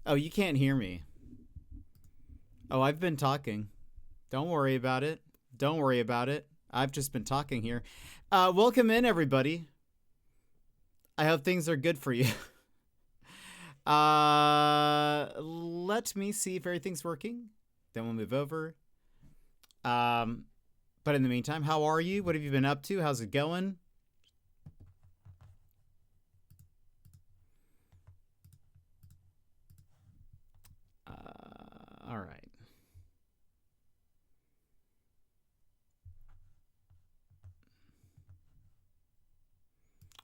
Oh, you can't hear me. Oh, I've been talking. Don't worry about it. Don't worry about it. I've just been talking here. Welcome in, everybody. I hope things are good for you. Let me see if everything's working. Then we'll move over. But in the meantime, how are you? What have you been up to? How's it going? All right.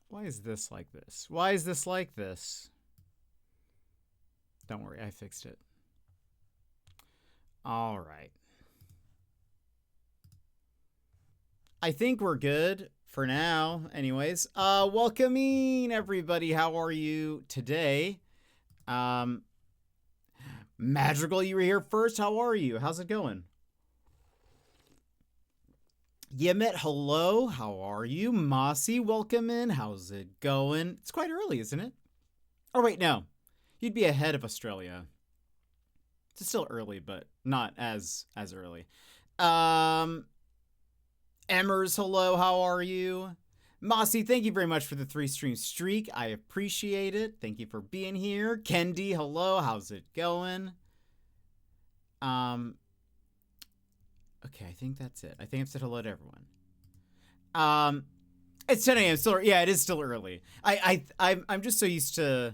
Why is this like this? Why is this like this? Don't worry, I fixed it. All right. I think we're good for now. Anyways, welcoming everybody. How are you today? Magical, you were here first. How are you? How's it going? Yemit, hello. How are you? Mossy, welcome in. How's it going? It's quite early, isn't it? Oh, wait, no. You'd be ahead of Australia. It's still early, but not as early. Emmers, hello. How are you? Mossy, thank you very much for the 3-stream streak. I appreciate it. Thank you for being here. Kendi, hello. How's it going? Okay, I think that's it. I think I've said hello to everyone. It's 10 a.m. Still, yeah, it is still early. I'm just so used to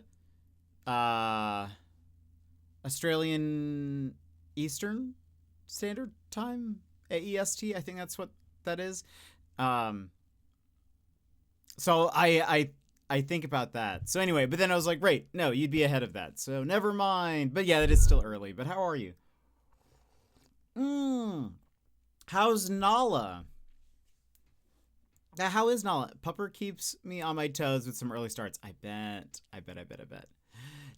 Australian Eastern Standard Time, AEST. I think that's what that is. So I think about that. So anyway, but then I was like, right, no, you'd be ahead of that. So never mind. But yeah, that is still early. But how are you? How's Nala? How is Nala? Pupper keeps me on my toes with some early starts. I bet.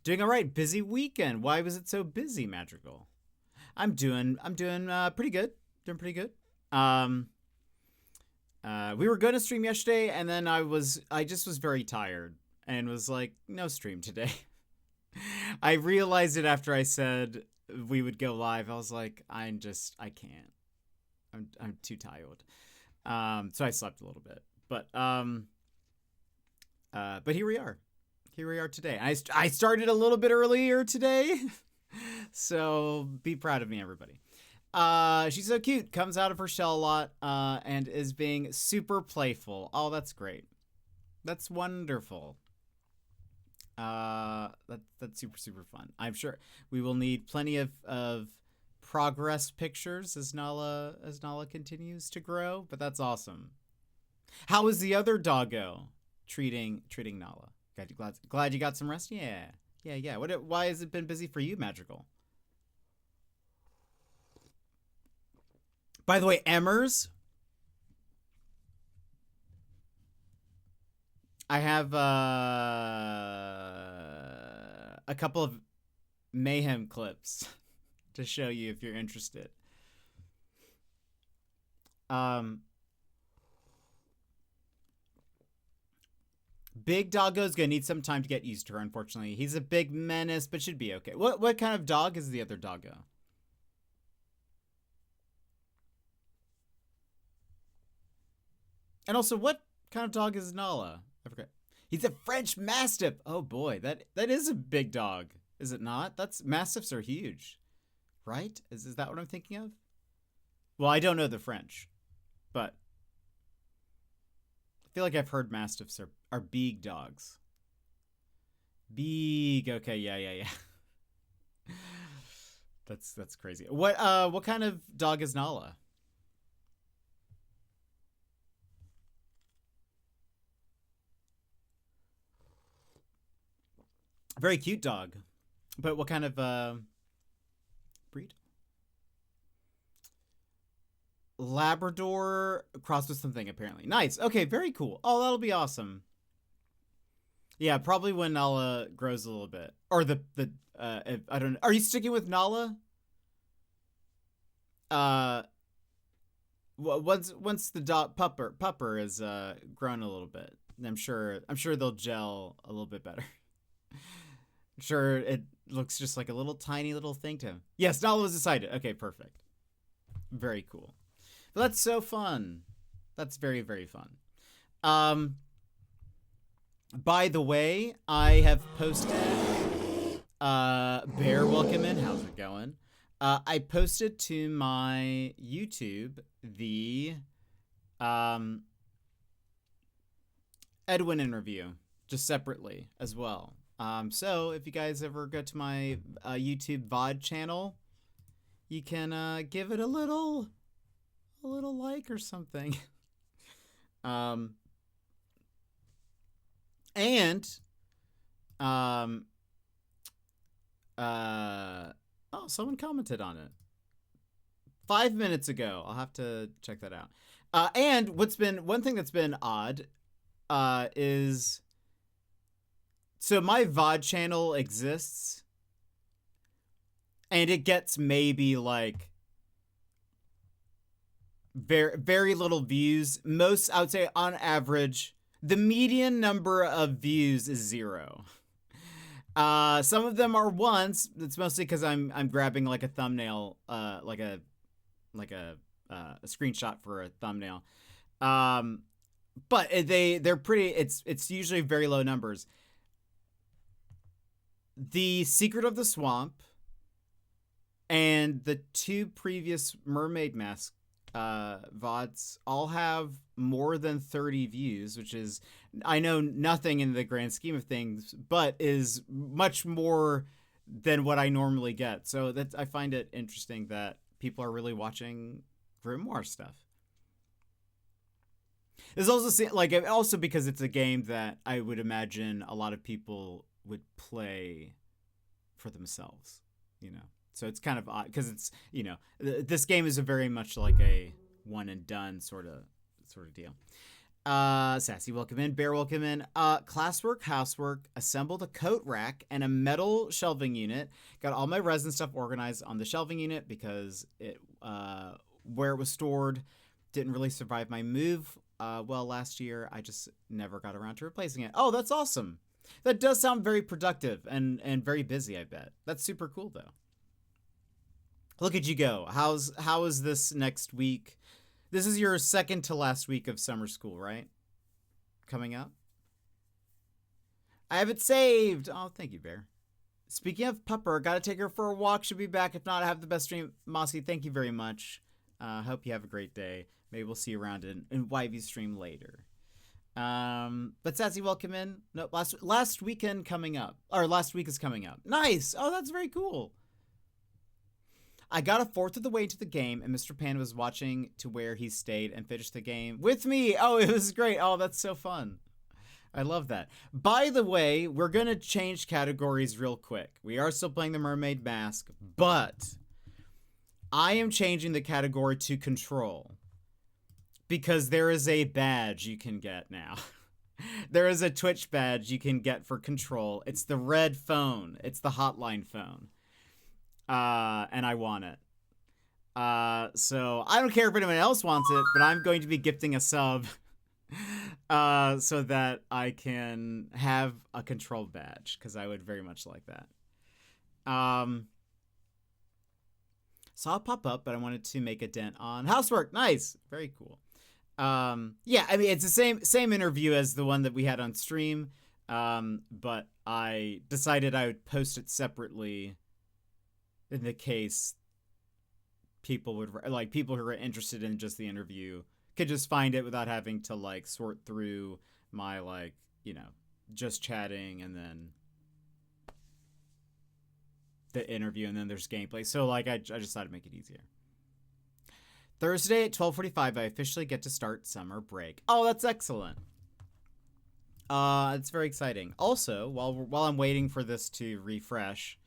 Doing all right. Busy weekend. Why was it so busy, Magical? I'm doing pretty good. Doing pretty good. We were going to stream yesterday, and then I just was very tired and was like, no stream today. I realized it after I said we would go live. I was like, I can't. I'm too tired. So I slept a little bit, but here we are. Here we are today. I started a little bit earlier today, so be proud of me, everybody. She's so cute. Comes out of her shell a lot, and is being super playful. Oh, that's great. That's wonderful. That's super fun. I'm sure we will need plenty of progress pictures as Nala continues to grow, but that's awesome. How is the other doggo treating Nala? Glad you got some rest? Yeah. Why has it been busy for you, Magical? By the way, Emmers, I have a couple of mayhem clips to show you if you're interested. Big Doggo's gonna need some time to get used to her, unfortunately. He's a big menace, but should be okay. What kind of dog is the other doggo? And also, what kind of dog is Nala? I forget. He's a French Mastiff. Oh boy, that is a big dog, is it not? Mastiffs are huge, right? Is that what I'm thinking of? Well, I don't know the French, but I feel like I've heard Mastiffs are big dogs. Big. Okay, yeah. That's crazy. What kind of dog is Nala? Very cute dog. But what kind of breed? Labrador crossed with something, apparently. Nice. Okay, very cool. Oh, that'll be awesome. Yeah, probably when Nala grows a little bit. Or I don't know. Are you sticking with Nala? Once the pupper is grown a little bit, I'm sure they'll gel a little bit better. Sure, it looks just like a little tiny little thing to him. Yes, Nala was decided. Okay, perfect. Very cool. But that's so fun. That's very, very fun. By the way, I have posted Bear, welcome in. How's it going? I posted to my YouTube the Edwin interview just separately as well. So if you guys ever go to my YouTube VOD channel, you can give it a little like or something. Oh, someone commented on it 5 minutes ago. I'll have to check that out. And one thing that's been odd is, so my VOD channel exists and it gets maybe like very, very little views. Most, I would say on average, the median number of views is 0. Some of them are ones. It's mostly because I'm grabbing like a thumbnail, like a screenshot for a thumbnail. But they're pretty. It's usually very low numbers. The Secret of the Swamp and the 2 previous Mermaid Mask VODs all have more than 30 views, which is, I know, nothing in the grand scheme of things, but is much more than what I normally get. So that's, I find it interesting that people are really watching Grimoire stuff. There's also also because it's a game that I would imagine a lot of people would play for themselves, you know. So it's kind of odd because it's, you know, this game is a very much like a one and done sort of deal. Sassy, welcome in. Bear, welcome in. Classwork, housework, assembled a coat rack and a metal shelving unit. Got all my resin stuff organized on the shelving unit because it where it was stored didn't really survive my move well last year. I just never got around to replacing it. Oh, that's awesome. That does sound very productive and very busy, I bet. That's super cool though. Look at you go. How is this next week? This is your second to last week of summer school, right? Coming up? I have it saved. Oh, thank you, Bear. Speaking of Pupper, gotta take her for a walk. Should be back. If not, have the best stream. Mossy, thank you very much. Hope you have a great day. Maybe we'll see you around in YV stream later. But Sassy, welcome in. No, last weekend coming up. Or last week is coming up. Nice. Oh, that's very cool. I got a fourth of the way into the game, and Mr. Pan was watching to where he stayed and finished the game with me. Oh, it was great. Oh, that's so fun. I love that. By the way, we're going to change categories real quick. We are still playing the Mermaid Mask, but I am changing the category to control because there is a badge you can get now. There is a Twitch badge you can get for control. It's the red phone. It's the hotline phone. And I want it. So I don't care if anyone else wants it, but I'm going to be gifting a sub so that I can have a control badge because I would very much like that. Saw it pop up, but I wanted to make a dent on housework. Nice. Very cool. Yeah, I mean, it's the same interview as the one that we had on stream. But I decided I would post it separately in the case people who are interested in just the interview could just find it without having to like sort through my like, you know, just chatting and then the interview and then there's gameplay. So like I just thought to make it easier. Thursday at 12:45 I officially get to start summer break. Oh, that's excellent. It's very exciting. Also, while I'm waiting for this to refresh,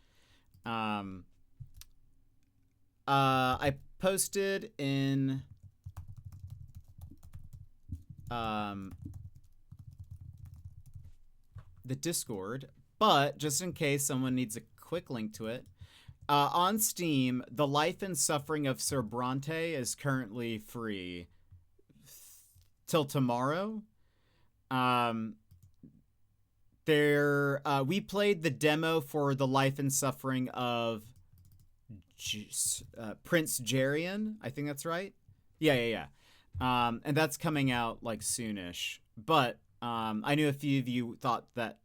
I posted in the Discord, but just in case someone needs a quick link to it, on Steam, The Life and Suffering of Sir Bronte is currently free till tomorrow. we played the demo for the life and suffering of Prince Jerian. I think that's right. Yeah. And that's coming out like soonish. But I knew a few of you thought that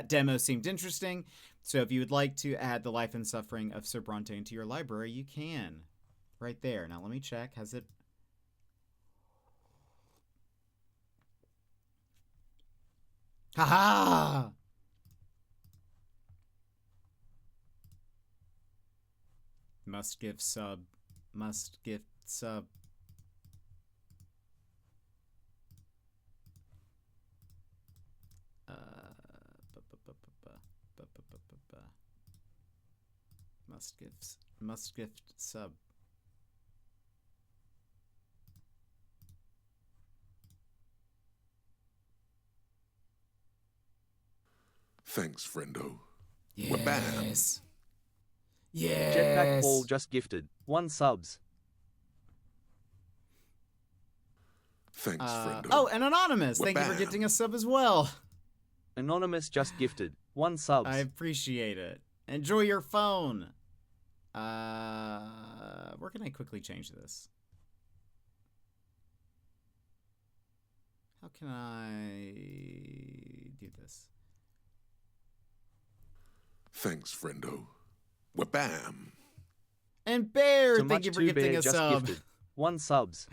demo seemed interesting. So if you would like to add the life and suffering of Sir Bronte into your library, you can. Right there. Now let me check. Has it... Haha! Must gift sub. Must gift sub. Thanks, friendo. Yes. Yes. Jetpackpaul just gifted 1 subs. Thanks, friendo. Oh, and Anonymous. Thank you for gifting a sub as well. Anonymous just gifted 1 subs. I appreciate it. Enjoy your phone. Where can I quickly change this? How can I do this? Thanks, friendo. Wabam. And Bear, Too thank you much for Too gifting Bear a just sub. gifted 1 subs.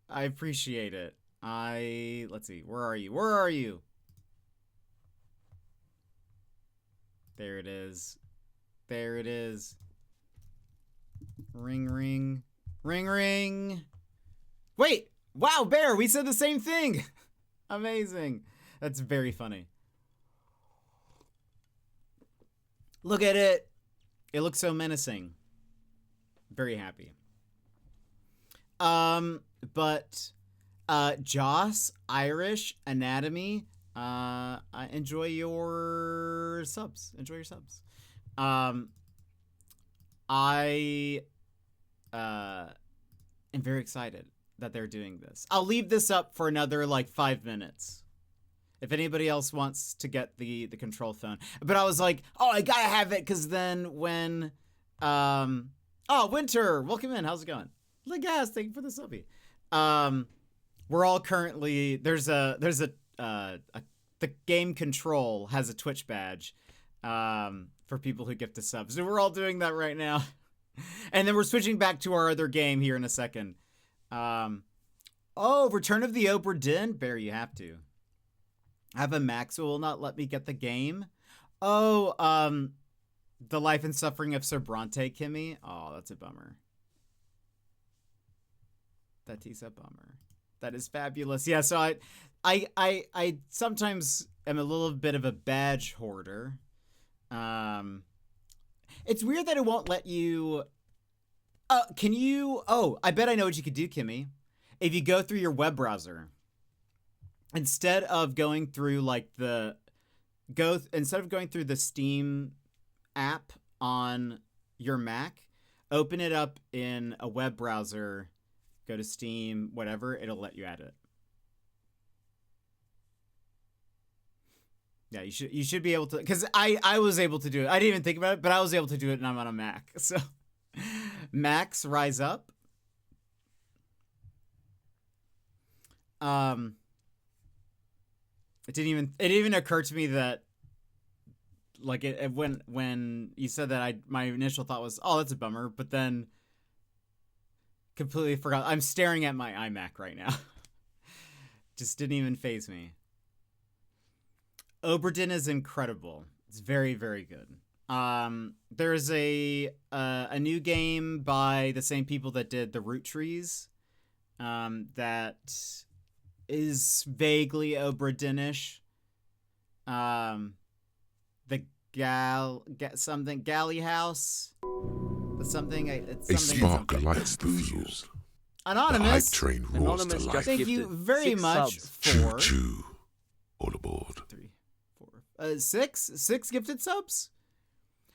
I appreciate it. Let's see. Where are you? Where are you? There it is. There it is. Ring, ring. Ring, ring. Wait. Wow, Bear, we said the same thing. Amazing. That's very funny. Look at it. It looks so menacing. Very happy. But Joss, Irish, Anatomy, enjoy your subs. Enjoy your subs. I am very excited that they're doing this. I'll leave this up for another like 5 minutes. If anybody else wants to get the control phone. But I was like, oh, I gotta have it, because then when oh, Winter, welcome in. How's it going? Legas, thank you for the subby. We're all currently the game control has a Twitch badge for people who gift a sub. So we're all doing that right now. And then we're switching back to our other game here in a second. Oh, Return of the Obra Dinn? Bear, you have to. I have a Mac, so it will not let me get the game. Oh, The Life and Suffering of Sir Bronte, Kimmy. Oh, that's a bummer. That is a bummer. That is fabulous. Yeah, so I sometimes am a little bit of a badge hoarder. It's weird that it won't let you... can you... Oh, I bet I know what you could do, Kimmy. If you go through your web browser, instead of going through like instead of going through the Steam app on your Mac, open it up in a web browser, go to Steam, whatever, it'll let you add it. Yeah, you should be able to, because I was able to do it. I didn't even think about it, but I was able to do it, and I'm on a Mac. So, Macs, rise up. It didn't even occur to me that, like, when you said that, my initial thought was, oh, that's a bummer, but then completely forgot. I'm staring at my iMac right now. Just didn't even faze me. Obra Dinn is incredible. It's very, very good. There's a new game by the same people that did the Root Trees, that is vaguely Obra Dinn-ish. The Galley House. It's something. It's A something. spark lights the fuse. Anonymous. The hype train roars Anonymous to just life. Thank you gifted very 6 much subs. Choo for choo. All aboard. 3, 4, 6 gifted subs.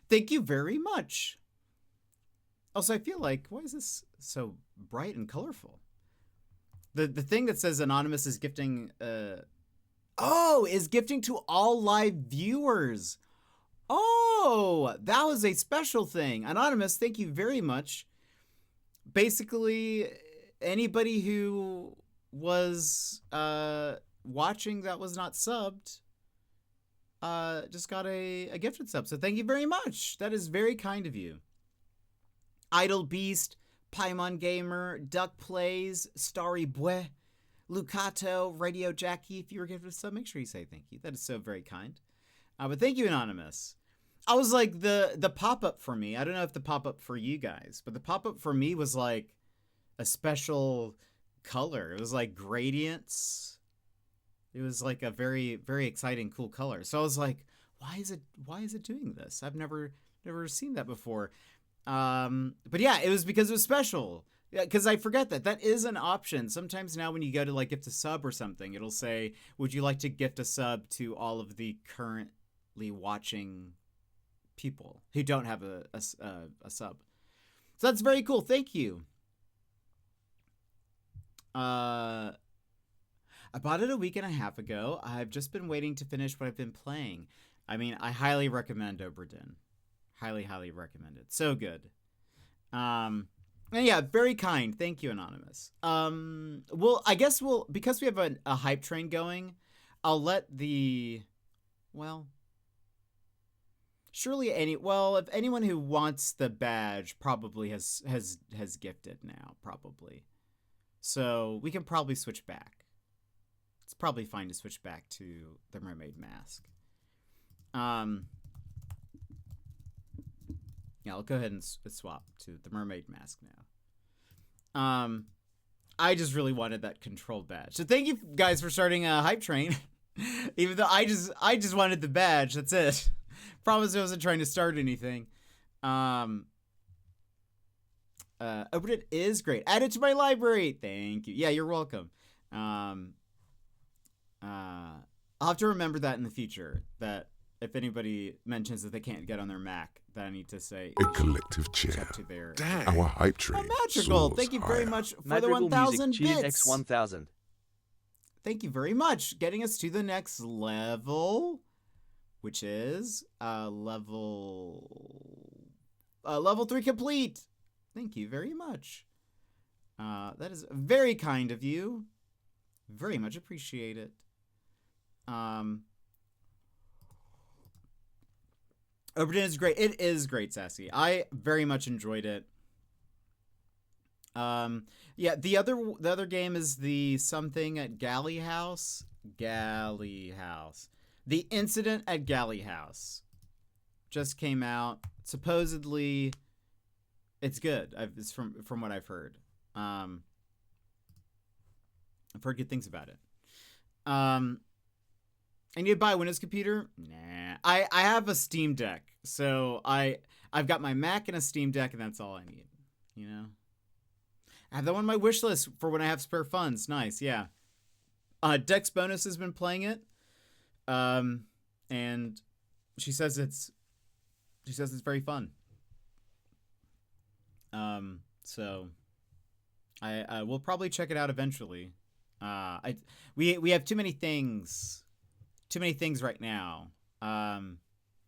Thank you very much. Also, I feel like, why is this so bright and colorful? The thing that says Anonymous is gifting Oh, is gifting to all live viewers. Oh, that was a special thing. Anonymous, thank you very much. Basically, anybody who was watching that was not subbed just got a gifted sub. So thank you very much. That is very kind of you. Idle Beast, Paimon Gamer, Duck Plays, Starry Bue, Lucato, Radio Jackie. If you were gifted a sub, make sure you say thank you. That is so very kind. But thank you, Anonymous. I was like, the pop-up for me, I don't know if the pop-up for you guys, but the pop-up for me was like a special color. It was like gradients. It was like a very, very exciting, cool color. So I was like, why is it doing this? I've never seen that before. But yeah, it was because it was special. Yeah, because I forget that is an option. Sometimes now when you go to like gift a sub or something, it'll say, would you like to gift a sub to all of the currently watching people who don't have a sub? So that's very cool. Thank you. I bought it a week and a half ago. I've just been waiting to finish what I've been playing. I mean, I highly recommend Oberdin. Highly, highly recommend it. So good. And yeah, very kind. Thank you, Anonymous. Well, I guess because we have a hype train going, I'll let surely if anyone who wants the badge probably has gifted now, probably. So we can probably switch back. It's probably fine to switch back to the Mermaid Mask. Yeah, I'll go ahead and swap to the Mermaid Mask now. I just really wanted that controlled badge. So thank you guys for starting a hype train. Even though I just wanted the badge. That's it. Promise I wasn't trying to start anything. But it is great. Add it to my library. Thank you. Yeah, you're welcome. I'll have to remember that in the future, that if anybody mentions that they can't get on their Mac, that I need to say A collective cheer. to their... Damn. Our hype train. Magical. soars Thank you very higher. much for the Madrigal 1,000 Music cheered bits. X1000. Thank you very much. Getting us to the next level, which is level 3 complete. Thank you very much. That is very kind of you. Very much appreciate it. Oberdin is great. It is great, Sassy. I very much enjoyed it. Yeah, the other game is the something at Galley House. Galley House. The Incident at Galley House just came out. Supposedly, it's good. It's from what I've heard. I've heard good things about it. I need to buy a Windows computer? Nah. I have a Steam Deck. So I've got my Mac and a Steam Deck, and that's all I need. You know? I have that on my wish list for when I have spare funds. Nice, yeah. Dex Bonus has been playing it. And she says it's very fun. So I will probably check it out eventually. We have too many things right now.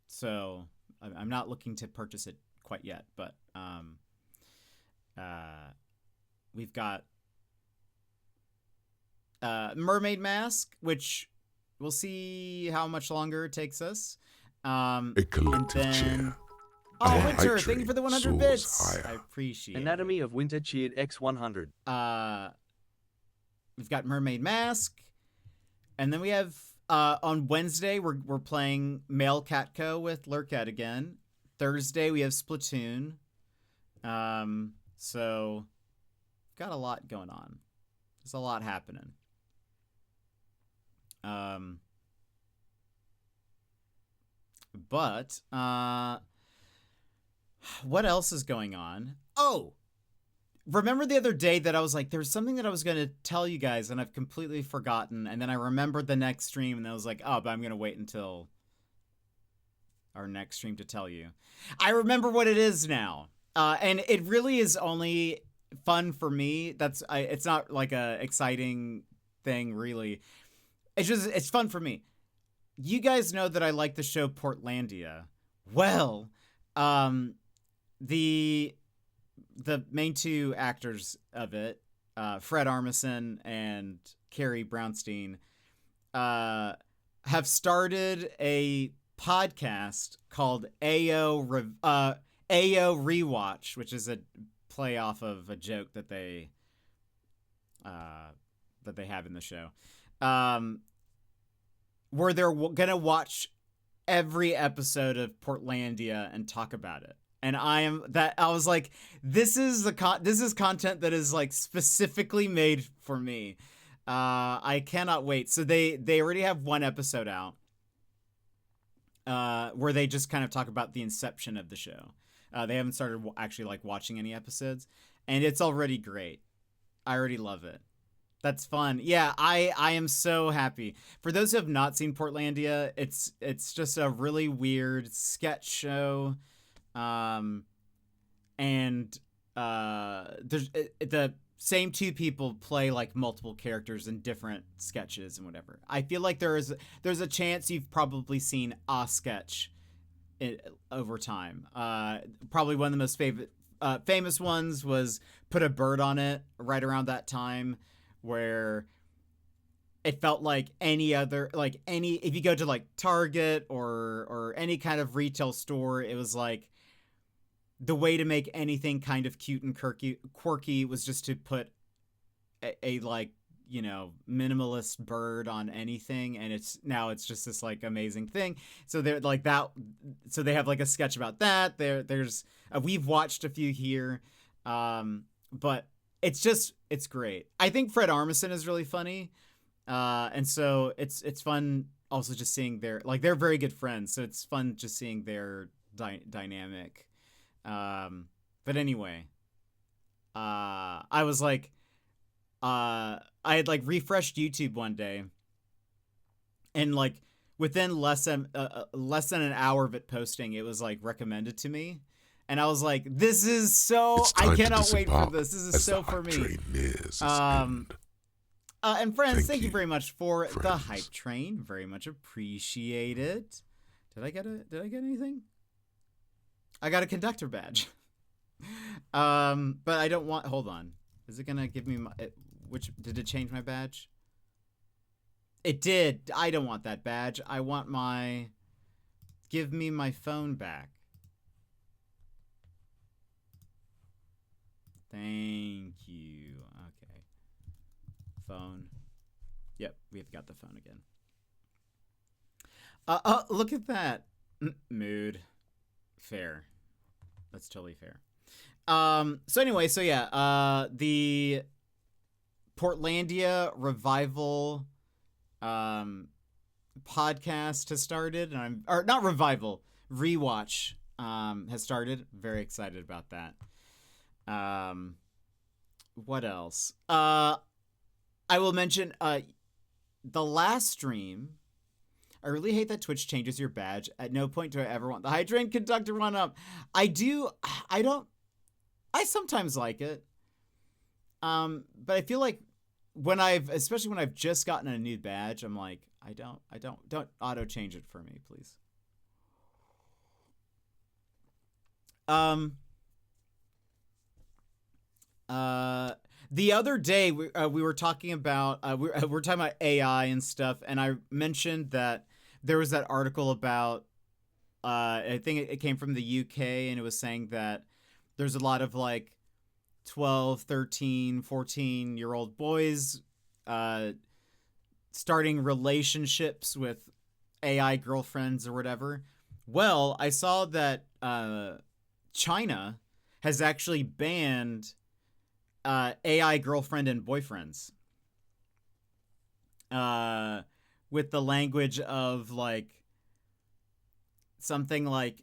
So I'm not looking to purchase it quite yet, but we've got Mermaid Mask, which we'll see how much longer it takes us. A collective cheer. Oh, Our Winter, hype thank you for the train 100 soars bits. higher. I appreciate it. Anatomy of Winter cheered X100. We've got Mermaid Mask, and then we have on Wednesday we're playing Male Catco with Lurkat again. Thursday we have Splatoon. So got a lot going on. There's a lot happening. But what else is going on? Oh, remember the other day that I was like, there's something that I was going to tell you guys and I've completely forgotten. And then I remembered the next stream and I was like, oh, but I'm going to wait until our next stream to tell you. I remember what it is now. And it really is only fun for me. It's not like a exciting thing really. it's fun for me. You guys know that I like the show Portlandia. Well, the main two actors of it, Fred Armisen and Carrie Brownstein, have started a podcast called AO Rewatch, which is a play off of a joke that they have in the show, where they're gonna watch every episode of Portlandia and talk about it. And I was like, this is content that is like specifically made for me. I cannot wait. So they already have one episode out, where they just kind of talk about the inception of the show. They haven't started actually like watching any episodes, and it's already great. I already love it. That's fun. Yeah, I am so happy. For those who have not seen Portlandia, it's just a really weird sketch show. And there's the same two people play like multiple characters in different sketches and whatever. I feel like there's a chance you've probably seen a sketch over time. Probably one of the most famous ones was Put a Bird on It, right around that time, where it felt like any other, like if you go to like Target or any kind of retail store, it was like the way to make anything kind of cute and quirky was just to put a like, you know, minimalist bird on anything, and it's just this like amazing thing. So they're like that. So they have like a sketch about that. There's we've watched a few here, but it's great. I think Fred Armisen is really funny, and so it's fun also just seeing they're very good friends. So it's fun just seeing their dynamic. But anyway, I was like, I had like refreshed YouTube one day, and like within less than an hour of it posting, it was like recommended to me, and I was like, this is so, I cannot wait for this. This is so for me. And friends, thank you very much for the hype train. Very much appreciate it. Did I get anything? I got a conductor badge. But I don't want, hold on. Is it gonna give me did it change my badge? It did. I don't want that badge. I want give me my phone back. Thank you. Okay. Phone. Yep, we've got the phone again. Look at that. Mood. Fair. That's totally fair. So anyway, so yeah, the Portlandia revival podcast has started, and not revival, rewatch has started. Very excited about that. What else? I will mention the last stream. I really hate that Twitch changes your badge. At no point do I ever want the Hydrant Conductor one up. I sometimes like it. But I feel like especially when I've just gotten a new badge, I'm like, don't auto change it for me, please. The other day we were talking about we're talking about AI and stuff, and I mentioned that there was that article about I think it came from the UK, and it was saying that there's a lot of like 12, 13, 14-year-old boys starting relationships with AI girlfriends or whatever. Well, I saw that China has actually banned AI girlfriend and boyfriends with the language of like something like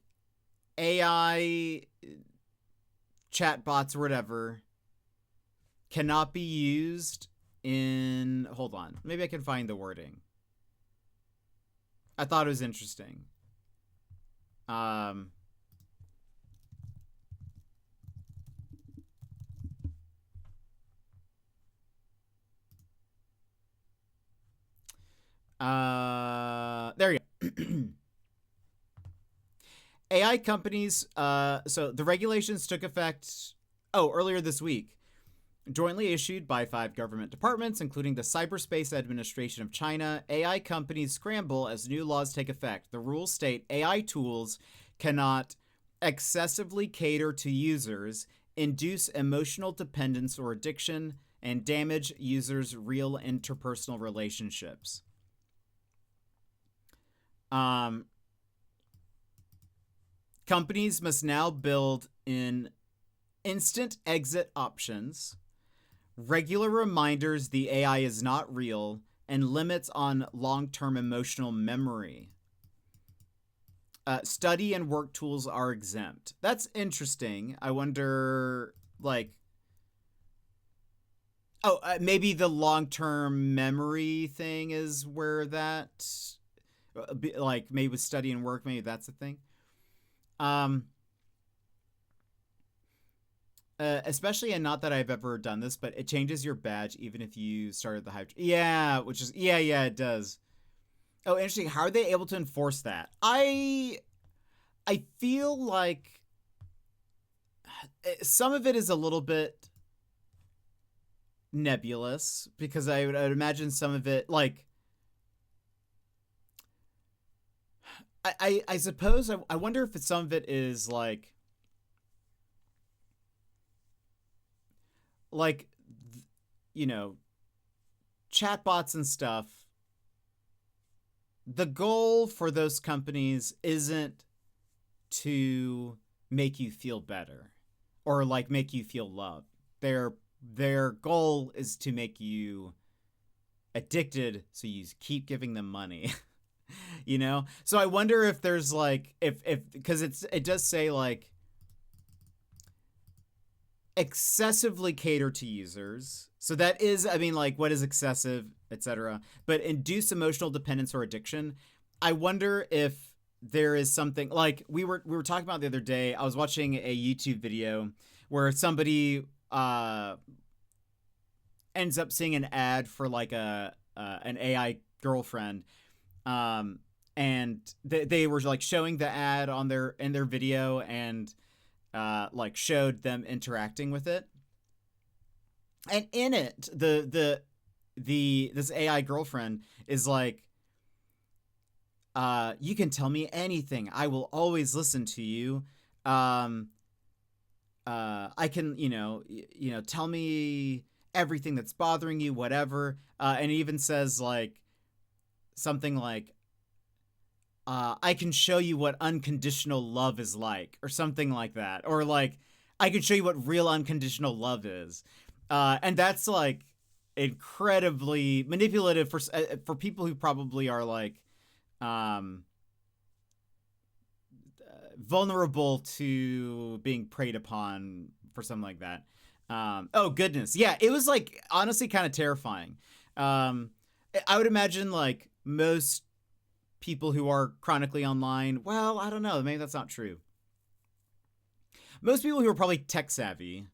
AI chatbots or whatever cannot be used in, hold on, maybe I can find the wording. I thought it was interesting. AI companies, so the regulations took effect, earlier this week, jointly issued by 5 government departments, including the Cyberspace Administration of China. AI companies scramble as new laws take effect. The rules state AI tools cannot excessively cater to users, induce emotional dependence or addiction, and damage users' real interpersonal relationships. Companies must now build in instant exit options, regular reminders the AI is not real, and limits on long-term emotional memory. Study and work tools are exempt. That's interesting. I wonder, like... maybe the long-term memory thing is where that... like, maybe with study and work, maybe that's the thing. Especially, and not that I've ever done this, but it changes your badge even if you started the hype. Yeah, which is, yeah, it does. Oh, interesting. How are they able to enforce that? I feel like some of it is a little bit nebulous, because I would imagine some of it, like, I suppose, I wonder if some of it is like you know, chatbots and stuff. The goal for those companies isn't to make you feel better or like make you feel loved. Their goal is to make you addicted, so you keep giving them money. You know? So I wonder if there's like, if because it does say like excessively cater to users. So that is, I mean, like, what is excessive, etc. But induce emotional dependence or addiction. I wonder if there is something like we were talking about the other day. I was watching a YouTube video where somebody ends up seeing an ad for like an AI girlfriend. And they were like showing the ad in their video, and like showed them interacting with it. And in it, this AI girlfriend is like, you can tell me anything. I will always listen to you. I can, tell me everything that's bothering you, whatever. And it even says like something like, I can show you what unconditional love is like, or something like that. Or like, I can show you what real unconditional love is. And that's like incredibly manipulative for people who probably are like vulnerable to being preyed upon for something like that. Oh goodness. Yeah, it was like honestly kind of terrifying. I would imagine like most people who are chronically online, well, I don't know, maybe that's not true. Most people who are probably tech savvy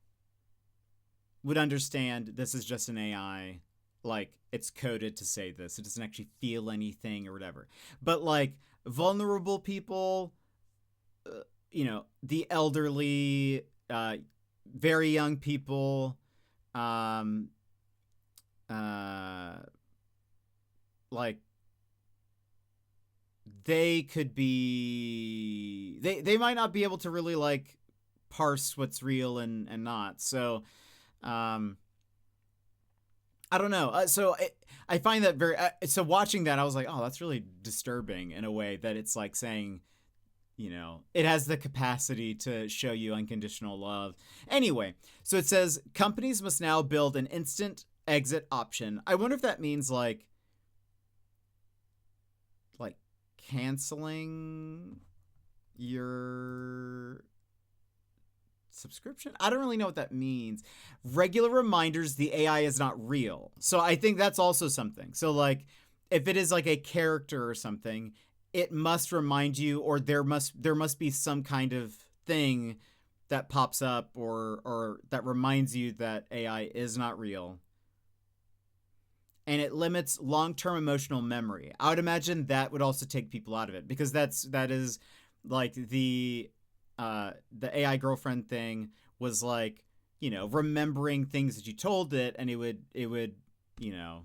would understand this is just an AI, like it's coded to say this. It doesn't actually feel anything or whatever. But like vulnerable people, the elderly, very young people, like they could be, they might not be able to really like parse what's real and not. So, I don't know. So I find that very, so watching that, I was like, oh, that's really disturbing in a way that it's like saying, it has the capacity to show you unconditional love. Anyway, so it says companies must now build an instant exit option. I wonder if that means like canceling your subscription. I don't really know what that means. Regular reminders the AI is not real. So I think that's also something. So like if it is like a character or something, it must remind you, or there must be some kind of thing that pops up or that reminds you that AI is not real. and it limits long-term emotional memory. I would imagine that would also take people out of it, because that is like the AI girlfriend thing was like, you know, remembering things that you told it, and it would, you know,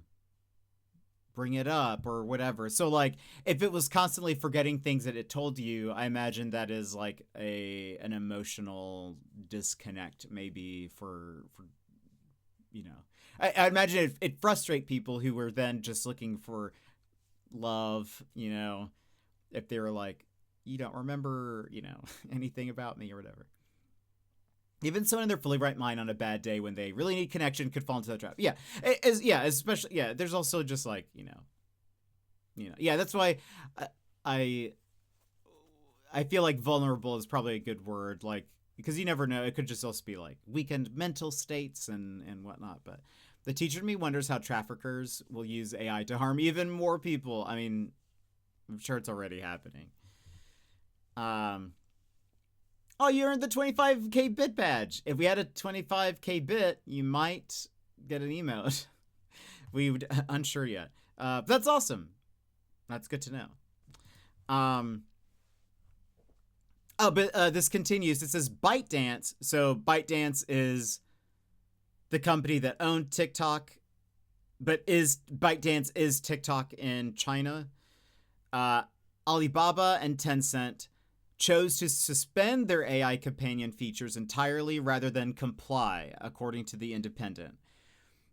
bring it up or whatever. So like if it was constantly forgetting things that it told you, I imagine that is like an emotional disconnect maybe for you know. I imagine it frustrate people who were then just looking for love, you know, if they were like, you don't remember, you know, anything about me or whatever. Even someone in their fully right mind on a bad day when they really need connection could fall into that trap. Yeah, especially, yeah. There's also just like, you know, yeah. That's why I feel like vulnerable is probably a good word, like, because you never know. It could just also be like weakened mental states and whatnot. But the teacher in me wonders how traffickers will use AI to harm even more people. I mean, I'm sure it's already happening. Oh, you earned the 25k bit badge. If we had a 25k bit, you might get an emote. We would unsure yet. That's awesome. That's good to know. But this continues. It says ByteDance. So ByteDance is the company that owned TikTok, but ByteDance is TikTok in China. Alibaba and Tencent chose to suspend their AI companion features entirely rather than comply, according to The Independent.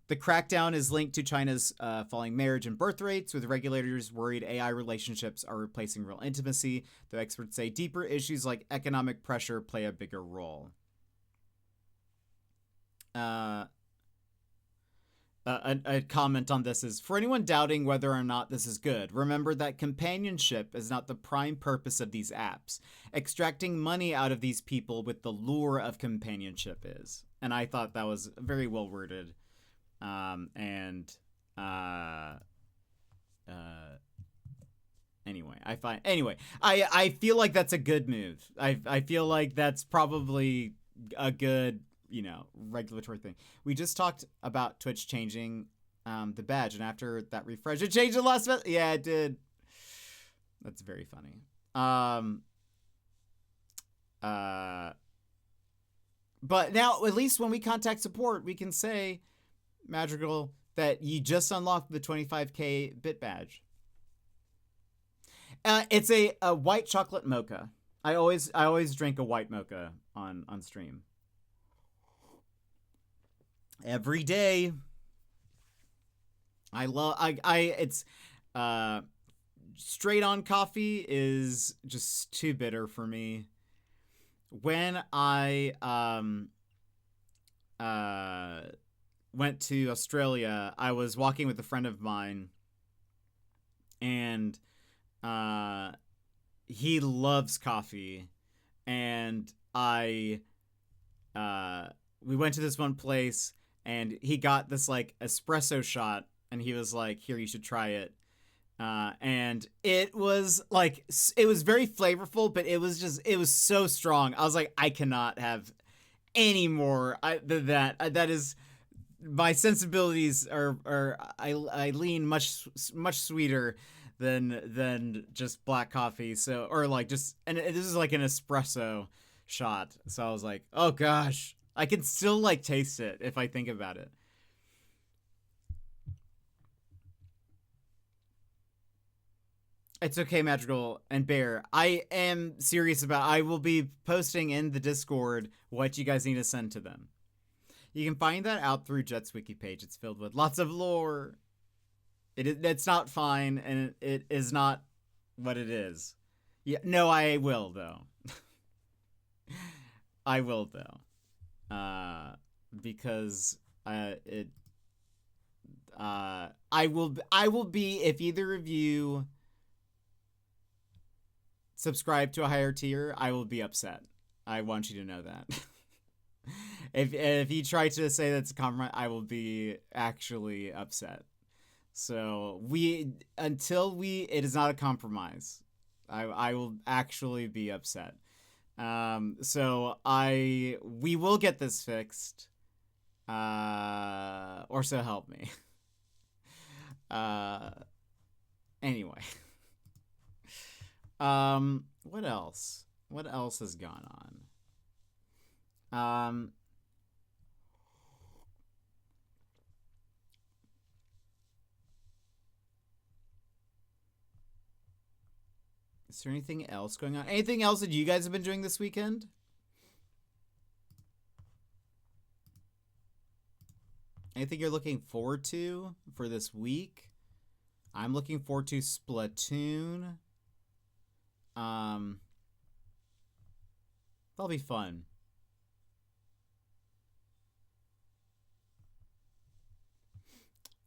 The crackdown is linked to China's falling marriage and birth rates, with regulators worried AI relationships are replacing real intimacy, though experts say deeper issues like economic pressure play a bigger role. A comment on this is, for anyone doubting whether or not this is good, remember that companionship is not the prime purpose of these apps. Extracting money out of these people with the lure of companionship is. And I thought that was very well worded. Anyway, I feel like that's a good move. I feel like that's probably a good, you know, regulatory thing. We just talked about Twitch changing the badge, and after that refresh, it changed the last. Yeah, it did. That's very funny. But now, at least when we contact support, we can say, Madrigal, that you just unlocked the 25k bit badge. It's a white chocolate mocha. I always drink a white mocha on stream. Every day. It's straight on coffee is just too bitter for me. When I went to Australia, I was walking with a friend of mine, and he loves coffee, and we went to this one place, and he got this like espresso shot, and he was like, here, you should try it. And it was like, it was very flavorful, but it was so strong. I was like, I cannot have any more than that. That is, my sensibilities are I lean much sweeter than just black coffee. So, or like just, and this is like an espresso shot. So I was like, oh gosh, I can still like taste it if I think about it. It's okay, Madrigal and Bear. I am serious about, I will be posting in the Discord what you guys need to send to them. You can find that out through Jet's wiki page. It's filled with lots of lore. It's not fine, and it is not what it is. Yeah, no, I will though. I will though, because I will be, if either of you subscribe to a higher tier, I will be upset. I want you to know that. If you try to say that's a compromise, I will be actually upset. So until it is not a compromise, I will actually be upset. So we will get this fixed, or so help me. Anyway. What else? What else has gone on? Is there anything else going on? Anything else that you guys have been doing this weekend? Anything you're looking forward to for this week? I'm looking forward to Splatoon. That'll be fun.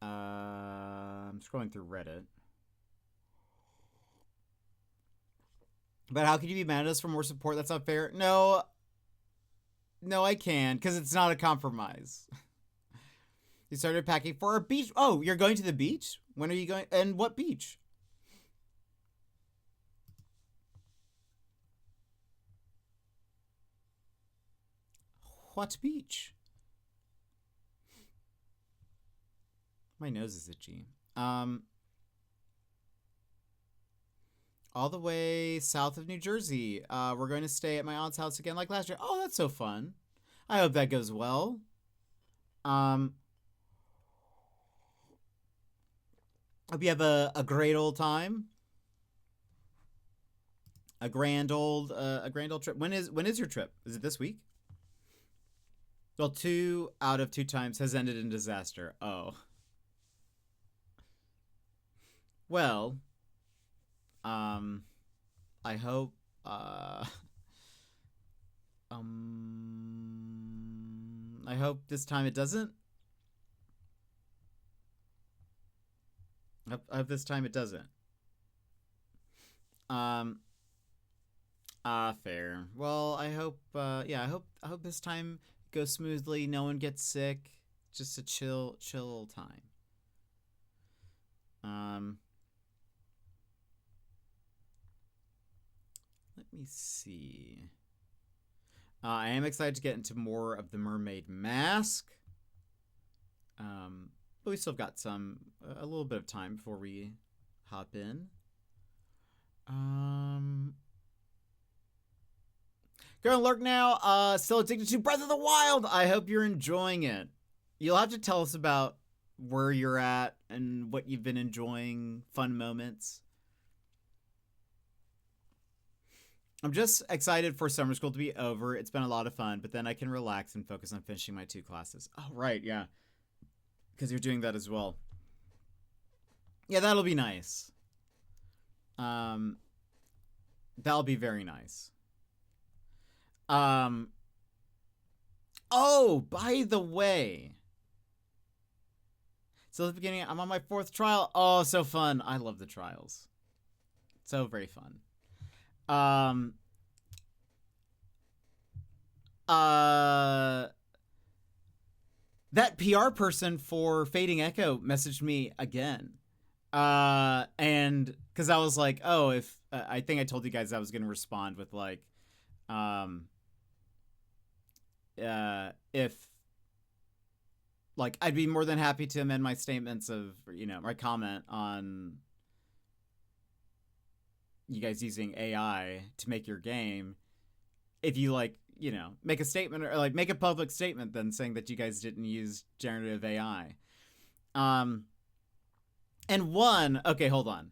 I'm scrolling through Reddit. But how can you be mad at us for more support? That's not fair. No, I can, because it's not a compromise. You started packing for a beach. Oh, you're going to the beach? When are you going? And what beach? What beach? My nose is itchy. All the way south of New Jersey. We're going to stay at my aunt's house again like last year. Oh, that's so fun. I hope that goes well. Hope you have a great old time. A grand old trip. When is your trip? Is it this week? Well, 2 out of 2 times has ended in disaster. Oh. Well, I hope, I hope this time it doesn't. I hope this time it doesn't. Fair. Well, I hope, yeah, I hope this time goes smoothly. No one gets sick. Just a chill time. Let me see. I am excited to get into more of the Mermaid Mask. But we still got a little bit of time before we hop in. Gonna lurk now. Still addicted to Breath of the Wild. I hope you're enjoying it. You'll have to tell us about where you're at and what you've been enjoying, fun moments. I'm just excited for summer school to be over. It's been a lot of fun, but then I can relax and focus on finishing my 2 classes. Oh, right, yeah. Because you're doing that as well. Yeah, that'll be nice. That'll be very nice. Oh, by the way. So at the beginning, I'm on my 4th trial. Oh, so fun. I love the trials. So very fun. That PR person for Fading Echo messaged me again. And because I was like, oh, if I think I told you guys I was going to respond with like, if like I'd be more than happy to amend my statements of, my comment on you guys using AI to make your game. If you make a statement or like make a public statement then saying that you guys didn't use generative AI. And okay, hold on.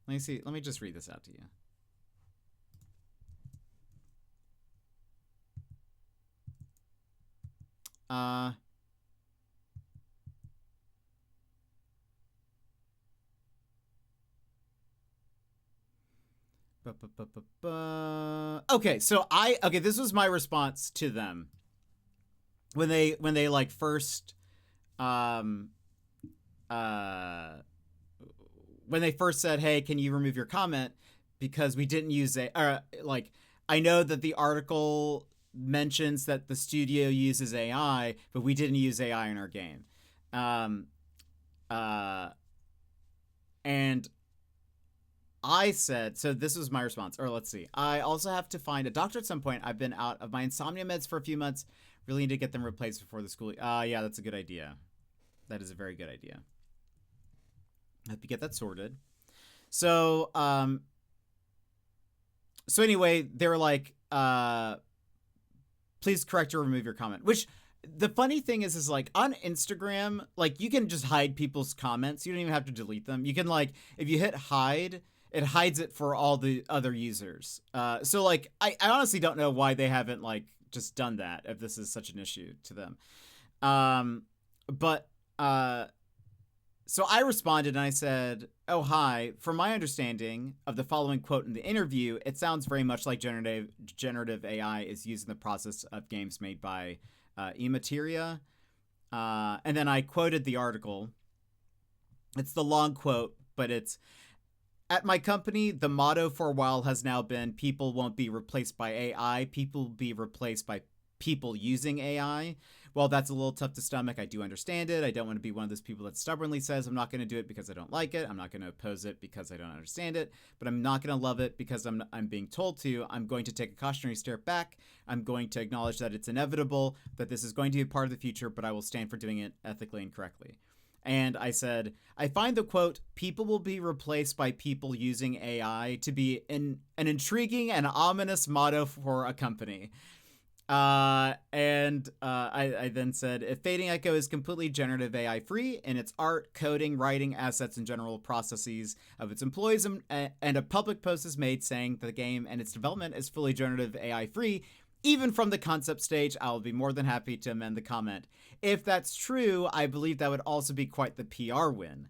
Let me see. Let me just read this out to you. Okay, so this was my response to them when they like first when they first said, hey, can you remove your comment because we didn't use I know that the article mentions that the studio uses AI, but we didn't use AI in our game. And I said, so this was my response, or let's see. I also have to find a doctor at some point. I've been out of my insomnia meds for a few months. Really need to get them replaced before the school. Yeah, that's a good idea. That is a very good idea. I hope you get that sorted. So, so anyway, they were like, please correct or remove your comment. Which, the funny thing is like, on Instagram, like, you can just hide people's comments. You don't even have to delete them. You can, like, if you hit hide, it hides it for all the other users. So, like, I honestly don't know why they haven't, like, just done that if this is such an issue to them. So I responded and I said, oh, hi. From my understanding of the following quote in the interview, it sounds very much like generative AI is used in the process of games made by eMateria. And then I quoted the article. It's the long quote, but it's, at my company, the motto for a while has now been people won't be replaced by AI. People will be replaced by people using AI. Well, that's a little tough to stomach. I do understand it. I don't want to be one of those people that stubbornly says I'm not going to do it because I don't like it. I'm not going to oppose it because I don't understand it. But I'm not going to love it because I'm being told to. I'm going to take a cautionary step back. I'm going to acknowledge that it's inevitable, that this is going to be a part of the future, but I will stand for doing it ethically and correctly. And I said, I find the quote, people will be replaced by people using AI, to be an intriguing and ominous motto for a company. I then said, if Fading Echo is completely generative AI free in its art, coding, writing, assets, and general processes of its employees, and a public post is made saying that the game and its development is fully generative AI free, even from the concept stage, I will be more than happy to amend the comment. If that's true, I believe that would also be quite the PR win.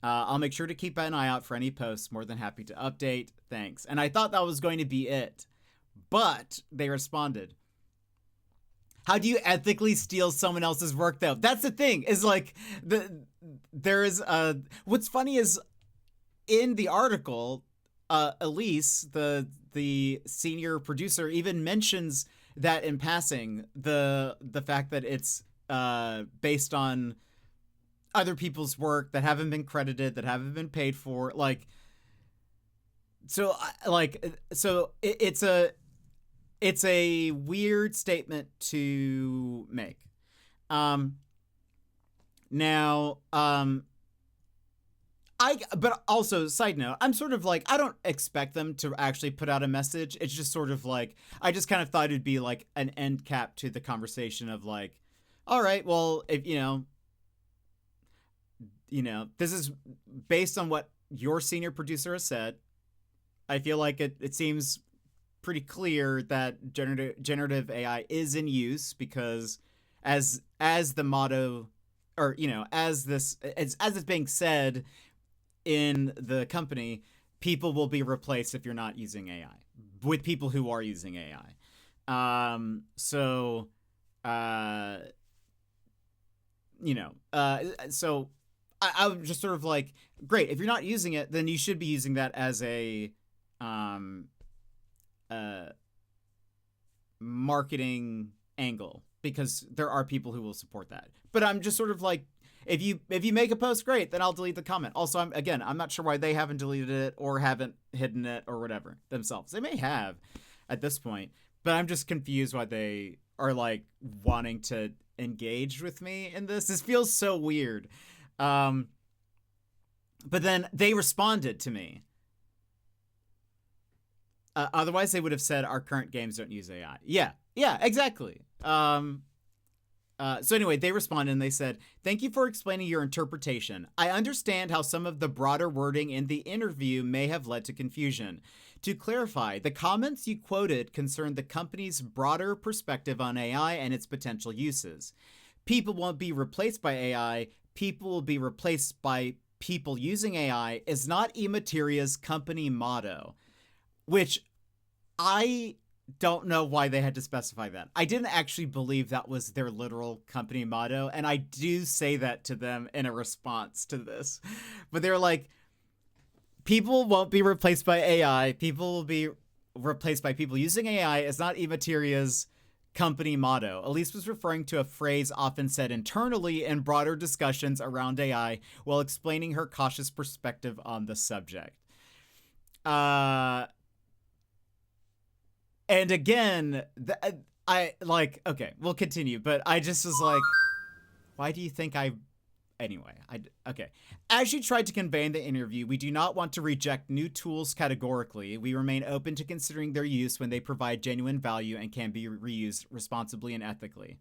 I'll make sure to keep an eye out for any posts. More than happy to update. Thanks. And I thought that was going to be it. But they responded, how do you ethically steal someone else's work, though? That's the thing, is like, what's funny is, in the article, Elise, the senior producer, even mentions that in passing, the fact that it's based on other people's work that haven't been credited, that haven't been paid for, like, so it's a weird statement to make. But also, side note, I'm sort of like, I don't expect them to actually put out a message. It's just sort of like, I just kind of thought it'd be like an end cap to the conversation of like, all right, well, if this is based on what your senior producer has said. I feel like it seems pretty clear that generative AI is in use, because as the motto, or as it's being said in the company, people will be replaced if you're not using AI with people who are using AI. So I was just sort of like, great, if you're not using it, then you should be using that as a marketing angle, because there are people who will support that. But I'm just sort of like, if you make a post, great, then I'll delete the comment. Also, I'm not sure why they haven't deleted it or haven't hidden it or whatever themselves. They may have at this point, but I'm just confused why they are like wanting to engage with me in this. This feels so weird. But then they responded to me. Otherwise, they would have said our current games don't use AI. Yeah, exactly. So anyway, they responded and they said, thank you for explaining your interpretation. I understand how some of the broader wording in the interview may have led to confusion. To clarify, the comments you quoted concerned the company's broader perspective on AI and its potential uses. People won't be replaced by AI. People will be replaced by people using AI is not eMateria's company motto. Which I don't know why they had to specify that. I didn't actually believe that was their literal company motto, and I do say that to them in a response to this. But they're like, people won't be replaced by AI. People will be replaced by people using AI. It's not eMateria's company motto. Elise was referring to a phrase often said internally in broader discussions around AI while explaining her cautious perspective on the subject. And again, I like, okay, we'll continue, but I just was like, why do you think I anyway, okay. As you tried to convey in the interview, we do not want to reject new tools categorically. We remain open to considering their use when they provide genuine value and can be reused responsibly and ethically.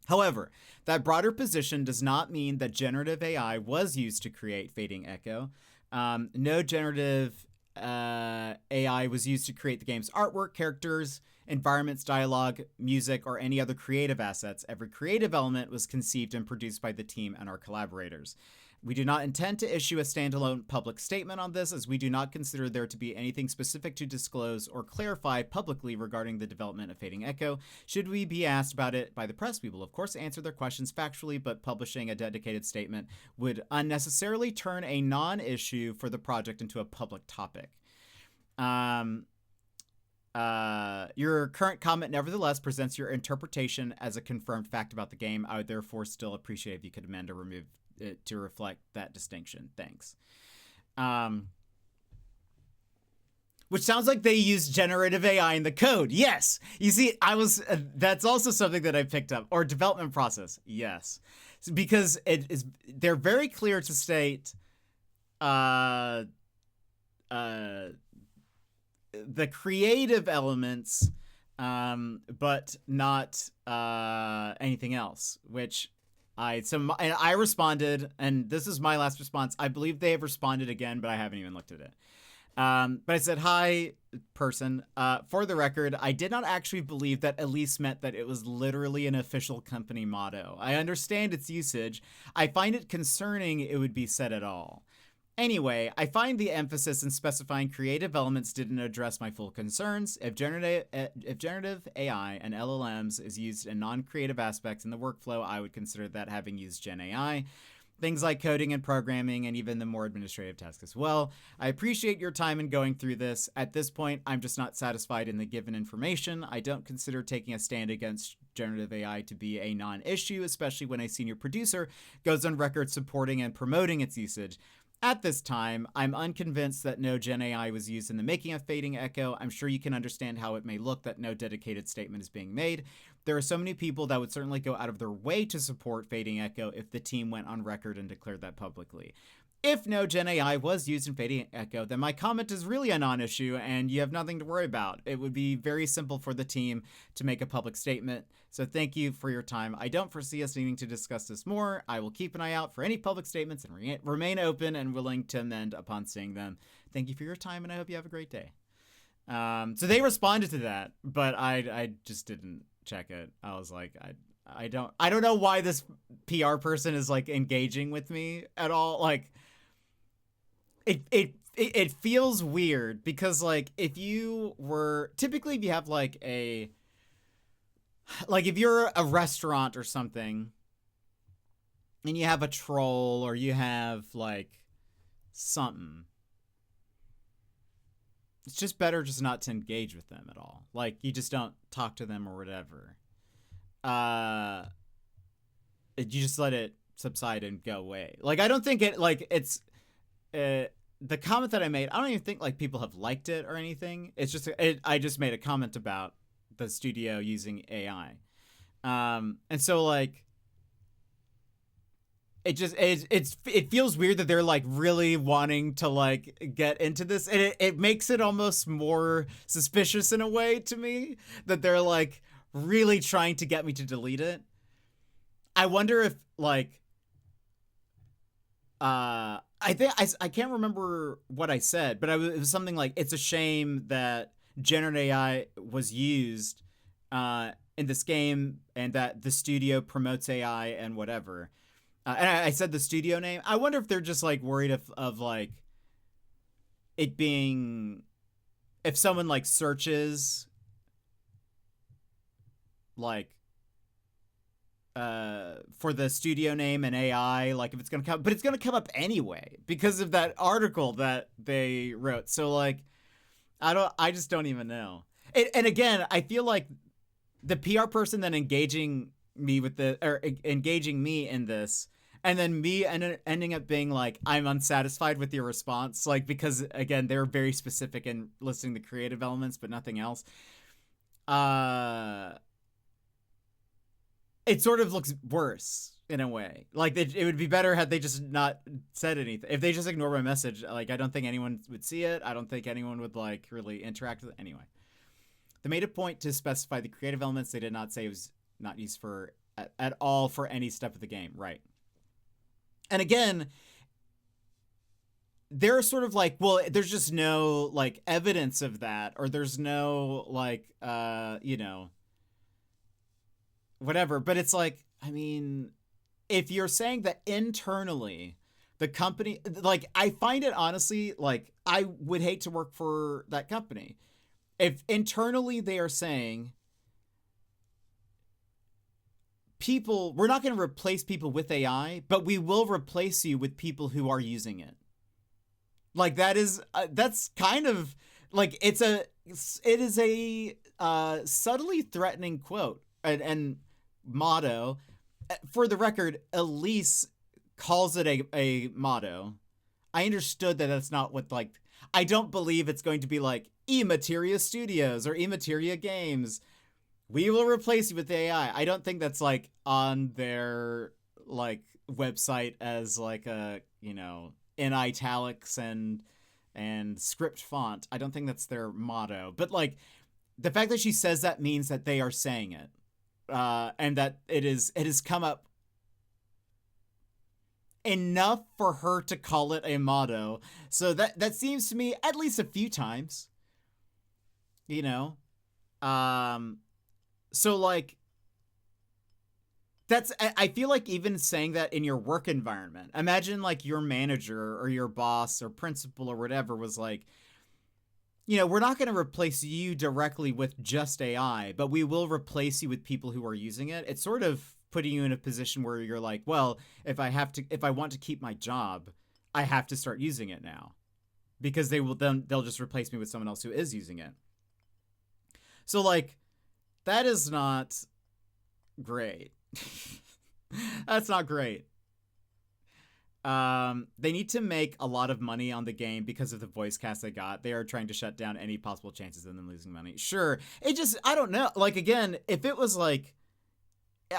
However, that broader position does not mean that generative AI was used to create Fading Echo. No generative AI was used to create the game's artwork, characters, environments, dialogue, music, or any other creative assets. Every creative element was conceived and produced by the team and our collaborators. We do not intend to issue a standalone public statement on this, as we do not consider there to be anything specific to disclose or clarify publicly regarding the development of Fading Echo. Should we be asked about it by the press, we will of course answer their questions factually, but publishing a dedicated statement would unnecessarily turn a non-issue for the project into a public topic. Your current comment nevertheless presents your interpretation as a confirmed fact about the game. I would therefore still appreciate if you could amend or remove it to reflect that distinction. Thanks. Which sounds like they use generative AI in the code. Yes. You see, that's also something that I picked up. Or development process. Yes. Because they're very clear to state, the creative elements, but not anything else, which I responded, and this is my last response. I believe they have responded again, but I haven't even looked at it. But I said, hi, person. For the record, I did not actually believe that Elise meant that it was literally an official company motto. I understand its usage. I find it concerning it would be said at all. Anyway, I find the emphasis in specifying creative elements didn't address my full concerns. If generative AI and LLMs is used in non-creative aspects in the workflow, I would consider that having used Gen AI. Things like coding and programming and even the more administrative tasks as well. I appreciate your time in going through this. At this point, I'm just not satisfied in the given information. I don't consider taking a stand against generative AI to be a non-issue, especially when a senior producer goes on record supporting and promoting its usage. At this time, I'm unconvinced that no Gen AI was used in the making of Fading Echo. I'm sure you can understand how it may look that no dedicated statement is being made. There are so many people that would certainly go out of their way to support Fading Echo if the team went on record and declared that publicly. If no Gen AI was used in Fading Echo, then my comment is really a non-issue and you have nothing to worry about. It would be very simple for the team to make a public statement. So thank you for your time. I don't foresee us needing to discuss this more. I will keep an eye out for any public statements and remain open and willing to amend upon seeing them. Thank you for your time and I hope you have a great day. So they responded to that, but I just didn't check it. I was like, I don't know why this PR person is like engaging with me at all. Like, it feels weird because like if you have like if you're a restaurant or something and you have a troll or you have like something, it's just better just not to engage with them at all. Like you just don't talk to them or whatever. You just let it subside and go away. Like I don't think it's the comment that I made, I don't even think like people have liked it or anything. It's just I just made a comment about the studio using AI, and so like it feels weird that they're like really wanting to like get into this, and it makes it almost more suspicious in a way to me that they're like really trying to get me to delete it. I wonder if like I think I can't remember what I said, but it was something like, it's a shame that generative AI was used in this game and that the studio promotes AI and whatever. And I said the studio name. I wonder if they're just like worried of like it being, if someone like searches like for the studio name and AI, like if it's gonna come, but it's gonna come up anyway because of that article that they wrote. So like, I just don't even know. And again, I feel like the PR person then engaging me in this, and then me ending up being like, I'm unsatisfied with your response, like because again they're very specific in listing the creative elements but nothing else. it sort of looks worse in a way. Like it would be better had they just not said anything. If they just ignore my message, like I don't think anyone would see it. I don't think anyone would like really interact with it. Anyway, they made a point to specify the creative elements. They did not say it was not used for at all for any step of the game. Right. And again, they're sort of like, well, there's just no like evidence of that, or there's no like, you know, whatever. But it's like, I mean, if you're saying that internally the company, like, I find it honestly, like, I would hate to work for that company. If internally they are saying, people, we're not going to replace people with AI, but we will replace you with people who are using it. Like that is, that's kind of like, it is a subtly threatening quote and motto. For the record, Elise calls it a motto. I understood that that's not what, like, I don't believe it's going to be like eMateria Studios or eMateria Games, we will replace you with AI. I don't think that's like on their like website as like a, you know, in italics and script font. I don't think that's their motto. But like the fact that she says that means that they are saying it. And that it has come up enough for her to call it a motto. So that seems to me at least a few times, you know. So like that's, I feel like even saying that in your work environment, imagine like your manager or your boss or principal or whatever was like, you know, we're not going to replace you directly with just AI, but we will replace you with people who are using it. It's sort of putting you in a position where you're like, well, if I want to keep my job, I have to start using it now, because they'll just replace me with someone else who is using it. So like, that is not great. That's not great. They need to make a lot of money on the game because of the voice cast they got. They are trying to shut down any possible chances of them losing money. Sure. It just, I don't know. Like, again, if it was like,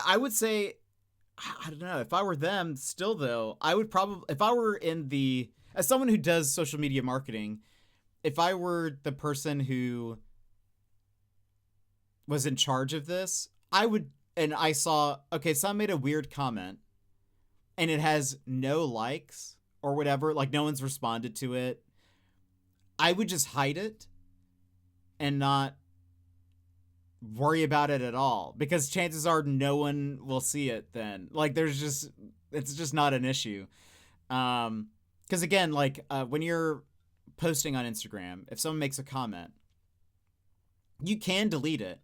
I would say, I don't know, if I were them still though, I would probably, if I were as someone who does social media marketing, if I were the person who was in charge of this, I saw, okay, someone made a weird comment and it has no likes or whatever, like no one's responded to it, I would just hide it and not worry about it at all, because chances are no one will see it then. Like it's just not an issue. Because again, like when you're posting on Instagram, if someone makes a comment, you can delete it.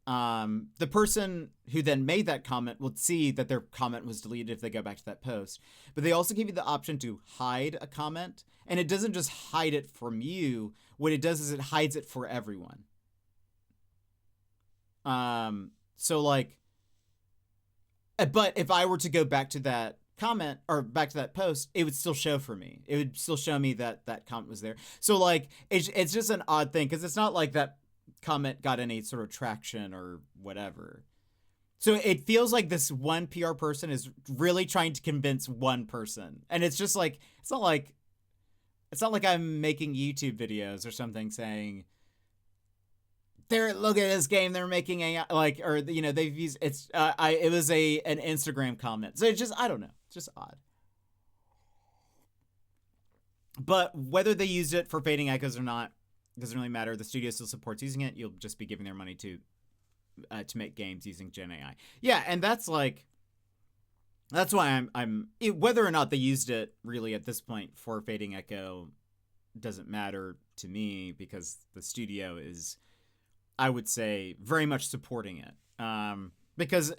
The person who then made that comment will see that their comment was deleted if they go back to that post. But they also give you the option to hide a comment, and it doesn't just hide it from you. What it does is it hides it for everyone. So like, but if I were to go back to that comment or back to that post, it would still show for me. It would still show me that that comment was there. So like, it's just an odd thing, because it's not like that comment got any sort of traction or whatever. So it feels like this one PR person is really trying to convince one person. And it's just like, it's not like I'm making YouTube videos or something saying, look at this game they're making AI, like, or, you know, they've used, it was an Instagram comment. So it's just, I don't know. It's just odd. But whether they used it for Fading Echoes or not, doesn't really matter. The studio still supports using it. You'll just be giving their money to make games using Gen AI. Yeah, and that's like, that's why whether or not they used it really at this point for Fading Echo doesn't matter to me, because the studio is, I would say, very much supporting it. Because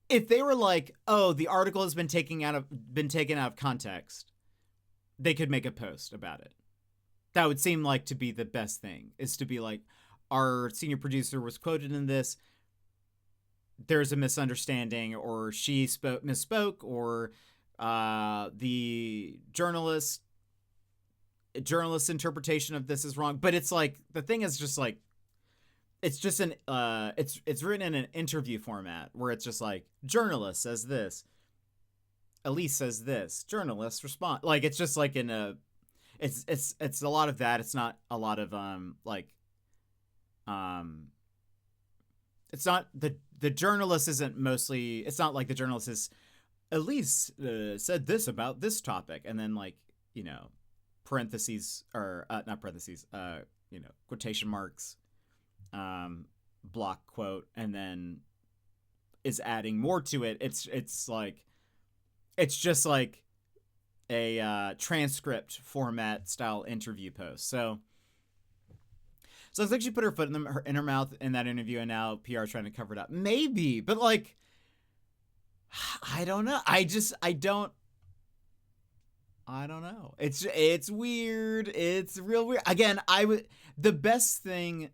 if they were like, oh, the article has been taken out of context, they could make a post about it. That would seem like to be the best thing, is to be like, our senior producer was quoted in this, there's a misunderstanding, or she misspoke, or the journalist's interpretation of this is wrong. But it's like, the thing is just like, it's just an it's written in an interview format where it's just like journalist says this, Elise says this, journalist respond, like it's just like in a it's a lot of that. It's not a lot of it's not the journalist isn't mostly, it's not like the journalist is Elise said this about this topic and then like, you know, parentheses or not parentheses, you know, quotation marks, block quote, and then is adding more to it. It's like, it's just like a transcript format style interview post. So it's like she put her foot in her mouth in that interview, and now PR trying to cover it up. Maybe, but like, I don't know. I don't know. It's weird. It's real weird. Again, the best thing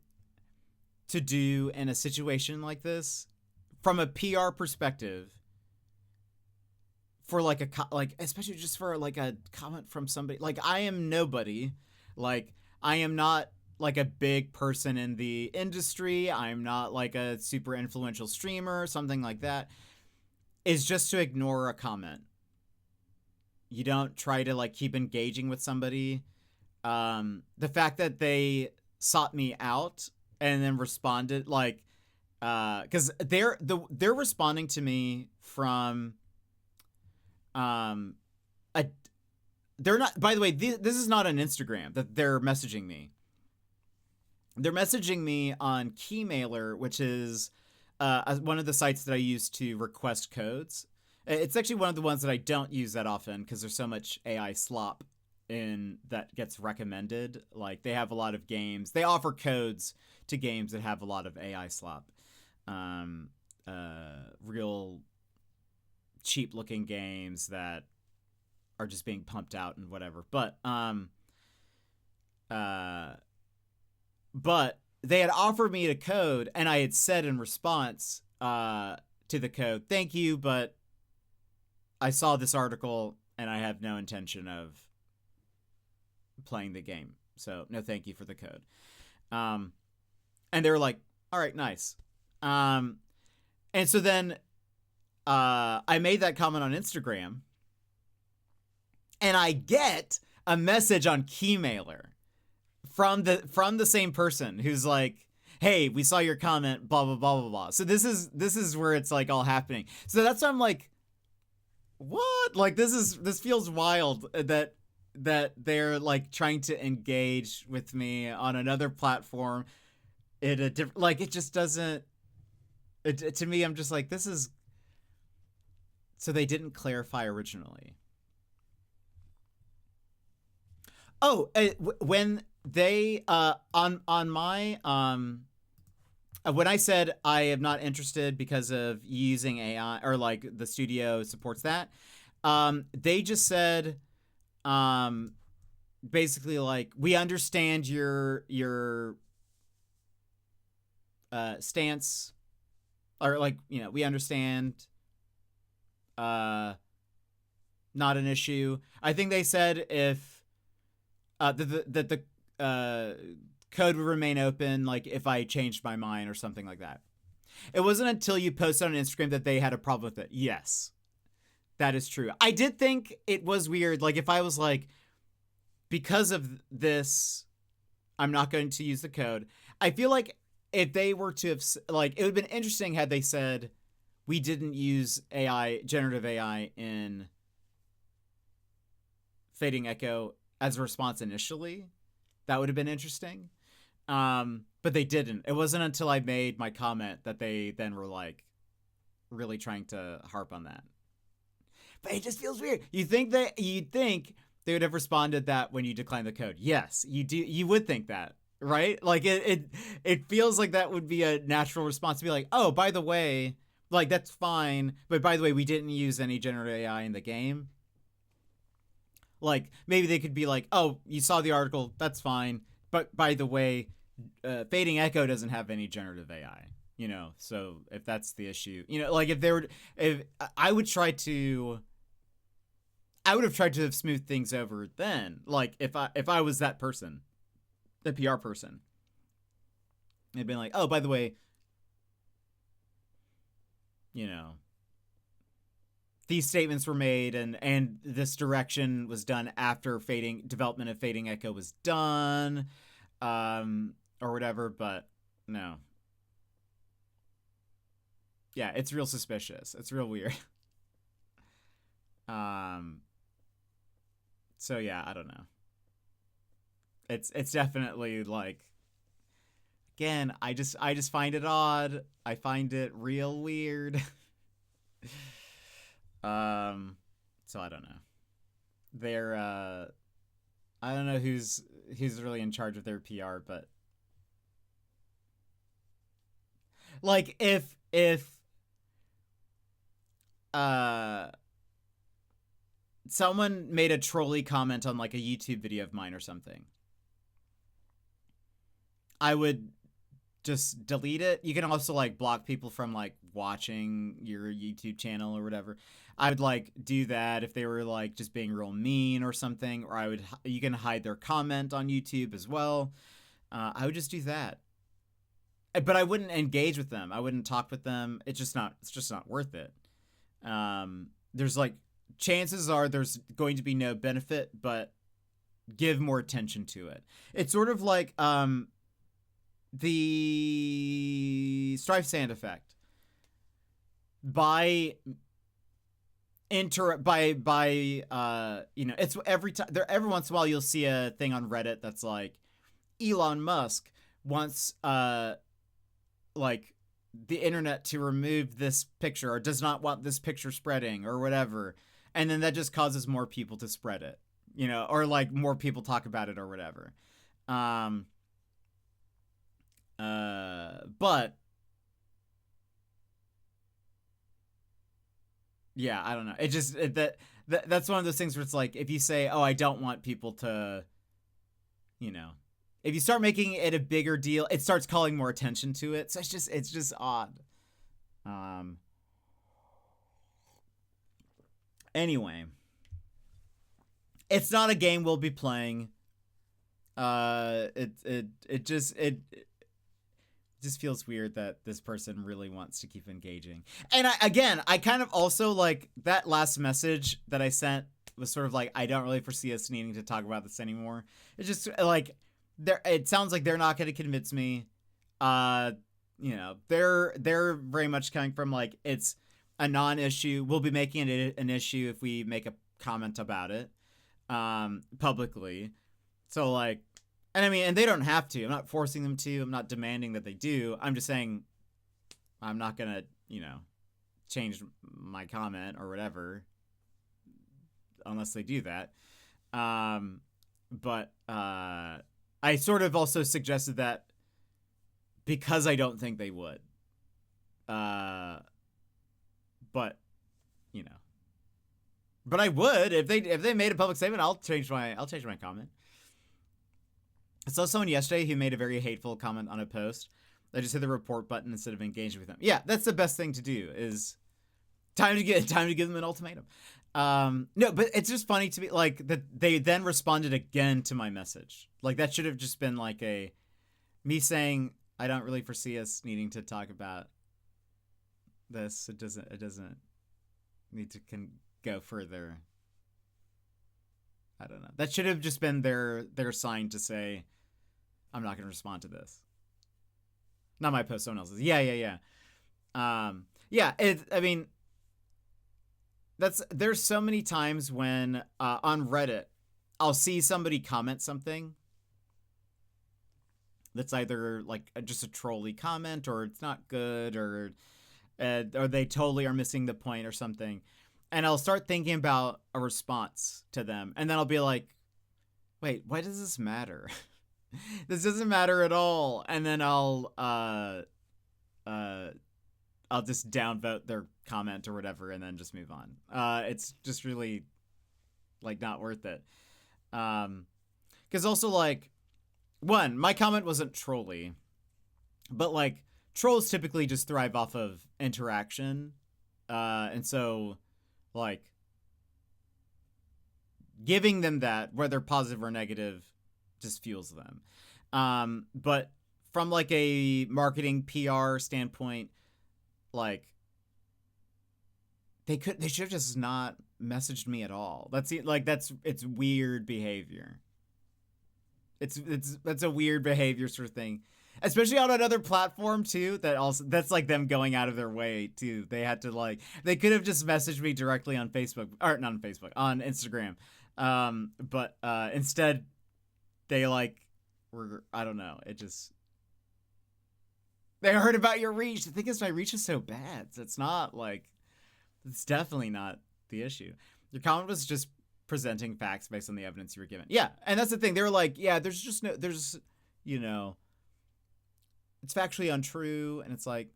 to do in a situation like this, from a PR perspective, for like especially just for like a comment from somebody, like I am nobody, like I am not like a big person in the industry, I'm not like a super influential streamer, something like that, is just to ignore a comment. You don't try to like keep engaging with somebody. The fact that they sought me out and then responded, like, because they're responding to me from, they're not. By the way, this is not on Instagram that they're messaging me. They're messaging me on Keymailer, which is one of the sites that I use to request codes. It's actually one of the ones that I don't use that often because there's so much AI slop in that gets recommended. Like they have a lot of games. They offer codes to games that have a lot of AI slop. Real cheap looking games that are just being pumped out and whatever. But they had offered me a code, and I had said in response to the code, "Thank you, but I saw this article and I have no intention of playing the game. So no thank you for the code." And they were like, "All right, nice." And so then I made that comment on Instagram, and I get a message on Keymailer from the same person who's like, "Hey, we saw your comment, blah blah blah blah blah." So this is where it's like all happening. So that's why I'm like, what? Like this feels wild that they're like trying to engage with me on another platform in a different, like it just doesn't, to me, I'm just like, this is, so they didn't clarify originally. Oh, when they on my when I said I am not interested because of using AI, or like the studio supports that, they just said basically like, we understand your stance, or like, you know, we understand, not an issue. I think they said if that the code would remain open, like if I changed my mind or something like that. It wasn't until you posted on Instagram that they had a problem with it. Yes, that is true. I did think it was weird. Like if I was like, because of this, I'm not going to use the code. I feel like if they were to have, like, it would have been interesting had they said, we didn't use AI, generative AI in Fading Echo as a response initially. That would have been interesting. But they didn't. It wasn't until I made my comment that they then were like really trying to harp on that. But it just feels weird. You'd think they would have responded that when you decline the code. Yes, you do. You would think that, right? Like it feels like that would be a natural response to be like, "Oh, by the way, like that's fine, but by the way, we didn't use any generative AI in the game." Like maybe they could be like, "Oh, you saw the article, that's fine, but by the way, Fading Echo doesn't have any generative AI." You know, so if that's the issue, you know, like if I would have tried to have smoothed things over then. Like if I was that person, the PR person. They'd been like, oh, by the way, you know, these statements were made and this direction was done after development of Fading Echo was done, or whatever, but no. Yeah, it's real suspicious. It's real weird. So yeah, I don't know. It's definitely like, again, I just find it odd. I find it real weird. So I don't know. They're I don't know who's really in charge of their PR, but like if someone made a trolly comment on like a YouTube video of mine or something, I would just delete it. You can also like block people from like watching your YouTube channel or whatever. I would like do that if they were like just being real mean or something, or you can hide their comment on YouTube as well. I would just do that. But I wouldn't engage with them. I wouldn't talk with them. It's just not worth it. There's like, chances are there's going to be no benefit, but give more attention to it. It's sort of like the Strife Sand effect. By it's every once in a while you'll see a thing on Reddit that's like, Elon Musk wants like the internet to remove this picture, or does not want this picture spreading or whatever, and then that just causes more people to spread it, or like more people talk about it or whatever. But yeah, I don't know. It just that's one of those things where it's like, if you say, oh, I don't want people to, if you start making it a bigger deal, it starts calling more attention to it. So it's just odd. Anyway, it's not a game we'll be playing. It just feels weird that this person really wants to keep engaging. And I kind of also like that last message that I sent was sort of like, I don't really foresee us needing to talk about this anymore. It's just like, it sounds like they're not going to convince me. They're very much coming from like, it's a non-issue. We'll be making it an issue if we make a comment about it publicly. So like, and they don't have to. I'm not forcing them to. I'm not demanding that they do. I'm just saying I'm not going to, change my comment or whatever unless they do that. But I sort of also suggested that because I don't think they would. But but I would if they made a public statement. I'll change my comment. I saw someone yesterday who made a very hateful comment on a post. I just hit the report button instead of engaging with them. Yeah, that's the best thing to do. Is time to give them an ultimatum. No, but it's just funny to me like that they then responded again to my message. Like that should have just been like me saying, I don't really foresee us needing to talk about this. It doesn't need to go further. I don't know. That should have just been their sign to say, I'm not going to respond to this. Not my post, someone else's. Yeah. There's so many times when on Reddit, I'll see somebody comment something that's either like just a trolly comment, or it's not good, or they totally are missing the point or something. And I'll start thinking about a response to them. And then I'll be like, wait, why does this matter? This doesn't matter at all. And then I'll just downvote their comment or whatever, and then just move on. It's just really like not worth it. 'Cause also like, one, my comment wasn't trolly, but like trolls typically just thrive off of interaction. And so like giving them that, whether positive or negative, just fuels them. But from like a marketing PR standpoint, like they should have just not messaged me at all. It's weird behavior. That's a weird behavior sort of thing, especially on another platform too. That's like them going out of their way too. They had to they could have just messaged me directly on Facebook, or not on Facebook, on Instagram. But instead they were, I don't know. They heard about your reach. The thing is, my reach is so bad. So it's definitely not the issue. Your comment was just presenting facts based on the evidence you were given. Yeah, and that's the thing. They were like, yeah, it's factually untrue, and it's like,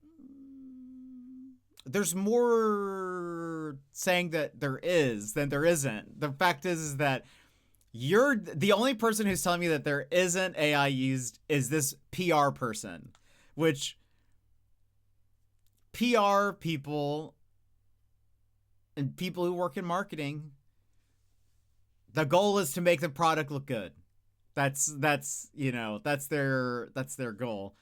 there's more saying that there is than there isn't. The fact is that you're the only person who's telling me that there isn't AI used is this PR person, which PR people and people who work in marketing, the goal is to make the product look good. That's their goal.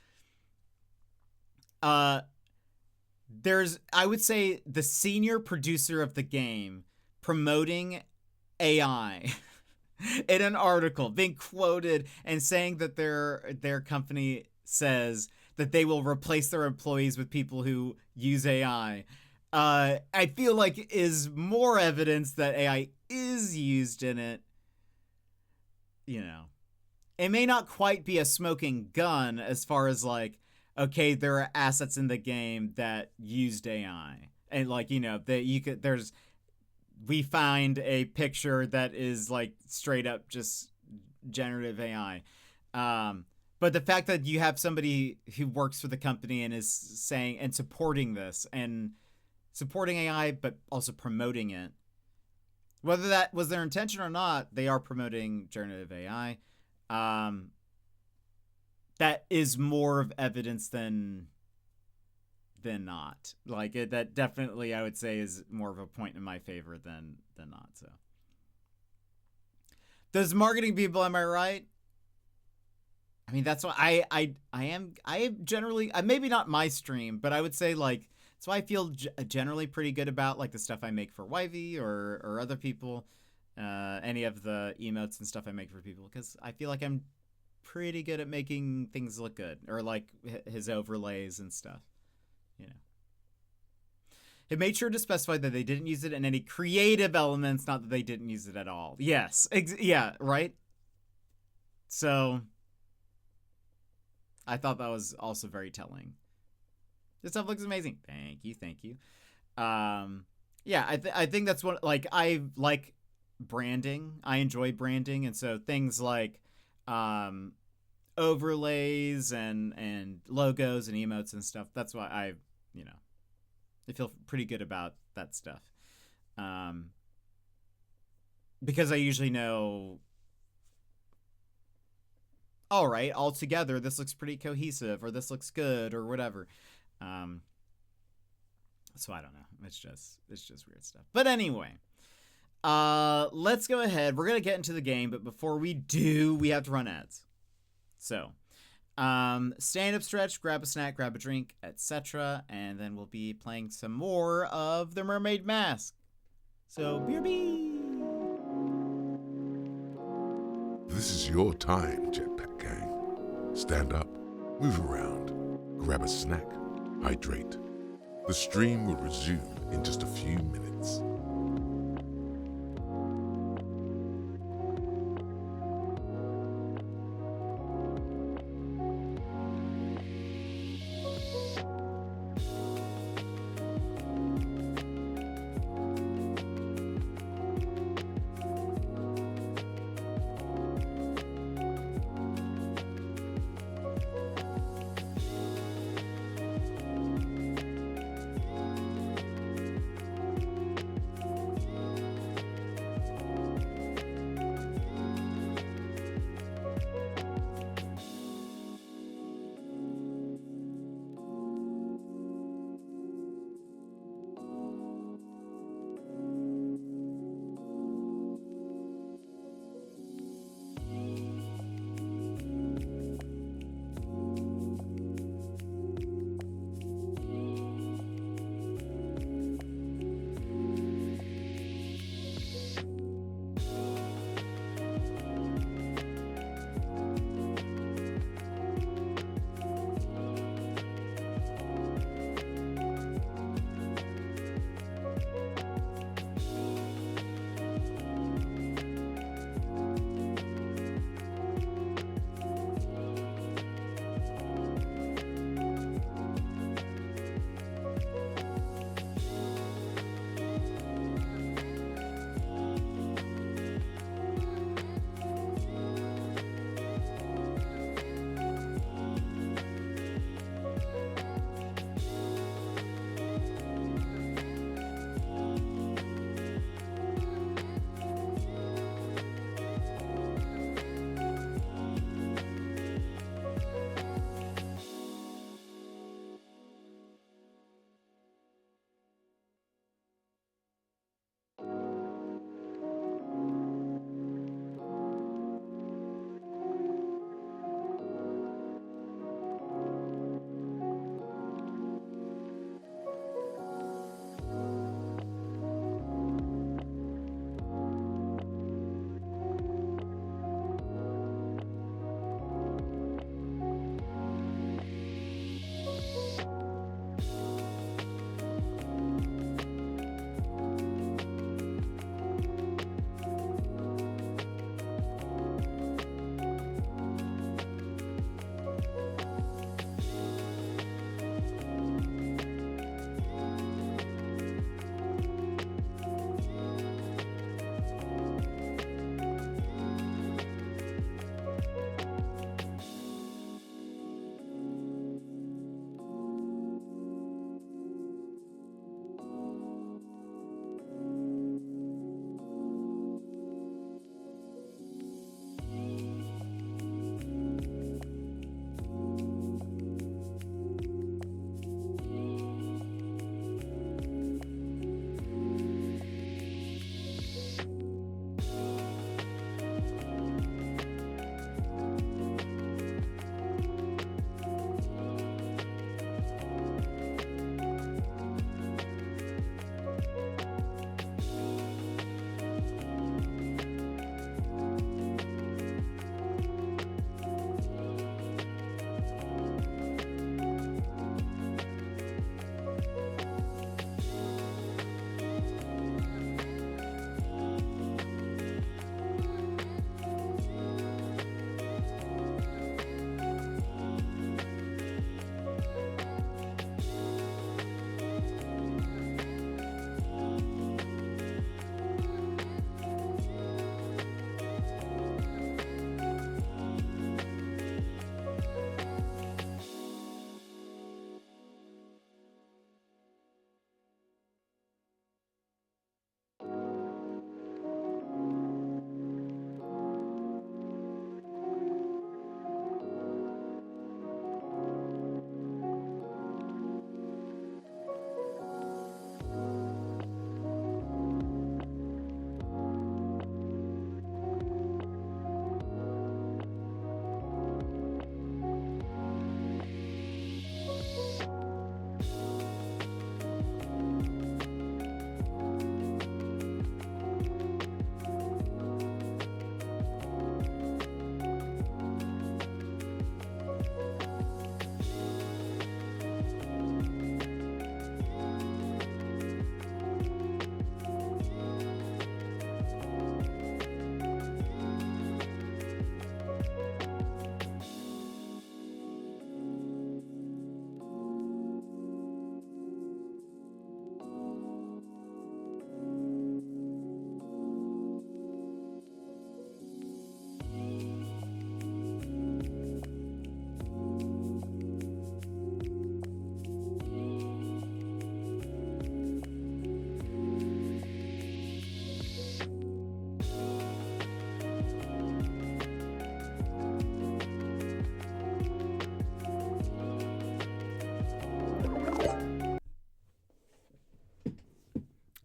There's, I would say, the senior producer of the game promoting AI in an article, being quoted and saying that their company says that they will replace their employees with people who use AI. I feel like is more evidence that AI is used in it. It may not quite be a smoking gun as far as okay, there are assets in the game that used AI, and we find a picture that is straight up just generative AI. But the fact that you have somebody who works for the company and is saying and supporting this and supporting AI, but also promoting it, whether that was their intention or not, they are promoting generative AI. That is more of evidence than not. That definitely, I would say, is more of a point in my favor than not. So, those marketing people, am I right? I mean, that's why I am generally, maybe not my stream, but I would say that's why I feel generally pretty good about the stuff I make for Wivey or other people, any of the emotes and stuff I make for people, because I feel like I'm pretty good at making things look good, or his overlays and stuff. It made sure to specify that they didn't use it in any creative elements, not that they didn't use it at all. Yes, yeah, right. So I thought that was also very telling. This stuff looks amazing. Thank you. Yeah, I think that's what, I like branding. I enjoy branding, and so things like overlays and logos and emotes and stuff, that's why I feel pretty good about that stuff. Because I usually know, all right, all together, this looks pretty cohesive, or this looks good, or whatever. So I don't know. It's just weird stuff. But anyway, let's go ahead. We're gonna get into the game, but before we do, we have to run ads. So, stand up, stretch, grab a snack, grab a drink, etc., and then we'll be playing some more of the Mermaid Mask. So, BRB! This is your time, Jetpack Gang. Stand up, move around, grab a snack, hydrate. The stream will resume in just a few minutes.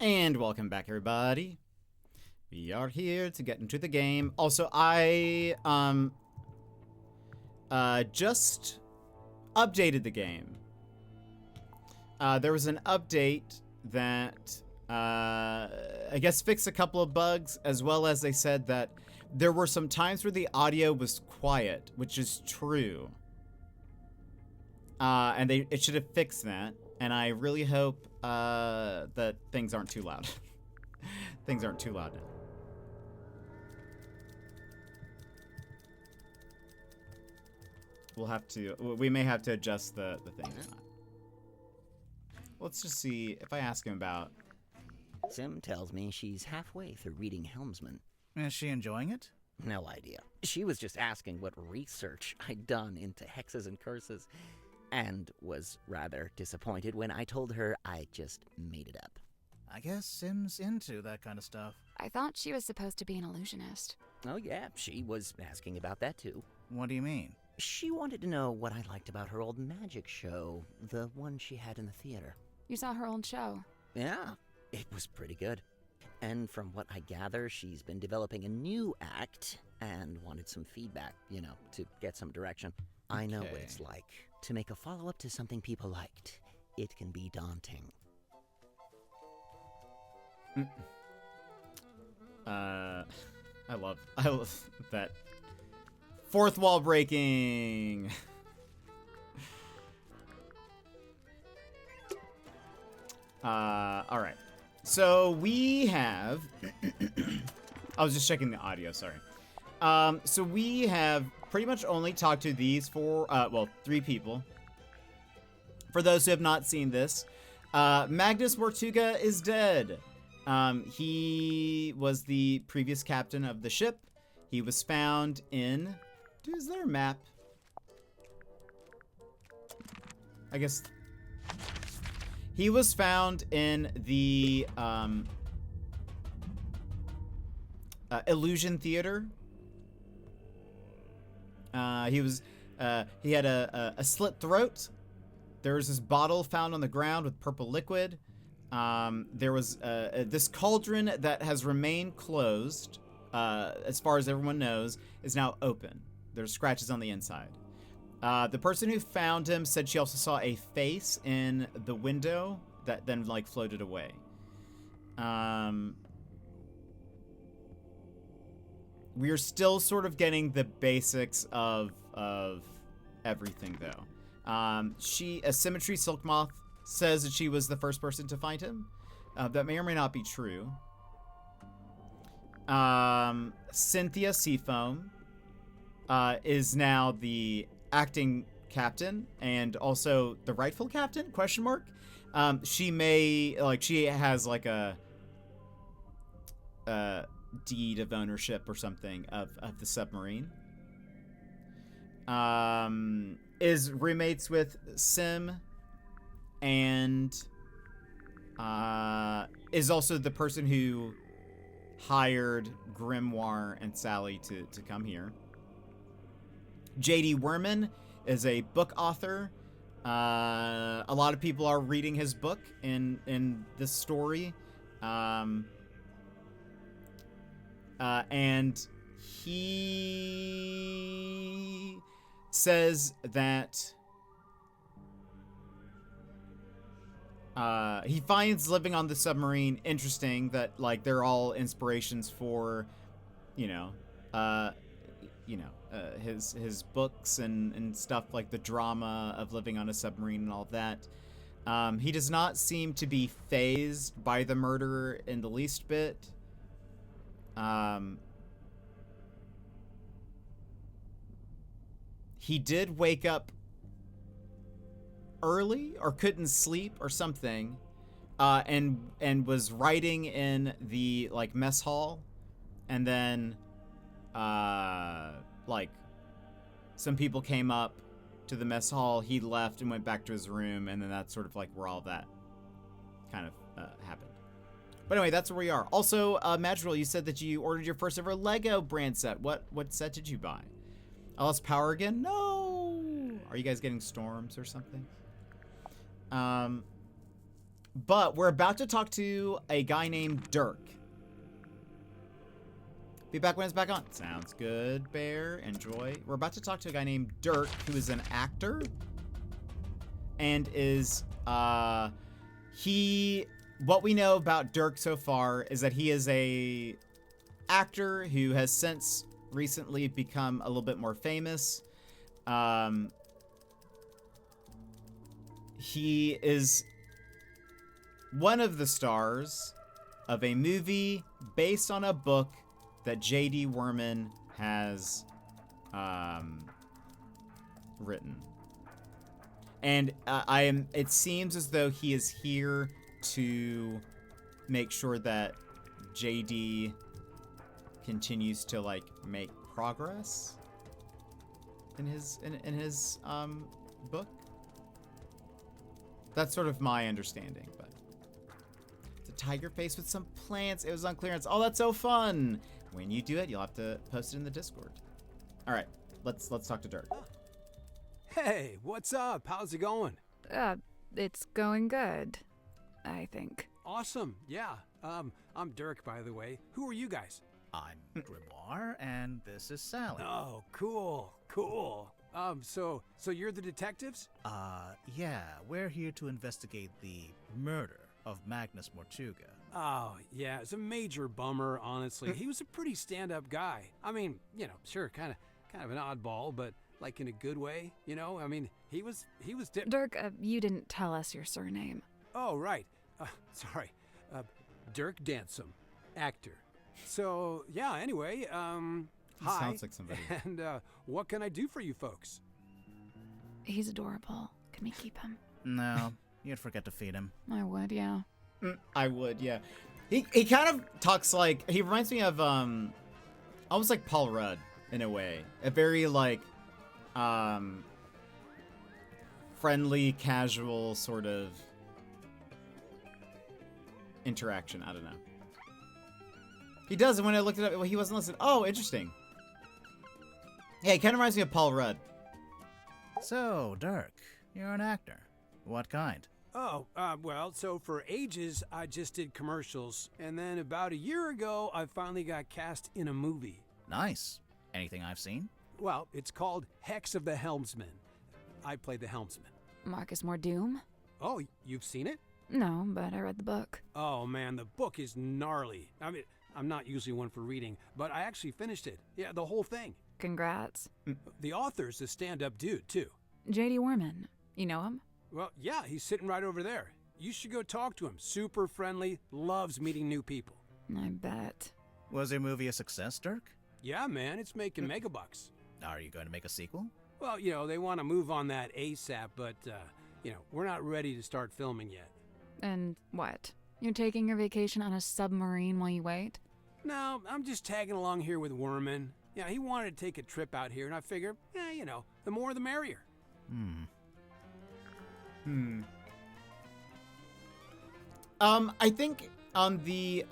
And welcome back, everybody. We are here to get into the game. Also, I just updated the game. There was an update that I guess fixed a couple of bugs, as well as they said that there were some times where the audio was quiet, which is true. And it should have fixed that. And I really hope that things aren't too loud. Things aren't too loud now. We may have to adjust the thing or not. Let's just see if I ask him about. Sim tells me she's halfway through reading Helmsman. Is she enjoying it? No idea. She was just asking what research I'd done into hexes and curses, and was rather disappointed when I told her I just made it up. I guess Sim's into that kind of stuff. I thought she was supposed to be an illusionist. Oh yeah, she was asking about that too. What do you mean? She wanted to know what I liked about her old magic show, the one she had in the theater. You saw her old show. Yeah, it was pretty good. And from what I gather, she's been developing a new act and wanted some feedback, to get some direction. I know what it's like. To make a follow-up to something people liked, it can be daunting. I love that. Fourth wall breaking. All right. So we have. I was just checking the audio. Sorry. So we have pretty much only talked to these three people. For those who have not seen this, Magnus Mortuga is dead. He was the previous captain of the ship. He was found in. Is there a map? I guess. He was found in the Illusion Theater. He had a slit throat. There was this bottle found on the ground with purple liquid. There was this cauldron that has remained closed, as far as everyone knows, is now open. There's scratches on the inside. The person who found him said she also saw a face in the window that then floated away. We are still sort of getting the basics of everything though. A Symmetry Silkmoth says that she was the first person to find him. That may or may not be true. Cynthia Seafoam is now the acting captain and also the rightful captain? ? She may she has a deed of ownership or something of the submarine. Is roommates with Sim and is also the person who hired Grimoire and Sally to come here. J.D. Werman is a book author. A lot of people are reading his book in this story. And he says that he finds living on the submarine interesting, that they're all inspirations for his books and stuff, like the drama of living on a submarine and all of that. He does not seem to be fazed by the murder in the least bit. He did wake up early or couldn't sleep or something, and was writing in the mess hall, and then some people came up to the mess hall. He left and went back to his room, and then that's sort of where all that kind of happened. But anyway, that's where we are. Also, Madrigal, you said that you ordered your first ever Lego brand set. What set did you buy? I lost power again? No! Are you guys getting storms or something? But we're about to talk to a guy named Dirk. Be back when it's back on. Sounds good, Bear. Enjoy. We're about to talk to a guy named Dirk, who is an actor. And is, what we know about Dirk so far is that he is a actor who has since recently become a little bit more famous. He is one of the stars of a movie based on a book that J.D. Werman has written. And it seems as though he is here to make sure that J.D. continues to like make progress in his book. That's sort of my understanding, but it's a tiger face with some plants. It was on clearance. Oh, that's so fun! When you do it, you'll have to post it in the Discord. All right, let's talk to Dirk. Hey, what's up? How's it going? It's going good, I think. Awesome. Yeah. I'm Dirk, by the way. Who are you guys? I'm Grimoire, and this is Sally. Oh, cool. So you're the detectives? Yeah, we're here to investigate the murder of Magnus Mortuga. Oh, yeah, it's a major bummer, honestly. He was a pretty stand-up guy. I mean, you know, sure, kind of an oddball, but like in a good way, you know? I mean, he was Dirk, you didn't tell us your surname. Oh, right. Sorry. Dirk Dansom, actor. So, yeah, anyway, hi. Sounds like somebody. And what can I do for you folks? He's adorable. Can we keep him? No, you'd forget to feed him. I would, yeah. I would, yeah. He kind of talks like, he reminds me of almost like Paul Rudd in a way. A very like friendly, casual sort of interaction. I don't know. He does, and when I looked it up, well, he wasn't listening. Oh, interesting. Yeah, he kind of reminds me of Paul Rudd. So, Dirk, you're an actor. What kind? Oh, well, so for ages, I just did commercials. And then about a year ago, I finally got cast in a movie. Nice. Anything I've seen? Well, it's called Hex of the Helmsman. I played the helmsman. Marcus Mordoom? Oh, you've seen it? No, but I read the book. Oh, man, the book is gnarly. I mean, I'm not usually one for reading, but I actually finished it. Yeah, the whole thing. Congrats. The author's a stand-up dude, too. J.D. Werman. You know him? Well, yeah, he's sitting right over there. You should go talk to him. Super friendly, loves meeting new people. I bet. Was your movie a success, Dirk? Yeah, man, it's making megabucks. Are you going to make a sequel? Well, you know, they want to move on that ASAP, but, you know, we're not ready to start filming yet. And what? You're taking your vacation on a submarine while you wait? No, I'm just tagging along here with Werman. Yeah, he wanted to take a trip out here, and I figure, you know, the more the merrier. I think on the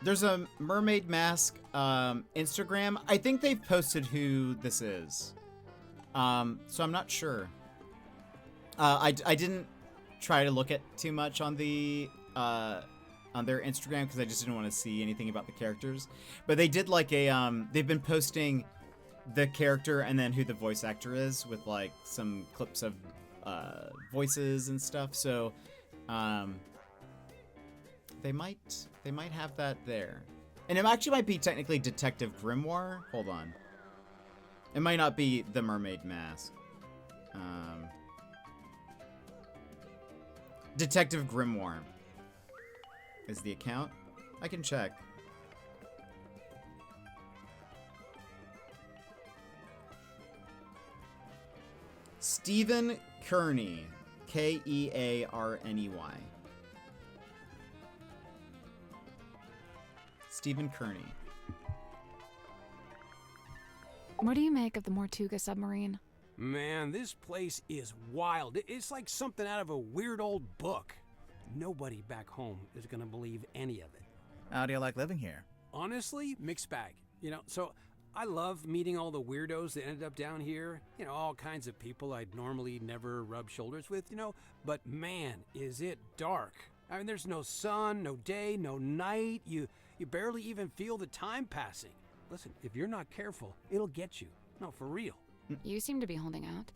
there's a Mermaid Mask Instagram. I think they've posted who this is. So I'm not sure. I didn't try to look at too much on the on their Instagram because I just didn't want to see anything about the characters. But they did like a they've been posting the character and then who the voice actor is with like some clips of voices and stuff. So they might have that there. And it actually might be technically Detective Grimoire. Hold on. It might not be the Mermaid Mask. Detective Grimoire is the account. I can check. Stephen Kearney. Kearney. Stephen Kearney. What do you make of the Mortuga submarine? Man, this place is wild. It's like something out of a weird old book. Nobody back home is gonna believe any of it. How do you like living here? Honestly, mixed bag. You know, so I love meeting all the weirdos that ended up down here. You know, all kinds of people I'd normally never rub shoulders with, you know. But man, is it dark. I mean, there's no sun, no day, no night. You barely even feel the time passing. Listen, if you're not careful, it'll get you. No, for real. You seem to be holding out.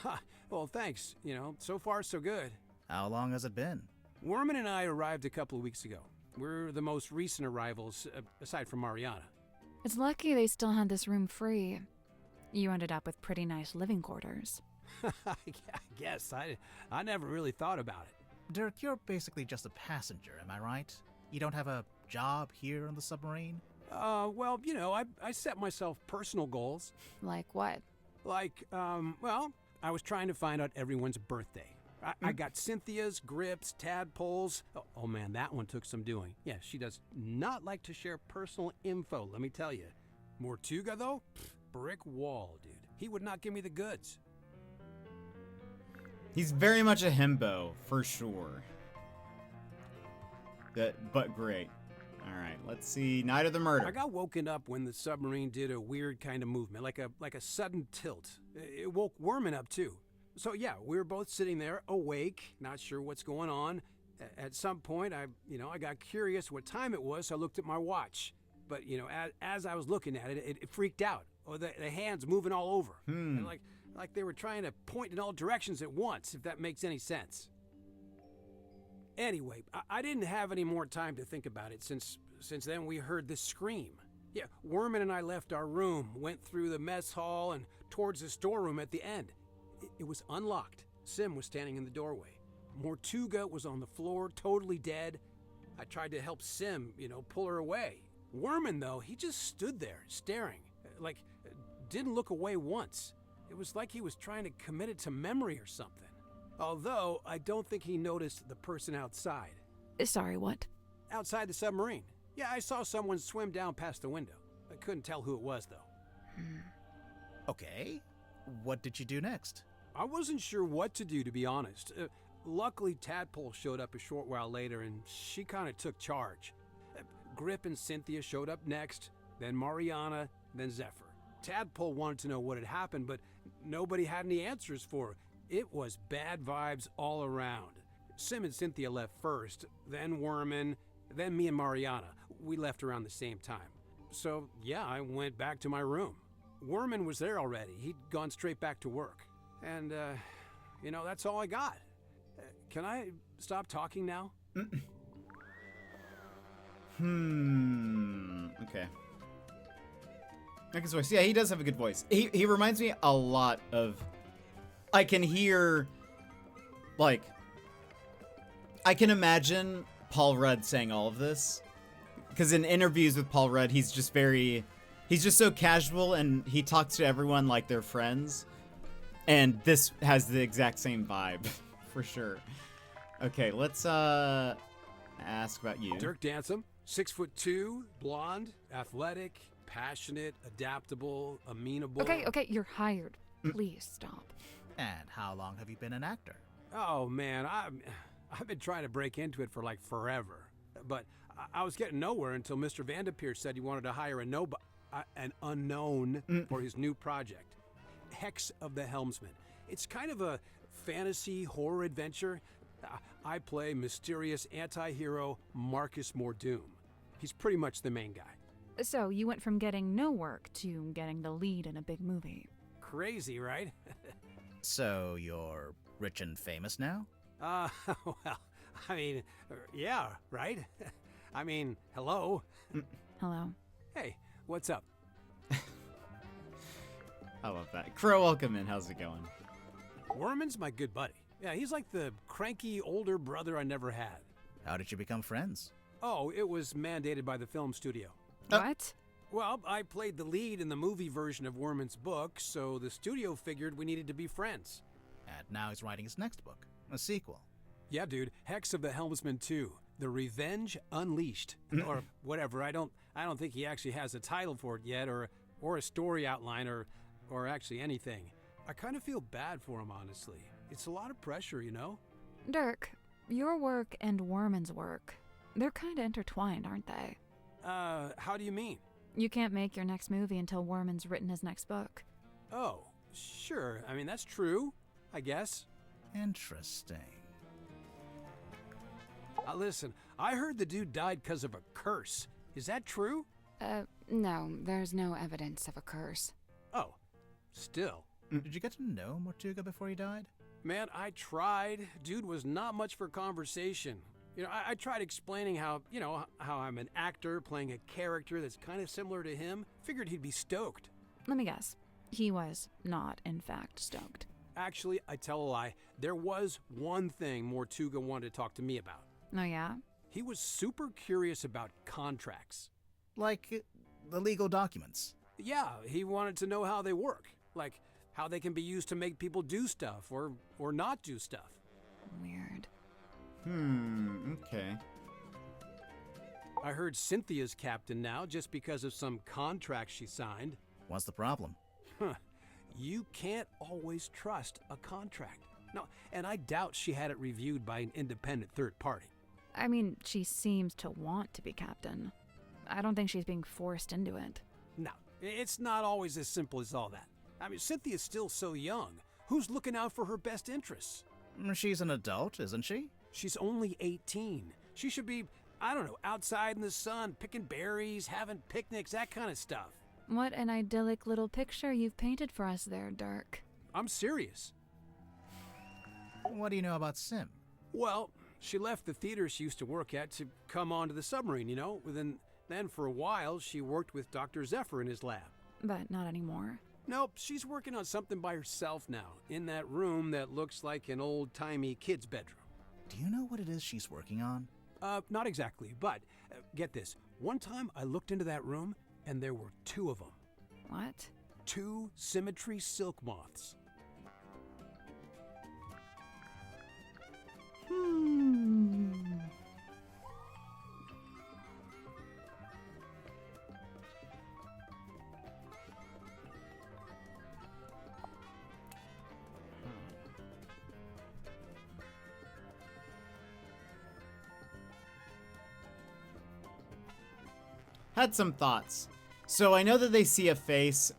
Ha, well, thanks. You know, so far so good. How long has it been? Worman and I arrived a couple of weeks ago. We're the most recent arrivals, aside from Mariana. It's lucky they still had this room free. You ended up with pretty nice living quarters. I guess. I never really thought about it. Dirk, you're basically just a passenger, am I right? You don't have a job here on the submarine? Well, you know, I set myself personal goals. Like what? Like, well, I was trying to find out everyone's birthday. I got Cynthia's, Grip's, Tadpole's. Oh man, that one took some doing. Yeah, she does not like to share personal info, let me tell you. Mortuga, though? Brick wall, dude. He would not give me the goods. He's very much a himbo, for sure. But great. Alright, let's see. Night of the murder. I got woken up when the submarine did a weird kind of movement, like a sudden tilt. It woke Worman up, too. So yeah, we were both sitting there, awake, not sure what's going on. At some point, I got curious what time it was, so I looked at my watch. But, you know, as I was looking at it, it freaked out. Or the hands moving all over. And like they were trying to point in all directions at once, if that makes any sense. Anyway, I didn't have any more time to think about it since then we heard this scream. Yeah, Worman and I left our room, went through the mess hall and towards the storeroom at the end. It was unlocked. Sim was standing in the doorway. Mortuga was on the floor, totally dead. I tried to help Sim, pull her away. Worman, though, he just stood there, staring. Like, didn't look away once. It was like he was trying to commit it to memory or something. Although, I don't think he noticed the person outside. Sorry, what? Outside the submarine. Yeah, I saw someone swim down past the window. I couldn't tell who it was, though. Okay. What did you do next? I wasn't sure what to do, to be honest. Luckily, Tadpole showed up a short while later, and she kind of took charge. Grip and Cynthia showed up next, then Mariana, then Zephyr. Tadpole wanted to know what had happened, but nobody had any answers for her. It was bad vibes all around. Sim and Cynthia left first, then Worman, then me and Mariana. We left around the same time. So, yeah, I went back to my room. Worman was there already. He'd gone straight back to work. And, that's all I got. Can I stop talking now? Okay. His voice. Yeah, he does have a good voice. He reminds me a lot of... I can hear... Like... I can imagine Paul Rudd saying all of this. Because in interviews with Paul Rudd, he's just so casual and he talks to everyone like they're friends. And this has the exact same vibe, for sure. Okay, let's ask about you. Dirk Dansom, 6'2", blonde, athletic, passionate, adaptable, amenable. Okay, you're hired. Please stop. And how long have you been an actor? Oh man, I've been trying to break into it for like forever. But I was getting nowhere until Mr. Vanderpeer said he wanted to hire an unknown for his new project. Hex of the Helmsman. It's kind of a fantasy horror adventure. I play mysterious anti-hero Marcus Mordoom. He's pretty much the main guy. So you went from getting no work to getting the lead in a big movie. Crazy, right? So you're rich and famous now? Well, I mean, yeah, right? I mean, hello. Hello. Hey, what's up? I love that. Crow, welcome in. How's it going? Worman's my good buddy. Yeah, he's like the cranky older brother I never had. How did you become friends? Oh, it was mandated by the film studio. What? Well, I played the lead in the movie version of Worman's book, so the studio figured we needed to be friends. And now he's writing his next book, a sequel. Yeah, dude. Hex of the Helmsman 2, The Revenge Unleashed, or whatever. I don't think he actually has a title for it yet, or a story outline, or actually anything. I kind of feel bad for him, honestly. It's a lot of pressure, you know? Dirk, your work and Worman's work, they're kind of intertwined, aren't they? How do you mean? You can't make your next movie until Worman's written his next book. Oh, sure. I mean, that's true, I guess. Interesting. Listen, I heard the dude died because of a curse. Is that true? No, there's no evidence of a curse. Oh, still. Did you get to know Mortuga before he died? Man, I tried. Dude was not much for conversation. You know, I tried explaining how I'm an actor playing a character that's kind of similar to him. Figured he'd be stoked. Let me guess. He was not, in fact, stoked. Actually, I tell a lie. There was one thing Mortuga wanted to talk to me about. Oh, yeah? He was super curious about contracts. Like the legal documents. Yeah, he wanted to know how they work. Like, how they can be used to make people do stuff or not do stuff. Weird. Okay. I heard Cynthia's captain now just because of some contract she signed. What's the problem? Huh. You can't always trust a contract. No, and I doubt she had it reviewed by an independent third party. I mean, she seems to want to be captain. I don't think she's being forced into it. No, it's not always as simple as all that. I mean, Cynthia's still so young. Who's looking out for her best interests? She's an adult, isn't she? She's only 18. She should be, I don't know, outside in the sun, picking berries, having picnics, that kind of stuff. What an idyllic little picture you've painted for us there, Dirk. I'm serious. What do you know about Sim? Well, she left the theater she used to work at to come onto the submarine, you know. Then for a while, she worked with Dr. Zephyr in his lab. But not anymore. Nope, she's working on something by herself now, in that room that looks like an old-timey kid's bedroom. Do you know what it is she's working on? Not exactly, but get this. One time I looked into that room, and there were 2 of them. What? 2 symmetry silk moths. Had some thoughts. So I know that they see a face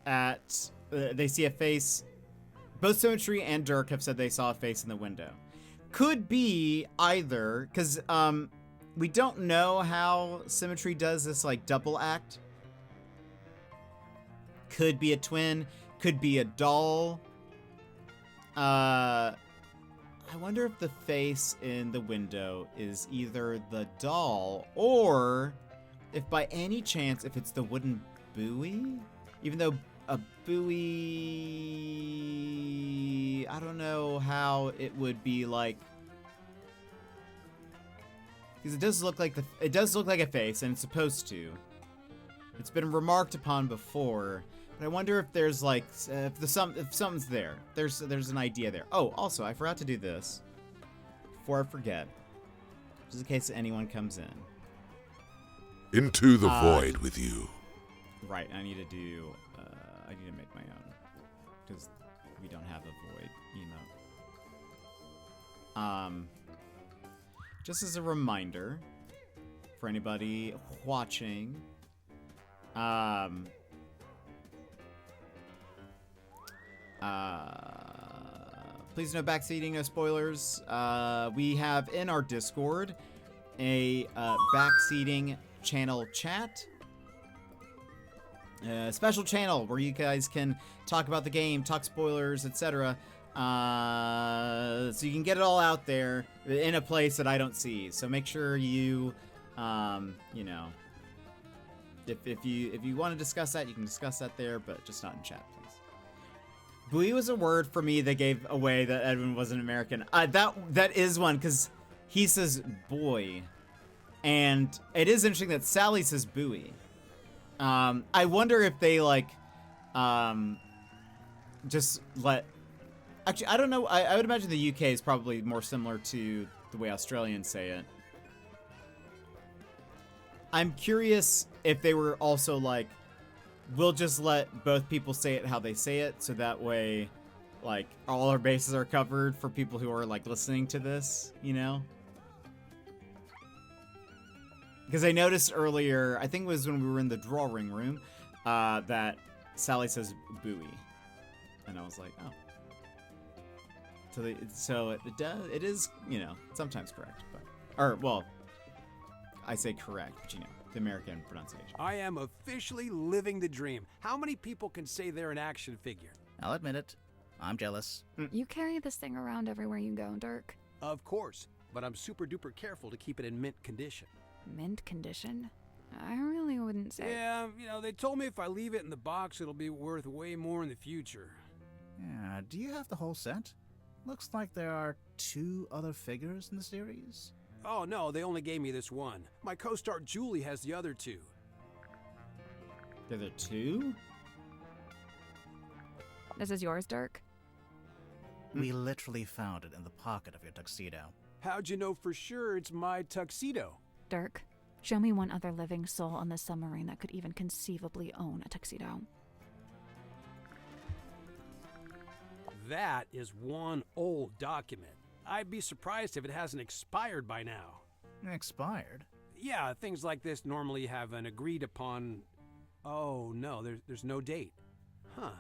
both Symmetry and Dirk have said they saw a face in the window. Could be either, because we don't know how Symmetry does this like double act. Could be a twin, could be a doll. I wonder if the face in the window is either the doll or if by any chance, if it's the wooden buoy, even though a buoy, I don't know how it would be like, because it does look like a face, and it's supposed to. It's been remarked upon before, but I wonder if there's like if something's there. There's an idea there. Oh, also I forgot to do this before I forget, just in case anyone comes in. Into the void with you. Right, I need to do. I need to make my own because we don't have a void emote. Just as a reminder for anybody watching, please no backseating, no spoilers. We have in our Discord a backseating channel chat. Special channel where you guys can talk about the game, talk spoilers, etc. So you can get it all out there in a place that I don't see. So make sure you, you know, if you want to discuss that, you can discuss that there, but just not in chat, please. Buoy was a word for me that gave away that Edwin wasn't American. That is one, because he says boy, and it is interesting that Sally says buoy. I wonder if they like, just let. Actually, I don't know. I would imagine the UK is probably more similar to the way Australians say it. I'm curious if they were also like, we'll just let both people say it how they say it, so that way, like, all our bases are covered for people who are like listening to this, you know? Because I noticed earlier, I think it was when we were in the drawing room, that Sally says buoy. And I was like, oh. So it is, you know, sometimes correct. Well, I say correct, but you know, the American pronunciation. I am officially living the dream. How many people can say they're an action figure? I'll admit it. I'm jealous. You carry this thing around everywhere you go, Dirk. Of course, but I'm super duper careful to keep it in mint condition. Mint condition? I really wouldn't say. Yeah, you know, they told me if I leave it in the box, it'll be worth way more in the future. Yeah, do you have the whole set? Looks like there are 2 other figures in the series. Oh no, they only gave me this one. My co-star Julie has the other 2. The other 2? This is yours, Dirk? We literally found it in the pocket of your tuxedo. How'd you know for sure it's my tuxedo? Dirk, show me one other living soul on this submarine that could even conceivably own a tuxedo. That is one old document. I'd be surprised if it hasn't expired by now. Expired? Yeah, things like this normally have an agreed upon... Oh, no, there's no date. Huh.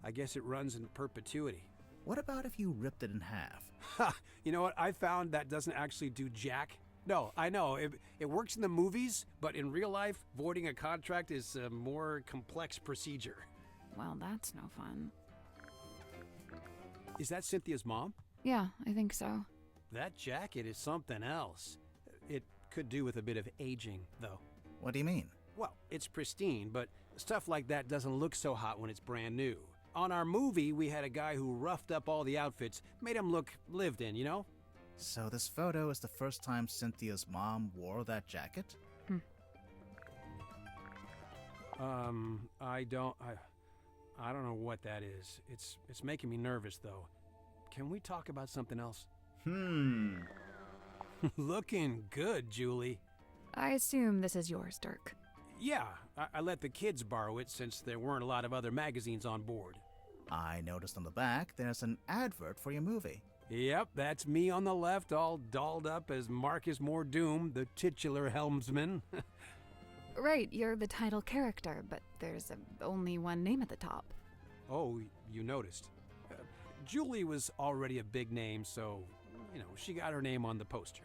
I guess it runs in perpetuity. What about if you ripped it in half? Ha! You know what? I found that doesn't actually do jack. No, I know. It works in the movies, but in real life, voiding a contract is a more complex procedure. Well, that's no fun. Is that Cynthia's mom? Yeah, I think so. That jacket is something else. It could do with a bit of aging, though. What do you mean? Well, it's pristine, but stuff like that doesn't look so hot when it's brand new. On our movie, we had a guy who roughed up all the outfits, made them look lived in, you know? So this photo is the first time Cynthia's mom wore that jacket? I don't know what that is. It's making me nervous, though. Can we talk about something else? Looking good, Julie. I assume this is yours, Dirk. Yeah, I let the kids borrow it since there weren't a lot of other magazines on board. I noticed on the back there's an advert for your movie. Yep, that's me on the left, all dolled up as Marcus Mordoom, the titular helmsman. Right, you're the title character, but there's only one name at the top. Oh, you noticed. Julie was already a big name, so, you know, she got her name on the poster.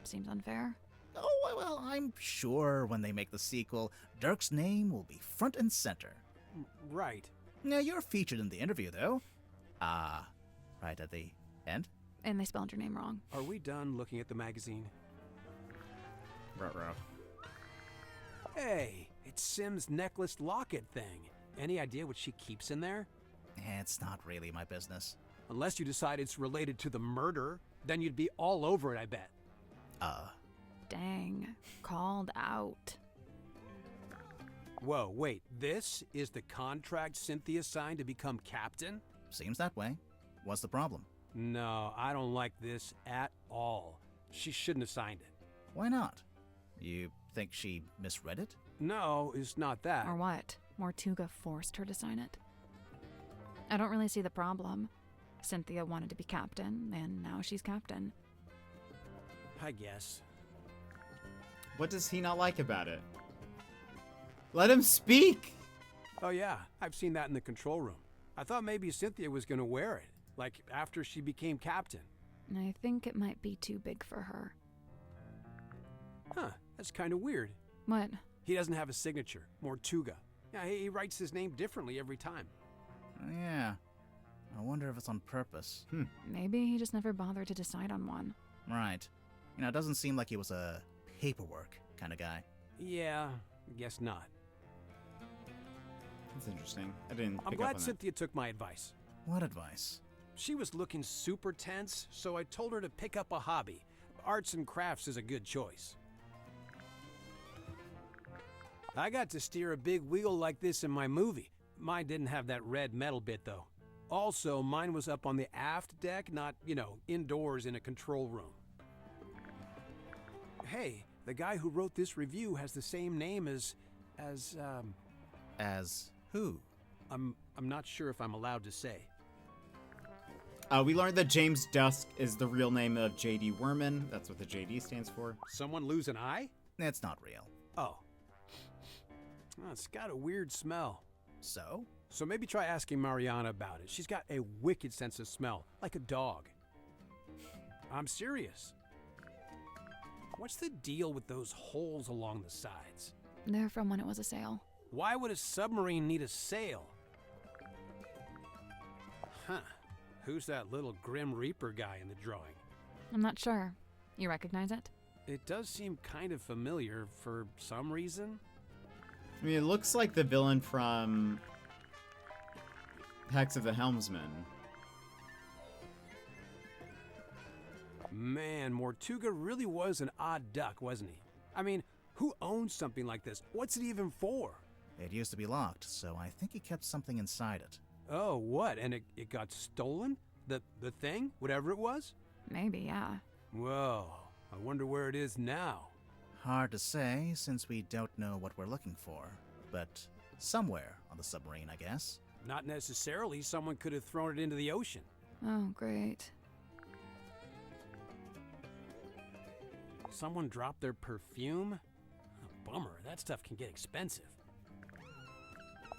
Seems unfair. Oh, well, I'm sure when they make the sequel, Dirk's name will be front and center. Right. Now, you're featured in the interview, though. Right at the end? And they spelled your name wrong. Are we done looking at the magazine? Ruh-roh. Hey, it's Sim's necklace locket thing. Any idea what she keeps in there? It's not really my business. Unless you decide it's related to the murder, then you'd be all over it, I bet. Dang, called out. Whoa, wait, this is the contract Cynthia signed to become captain? Seems that way. What's the problem? No, I don't like this at all. She shouldn't have signed it. Why not? You think she misread it? No, it's not that. Or what? Mortuga forced her to sign it? I don't really see the problem. Cynthia wanted to be captain, and now she's captain. I guess. What does he not like about it? Let him speak! Oh yeah, I've seen that in the control room. I thought maybe Cynthia was gonna wear it, like after she became captain. I think it might be too big for her. Huh, that's kind of weird. What? He doesn't have a signature, Mortuga. Yeah, he writes his name differently every time. Yeah. I wonder if it's on purpose. Maybe he just never bothered to decide on one. Right. You know, it doesn't seem like he was a paperwork kind of guy. Yeah, guess not. That's interesting. I didn't I'm pick glad up on Cynthia took my advice. What advice? She was looking super tense, so I told her to pick up a hobby. Arts and crafts is a good choice. I got to steer a big wheel like this in my movie. Mine didn't have that red metal bit, though. Also, mine was up on the aft deck, not, you know, indoors in a control room. Hey, the guy who wrote this review has the same name as who? I'm not sure if I'm allowed to say. We learned that James Dusk is the real name of J.D. Werman. That's what the J.D. stands for. Someone lose an eye? It's not real. Oh. Oh, it's got a weird smell. So? So maybe try asking Mariana about it. She's got a wicked sense of smell, like a dog. I'm serious. What's the deal with those holes along the sides? They're from when it was a sail. Why would a submarine need a sail? Huh. Who's that little Grim Reaper guy in the drawing? I'm not sure. You recognize it? It does seem kind of familiar for some reason. I mean, it looks like the villain from Hex of the Helmsman. Man, Mortuga really was an odd duck, wasn't he? I mean, who owns something like this? What's it even for? It used to be locked, so I think he kept something inside it. Oh, what? And it got stolen? The thing? Whatever it was? Maybe, yeah. Whoa, I wonder where it is now. Hard to say, since we don't know what we're looking for. But somewhere on the submarine, I guess. Not necessarily. Someone could have thrown it into the ocean. Oh, great. Someone dropped their perfume? Oh, bummer, that stuff can get expensive.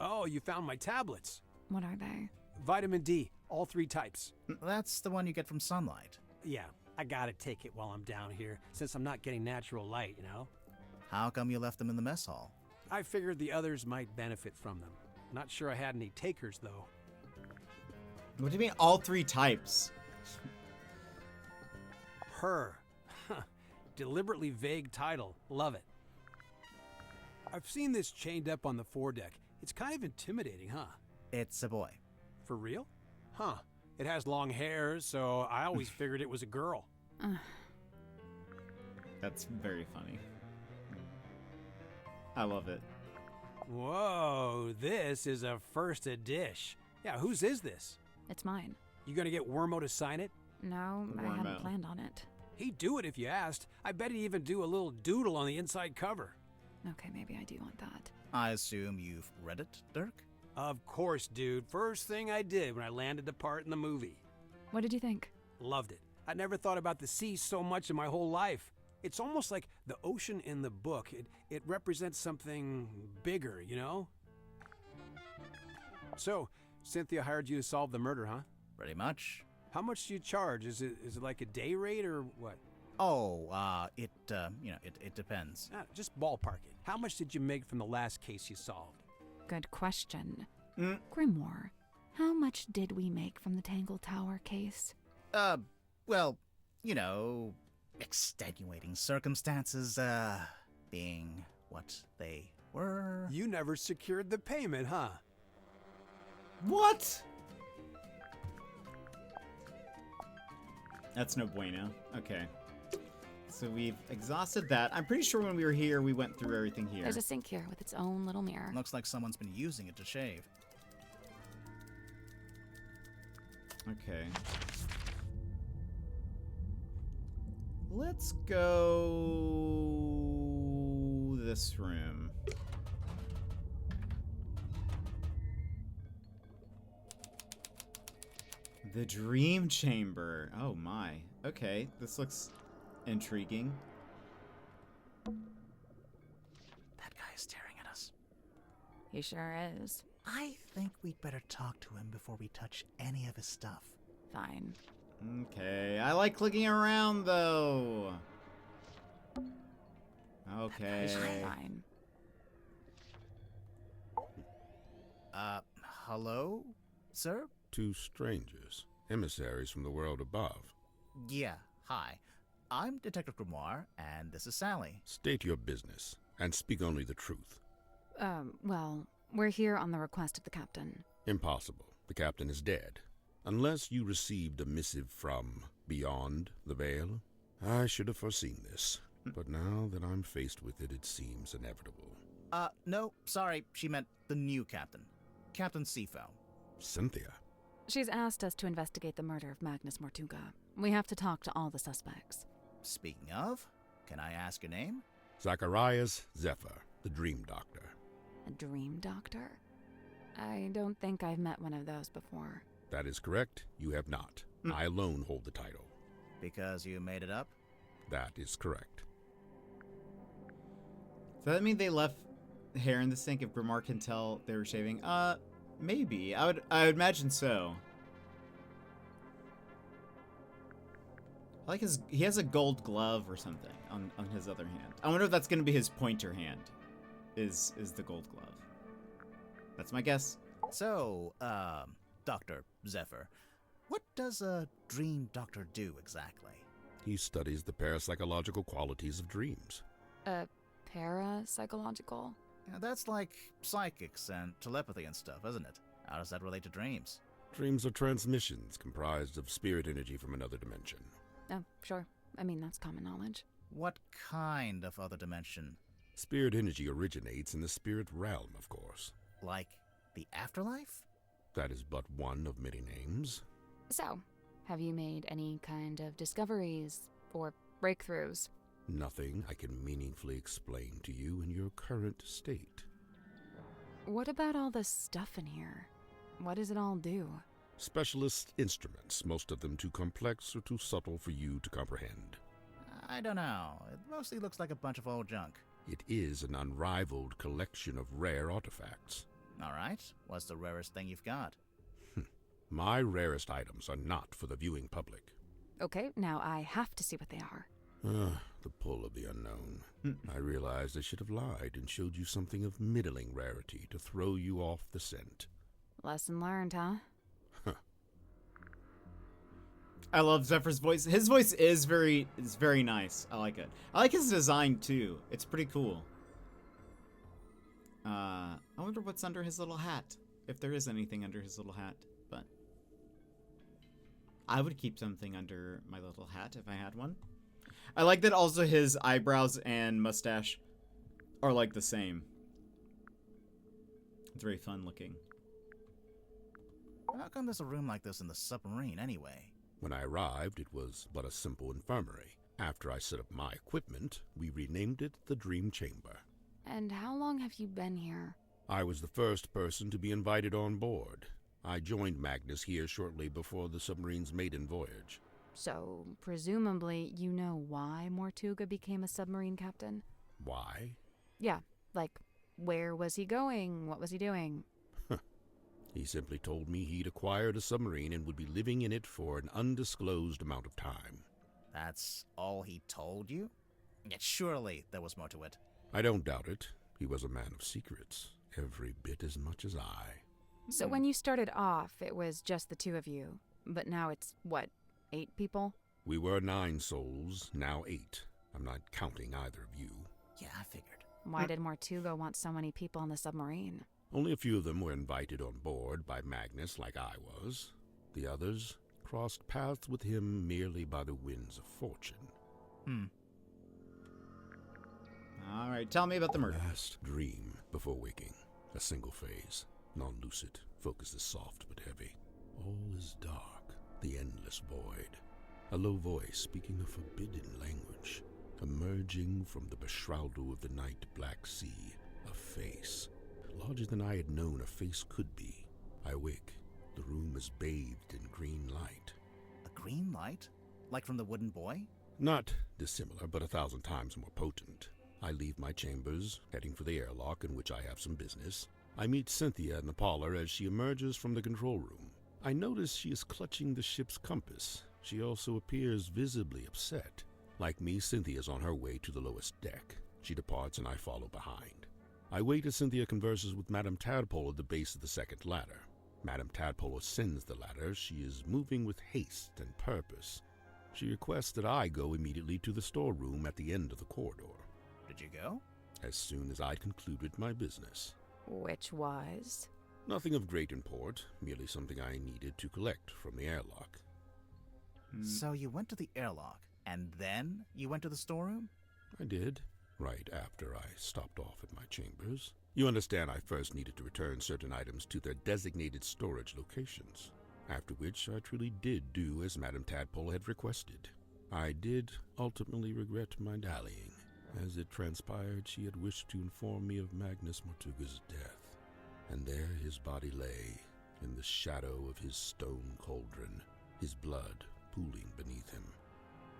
Oh, you found my tablets. What are they? Vitamin D, all 3 types. That's the one you get from sunlight. Yeah, I gotta take it while I'm down here, since I'm not getting natural light, you know? How come you left them in the mess hall? I figured the others might benefit from them. Not sure I had any takers, though. What do you mean, all 3 types? Her. Deliberately vague title. Love it. I've seen this chained up on the foredeck. It's kind of intimidating, huh? It's a boy. For real? Huh. It has long hair, so I always figured it was a girl. That's very funny. I love it. Whoa, this is a first a dish. Yeah, whose is this? It's mine. You gonna get Wormo to sign it? No, I Wormo. hadn't planned on it. He'd do it if you asked. I bet he'd even do a little doodle on the inside cover. Okay, maybe I do want that. I assume you've read it, Dirk? Of course, dude. First thing I did when I landed the part in the movie. What did you think? Loved it. I never thought about the sea so much in my whole life. It's almost like the ocean in the book. It represents something bigger, you know? So, Cynthia hired you to solve the murder, huh? Pretty much. How much do you charge? Is it like a day rate or what? Oh, it depends. Just ballpark it. How much did you make from the last case you solved? Good question. Grimoire, how much did we make from the Tangle Tower case? Well, you know, extenuating circumstances, being what they were. You never secured the payment, huh? What? That's no bueno. Okay. So we've exhausted that. I'm pretty sure when we were here, we went through everything here. There's a sink here with its own little mirror. Looks like someone's been using it to shave. Okay. Let's go this room. The Dream Chamber. Oh my. Okay, this looks intriguing. That guy is staring at us. He sure is. I think we'd better talk to him before we touch any of his stuff. Fine. Okay, I like clicking around though. Okay. Fine. Hello, sir? 2 strangers, emissaries from the world above. Yeah, hi. I'm Detective Grimoire, and this is Sally. State your business, and speak only the truth. Well, we're here on the request of the captain. Impossible. The captain is dead. Unless you received a missive from beyond the veil. I should have foreseen this. But now that I'm faced with it, it seems inevitable. No, sorry, she meant the new captain. Captain Sifo. Cynthia. She's asked us to investigate the murder of Magnus Mortuga. We have to talk to all the suspects. Speaking of, can I ask your name? Zacharias Zephyr, the Dream Doctor. A dream doctor? I don't think I've met one of those before. That is correct. You have not. I alone hold the title. Because you made it up? That is correct. Does that mean they left hair in the sink if Grimar can tell they were shaving? Maybe. I would imagine so. I like he has a gold glove or something on his other hand. I wonder if that's gonna be his pointer hand. Is the gold glove. That's my guess. So, Dr. Zephyr, what does a dream doctor do exactly? He studies the parapsychological qualities of dreams. Parapsychological? Yeah, that's like psychics and telepathy and stuff, isn't it? How does that relate to dreams? Dreams are transmissions comprised of spirit energy from another dimension. Oh, sure. I mean, that's common knowledge. What kind of other dimension? Spirit energy originates in the spirit realm, of course. Like the afterlife? That is but one of many names. So, have you made any kind of discoveries or breakthroughs? Nothing I can meaningfully explain to you in your current state. What about all the stuff in here? What does it all do? Specialist instruments, most of them too complex or too subtle for you to comprehend. I don't know. It mostly looks like a bunch of old junk. It is an unrivaled collection of rare artifacts. All right. What's the rarest thing you've got? My rarest items are not for the viewing public. Okay, now I have to see what they are. The pull of the unknown. I realized I should have lied and showed you something of middling rarity to throw you off the scent. Lesson learned, huh? I love Zephyr's voice. His voice is very nice. I like it. I like his design too. It's pretty cool. I wonder what's under his little hat. If there is anything under his little hat, but I would keep something under my little hat if I had one. I like that also his eyebrows and mustache are like the same. It's very fun looking. How come there's a room like this in the submarine anyway? When I arrived, it was but a simple infirmary. After I set up my equipment, we renamed it the Dream Chamber. And how long have you been here? I was the first person to be invited on board. I joined Magnus here shortly before the submarine's maiden voyage. So, presumably, you know why Mortuga became a submarine captain? Why? Yeah, like, where was he going? What was he doing? He simply told me he'd acquired a submarine and would be living in it for an undisclosed amount of time. That's all he told you? Yet surely there was more to it. I don't doubt it. He was a man of secrets, every bit as much as I. So when you started off, it was just the two of you. But now it's, what, 8 people? We were 9 souls, now 8. I'm not counting either of you. Yeah, I figured. Why did Mortuga want so many people on the submarine? Only a few of them were invited on board by Magnus like I was. The others crossed paths with him merely by the winds of fortune. All right, tell me about the murder. Last dream before waking. A single phase. Non-lucid. Focus is soft but heavy. All is dark. The endless void. A low voice speaking a forbidden language. Emerging from the beshroudal of the night black sea. A face. Larger than I had known a face could be. I wake. The room is bathed in green light. A green light? Like from the wooden boy? Not dissimilar, but 1,000 times more potent. I leave my chambers, heading for the airlock in which I have some business. I meet Cynthia in the parlor as she emerges from the control room. I notice she is clutching the ship's compass. She also appears visibly upset. Like me, Cynthia is on her way to the lowest deck. She departs and I follow behind. I wait as Cynthia converses with Madame Tadpole at the base of the second ladder. Madame Tadpole ascends the ladder. She is moving with haste and purpose. She requests that I go immediately to the storeroom at the end of the corridor. Did you go? As soon as I'd concluded my business. Which was? Nothing of great import, merely something I needed to collect from the airlock. So you went to the airlock, and then you went to the storeroom? I did. Right after I stopped off at my chambers. You understand I first needed to return certain items to their designated storage locations, after which I truly did do as Madame Tadpole had requested. I did ultimately regret my dallying. As it transpired, she had wished to inform me of Magnus Mortuga's death, and there his body lay, in the shadow of his stone cauldron, his blood pooling beneath him.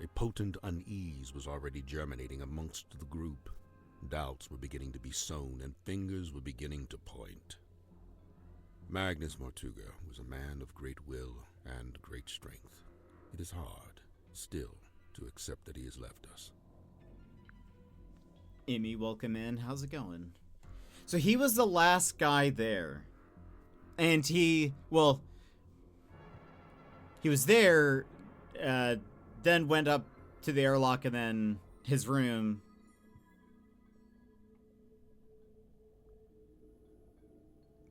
A potent unease was already germinating amongst the group. Doubts were beginning to be sown, and fingers were beginning to point. Magnus Mortuga was a man of great will and great strength. It is hard, still, to accept that he has left us. Amy, welcome in. How's it going? So he was the last guy there. And he was there, then went up to the airlock and then his room.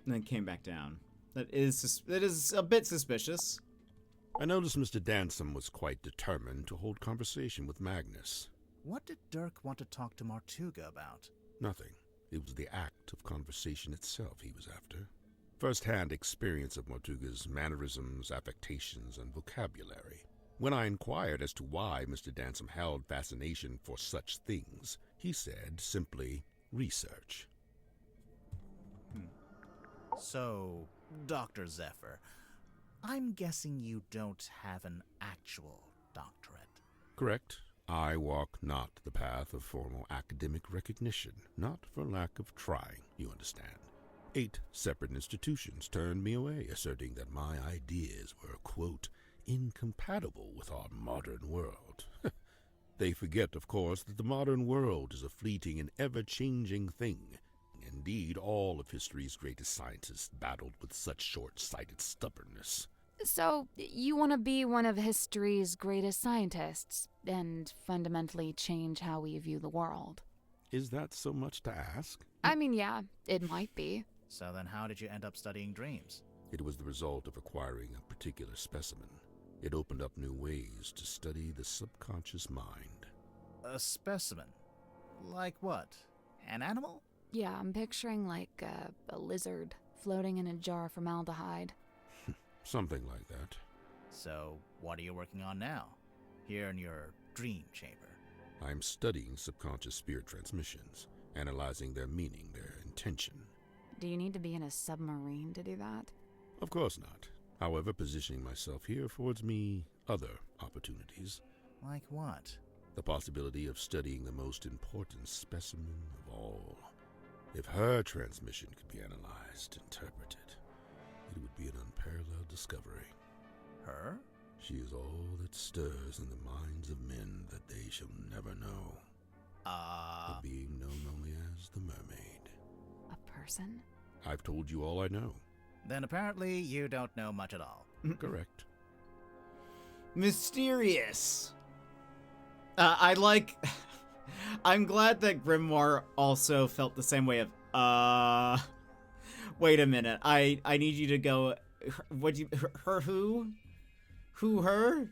And then came back down. That is a bit suspicious. I noticed Mr. Dansom was quite determined to hold conversation with Magnus. What did Dirk want to talk to Mortuga about? Nothing. It was the act of conversation itself he was after. First-hand experience of Mortuga's mannerisms, affectations, and vocabulary. When I inquired as to why Mr. Dansom held fascination for such things, he said simply, research. So, Dr. Zephyr, I'm guessing you don't have an actual doctorate. Correct. I walk not the path of formal academic recognition, not for lack of trying, you understand. 8 separate institutions turned me away, asserting that my ideas were, quote, incompatible with our modern world. They forget, of course, that the modern world is a fleeting and ever-changing thing. Indeed, all of history's greatest scientists battled with such short-sighted stubbornness. So, you want to be one of history's greatest scientists and fundamentally change how we view the world? Is that so much to ask? I mean, yeah, it might be. So then how did you end up studying dreams? It was the result of acquiring a particular specimen. It opened up new ways to study the subconscious mind. A specimen? Like what? An animal? Yeah, I'm picturing like a lizard floating in a jar of formaldehyde. Something like that. So, what are you working on now? Here in your dream chamber? I'm studying subconscious spirit transmissions, analyzing their meaning, their intention. Do you need to be in a submarine to do that? Of course not. However, positioning myself here affords me other opportunities. Like what? The possibility of studying the most important specimen of all. If her transmission could be analyzed, interpreted, it would be an unparalleled discovery. Her? She is all that stirs in the minds of men that they shall never know. A being known only as the Mermaid. A person? I've told you all I know. Then apparently you don't know much at all. Correct. Mysterious. I'm glad that Grimoire also felt the same way of, wait a minute. I need you to go, her who? Who, her?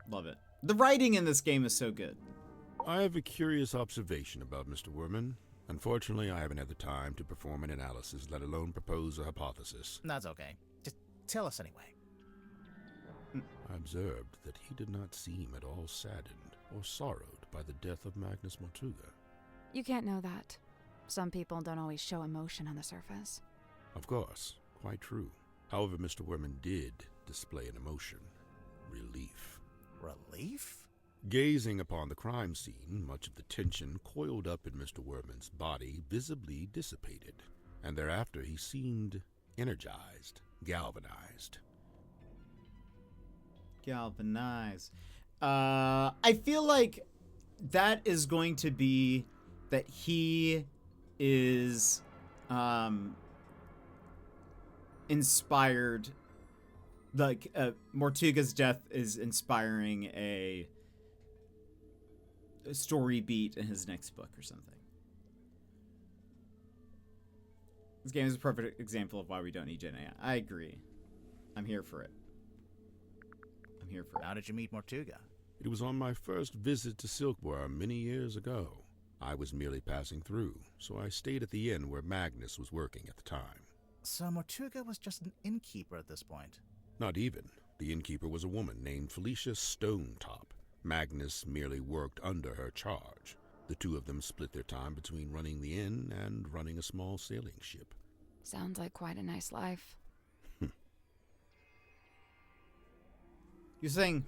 Love it. The writing in this game is so good. I have a curious observation about Mr. Werman. Unfortunately, I haven't had the time to perform an analysis, let alone propose a hypothesis. That's okay. Just tell us anyway. I observed that he did not seem at all saddened or sorrowed by the death of Magnus Mortuga. You can't know that. Some people don't always show emotion on the surface. Of course, quite true. However, Mr. Werman did display an emotion. Relief. Relief? Gazing upon the crime scene, much of the tension coiled up in Mr. Werman's body visibly dissipated, and thereafter he seemed energized, galvanized. Galvanize. I feel like that is going to be that he is inspired. Like Mortuga's death is inspiring a story beat in his next book or something. This game is a perfect example of why we don't need Gen AI. I agree. I'm here for it. How did you meet Mortuga? It was on my first visit to Silkworm many years ago. I was merely passing through, so I stayed at the inn where Magnus was working at the time. So Mortuga was just an innkeeper at this point? Not even. The innkeeper was a woman named Felicia Stonetop. Magnus merely worked under her charge. The two of them split their time between running the inn and running a small sailing ship. Sounds like quite a nice life. You You're saying,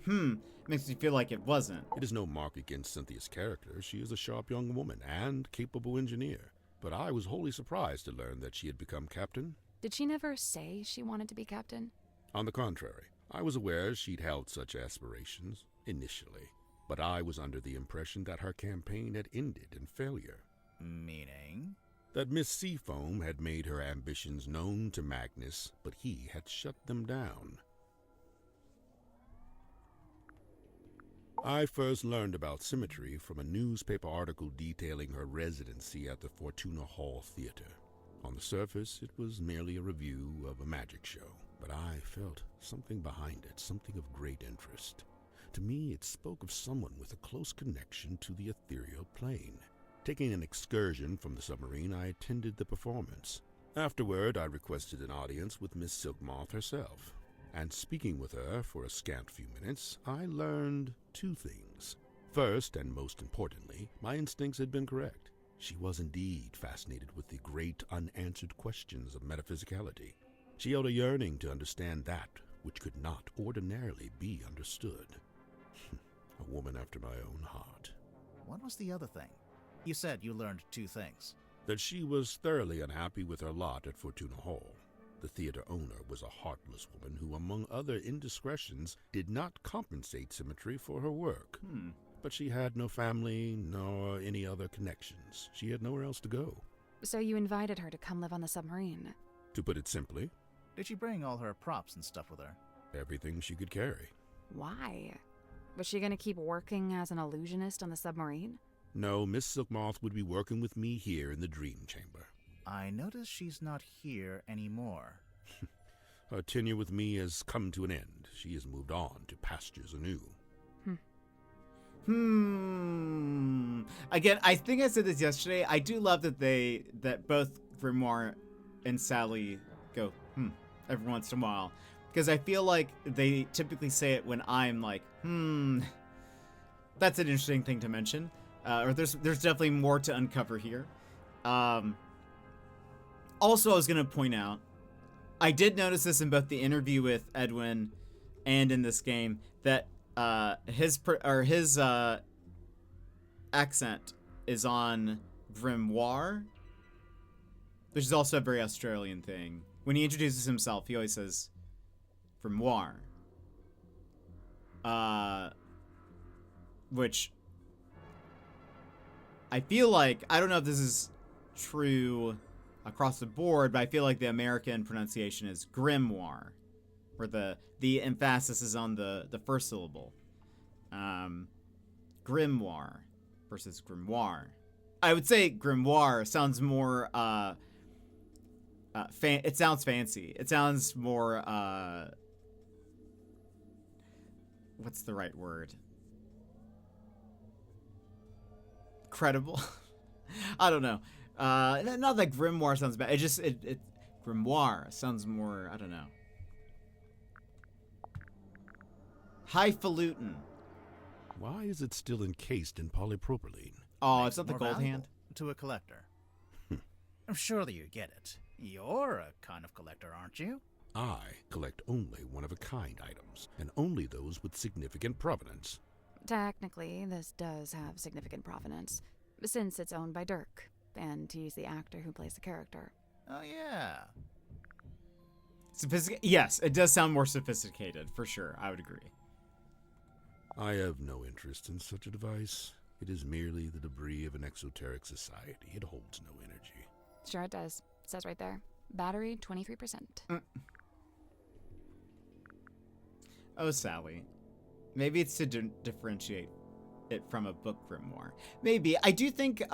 makes me feel like it wasn't. It is no mark against Cynthia's character. She is a sharp young woman and capable engineer. But I was wholly surprised to learn that she had become captain. Did she never say she wanted to be captain? On the contrary, I was aware she'd held such aspirations, initially. But I was under the impression that her campaign had ended in failure. Meaning? That Miss Seafoam had made her ambitions known to Magnus, but he had shut them down. I first learned about Symmetry from a newspaper article detailing her residency at the Fortuna Hall Theater. On the surface, it was merely a review of a magic show, but I felt something behind it, something of great interest. To me, it spoke of someone with a close connection to the ethereal plane. Taking an excursion from the submarine, I attended the performance. Afterward, I requested an audience with Miss Silkmoth herself. And speaking with her for a scant few minutes, I learned two things. First, and most importantly, my instincts had been correct. She was indeed fascinated with the great unanswered questions of metaphysicality. She held a yearning to understand that which could not ordinarily be understood. A woman after my own heart. What was the other thing? You said you learned two things. That she was thoroughly unhappy with her lot at Fortuna Hall. The theater owner was a heartless woman who, among other indiscretions, did not compensate Symmetry for her work. But she had no family, nor any other connections. She had nowhere else to go. So you invited her to come live on the submarine? To put it simply, Did she bring all her props and stuff with her? everything she could carry. Why? Was she going to keep working as an illusionist on the submarine? No, Miss Silkmoth would be working with me here in the Dream Chamber. I notice she's not here anymore. Her tenure with me has come to an end. She has moved on to pastures anew. Again, I think I said this yesterday. I do love that both Grimoire and Sally go, every once in a while. Because I feel like they typically say it when I'm like, that's an interesting thing to mention. Or there's definitely more to uncover here. Also, I was going to point out, I did notice this in both the interview with Edwin and in this game, that his accent is on Grimoire, which is also a very Australian thing. When he introduces himself, he always says Grimoire, which I feel like, I don't know if this is true across the board, but I feel like the American pronunciation is grimoire, where the emphasis is on the first syllable. Grimoire versus grimoire. I would say grimoire sounds more it sounds fancy. It sounds more what's the right word? Credible. I don't know. Not that grimoire sounds bad. It grimoire sounds more, I don't know. Highfalutin. Why is it still encased in polypropylene? Oh, Makes it's not it the more gold valuable hand. To a collector. Surely you get it. You're a kind of collector, aren't you? I collect only one-of-a-kind items, and only those with significant provenance. Technically, this does have significant provenance, since it's owned by Dirk, and he's the actor who plays the character. Oh, yeah. Yes, it does sound more sophisticated, for sure. I would agree. I have no interest in such a device. It is merely the debris of an exoteric society. It holds no energy. Sure it does. It says right there. Battery, 23%. Oh, Sally. Maybe it's to differentiate it from a book grimoire. Maybe. I do think, if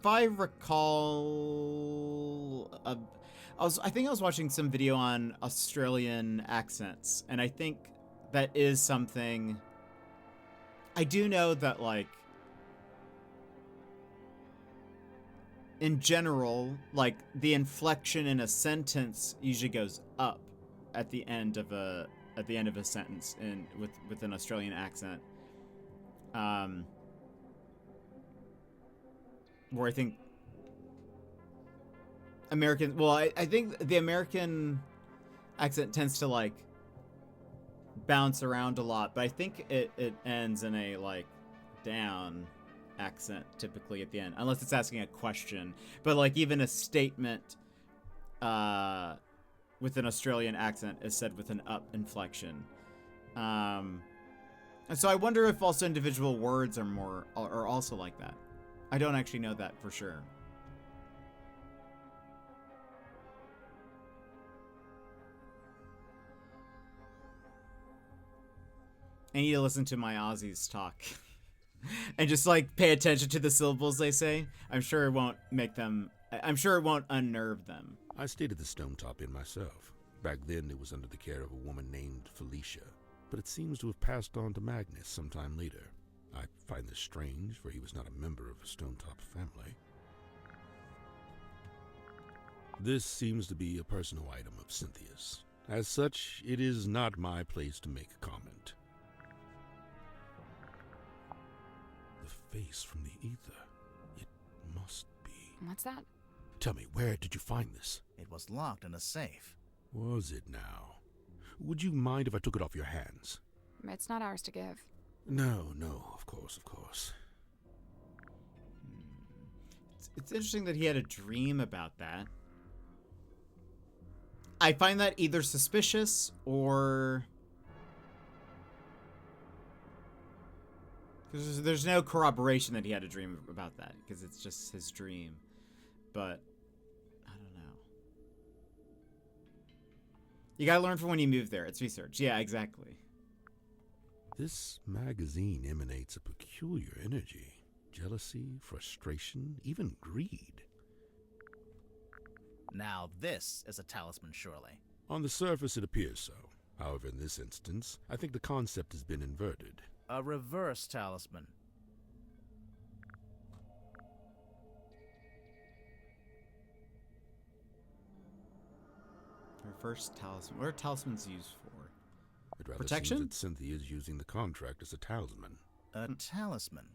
I recall, I think I was watching some video on Australian accents, and I think that is something. I do know that, like, in general, like, the inflection in a sentence usually goes up at the end of a sentence with an Australian accent. Where I think I think the American accent tends to, like, bounce around a lot, but I think it ends in a like down accent typically at the end, unless it's asking a question. But like even a statement with an Australian accent is said with an up inflection. And so I wonder if also individual words are also like that. I don't actually know that for sure. I need to listen to my Aussies talk and just like pay attention to the syllables they say. I'm sure it won't unnerve them. I stayed at the Stone Top Inn myself. Back then it was under the care of a woman named Felicia, but it seems to have passed on to Magnus sometime later. I find this strange, for he was not a member of a Stone Top family. This seems to be a personal item of Cynthia's. As such, it is not my place to make a comment. The face from the ether. It must be. What's that? Tell me, where did you find this? It was locked in a safe. Was it now? Would you mind if I took it off your hands? It's not ours to give. No, of course. It's interesting that he had a dream about that. I find that either suspicious or... because there's no corroboration that he had a dream about that, because it's just his dream. But, I don't know. You gotta learn from when you move there. It's research. Yeah, exactly. This magazine emanates a peculiar energy. Jealousy, frustration, even greed. Now this is a talisman, surely. On the surface, it appears so. However, in this instance, I think the concept has been inverted. A reverse talisman. Reverse talisman. What are talismans used for? It rather Protection? seems that Cynthia is using the contract as a talisman. A talisman?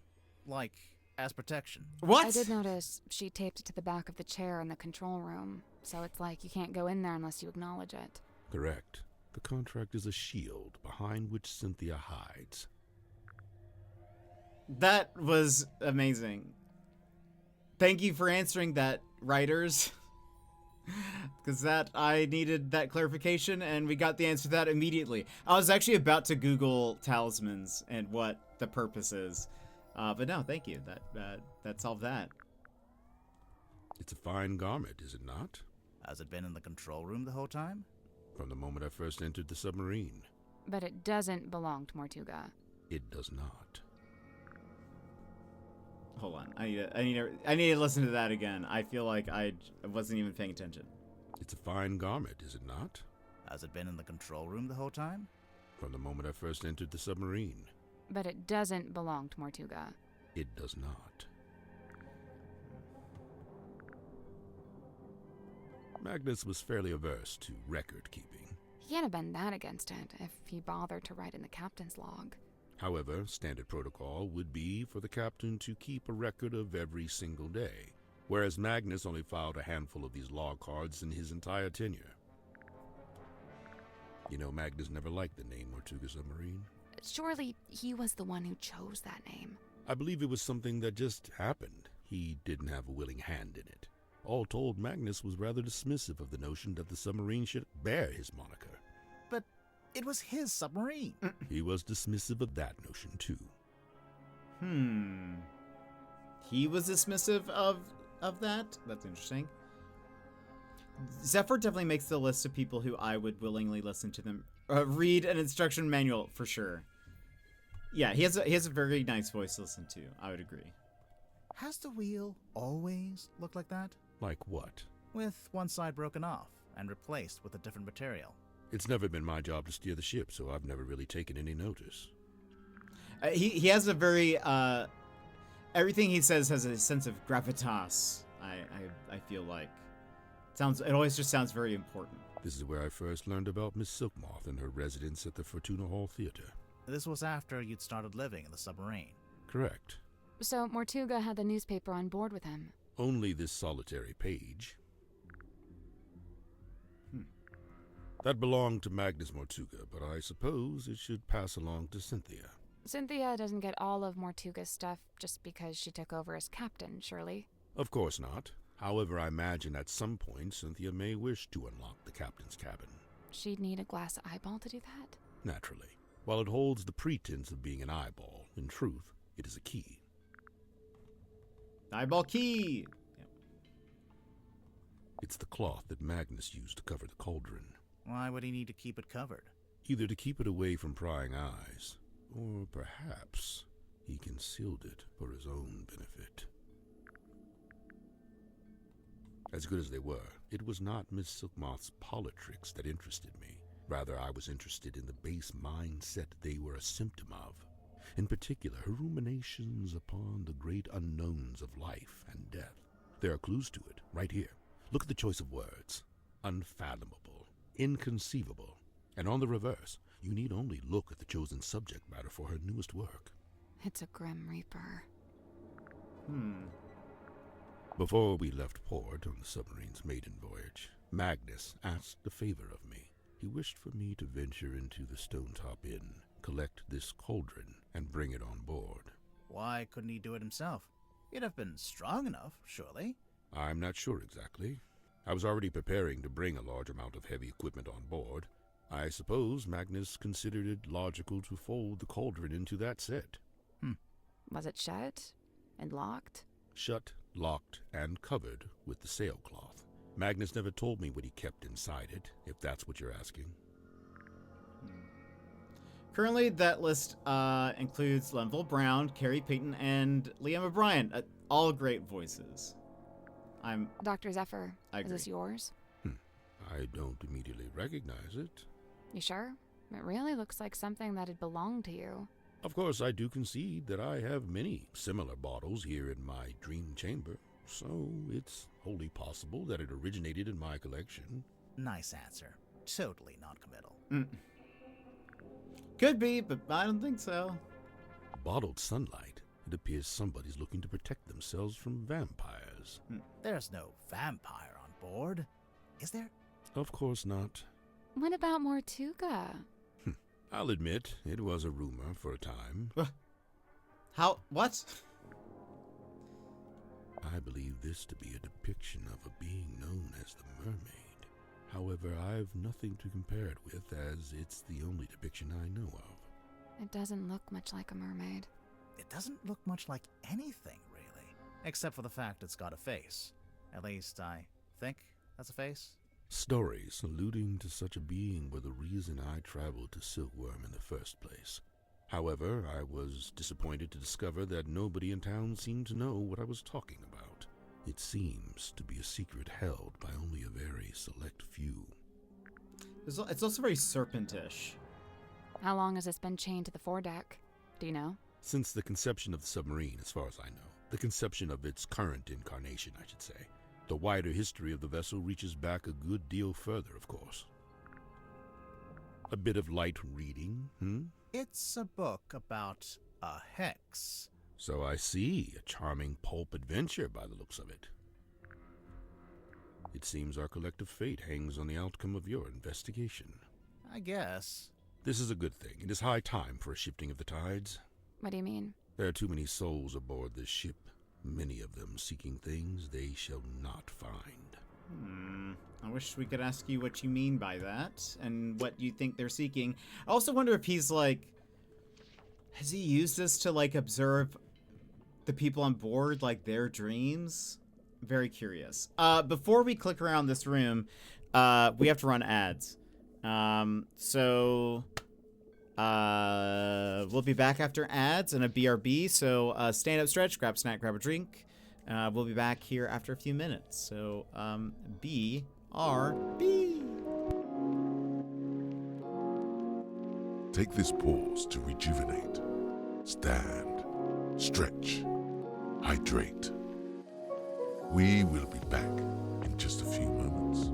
Like, as protection? What? I did notice she taped it to the back of the chair in the control room, so it's like you can't go in there unless you acknowledge it. Correct. The contract is a shield behind which Cynthia hides. That was amazing. Thank you for answering that, writers. Because I needed that clarification, and we got the answer to that immediately. I was actually about to Google talismans and what the purpose is. But no, thank you. That solved that. It's a fine garment, is it not? Has it been in the control room the whole time? From the moment I first entered the submarine. But it doesn't belong to Mortuga. It does not. Hold on. I need to listen to that again. I feel like I wasn't even paying attention. It's a fine garment, is it not? Has it been in the control room the whole time? From the moment I first entered the submarine. But it doesn't belong to Mortuga. It does not. Magnus was fairly averse to record keeping. He can't have been that against it if he bothered to write in the captain's log. However, standard protocol would be for the captain to keep a record of every single day, whereas Magnus only filed a handful of these log cards in his entire tenure. You know, Magnus never liked the name Mortuga Submarine. Surely he was the one who chose that name. I believe it was something that just happened. He didn't have a willing hand in it. All told, Magnus was rather dismissive of the notion that the submarine should bear his moniker. But it was his submarine. He was dismissive of that notion, too. He was dismissive of that? That's interesting. Zephyr definitely makes the list of people who I would willingly listen to them. Read an instruction manual, for sure. Yeah, he has a very nice voice to listen to. I would agree. Has the wheel always looked like that? Like what? With one side broken off and replaced with a different material. It's never been my job to steer the ship, so I've never really taken any notice. He has a very everything he says has a sense of gravitas. I feel like it always just sounds very important. This is where I first learned about Miss Silkmoth and her residence at the Fortuna Hall Theater. This was after you'd started living in the submarine. Correct. So Mortuga had the newspaper on board with him. Only this solitary page. That belonged to Magnus Mortuga, but I suppose it should pass along to Cynthia. Cynthia doesn't get all of Mortuga's stuff just because she took over as captain, surely? Of course not. However, I imagine at some point Cynthia may wish to unlock the captain's cabin. She'd need a glass eyeball to do that? Naturally. While it holds the pretense of being an eyeball, in truth, it is a key. Eyeball key! Yep. It's the cloth that Magnus used to cover the cauldron. Why would he need to keep it covered? Either to keep it away from prying eyes, or perhaps he concealed it for his own benefit. As good as they were, it was not Miss Silkmoth's politricks that interested me. Rather, I was interested in the base mindset they were a symptom of. In particular, her ruminations upon the great unknowns of life and death. There are clues to it, right here. Look at the choice of words. Unfathomable, inconceivable. And on the reverse, you need only look at the chosen subject matter for her newest work. It's a Grim Reaper. Before we left port on the submarine's maiden voyage, Magnus asked a favor of me. He wished for me to venture into the Stonetop Inn, collect this cauldron, and bring it on board. Why couldn't he do it himself? He'd have been strong enough, surely. I'm not sure exactly. I was already preparing to bring a large amount of heavy equipment on board. I suppose Magnus considered it logical to fold the cauldron into that set. Was it shut and locked? Shut, locked, and covered with the sailcloth. Magnus never told me what he kept inside it, if that's what you're asking. Currently, that list includes Lenville Brown, Carrie Payton, and Liam O'Brien. All great voices. Dr. Zephyr, I is agree. this yours? I don't immediately recognize it. You sure? It really looks like something that had belonged to you. Of course, I do concede that I have many similar bottles here in my dream chamber, so it's wholly possible that it originated in my collection. Nice answer. Totally non-committal. Could be, but I don't think so. Bottled sunlight. It appears somebody's looking to protect themselves from vampires. There's no vampire on board, is there? Of course not. What about Mortuga? I'll admit, it was a rumor for a time. How? What? I believe this to be a depiction of a being known as the Mermaid. However, I've nothing to compare it with, as it's the only depiction I know of. It doesn't look much like a mermaid. It doesn't look much like anything, really. Except for the fact it's got a face. At least, I think that's a face. Stories alluding to such a being were the reason I traveled to Silkworm in the first place. However, I was disappointed to discover that nobody in town seemed to know what I was talking about. It seems to be a secret held by only a very select few. It's also very serpentish. How long has this been chained to the foredeck? Do you know? Since the conception of the submarine, as far as I know. The conception of its current incarnation, I should say. The wider history of the vessel reaches back a good deal further, of course. A bit of light reading, It's a book about a hex. So I see, a charming pulp adventure by the looks of it. It seems our collective fate hangs on the outcome of your investigation. I guess. This is a good thing. It is high time for a shifting of the tides. What do you mean? There are too many souls aboard this ship, many of them seeking things they shall not find. I wish we could ask you what you mean by that, and what you think they're seeking. I also wonder if he's like... Has he used this to, like, observe the people on board, like, their dreams? Very curious. Before we click around this room, we have to run ads. We'll be back after ads and a BRB, so stand up, stretch, grab a snack, grab a drink. We'll be back here after a few minutes. So, BRB. Take this pause to rejuvenate. Stand, stretch, hydrate. We will be back in just a few moments.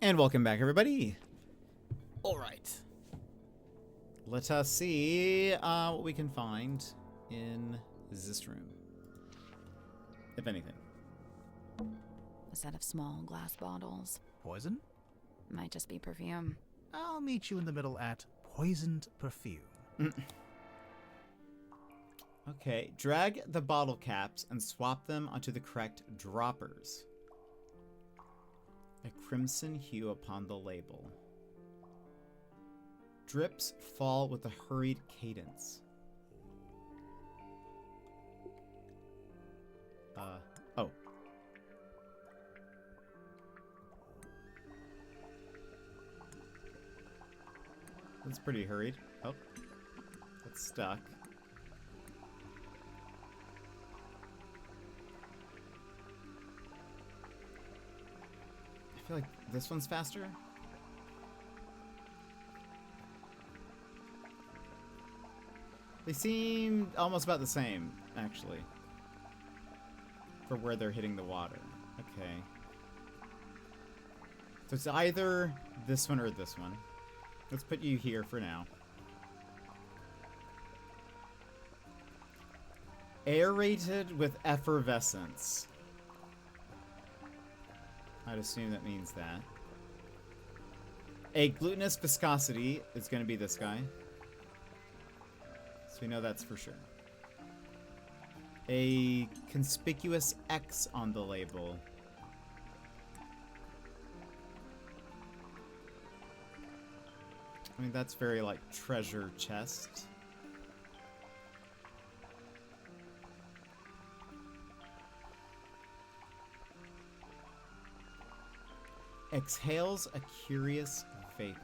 And welcome back, everybody. All right. Let us see what we can find in this room, if anything. A set of small glass bottles. Poison? Might just be perfume. I'll meet you in the middle at poisoned perfume. Okay, drag the bottle caps and swap them onto the correct droppers. A crimson hue upon the label. Drips fall with a hurried cadence. Oh. That's pretty hurried. Oh. It's stuck. I feel like this one's faster. They seem almost about the same, actually. For where they're hitting the water. Okay. So it's either this one or this one. Let's put you here for now. Aerated with effervescence. I'd assume that means that. A glutinous viscosity is going to be this guy. So we know that's for sure. A conspicuous X on the label. I mean, that's very like treasure chest. Exhales a curious vapor.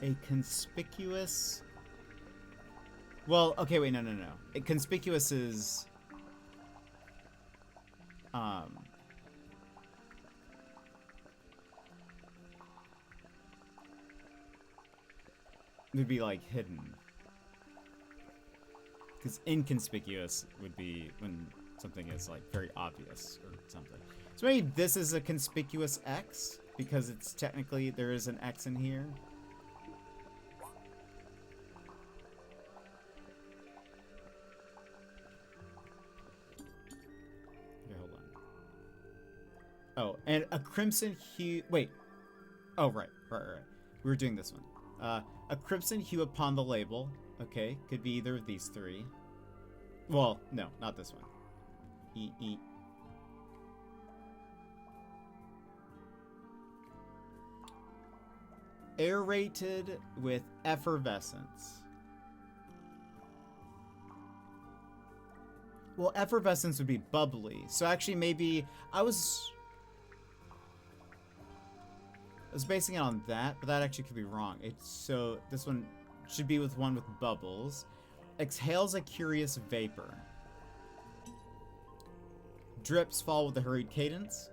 A conspicuous... Well, okay, wait, no. A conspicuous is... Would be like hidden. Because inconspicuous would be when something is like very obvious or something. So maybe this is a conspicuous X because it's technically there is an X in here. Okay, hold on. Oh, and a crimson hue. Wait. Oh, right. We were doing this one. A crimson hue upon the label. Okay, could be either of these three. Well, no, not this one. E. Aerated with effervescence. Well, effervescence would be bubbly. So actually maybe I was basing it on that, but that actually could be wrong. So this one should be with one with bubbles. Exhales a curious vapor. Drips fall with a hurried cadence.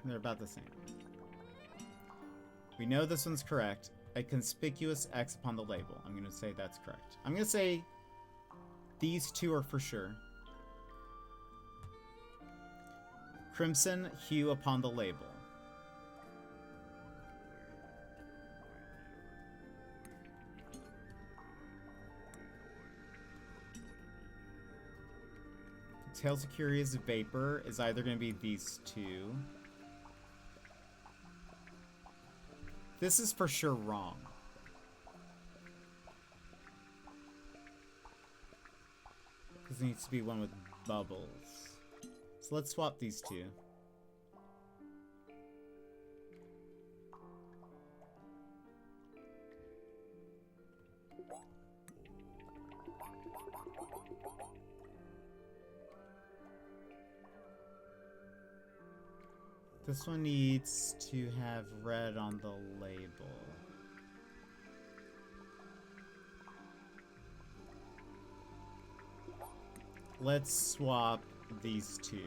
They're about the same. We know this one's correct. A conspicuous X upon the label. I'm going to say that's correct. I'm going to say these two are for sure. Crimson hue upon the label. Exhales a curious vapor is either going to be these two. This is for sure wrong. Because it needs to be one with bubbles. So let's swap these two. This one needs to have red on the label. Let's swap these two.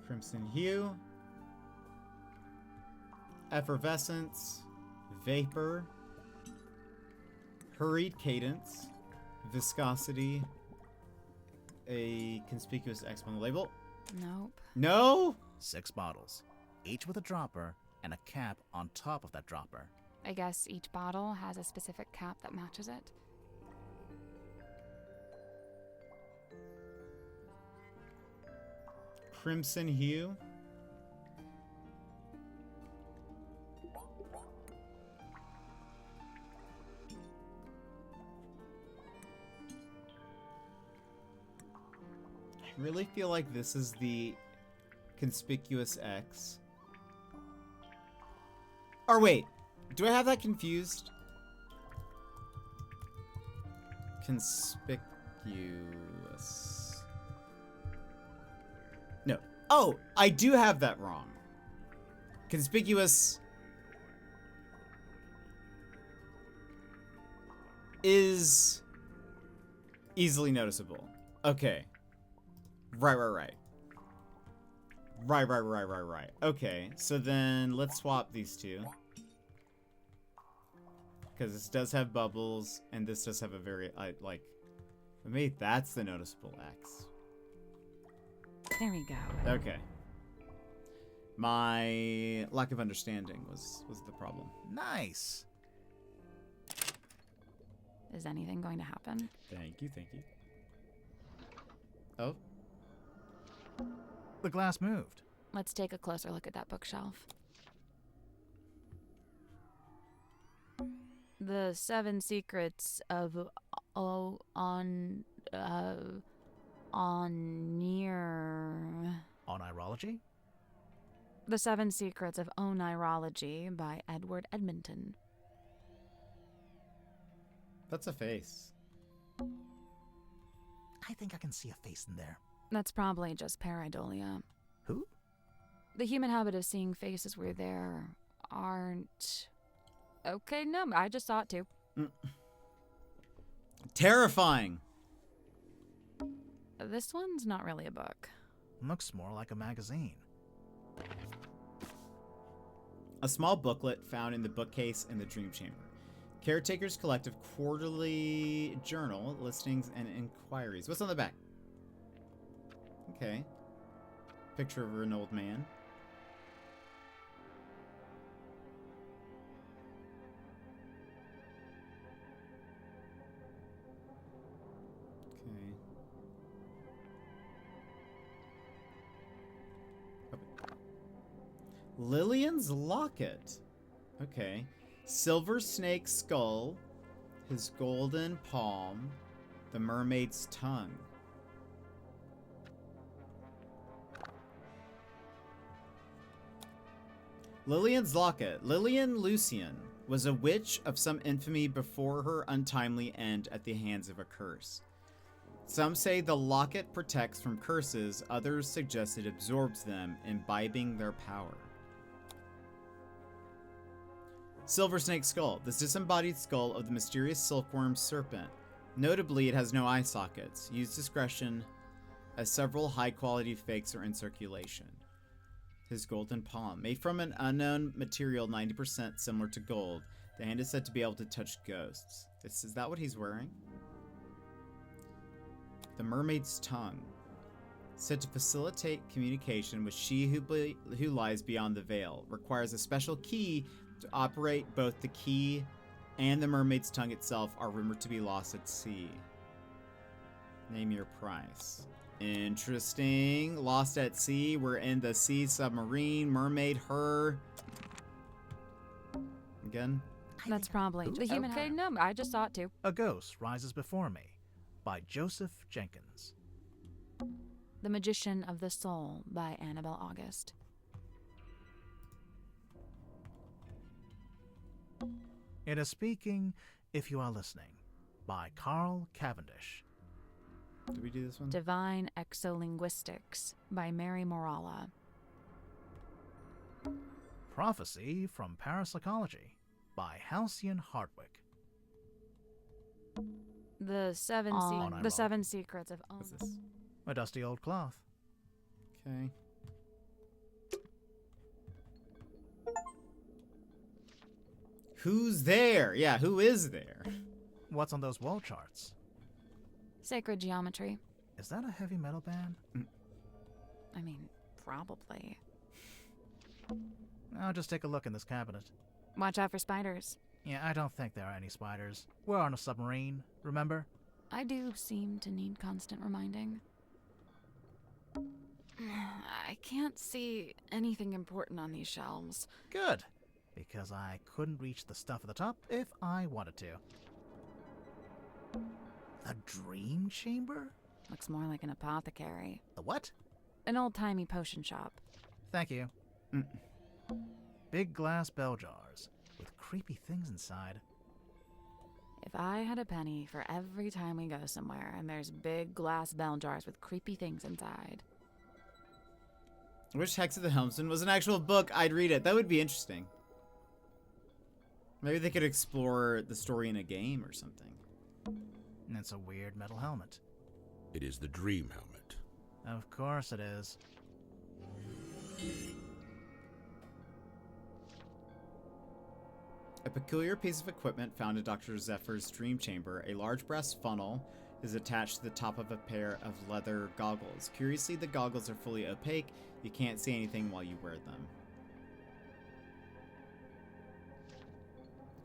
Crimson hue, effervescence, vapor, hurried cadence, viscosity, a conspicuous X on the label. Nope. No? 6 bottles, each with a dropper and a cap on top of that dropper. I guess each bottle has a specific cap that matches it. Crimson hue. I really feel like this is the conspicuous X. Or wait, do I have that confused? Conspicuous. No. Oh, I do have that wrong. Conspicuous is easily noticeable. Okay. Right. Right. Okay, so then let's swap these two. Because this does have bubbles, and this does have a very, maybe that's the noticeable X. There we go. Okay. My lack of understanding was the problem. Nice. Is anything going to happen? Thank you. Oh. The glass moved. Let's take a closer look at that bookshelf. The 7 secrets of Onirology? The 7 Secrets of Onirology by Edward Edmonton. That's a face. I think I can see a face in there. That's probably just pareidolia. Who? The human habit of seeing faces where there aren't... Okay, no, I just saw it too. Terrifying! This one's not really a book. Looks more like a magazine. A small booklet found in the bookcase in the Dream Chamber. Caretaker's Collective Quarterly Journal, listings and inquiries. What's on the back? Okay. Picture of an old man. Okay. Lillian's locket. Okay. Silver snake skull. His golden palm. The mermaid's tongue. Lillian's locket. Lillian Lucian was a witch of some infamy before her untimely end at the hands of a curse. Some say the locket protects from curses, others suggest it absorbs them, imbibing their power. Silver snake skull. This disembodied skull of the mysterious silkworm serpent. Notably, it has no eye sockets. Use discretion, as several high-quality fakes are in circulation. His golden palm. Made from an unknown material 90% similar to gold, the hand is said to be able to touch ghosts. Is that what he's wearing? The mermaid's tongue. Said to facilitate communication with she who lies beyond the veil. Requires a special key to operate. Both the key and the mermaid's tongue itself are rumored to be lost at sea. Name your price. Interesting. Lost at sea. We're in the sea submarine. Mermaid. Her. Again? That's probably the human. Okay, no, I just saw it too. A Ghost Rises Before Me by Joseph Jenkins. The Magician of the Soul by Annabelle August. It is Speaking If You Are Listening by Carl Cavendish. Did we do this one? Divine Exolinguistics by Mary Morala. Prophecy from Parapsychology by Halcyon Hardwick. The ironic. seven secrets of What's this? A dusty old cloth. Okay. Who's there? Yeah, who is there? What's on those wall charts? Sacred geometry. Is that a heavy metal band? I mean, probably. I'll just take a look in this cabinet. Watch out for spiders. Yeah, I don't think there are any spiders. We're on a submarine, remember? I do seem to need constant reminding. I can't see anything important on these shelves. Good, because I couldn't reach the stuff at the top if I wanted to. The Dream Chamber? Looks more like an apothecary. The what? An old-timey potion shop. Thank you. Big glass bell jars with creepy things inside. If I had a penny for every time we go somewhere and there's big glass bell jars with creepy things inside. I wish Hex of the Helmsman was an actual book. I'd read it. That would be interesting. Maybe they could explore the story in a game or something. And it's a weird metal helmet. It is the dream helmet. Of course it is. A peculiar piece of equipment found in Dr. Zephyr's dream chamber, a large brass funnel, is attached to the top of a pair of leather goggles. Curiously, the goggles are fully opaque. You can't see anything while you wear them.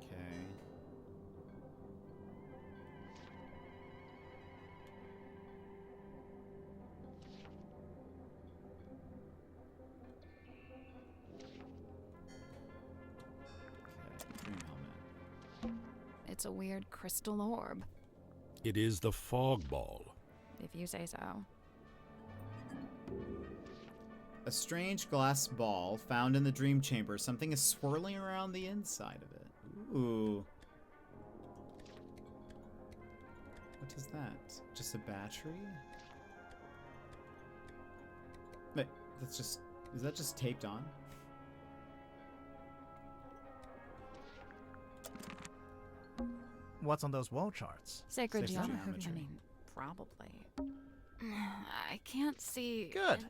Okay. Dream helmet. It's a weird crystal orb, It is the fog ball. if you say so. A strange glass ball found in the dream chamber. Something is swirling around the inside of it. Ooh. What is that? Just a battery? Wait, that's just... Is that just taped on? What's on those wall charts? Sacred Sacred geometry. geometry. I mean, probably. I can't see. Good.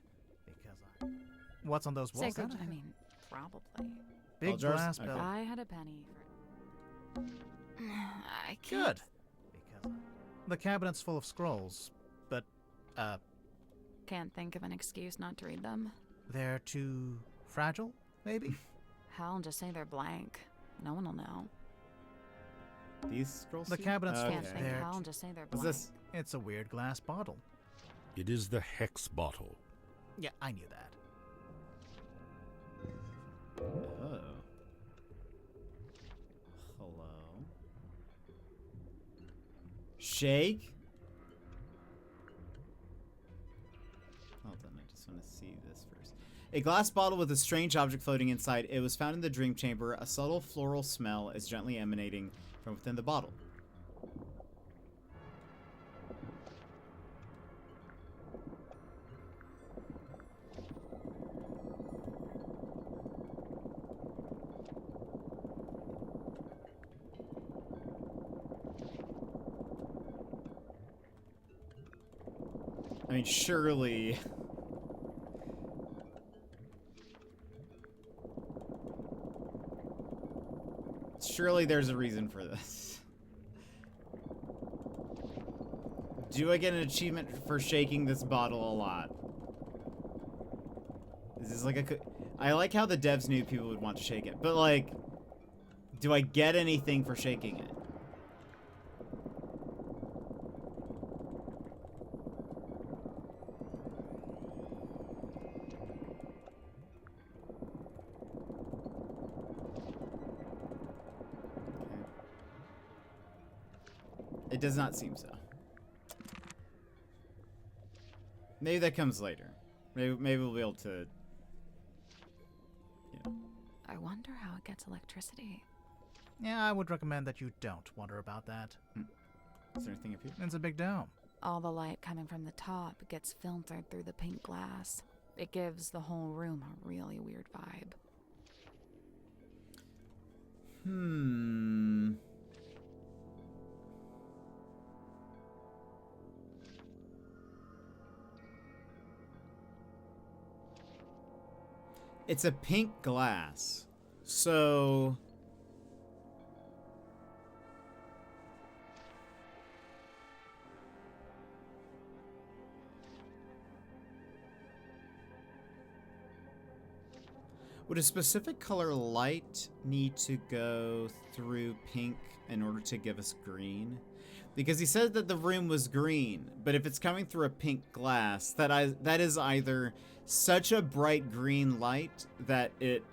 Because What's on those walls? Sacred. I mean, probably. Big Bell jars? glass Okay. bell. If I had a penny for. I can't. Good. Because the cabinet's full of scrolls, but Can't think of an excuse not to read them. they're too fragile, maybe? Hell, just say they're blank. No one will know. These scrolls? The here? cabinet's full Can't of think there. hell, just say they're What's blank. this? It's a weird glass bottle. It is the hex bottle. Yeah, I knew that. Oh. Hello. Shake? Hold on, I just want to see this first. A glass bottle with a strange object floating inside. It was found in the dream chamber. A subtle floral smell is gently emanating from within the bottle. I mean, surely... Surely there's a reason for this. Do I get an achievement for shaking this bottle a lot? Is this like a... I like how the devs knew people would want to shake it, but like... Do I get anything for shaking it? It does not seem so. Maybe that comes later. Maybe we'll be able to... You know. I wonder how it gets electricity. Yeah, I would recommend that you don't wonder about that. Is there anything up here? It's a big dome. All the light coming from the top gets filtered through the pink glass. It gives the whole room a really weird vibe. It's a pink glass. So would a specific color light need to go through pink in order to give us green? Because he said that the room was green, but if it's coming through a pink glass, that is either such a bright green light that it,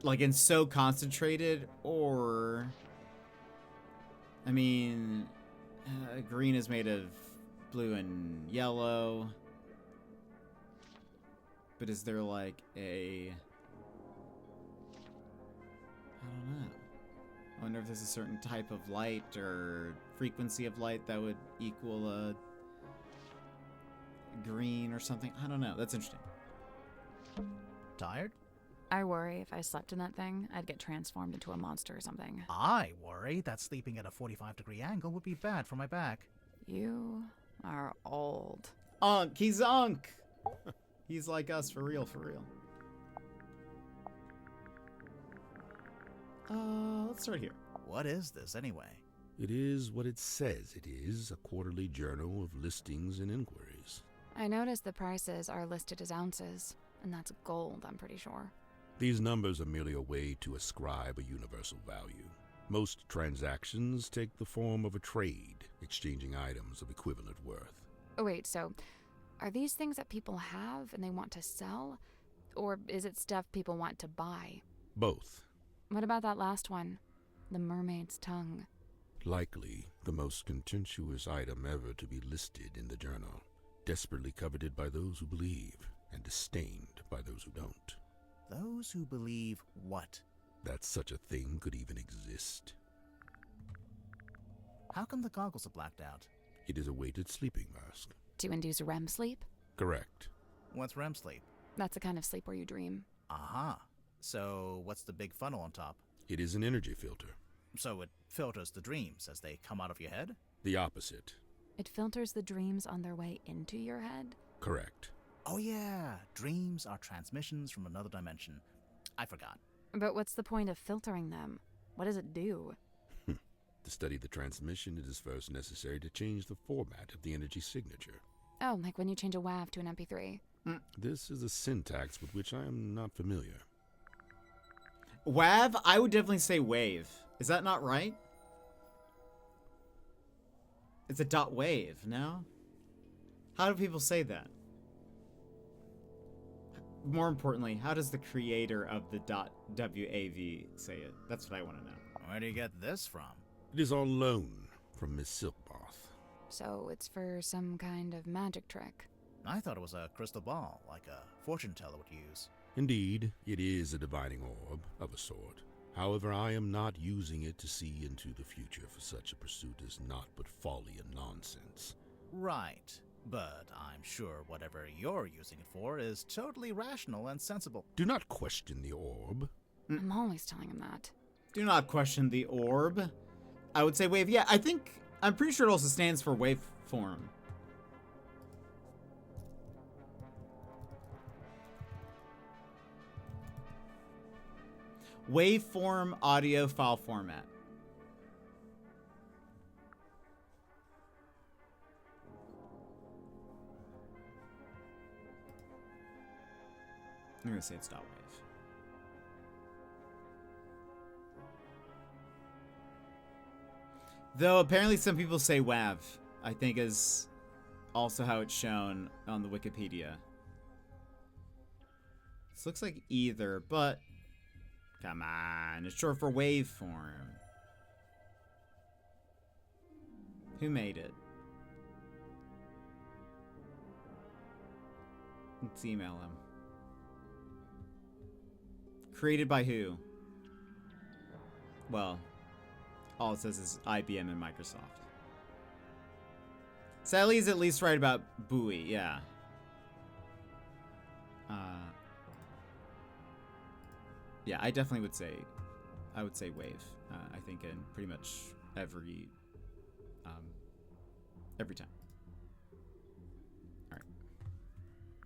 like, it's so concentrated, or, I mean, green is made of blue and yellow. But is there like a, I don't know. I wonder if there's a certain type of light or frequency of light that would equal a green or something. I don't know. That's interesting. Tired? I worry if I slept in that thing, I'd get transformed into a monster or something. I worry that sleeping at a 45-degree angle would be bad for my back. You are old. Unk. He's Unk. He's like us, for real, for real. Let's start here. What is this, anyway? It is what it says it is, a quarterly journal of listings and inquiries. I noticed the prices are listed as ounces, and that's gold, I'm pretty sure. These numbers are merely a way to ascribe a universal value. Most transactions take the form of a trade, exchanging items of equivalent worth. Oh, wait, so are these things that people have and they want to sell? Or is it stuff people want to buy? Both. What about that last one? The mermaid's tongue. Likely the most contentious item ever to be listed in the journal. Desperately coveted by those who believe, and disdained by those who don't. Those who believe what? That such a thing could even exist. How come the goggles are blacked out? It is a weighted sleeping mask. To induce REM sleep? Correct. What's REM sleep? That's the kind of sleep where you dream. Aha. So what's the big funnel on top? It is an energy filter. So it filters the dreams as they come out of your head? The opposite. It filters the dreams on their way into your head? Correct. Oh yeah, dreams are transmissions from another dimension. I forgot. But what's the point of filtering them? What does it do? To study the transmission, it is first necessary to change the format of the energy signature. Oh, like when you change a WAV to an MP3. This is a syntax with which I am not familiar. WAV? I would definitely say wave. Is that not right? It's a dot wave, no? How do people say that? More importantly, how does the creator of the .wav say it? That's what I want to know. Where do you get this from? It is on loan from Miss Silkmoth. So it's for some kind of magic trick. I thought it was a crystal ball, like a fortune teller would use. Indeed, it is a divining orb of a sort. However, I am not using it to see into the future, for such a pursuit is naught but folly and nonsense. Right. But I'm sure whatever you're using it for is totally rational and sensible. Do not question the orb. I'm always telling him that. Do not question the orb. I would say wave. Yeah, I'm pretty sure it also stands for waveform. Waveform audio file format. I'm gonna say it's dot wave. Though apparently some people say WAV, I think is also how it's shown on the Wikipedia. This looks like either, but come on, it's short for waveform. Who made it? Let's email him. Created by who? Well, all it says is IBM and Microsoft. Sally is at least right about Bowie, yeah. Yeah, I definitely would say I would say wave. I think in pretty much every time. All right.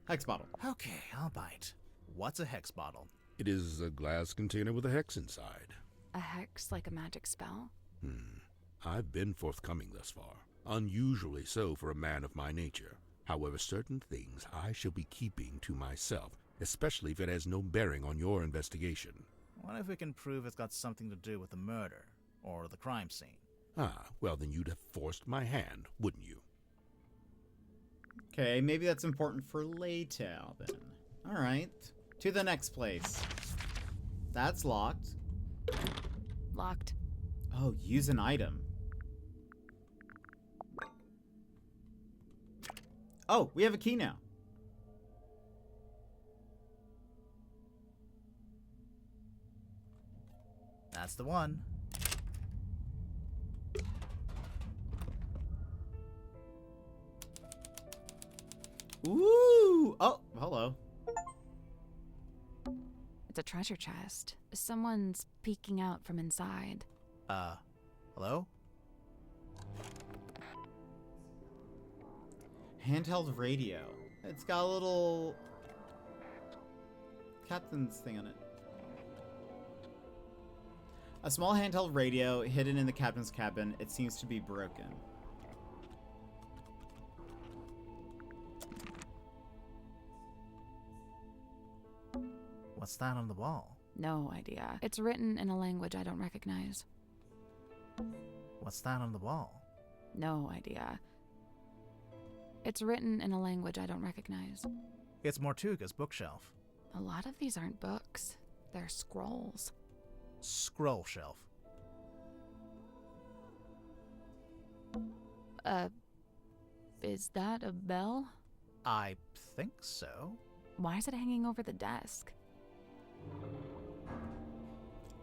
Hex bottle. Okay, I'll bite. What's a hex bottle? It is a glass container with a hex inside. A hex like a magic spell? I've been forthcoming thus far. Unusually so for a man of my nature. However, certain things I shall be keeping to myself, especially if it has no bearing on your investigation. What if we can prove it's got something to do with the murder or the crime scene? Ah, well then you'd have forced my hand, wouldn't you? Okay, maybe that's important for later then. All right, to the next place. That's locked. Locked. Oh, use an item. Oh, we have a key now. That's the one. Ooh! Oh, hello. It's a treasure chest. Someone's peeking out from inside. Hello? Handheld radio. It's got a little captain's thing on it. A small handheld radio hidden in the captain's cabin. It seems to be broken. What's that on the wall? No idea. It's written in a language I don't recognize. What's that on the wall? No idea. It's written in a language I don't recognize. It's Mortuga's bookshelf. A lot of these aren't books. They're scrolls. Scroll shelf. Is that a bell? I think so. Why is it hanging over the desk?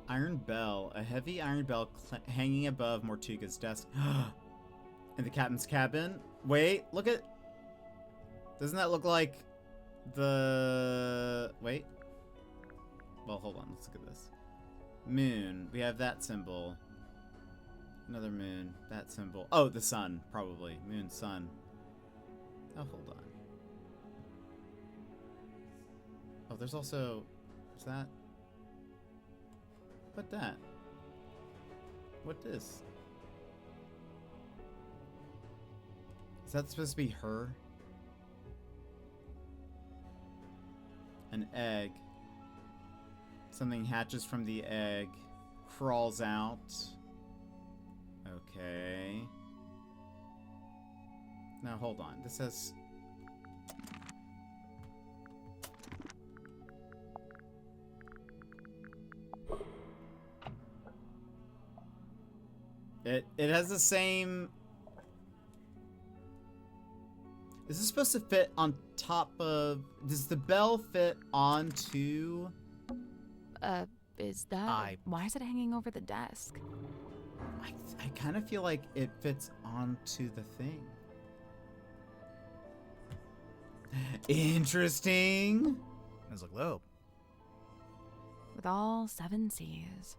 Iron bell. A heavy iron bell hanging above Mortuga's desk. In the captain's cabin. Wait, look at... Doesn't that look like the... Wait. Well, hold on. Let's look at this. Moon. We have that symbol. Another moon. That symbol. Oh, the sun, probably. Moon, sun. Oh, hold on. Oh, there's also... Is that... What that? What this? Is that supposed to be her? An egg. Something hatches from the egg. Crawls out. Okay. Now hold on. This says... It has the same... Is this supposed to fit on top of... Does the bell fit onto... Is that... Why is it hanging over the desk? I kind of feel like it fits onto the thing. Interesting. There's a globe. With all 7 seas.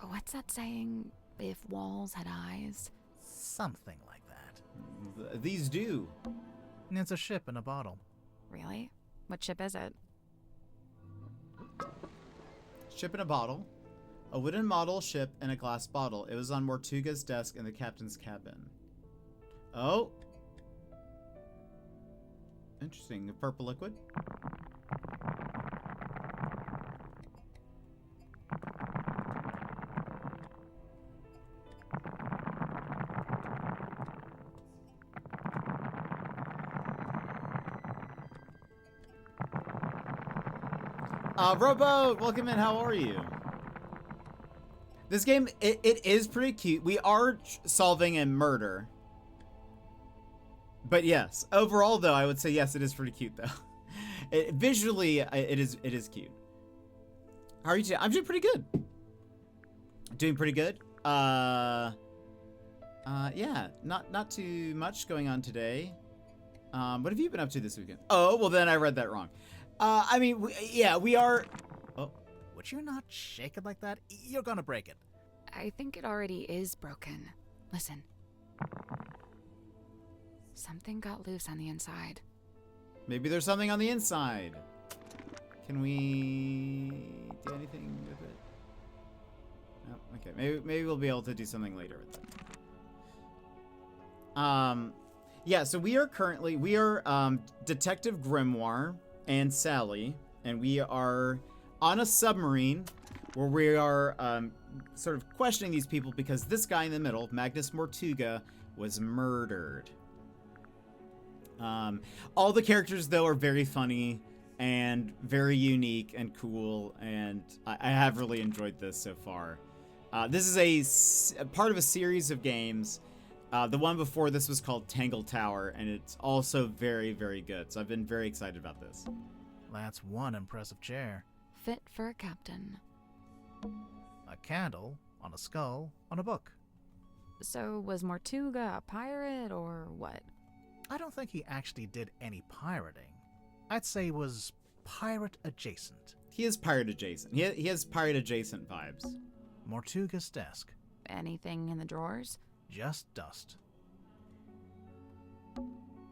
What's that saying? If walls had eyes? Something like that. These do. It's a ship in a bottle. Really? What ship is it? Ship in a bottle. A wooden model ship in a glass bottle. It was on Mortuga's desk in the captain's cabin. Oh. Interesting. A purple liquid. Rowboat, welcome in. How are you? This game, it is pretty cute. We are solving a murder. But yes, overall though, I would say yes, it is pretty cute though. Visually, it is cute. How are you today? I'm doing pretty good. Doing pretty good. Yeah, not too much going on today. What have you been up to this weekend? Oh, well then I read that wrong. I mean, we are... would you not shake it like that? You're gonna break it. I think it already is broken. Listen. Something got loose on the inside. Maybe there's something on the inside. Can we do anything with it? No, okay. Maybe we'll be able to do something later with that. Yeah, so we are Detective Grimoire and Sally, and we are on a submarine where we are sort of questioning these people because this guy in the middle, Magnus Mortuga, was murdered. All the characters, though, are very funny and very unique and cool, and I have really enjoyed this so far. This is a part of a series of games. The one before this was called Tangle Tower, and it's also very, very good. So I've been very excited about this. That's one impressive chair. Fit for a captain. A candle on a skull on a book. So was Mortuga a pirate or what? I don't think he actually did any pirating. I'd say he was pirate adjacent. He is pirate adjacent. He has pirate adjacent vibes. Mortuga's desk. Anything in the drawers? Just dust.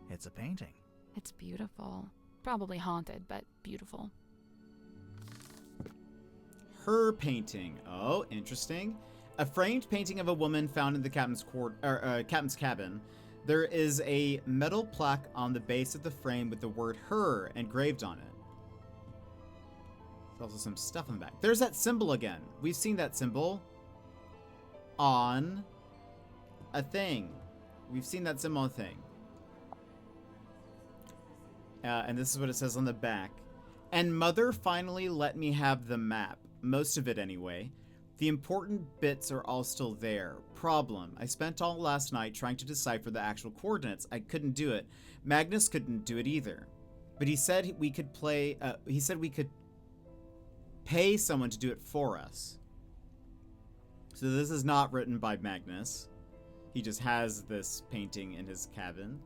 It's a painting. It's beautiful. Probably haunted, but beautiful. Her painting. Oh, interesting. A framed painting of a woman found in the captain's cabin. There is a metal plaque on the base of the frame with the word "her" engraved on it. There's also some stuff on the back. There's that symbol again. We've seen that symbol on a thing. We've seen that symbol on a thing. And this is what it says on the back. And Mother finally let me have the map. Most of it anyway. The important bits are all still there. Problem. I spent all last night trying to decipher the actual coordinates. I couldn't do it. Magnus couldn't do it either. But he said we could we could pay someone to do it for us. So this is not written by Magnus. He just has this painting in his cabin.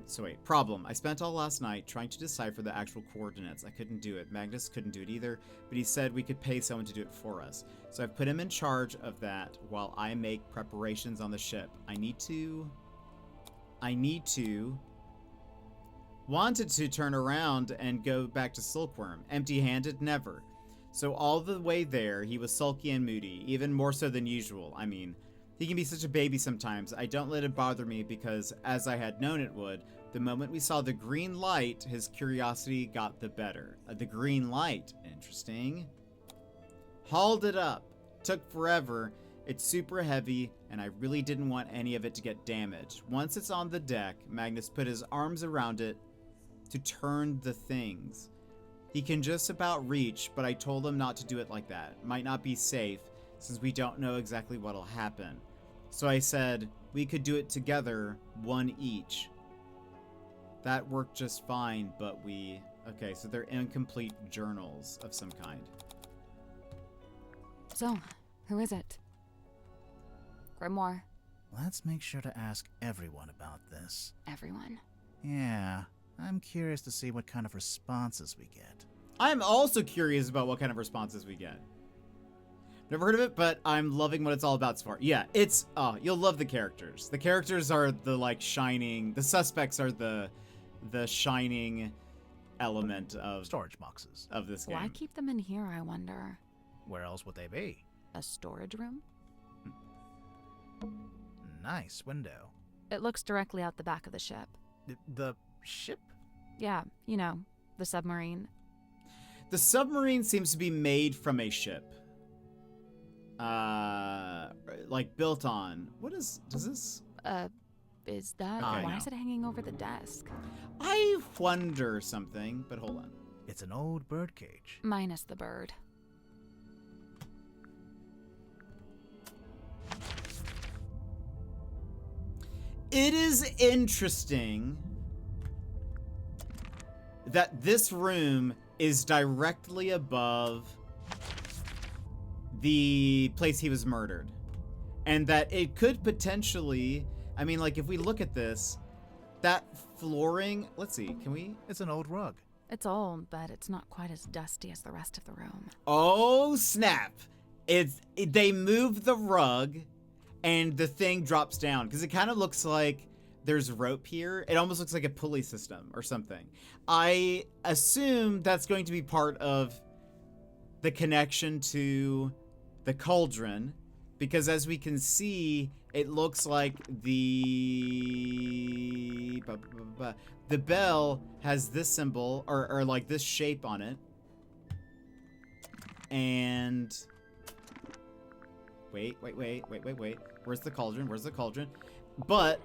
So wait, problem. I spent all last night trying to decipher the actual coordinates. I couldn't do it. Magnus couldn't do it either, but he said we could pay someone to do it for us. So I've put him in charge of that while I make preparations on the ship. Wanted to turn around and go back to Silkworm. Empty-handed? Never. So all the way there, he was sulky and moody, even more so than usual. I mean, he can be such a baby sometimes. I don't let it bother me because, as I had known it would, the moment we saw the green light, his curiosity got the better. The green light. Interesting. Hauled it up. Took forever. It's super heavy, and I really didn't want any of it to get damaged. Once it's on the deck, Magnus put his arms around it to turn the things. He can just about reach, but I told him not to do it like that. Might not be safe, since we don't know exactly what'll happen. So I said, we could do it together, one each. That worked just fine, but okay, so they're incomplete journals of some kind. So, who is it? Grimoire. Let's make sure to ask everyone about this. Everyone. Yeah, I'm curious to see what kind of responses we get. I'm also curious about what kind of responses we get. Never heard of it, but I'm loving what it's all about so far. Yeah, you'll love the characters. The characters are the shining, the suspects are the shining element of storage boxes of this game. Why keep them in here, I wonder? Where else would they be? A storage room? Nice window. It looks directly out the back of the ship. The ship? Yeah, you know, the submarine. The submarine seems to be made from a ship. Built on. Does this? Is that? Okay, why no. is it hanging over the desk? I wonder something, but hold on. It's an old birdcage. Minus the bird. It is interesting that this room is directly above the place he was murdered. And that it could potentially, I mean, if we look at this, that flooring, let's see, can we? It's an old rug. It's old, but it's not quite as dusty as the rest of the room. Oh, snap. They move the rug and the thing drops down because it kind of looks like there's rope here. It almost looks like a pulley system or something. I assume that's going to be part of the connection to the cauldron, because as we can see, it looks like the bell has this symbol or like this shape on it. And wait. Where's the cauldron? But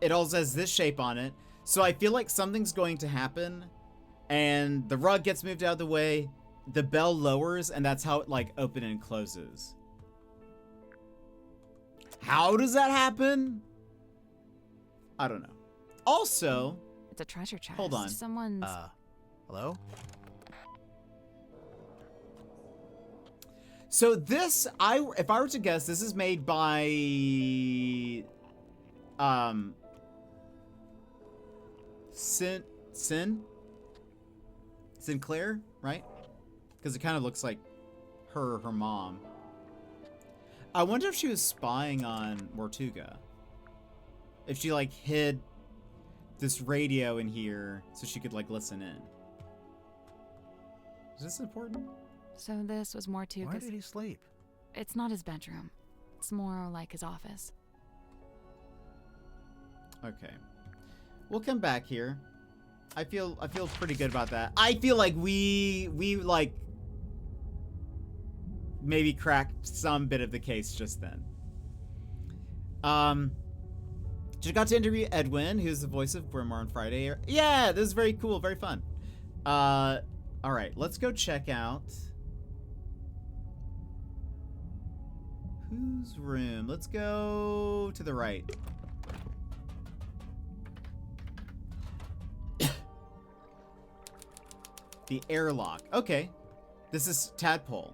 it also has this shape on it. So I feel like something's going to happen and the rug gets moved out of the way, the bell lowers, and that's how it like opens and closes. How does that happen? I don't know. Also, It's a treasure chest. Hold on. Someone's... Hello? so this, if I were to guess, this is made by Sinclair, right? Because it kind of looks like her mom. I wonder if she was spying on Mortuga. If she like hid this radio in here so she could like listen in. Is this important? So this was more too... Where did he sleep? It's not his bedroom. It's more like his office. Okay. We'll come back here. I feel pretty good about that. I feel like we like maybe cracked some bit of the case just then. Just got to interview Edwin, who's the voice of Brimar on Friday. Yeah, this is very cool, very fun. All right, let's go check out whose room. Let's go to the right. The airlock. Okay. This is Tadpole.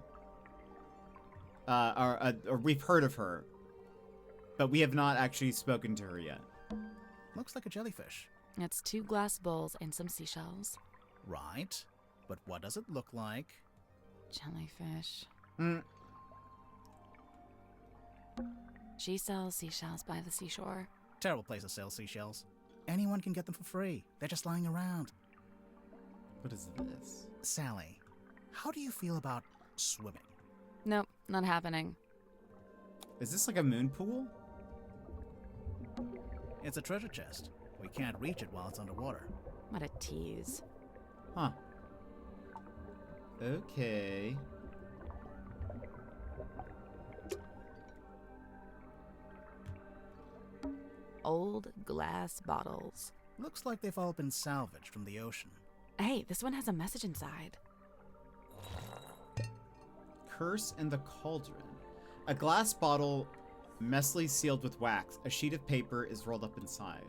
Or we've heard of her, but we have not actually spoken to her yet. Looks like a jellyfish. It's 2 glass bowls and some seashells. Right. But what does it look like? Jellyfish. Mm. She sells seashells by the seashore. Terrible place to sell seashells. Anyone can get them for free. They're just lying around. What is this? Sally, how do you feel about swimming? Nope, not happening. Is this like a moon pool? It's a treasure chest. We can't reach it while it's underwater. What a tease. Huh. Okay. Old glass bottles. Looks like they've all been salvaged from the ocean. Hey, this one has a message inside. Curse in the Cauldron. A glass bottle messily sealed with wax. A sheet of paper is rolled up inside.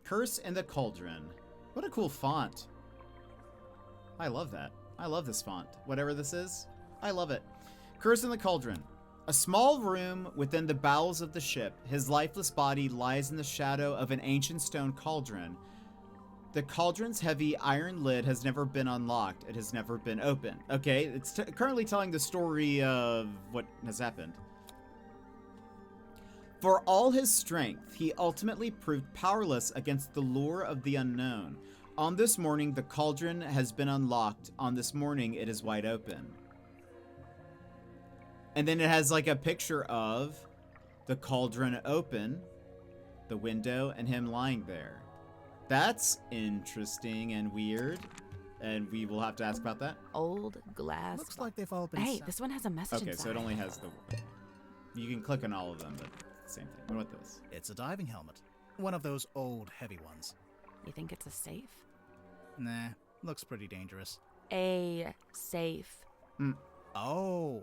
Curse in the Cauldron. What a cool font. I love that. I love this font. Whatever this is, I love it. Curse in the Cauldron. A small room within the bowels of the ship. His lifeless body lies in the shadow of an ancient stone cauldron. The cauldron's heavy iron lid has never been unlocked. It has never been opened. Okay, it's currently telling the story of what has happened. For all his strength, he ultimately proved powerless against the lure of the unknown. On this morning, the cauldron has been unlocked. On this morning, it is wide open. And then it has like a picture of the cauldron open, the window, and him lying there. That's interesting and weird. And we will have to ask about that. Old glass. Looks like they've all been Hey, this one has a message Okay, inside. so it only has the... You can click on all of them, but it's the same thing. What about this? It's a diving helmet. One of those old, heavy ones. You think it's a safe? Nah, looks pretty dangerous. A safe. Oh.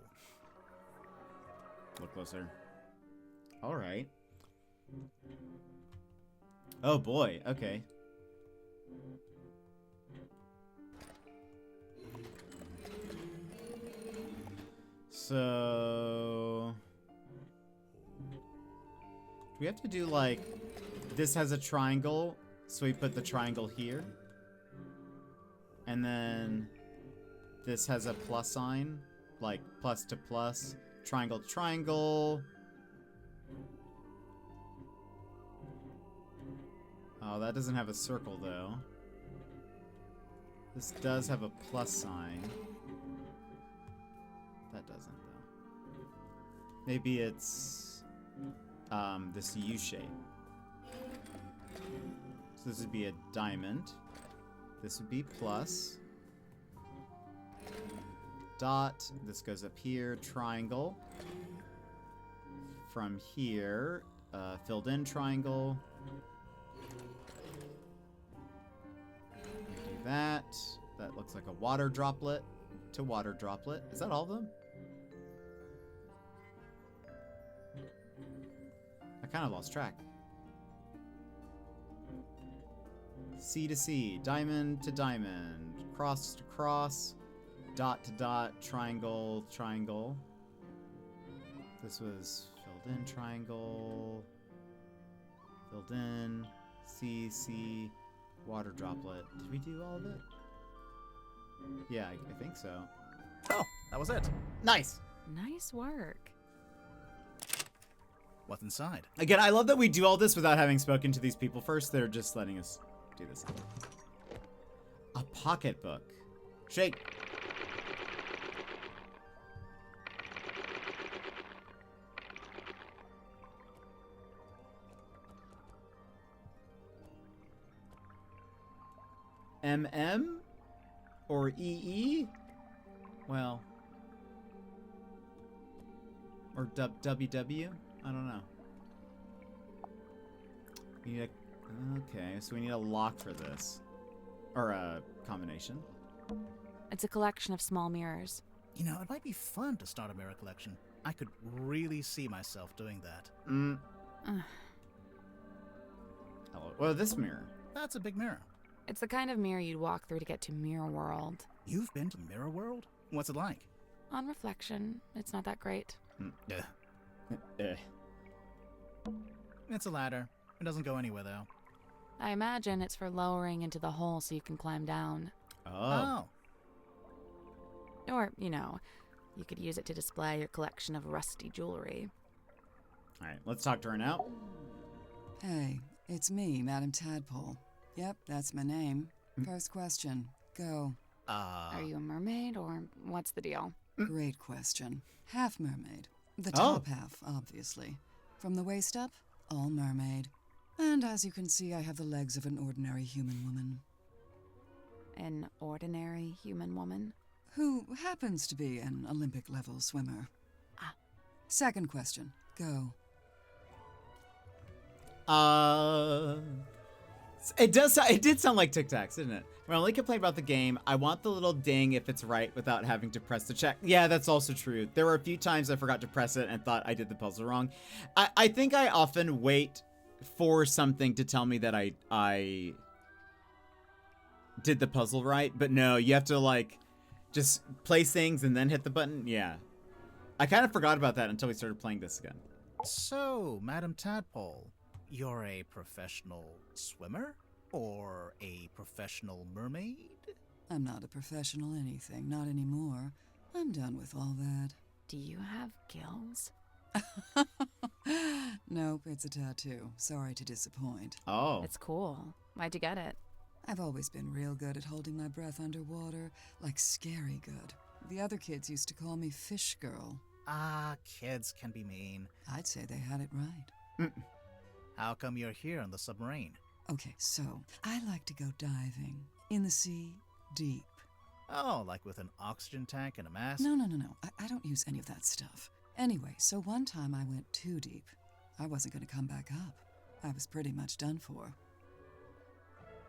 Look closer. All right. Oh boy, okay. So... Do we have to do like... This has a triangle So we put the triangle here. And then this has a plus sign, like plus to plus, triangle to triangle. Oh, that doesn't have a circle though. This does have a plus sign. That doesn't though. Maybe it's this U shape. So this would be a diamond. This would be plus. Dot. This goes up here. Triangle. From here, filled in triangle. Do that. That looks like a water droplet to water droplet. Is that all of them? I kind of lost track. C to C, diamond to diamond, cross to cross, dot to dot, triangle, triangle. This was filled in triangle, filled in, C, C, water droplet. Did we do all of it? Yeah, I think so. Oh, that was it. Nice! Nice work. What's inside? Again, I love that we do all this without having spoken to these people first. They're just letting us do this. A pocketbook. Shake. MM? Or EE? Well. Or WW? I don't know. We need a, okay, so we need a lock for this. Or a combination. It's a collection of small mirrors. You know, it might be fun to start a mirror collection. I could really see myself doing that. Hello. Well, this mirror. That's a big mirror. It's the kind of mirror you'd walk through to get to Mirror World. You've been to Mirror World? What's it like? On reflection, it's not that great. It's a ladder. It doesn't go anywhere, though. I imagine it's for lowering into the hole so you can climb down. Oh. Or, you know, you could use it to display your collection of rusty jewelry. Alright, let's talk to her now. Hey, it's me, Madam Tadpole. Yep, that's my name. First question. Go. Are you a mermaid, or what's the deal? Great question. Half mermaid. The top half, obviously. From the waist up, all mermaid. And as you can see, I have the legs of an ordinary human woman. An ordinary human woman? Who happens to be an Olympic-level swimmer. Second question. Go. It did sound like Tic Tacs, didn't it? My only complaint about the game, I want the little ding if it's right without having to press the check. Yeah, that's also true. There were a few times I forgot to press it and thought I did the puzzle wrong. I think I often wait for something to tell me that I did the puzzle right, but no, you have to like just place things and then hit the button. Yeah. I kind of forgot about that until we started playing this again. So, Madam Tadpole, you're a professional swimmer? Or a professional mermaid? I'm not a professional anything, not anymore. I'm done with all that. Do you have gills? Nope, it's a tattoo. Sorry to disappoint. Oh. It's cool. Why'd you get it? I've always been real good at holding my breath underwater, like scary good. The other kids used to call me Fish Girl. Ah, kids can be mean. I'd say they had it right. How come you're here on the submarine? Okay, so I like to go diving. In the sea, deep. Oh, like with an oxygen tank and a mask? No. I don't use any of that stuff. Anyway, so one time I went too deep. I wasn't going to come back up. I was pretty much done for.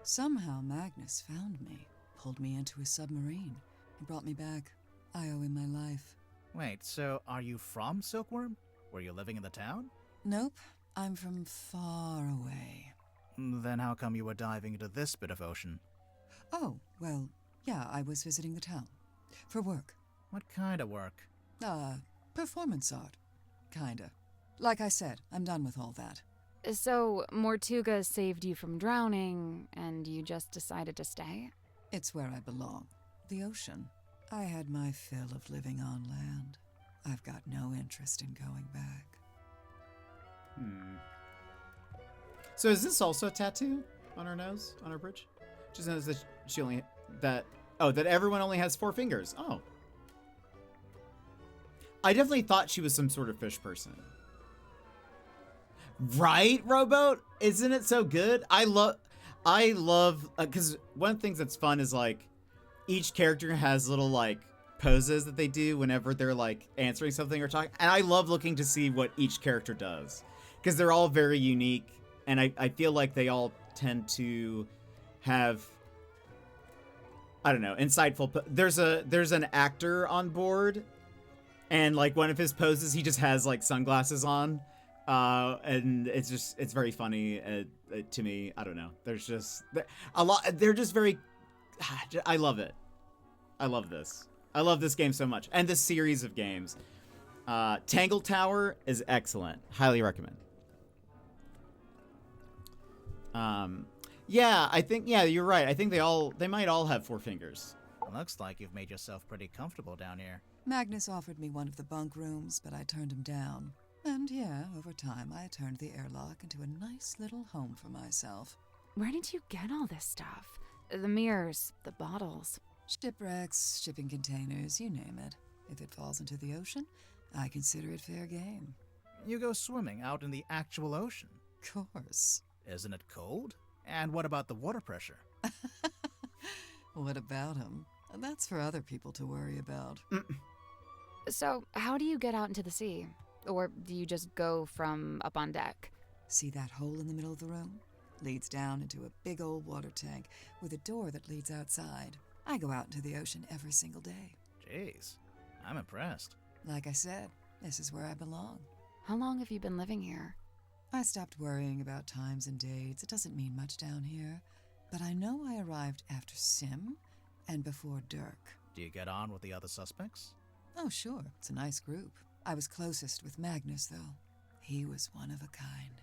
Somehow Magnus found me, pulled me into his submarine. He brought me back. I owe him my life. Wait, so are you from Silkworm? Were you living in the town? Nope, I'm from far away. Then how come you were diving into this bit of ocean? Oh, well, yeah, I was visiting the town. For work. What kind of work? Performance art. Kinda. Like I said, I'm done with all that. So, Mortuga saved you from drowning, and you just decided to stay? It's where I belong. The ocean. I had my fill of living on land. I've got no interest in going back. So is this also a tattoo on her nose, on her bridge? Just knows that she only that everyone only has 4 fingers. Oh. I definitely thought she was some sort of fish person. Right, Rowboat? Isn't it so good? I love because one of the things that's fun is like each character has little like poses that they do whenever they're like answering something or talking, and I love looking to see what each character does because they're all very unique, and I feel like they all tend to have, I don't know, insightful. There's an actor on board, and like one of his poses, he just has like sunglasses on, and it's very funny to me. I don't know. There's just a lot. They're just very. I love it. I love this. I love this game so much, and this series of games. Tangle Tower is excellent. Highly recommend. Yeah, I think you're right. I think they might all have 4 fingers. Looks like you've made yourself pretty comfortable down here. Magnus offered me one of the bunk rooms, but I turned him down. And yeah, over time I turned the airlock into a nice little home for myself. Where did you get all this stuff? The mirrors, the bottles. Shipwrecks, shipping containers, you name it. If it falls into the ocean, I consider it fair game. You go swimming out in the actual ocean. Course. Isn't it cold? And what about the water pressure? What about him? That's for other people to worry about. So, how do you get out into the sea? Or do you just go from up on deck? See that hole in the middle of the room? Leads down into a big old water tank with a door that leads outside. I go out into the ocean every single day. Jeez, I'm impressed. Like I said, this is where I belong. How long have you been living here? I stopped worrying about times and dates. It doesn't mean much down here. But I know I arrived after Sim and before Dirk. Do you get on with the other suspects? Oh, sure. It's a nice group. I was closest with Magnus, though. He was one of a kind.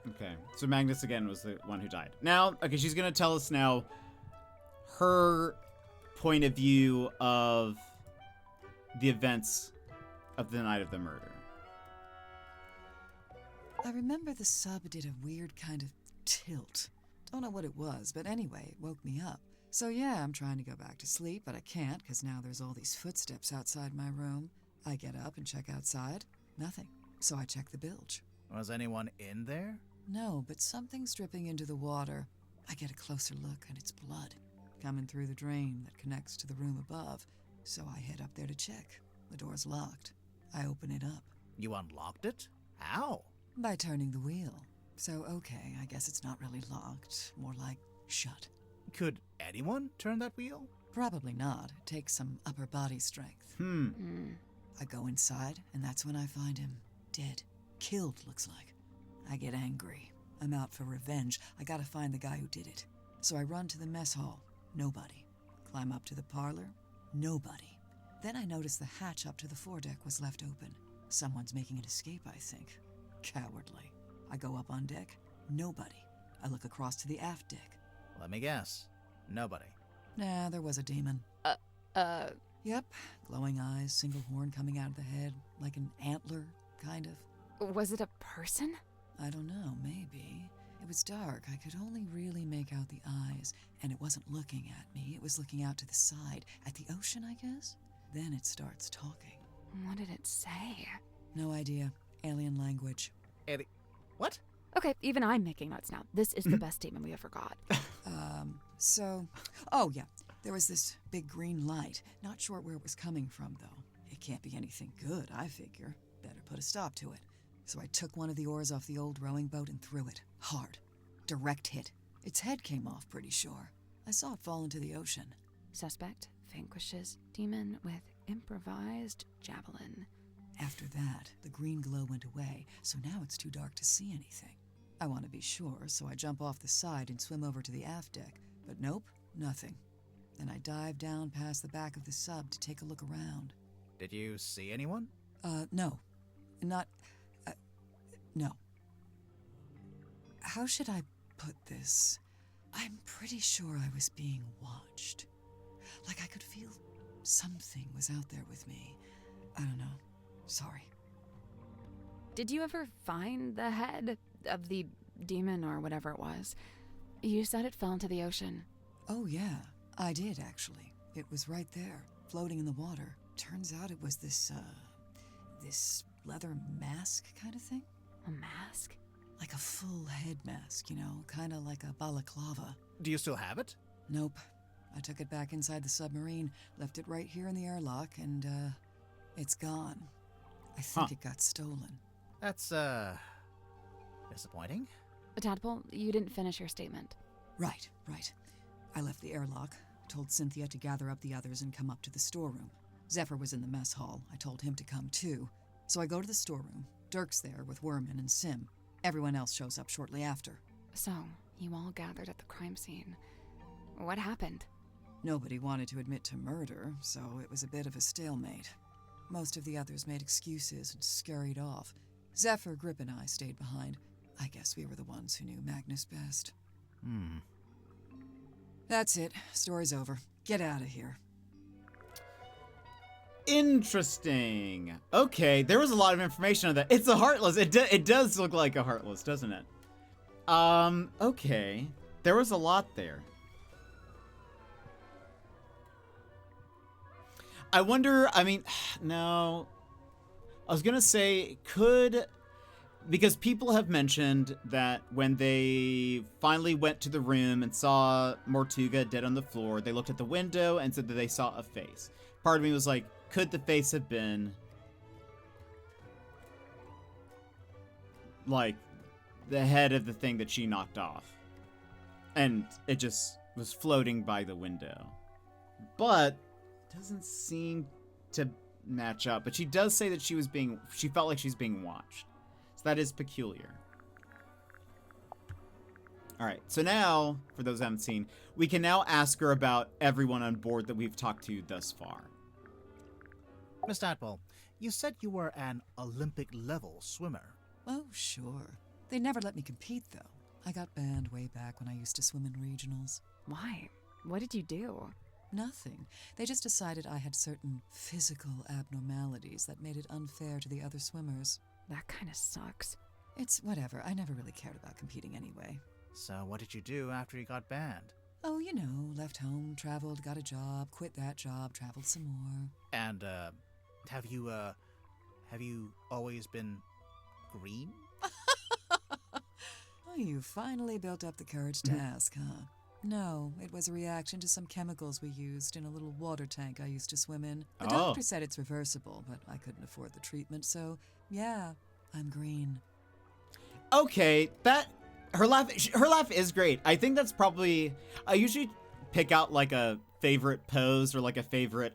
Okay. So Magnus, again, was the one who died. Now, okay, she's going to tell us now her point of view of the events of the night of the murder. I remember the sub did a weird kind of tilt. Don't know what it was, but anyway, it woke me up. So yeah, I'm trying to go back to sleep, but I can't because now there's all these footsteps outside my room. I get up and check outside. Nothing. So I check the bilge. Was anyone in there? No, but something's dripping into the water. I get a closer look, and it's blood coming through the drain that connects to the room above. So I head up there to check. The door's locked. I open it up. You unlocked it? How? By turning the wheel. So, okay, I guess it's not really locked. More like shut. Could anyone turn that wheel? Probably not. It takes some upper body strength. I go inside, and that's when I find him. Dead. Killed, looks like. I get angry. I'm out for revenge. I gotta find the guy who did it. So I run to the mess hall. Nobody. Climb up to the parlor. Nobody. Then I notice the hatch up to the foredeck was left open. Someone's making an escape, I think. Cowardly. I go up on deck. Nobody. I look across to the aft deck. Let me guess. Nobody. Nah, there was a demon. Yep. Glowing eyes, single horn coming out of the head, like an antler, kind of. Was it a person? I don't know, maybe. It was dark. I could only really make out the eyes, and it wasn't looking at me. It was looking out to the side, at the ocean, I guess? Then it starts talking. What did it say? No idea. Alien language. What? Okay, even I'm making notes now. This is the best statement we ever got. Oh yeah, there was this big green light. Not sure where it was coming from, though. It can't be anything good, I figure. Better put a stop to it. So I took one of the oars off the old rowing boat and threw it. Hard. Direct hit. Its head came off, pretty sure. I saw it fall into the ocean. Suspect vanquishes demon with improvised javelin. After that, the green glow went away, so now it's too dark to see anything. I want to be sure, so I jump off the side and swim over to the aft deck. But nope, nothing. Then I dive down past the back of the sub to take a look around. Did you see anyone? No. No. How should I put this? I'm pretty sure I was being watched. Like I could feel something was out there with me. I don't know. Sorry. Did you ever find the head of the demon or whatever it was? You said it fell into the ocean. Oh, yeah. I did, actually. It was right there, floating in the water. Turns out it was this leather mask kind of thing. A mask? Like a full head mask, you know, kind of like a balaclava. Do you still have it? Nope. I took it back inside the submarine, left it right here in the airlock, and, it's gone. I think it got stolen. That's, disappointing. Tadpole, you didn't finish your statement. Right. I left the airlock, told Cynthia to gather up the others and come up to the storeroom. Zephyr was in the mess hall. I told him to come too. So I go to the storeroom. Dirk's there with Werman and Sim. Everyone else shows up shortly after. So, you all gathered at the crime scene. What happened? Nobody wanted to admit to murder, so it was a bit of a stalemate. Most of the others made excuses and scurried off. Zephyr, Grip, and I stayed behind. I guess we were the ones who knew Magnus best. That's it. Story's over. Get out of here. Interesting. Okay, there was a lot of information on that. It's a Heartless. It does look like a Heartless, doesn't it? Okay. There was a lot there. I wonder, I mean, no. I was gonna say, because people have mentioned that when they finally went to the room and saw Mortuga dead on the floor, they looked at the window and said that they saw a face. Part of me was like, could the face have been like the head of the thing that she knocked off? And it just was floating by the window. But it doesn't seem to match up. But she does say that she felt like she's being watched. So that is peculiar. All right, so now, for those who haven't seen, we can now ask her about everyone on board that we've talked to thus far. Miss Tadpole, you said you were an Olympic-level swimmer. Oh, sure. They never let me compete, though. I got banned way back when I used to swim in regionals. Why? What did you do? Nothing. They just decided I had certain physical abnormalities that made it unfair to the other swimmers. That kind of sucks. It's whatever. I never really cared about competing anyway. So what did you do after you got banned? Oh, you know, left home, traveled, got a job, quit that job, traveled some more. And, have you always been green? Oh, you finally built up the courage to ask, huh? No, it was a reaction to some chemicals we used in a little water tank I used to swim in. The doctor said it's reversible, but I couldn't afford the treatment, so yeah, I'm green. Okay, her laugh is great. I think that's probably, I usually pick out like a favorite pose or like a favorite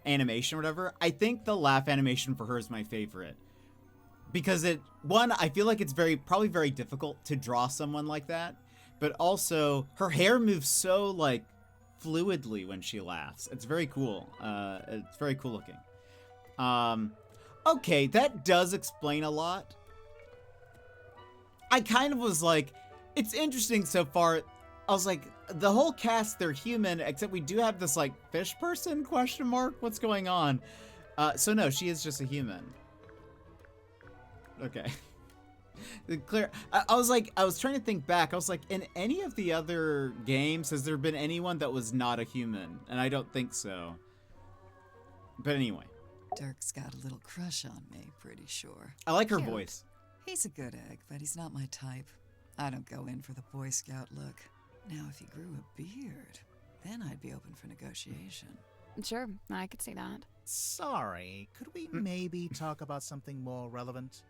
animation or whatever. I think the laugh animation for her is my favorite. Because I feel like it's probably very difficult to draw someone like that. But also, her hair moves so, like, fluidly when she laughs. It's very cool. It's very cool looking. Okay, that does explain a lot. I kind of was like, it's interesting so far. I was like, the whole cast, they're human, except we do have this, like, fish person, question mark? What's going on? So no, she is just a human. Okay. Clear. I was trying to think back. I was like, in any of the other games, has there been anyone that was not a human? And I don't think so. But anyway. Dirk's got a little crush on me, pretty sure. I like her voice. He's a good egg, but he's not my type. I don't go in for the Boy Scout look. Now, if he grew a beard, then I'd be open for negotiation. Sure, I could see that. Sorry, could we maybe talk about something more relevant?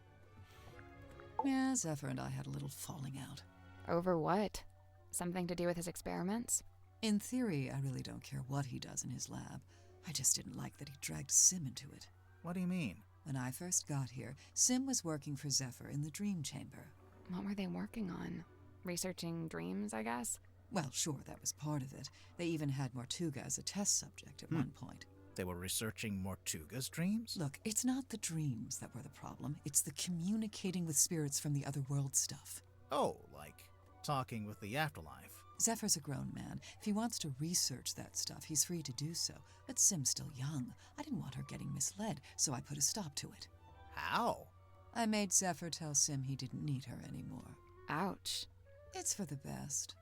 Yeah, Zephyr and I had a little falling out. Over what? Something to do with his experiments? In theory, I really don't care what he does in his lab. I just didn't like that he dragged Sim into it. What do you mean? When I first got here, Sim was working for Zephyr in the Dream Chamber. What were they working on? Researching dreams, I guess? Well, sure, that was part of it. They even had Mortuga as a test subject at one point. They were researching Mortuga's dreams? Look, it's not the dreams that were the problem. It's the communicating with spirits from the other world stuff. Oh, like talking with the afterlife. Zephyr's a grown man. If he wants to research that stuff, he's free to do so. But Sim's still young. I didn't want her getting misled, so I put a stop to it. How? I made Zephyr tell Sim he didn't need her anymore. Ouch. It's for the best.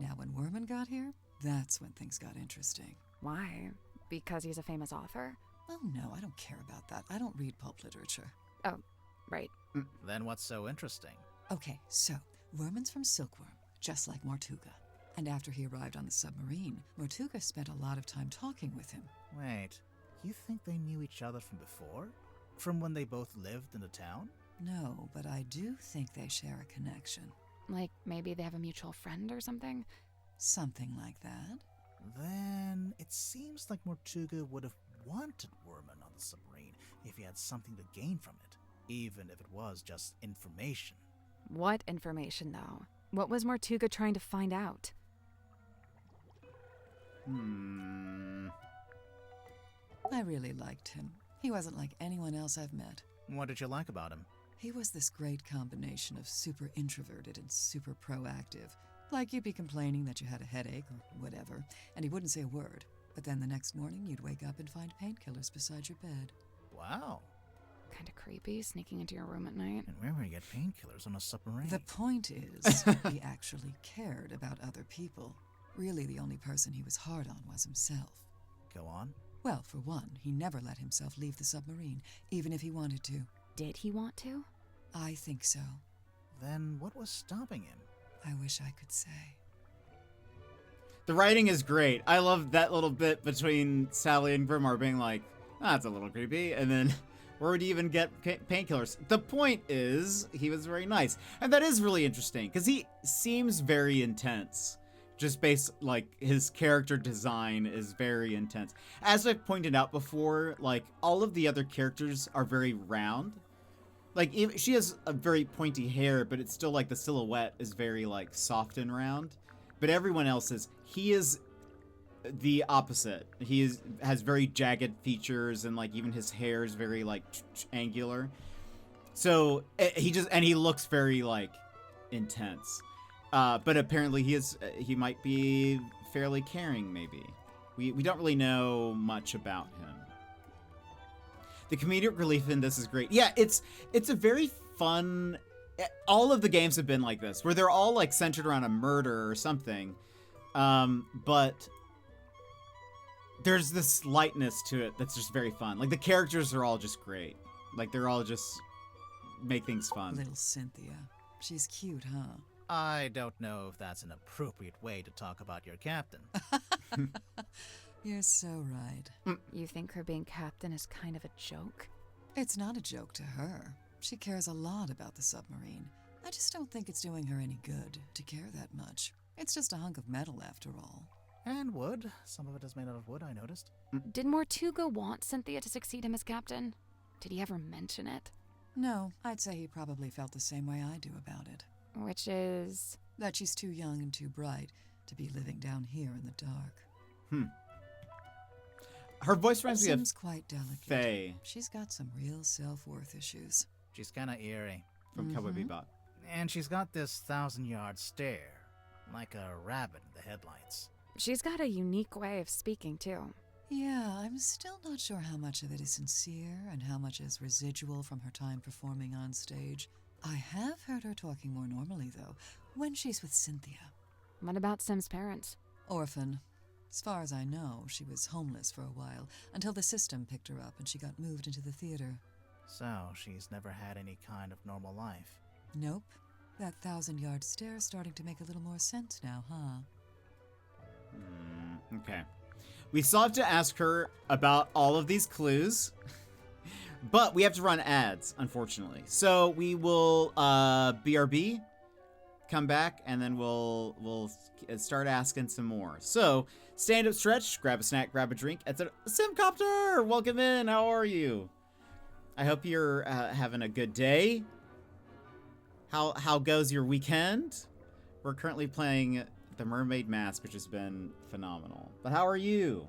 Now, when Werman got here, that's when things got interesting. Why? Because he's a famous author? Oh, no, I don't care about that. I don't read pulp literature. Oh, right. Then what's so interesting? Okay, so, Werman's from Silkworm, just like Mortuga. And after he arrived on the submarine, Mortuga spent a lot of time talking with him. Wait, you think they knew each other from before? From when they both lived in the town? No, but I do think they share a connection. Like, maybe they have a mutual friend or something? Something like that. Then it seems like Mortuga would have wanted Werman on the submarine if he had something to gain from it, even if it was just information. What information, though? What was Mortuga trying to find out? I really liked him. He wasn't like anyone else I've met. What did you like about him? He was this great combination of super introverted and super proactive. Like you'd be complaining that you had a headache or whatever, and he wouldn't say a word. But then the next morning, you'd wake up and find painkillers beside your bed. Wow. Kinda creepy, sneaking into your room at night. And where would he get painkillers on a submarine? The point is, he actually cared about other people. Really, the only person he was hard on was himself. Go on. Well, for one, he never let himself leave the submarine, even if he wanted to. Did he want to? I think so. Then what was stopping him? I wish I could say. The writing is great. I love that little bit between Sally and Grimar being like, that's a little creepy. And then, where would you even get painkillers? The point is, he was very nice. And that is really interesting, because he seems very intense. Just based, like, his character design is very intense. As I've pointed out before, like, all of the other characters are very round. Like, she has a very pointy hair, but it's still, like, the silhouette is very, like, soft and round. But everyone else is, he is the opposite. He has very jagged features, and, like, even his hair is very, like, angular. So, he looks very, like, intense. But apparently he might be fairly caring, maybe. We don't really know much about him. The comedic relief in this is great. Yeah, it's a very fun... All of the games have been like this, where they're all like centered around a murder or something. But there's this lightness to it that's just very fun. Like, the characters are all just great. Like, they're all just make things fun. Little Cynthia. She's cute, huh? I don't know if that's an appropriate way to talk about your captain. You're so right. You think her being captain is kind of a joke? It's not a joke to her. She cares a lot about the submarine. I just don't think it's doing her any good to care that much. It's just a hunk of metal, after all. And wood. Some of it is made out of wood, I noticed. Did Mortuga want Cynthia to succeed him as captain? Did he ever mention it? No, I'd say he probably felt the same way I do about it. Which is... that she's too young and too bright to be living down here in the dark. Her voice reminds me of Sim's quite delicate. Faye She's got some real self-worth issues. She's kind of eerie. from Cowboy Bebop. And she's got this 1,000-yard stare, like a rabbit in the headlights. She's got a unique way of speaking, too. Yeah, I'm still not sure how much of it is sincere and how much is residual from her time performing on stage. I have heard her talking more normally, though, when she's with Cynthia. What about Sim's parents? Orphan. As far as I know, she was homeless for a while, until the system picked her up and she got moved into the theater. So, she's never had any kind of normal life. Nope. That 1,000-yard stare's starting to make a little more sense now, huh? Okay. We still have to ask her about all of these clues, but we have to run ads, unfortunately. So we will BRB, come back, and then we'll start asking some more. So stand up, stretch, grab a snack, grab a drink, etc. Simcopter, welcome in. How are you? I hope you're having a good day. How goes your weekend? We're currently playing the Mermaid Mask, which has been phenomenal. But how are you?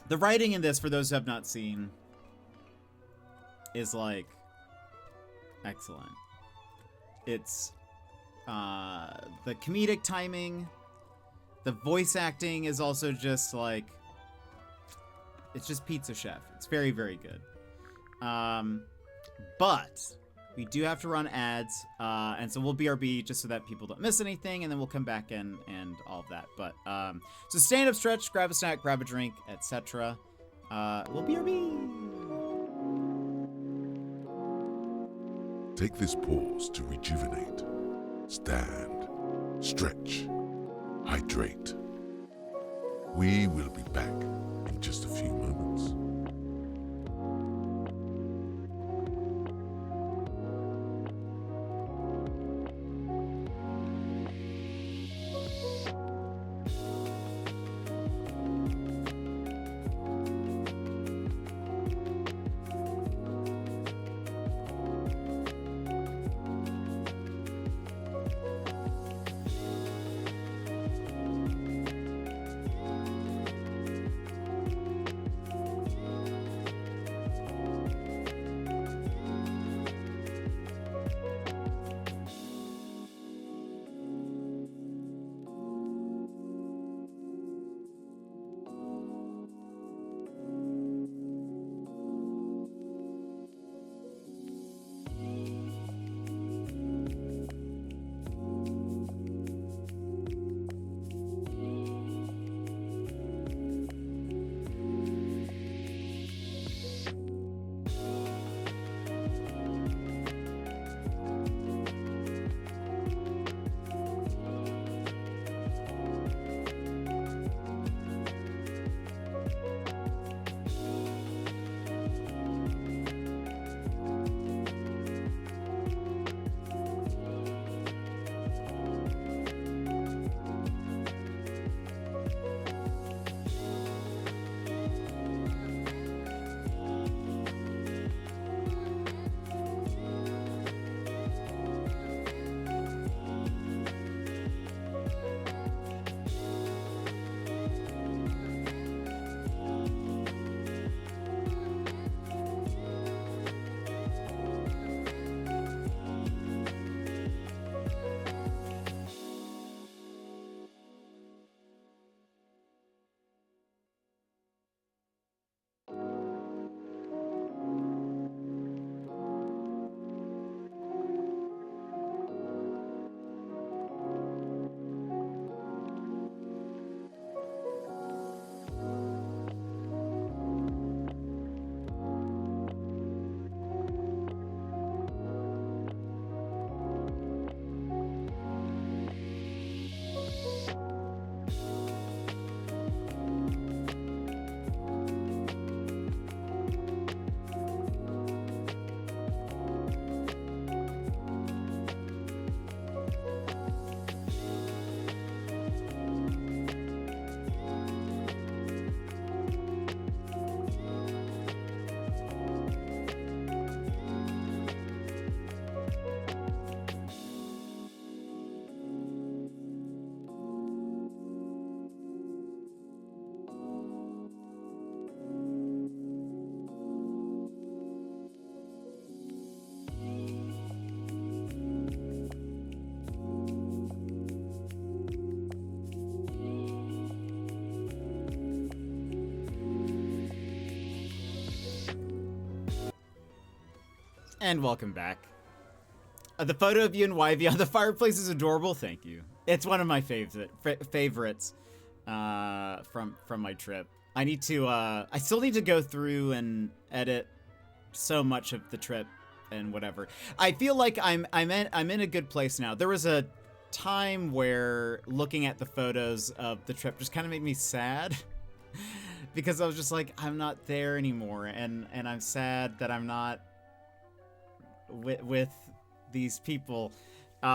The writing in this, for those who have not seen, is like excellent. It's the comedic timing, the voice acting is also just like, it's just Pizza Chef. It's very, very good. But we do have to run ads, and so we'll BRB just so that people don't miss anything, and then we'll come back in and all of that. But so stand up, stretch, grab a snack, grab a drink, etc. We'll BRB. Take this pause to rejuvenate. Stand, stretch, hydrate. We will be back in just a few moments. And welcome back. The photo of you and Wivey on the fireplace is adorable. Thank you. It's one of my favorites from my trip. I need to. I still need to go through and edit so much of the trip and whatever. I feel like I'm in a good place now. There was a time where looking at the photos of the trip just kind of made me sad. Because I was just like, I'm not there anymore, and I'm sad that I'm not with these people. But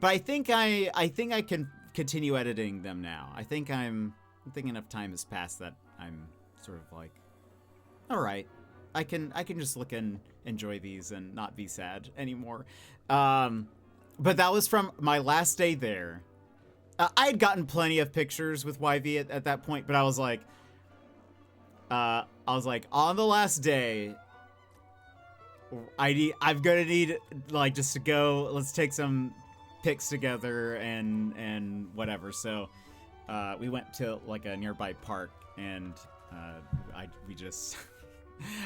I think I can continue editing them now. I think enough time has passed that I'm sort of like, all right, I can just look and enjoy these and not be sad anymore. but that was from my last day there. I had gotten plenty of pictures with YV at that point, but I was like, on the last day, I'm gonna need like just to go. Let's take some pics together and whatever. So we went to like a nearby park, and we just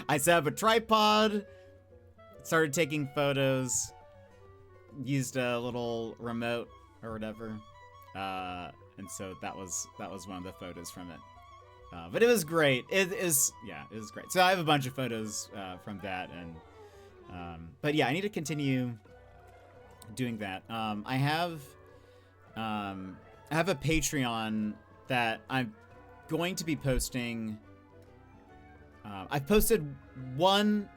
I set up a tripod, started taking photos, used a little remote or whatever, and so that was one of the photos from it. But it was great. It was great. So I have a bunch of photos from that, and but yeah, I need to continue doing that. I have a Patreon that I'm going to be posting. I've posted one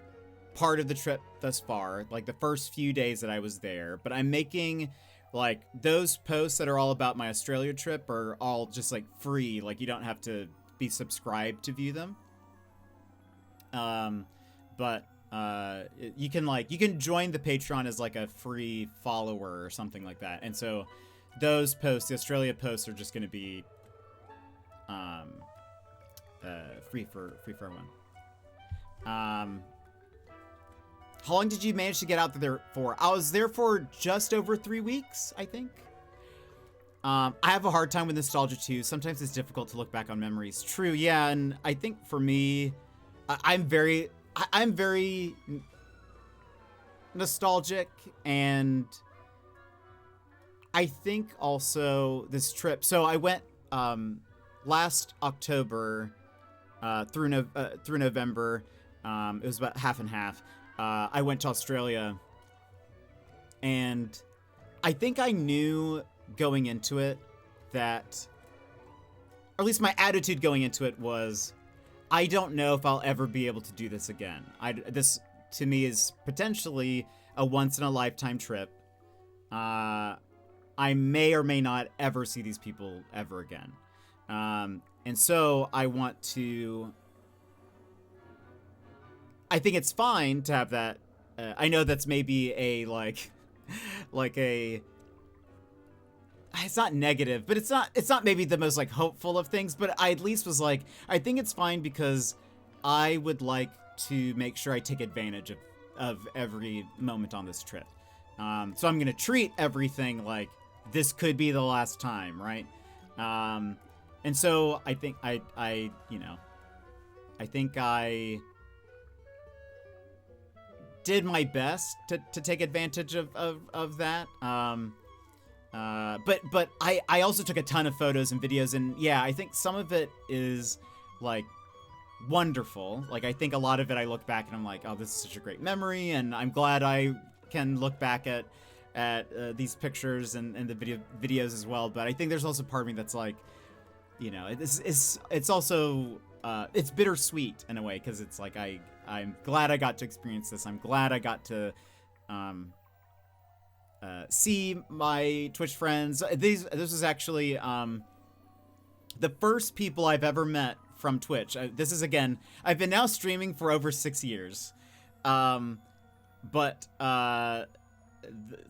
part of the trip thus far, like the first few days that I was there, but I'm making like those posts that are all about my Australia trip are all just like free. Like you don't have to be subscribed to view them. But you can join the Patreon as like a free follower or something like that. And so those posts, the Australia posts, are just going to be free for everyone. How long did you manage to get out there for? I was there for just over 3 weeks, I think. I have a hard time with nostalgia too. Sometimes it's difficult to look back on memories. True, yeah, and I think for me, I'm very nostalgic, and I think also this trip. So I went last October through November. It was about half and half. I went to Australia, and I think I knew going into it that, or at least my attitude going into it was, I don't know if I'll ever be able to do this again. This to me is potentially a once in a lifetime trip. I may or may not ever see these people ever again. And so I want to, I think it's fine to have that. I know that's maybe a like a, it's not negative, but it's not maybe the most like hopeful of things, but I at least was like, I think it's fine because I would like to make sure I take advantage of every moment on this trip. So I'm going to treat everything like this could be the last time. Right. And so I think I think I did my best to take advantage of that. But I also took a ton of photos and videos, and yeah, I think some of it is like wonderful. Like I think a lot of it I look back and I'm like, oh, this is such a great memory, and I'm glad I can look back at these pictures and the videos as well. But I think there's also part of me that's like, you know, it's also it's bittersweet in a way, because it's like I'm glad I got to experience this. I'm glad I got to see my Twitch friends. This is actually the first people I've ever met from Twitch. This is, again, I've been now streaming for over 6 years. But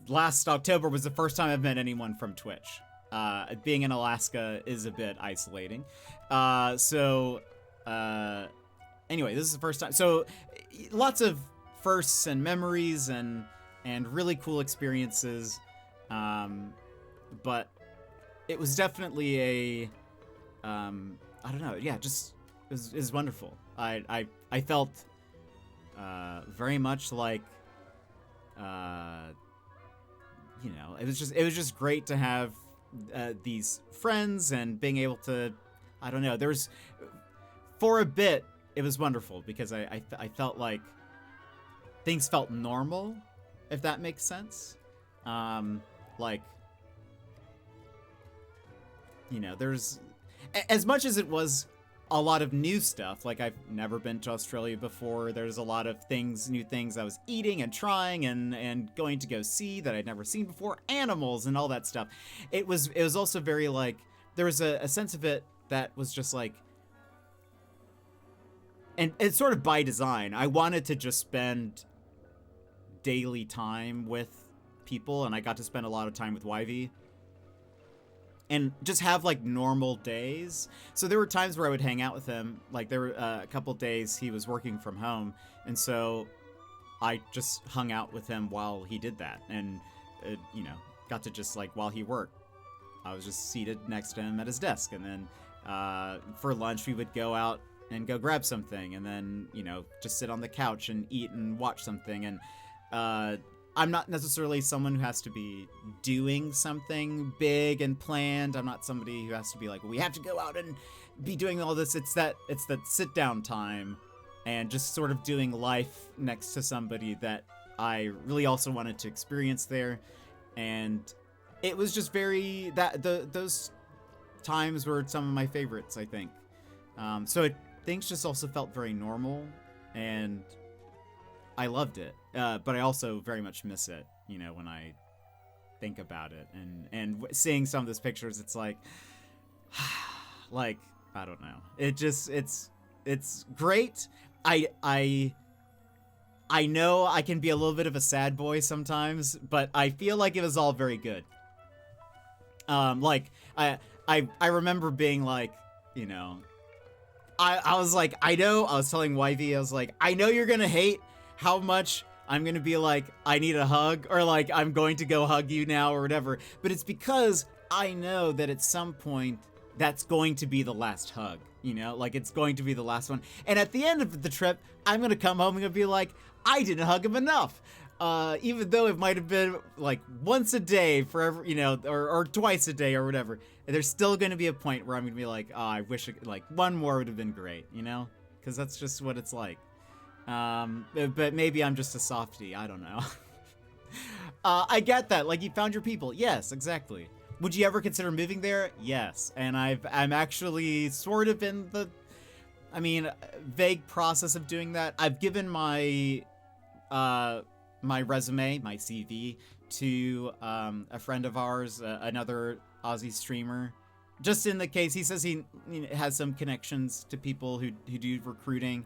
last October was the first time I've met anyone from Twitch. Being in Alaska is a bit isolating. Anyway, this is the first time. So lots of firsts and memories and really cool experiences. But it was definitely a, I don't know. Yeah, just, it was wonderful. I felt, very much like, you know, it was just great to have, these friends and being able to, I don't know, for a bit, it was wonderful because I felt like things felt normal, if that makes sense. Like, you know, there's, as much as it was a lot of new stuff, like I've never been to Australia before, there's a lot of new things I was eating and trying and going to go see that I'd never seen before, animals and all that stuff. It was also very like, there was a sense of it that was just like, and it's sort of by design, I wanted to just spend daily time with people, and I got to spend a lot of time with Yv. And just have, like, normal days. So there were times where I would hang out with him. Like, there were a couple days he was working from home. And so I just hung out with him while he did that. And, you know, got to just, like, while he worked, I was just seated next to him at his desk. And then for lunch, we would go out and go grab something. And then, you know, just sit on the couch and eat and watch something. And I'm not necessarily someone who has to be doing something big and planned. I'm not somebody who has to be like, we have to go out and be doing all this. It's that sit down time and just sort of doing life next to somebody that I really also wanted to experience there. And it was just those times were some of my favorites, I think. So things just also felt very normal, and I loved it. But I also very much miss it, you know, when I think about it. And seeing some of those pictures, it's like, like, I don't know. It's great. I know I can be a little bit of a sad boy sometimes, but I feel like it was all very good. Like, I remember being like, you know, I was like, I was telling Yv, I was like, I know you're gonna hate how much I'm gonna be like, I need a hug, or like, I'm going to go hug you now, or whatever. But it's because I know that at some point, that's going to be the last hug, you know? Like, it's going to be the last one. And at the end of the trip, I'm gonna come home and gonna be like, I didn't hug him enough. Even though it might have been, like, once a day forever, you know, or twice a day or whatever. There's still gonna be a point where I'm gonna be like, oh, I wish, like, one more would have been great, you know? Because that's just what it's like. But maybe I'm just a softie. I don't know. I get that. Like, you found your people. Yes, exactly. Would you ever consider moving there? Yes. And I'm actually sort of in the, vague process of doing that. I've given my, my resume, my CV, to a friend of ours, another Aussie streamer. Just in the case, he says he has some connections to people who do recruiting.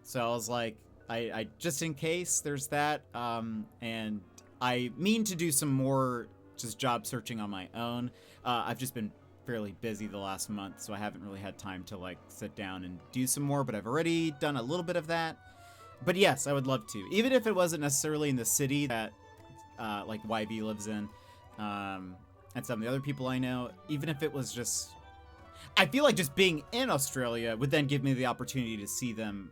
So I was like, I just in case there's that, and I mean to do some more just job searching on my own. I've just been fairly busy the last month, so I haven't really had time to like sit down and do some more, but I've already done a little bit of that. But yes, I would love to, even if it wasn't necessarily in the city that like YB lives in, and some of the other people I know, even if it was just, I feel like just being in Australia would then give me the opportunity to see them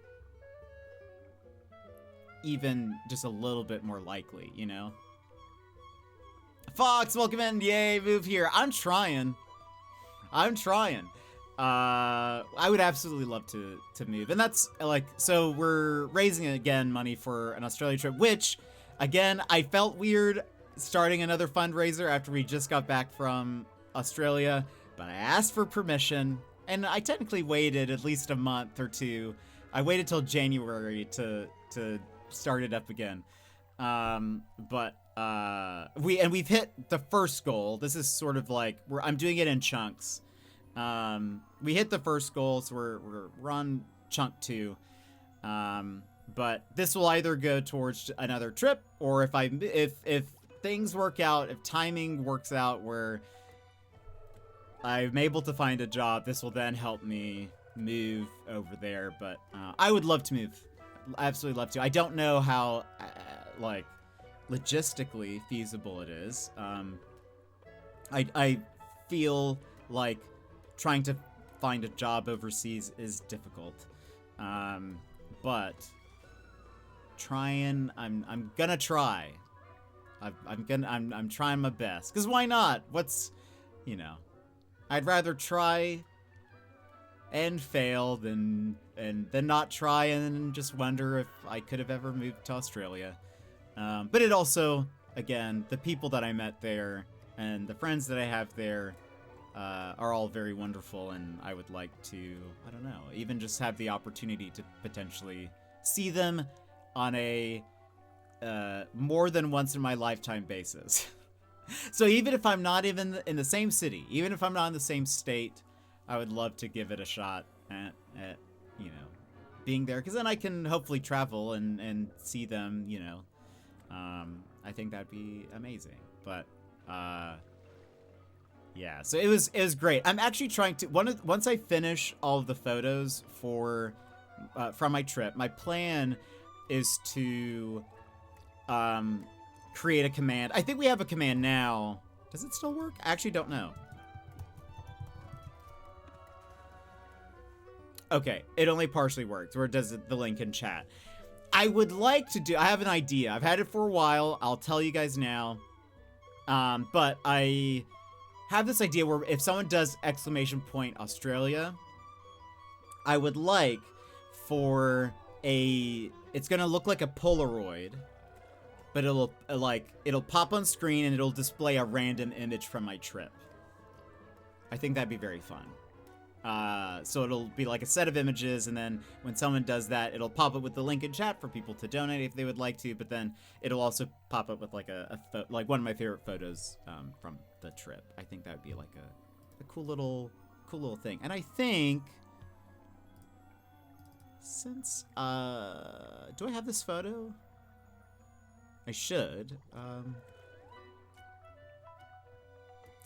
even just a little bit more likely, you know? Fox, welcome in. Yay, move here. I'm trying. I would absolutely love to move. And that's like, so we're raising again money for an Australia trip, which again, I felt weird starting another fundraiser after we just got back from Australia, but I asked for permission and I technically waited at least a month or two. I waited till January to start it up again. But we've hit the first goal. This is sort of like I'm doing it in chunks. We hit the first goal, so we're on chunk 2. But this will either go towards another trip, or if things work out, if timing works out where I'm able to find a job, this will then help me move over there. But I would love to move. Absolutely love to. I don't know how like logistically feasible it is. I feel like trying to find a job overseas is difficult. But I'm gonna try. I'm trying my best. 'Cause why not? I'd rather try and fail than not try and just wonder if I could have ever moved to Australia. But it also, again, the people that I met there and the friends that I have there are all very wonderful, and I would like to, I don't know, even just have the opportunity to potentially see them on a more than once in my lifetime basis. So even if I'm not even in the same city, even if I'm not in the same state, I would love to give it a shot at being there, because then I can hopefully travel and see them, I think that'd be amazing. But yeah, so it was great. I'm actually trying to once I finish all of the photos for from my trip, my plan is to create a command. I think we have a command now. Does it still work? I actually don't know. Okay, it only partially works, where it does the link in chat. I would like to do, I have an idea. I've had it for a while. I'll tell you guys now. But I have this idea where if someone does !Australia, I would like for it's gonna look like a Polaroid, but it'll pop on screen and it'll display a random image from my trip. I think that'd be very fun. So it'll be like a set of images, and then when someone does that, it'll pop up with the link in chat for people to donate if they would like to, but then it'll also pop up with like like one of my favorite photos from the trip. I think that would be like a cool little thing. And I think since do I have this photo? I should.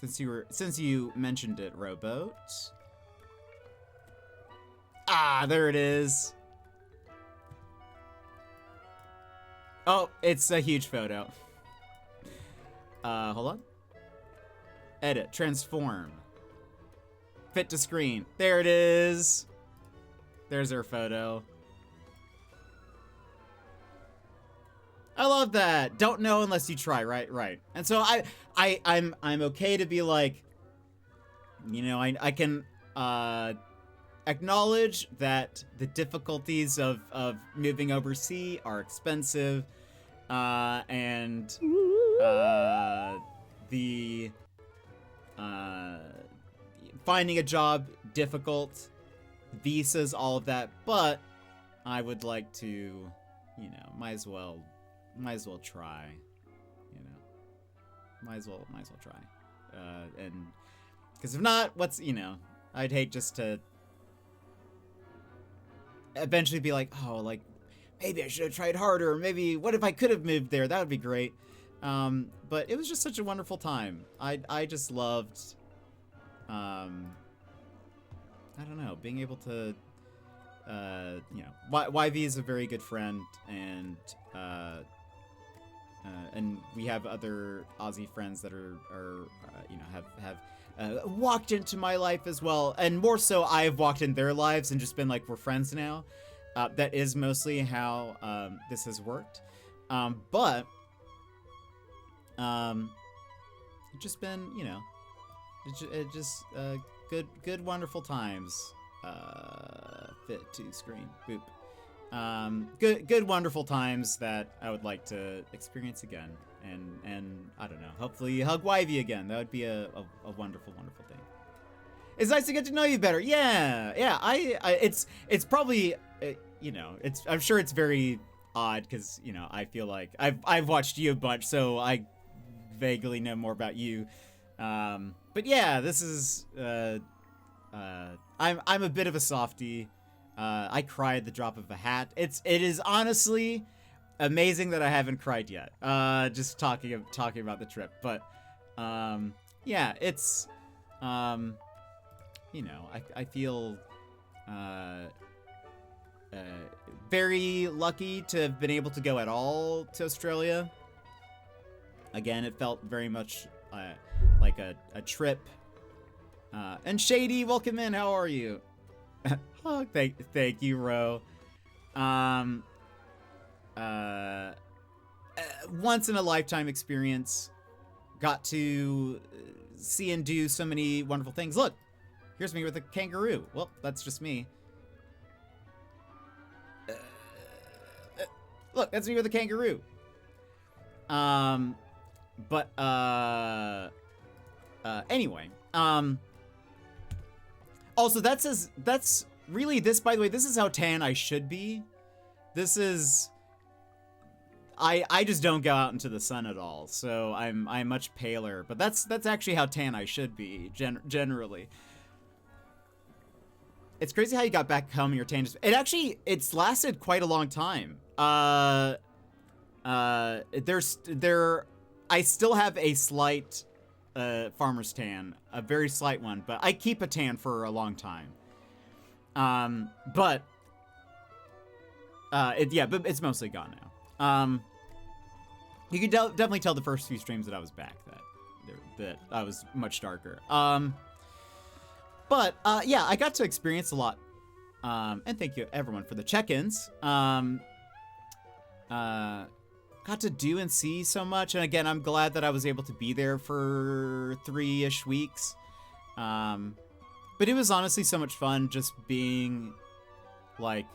Since you mentioned it, Rowboat. Ah, there it is. Oh, it's a huge photo. Hold on. Edit, transform. Fit to screen. There it is. There's our photo. I love that. Don't know unless you try, right. And so I'm okay to be like, you know, I can acknowledge that the difficulties of moving overseas are expensive, and the finding a job difficult, visas, all of that. But I would like to, you know, might as well try, you know, might as well try, and because if not, what's, you know, I'd hate just to eventually be like, oh, like, maybe I should have tried harder, or maybe what if I could have moved there? That would be great. But it was just such a wonderful time. I just loved, I don't know, being able to, you know, YV is a very good friend, and we have other Aussie friends that are you know, have walked into my life as well, and more so I've walked in their lives and just been like, we're friends now. That is mostly how this has worked, but it's just been, you know, it just good wonderful times. Fit to screen, boop. Good wonderful times that I would like to experience again, and I don't know, hopefully hug Wivey again. That would be a wonderful thing. It's nice to get to know you better. Yeah. It's probably, you know, I'm sure it's very odd because, you know, I feel like I've watched you a bunch, so I vaguely know more about you. But yeah, this is I'm a bit of a softie. I cried at the drop of a hat. It is honestly amazing that I haven't cried yet. Just talking about the trip, but yeah, it's you know, I feel very lucky to have been able to go at all to Australia. Again, it felt very much like a trip. And Shady, welcome in. How are you? Oh, thank you, Ro. Once in a lifetime experience. Got to see and do so many wonderful things. Look, here's me with a kangaroo. Well, that's just me. Look, that's me with a kangaroo. But anyway, also that's really this, by the way, this is how tan I should be. This is, I just don't go out into the sun at all, so I'm much paler, but that's actually how tan I should be generally. It's crazy how you got back home and your tan just, it's lasted quite a long time. I still have a slight farmer's tan, a very slight one, but I keep a tan for a long time. But it's mostly gone now. You can definitely tell the first few streams that I was back that I was much darker. But I got to experience a lot. And thank you everyone for the check-ins. Got to do and see so much, and again, I'm glad that I was able to be there for 3-ish weeks. But it was honestly so much fun just being, like,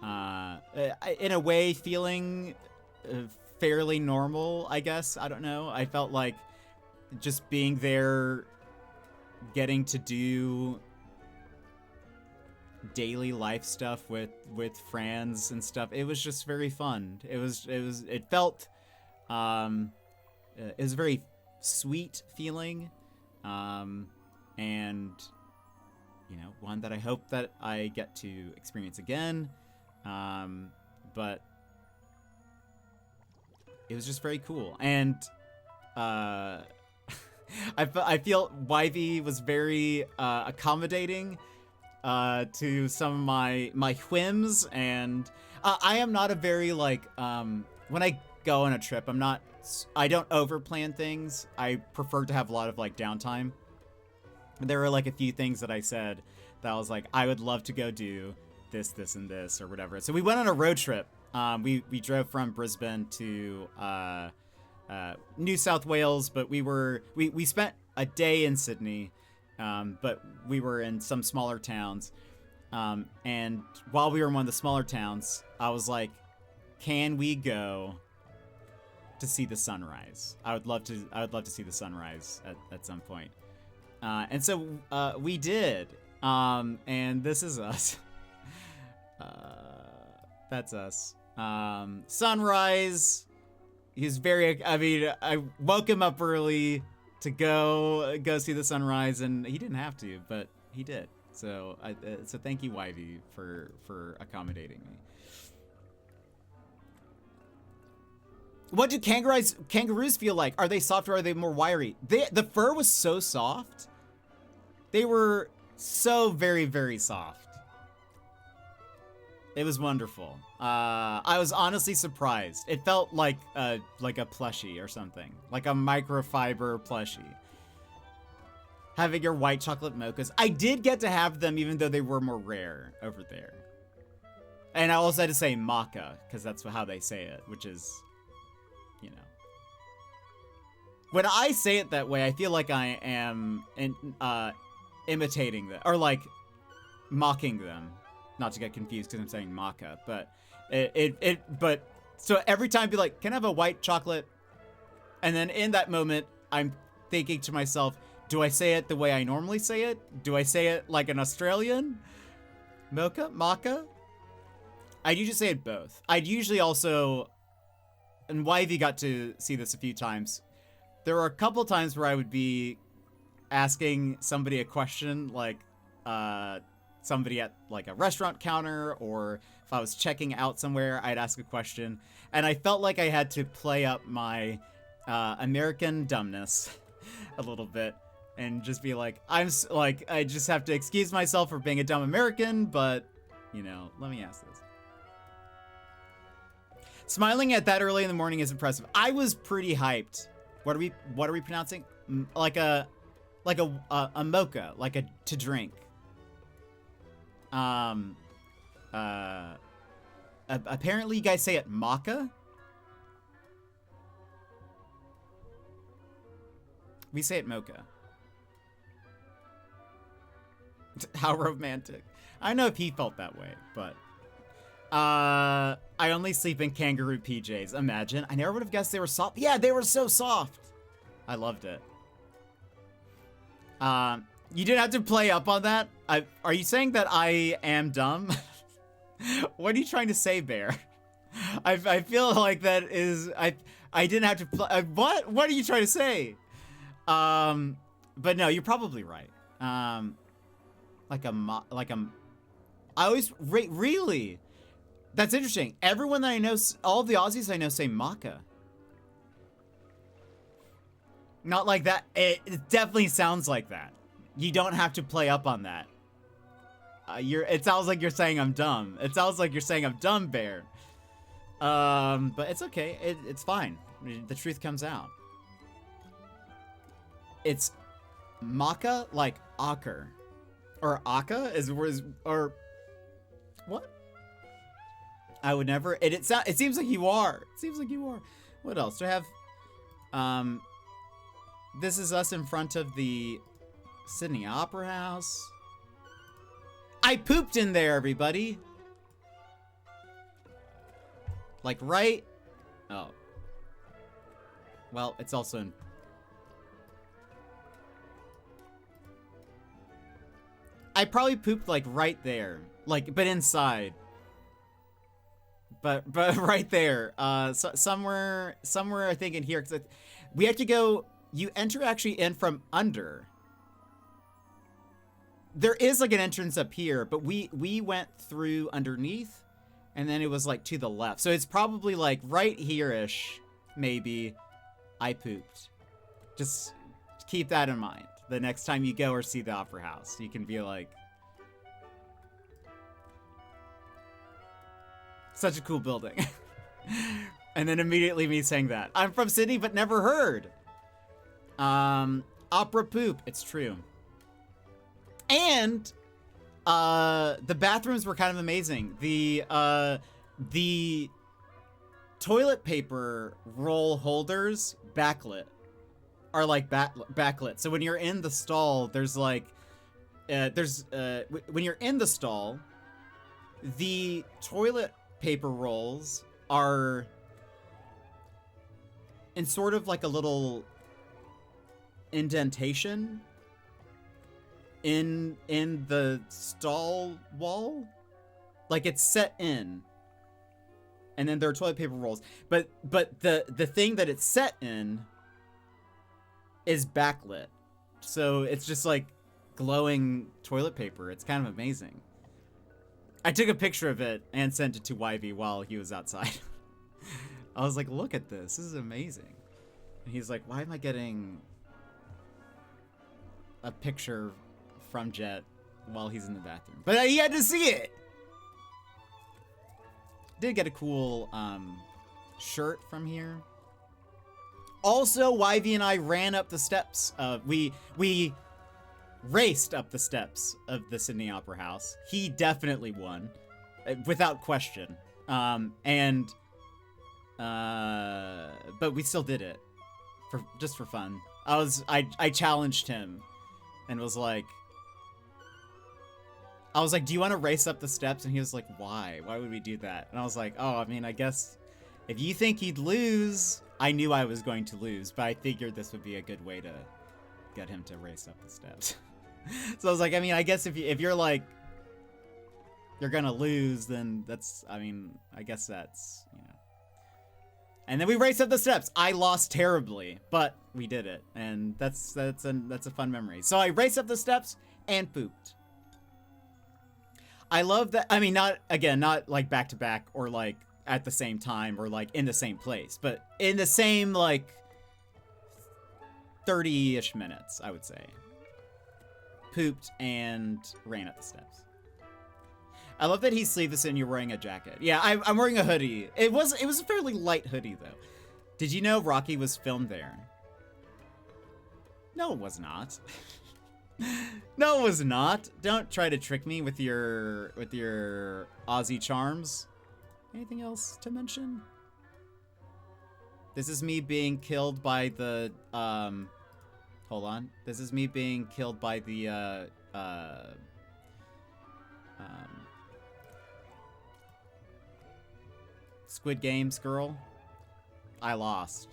in a way, feeling fairly normal, I guess. I don't know. I felt like just being there, getting to do daily life stuff with friends and stuff. It was just very fun. It felt it was a very sweet feeling, and one that I hope that I get to experience again. But it was just very cool, and I feel Wivey was very accommodating to some of my whims, and I am not a very when I go on a trip, I don't overplan things. I prefer to have a lot of downtime. There were a few things that I said that I was like, I would love to go do this, and this, or whatever. So we went on a road trip. We drove from Brisbane to New South Wales, but we spent a day in Sydney. But we were in some smaller towns, and while we were in one of the smaller towns, I was like, can we go to see the sunrise? I would love to see the sunrise at some point. And so we did, and this is us. That's us. Sunrise. He's I woke him up early to go see the sunrise, and he didn't have to, but he did. So so thank you, Wivey, for accommodating me. What do kangaroos feel like? Are they soft or are they more wiry? The fur was so soft. They were so very, very soft. It was wonderful. I was honestly surprised. It felt like a plushie or something, like a microfiber plushie. Having your white chocolate mochas. I did get to have them, even though they were more rare over there. And I also had to say maca, because that's how they say it, which is, when I say it that way, I feel like I am imitating them, or mocking them. Not to get confused because I'm saying maca, but but so every time I'd be like, can I have a white chocolate? And then in that moment, I'm thinking to myself, do I say it the way I normally say it? Do I say it like an Australian? Mocha? Maca? I'd usually say it both. I'd usually also, and Wivey got to see this a few times, there were a couple times where I would be asking somebody a question, somebody at a restaurant counter, or if I was checking out somewhere, I'd ask a question, and I felt like I had to play up my American dumbness a little bit and just be like, I just have to excuse myself for being a dumb American, but let me ask this. Smiling at that early in the morning is impressive. I was pretty hyped. What are we pronouncing? Like a mocha, to drink. Apparently you guys say it maca. We say it mocha. How romantic. I don't know if he felt that way, but I only sleep in kangaroo PJs. Imagine. I never would have guessed they were soft. Yeah, they were so soft. I loved it. You didn't have to play up on that? Are you saying that I am dumb? What are you trying to say, Bear? I feel like that is... I didn't have to play... What? What are you trying to say? But no, you're probably right. I always... Really? That's interesting. Everyone that I know, all the Aussies I know say Maka. Not like that. It definitely sounds like that. You don't have to play up on that. It sounds like you're saying I'm dumb. It sounds like you're saying I'm dumb, Bear. But it's okay. It's fine. The truth comes out. It's Maka, like Aker. Or Aka or what? I would never. It seems like you are. It seems like you are. What else do I have? This is us in front of the Sydney Opera House. I pooped in there, everybody. Like right. Oh. Well, it's also in. I probably pooped like right there, like, but inside. But right there, somewhere I think in here, because we have to go. You enter actually in from under. There is like an entrance up here, but we went through underneath, and then it was like to the left. So it's probably like right here-ish, maybe. I pooped. Just keep that in mind. The next time you go or see the Opera House, you can be like, such a cool building. And then immediately me saying that. I'm from Sydney, but never heard. Opera poop. It's true. And the bathrooms were kind of amazing. The toilet paper roll holders, backlit, are like backlit. So when you're in the stall, there's like, when you're in the stall, the toilet paper rolls are in sort of like a little indentation in the stall wall. Like it's set in. And then there are toilet paper rolls. But the thing that it's set in is backlit. So it's just like glowing toilet paper. It's kind of amazing. I took a picture of it and sent it to YV while he was outside. I was like, look at this. This is amazing. And he's like, why am I getting a picture from Jet while he's in the bathroom? But he had to see it. Did get a cool shirt from here. Also, YV and I ran up the steps. We raced up the steps of the Sydney Opera House. He definitely won, without question. But we still did it just for fun. I challenged him and was like, do you want to race up the steps? And he was like, why? Why would we do that? And I was like, oh, I mean, I guess if you think he'd lose, I knew I was going to lose, but I figured this would be a good way to get him to race up the steps. So I was like, I mean, I guess if you're like, you're gonna lose, then that's, I mean, I guess that's, you know. And then we raced up the steps. I lost terribly, but we did it, and that's a fun memory. So I raced up the steps and pooped. I love that. I mean, not like back to back or like at the same time or like in the same place, but in the same like 30-ish minutes, I would say. Pooped and ran up the steps. I love that he's sleeveless and you're wearing a jacket. Yeah, I'm wearing a hoodie. It was a fairly light hoodie though. Did you know Rocky was filmed there? No, it was not. No, it was not. Don't try to trick me with your Aussie charms. Anything else to mention? This is me being killed by the hold on. This is me being killed by the Squid Games girl. I lost.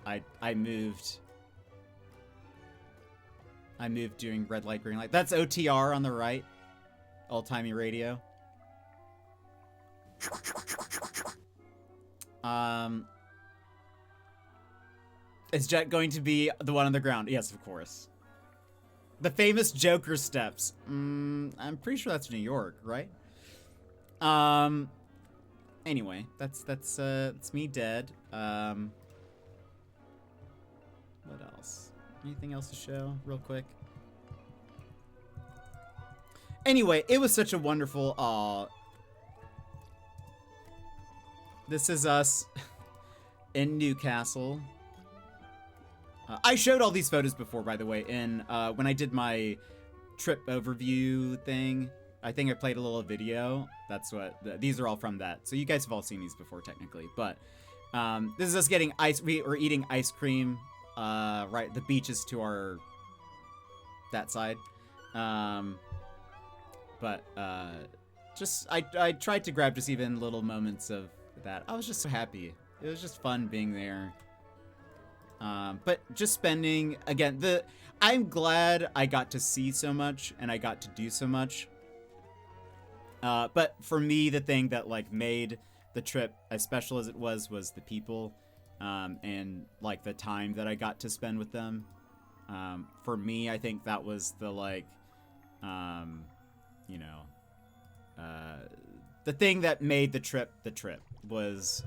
I moved. I moved doing red light, green light. That's OTR on the right. Old-timey radio. Is Jet going to be the one on the ground? Yes, of course. The famous Joker steps. I'm pretty sure that's New York, right? anyway, that's me dead. What else? Anything else to show real quick? Anyway, it was such a wonderful, this is us in Newcastle. I showed all these photos before, by the way, in when I did my trip overview thing. I think I played a little video. That's what these are all from that. So you guys have all seen these before, technically. But this is us getting ice. We were eating ice cream. Right, the beach is to that side. But just I tried to grab just even little moments of that. I was just so happy. It was just fun being there. But just spending, again, I'm glad I got to see so much and I got to do so much. But for me, the thing that like made the trip as special as it was the people, and like the time that I got to spend with them. For me, I think that was the like, you know, the thing that made the trip was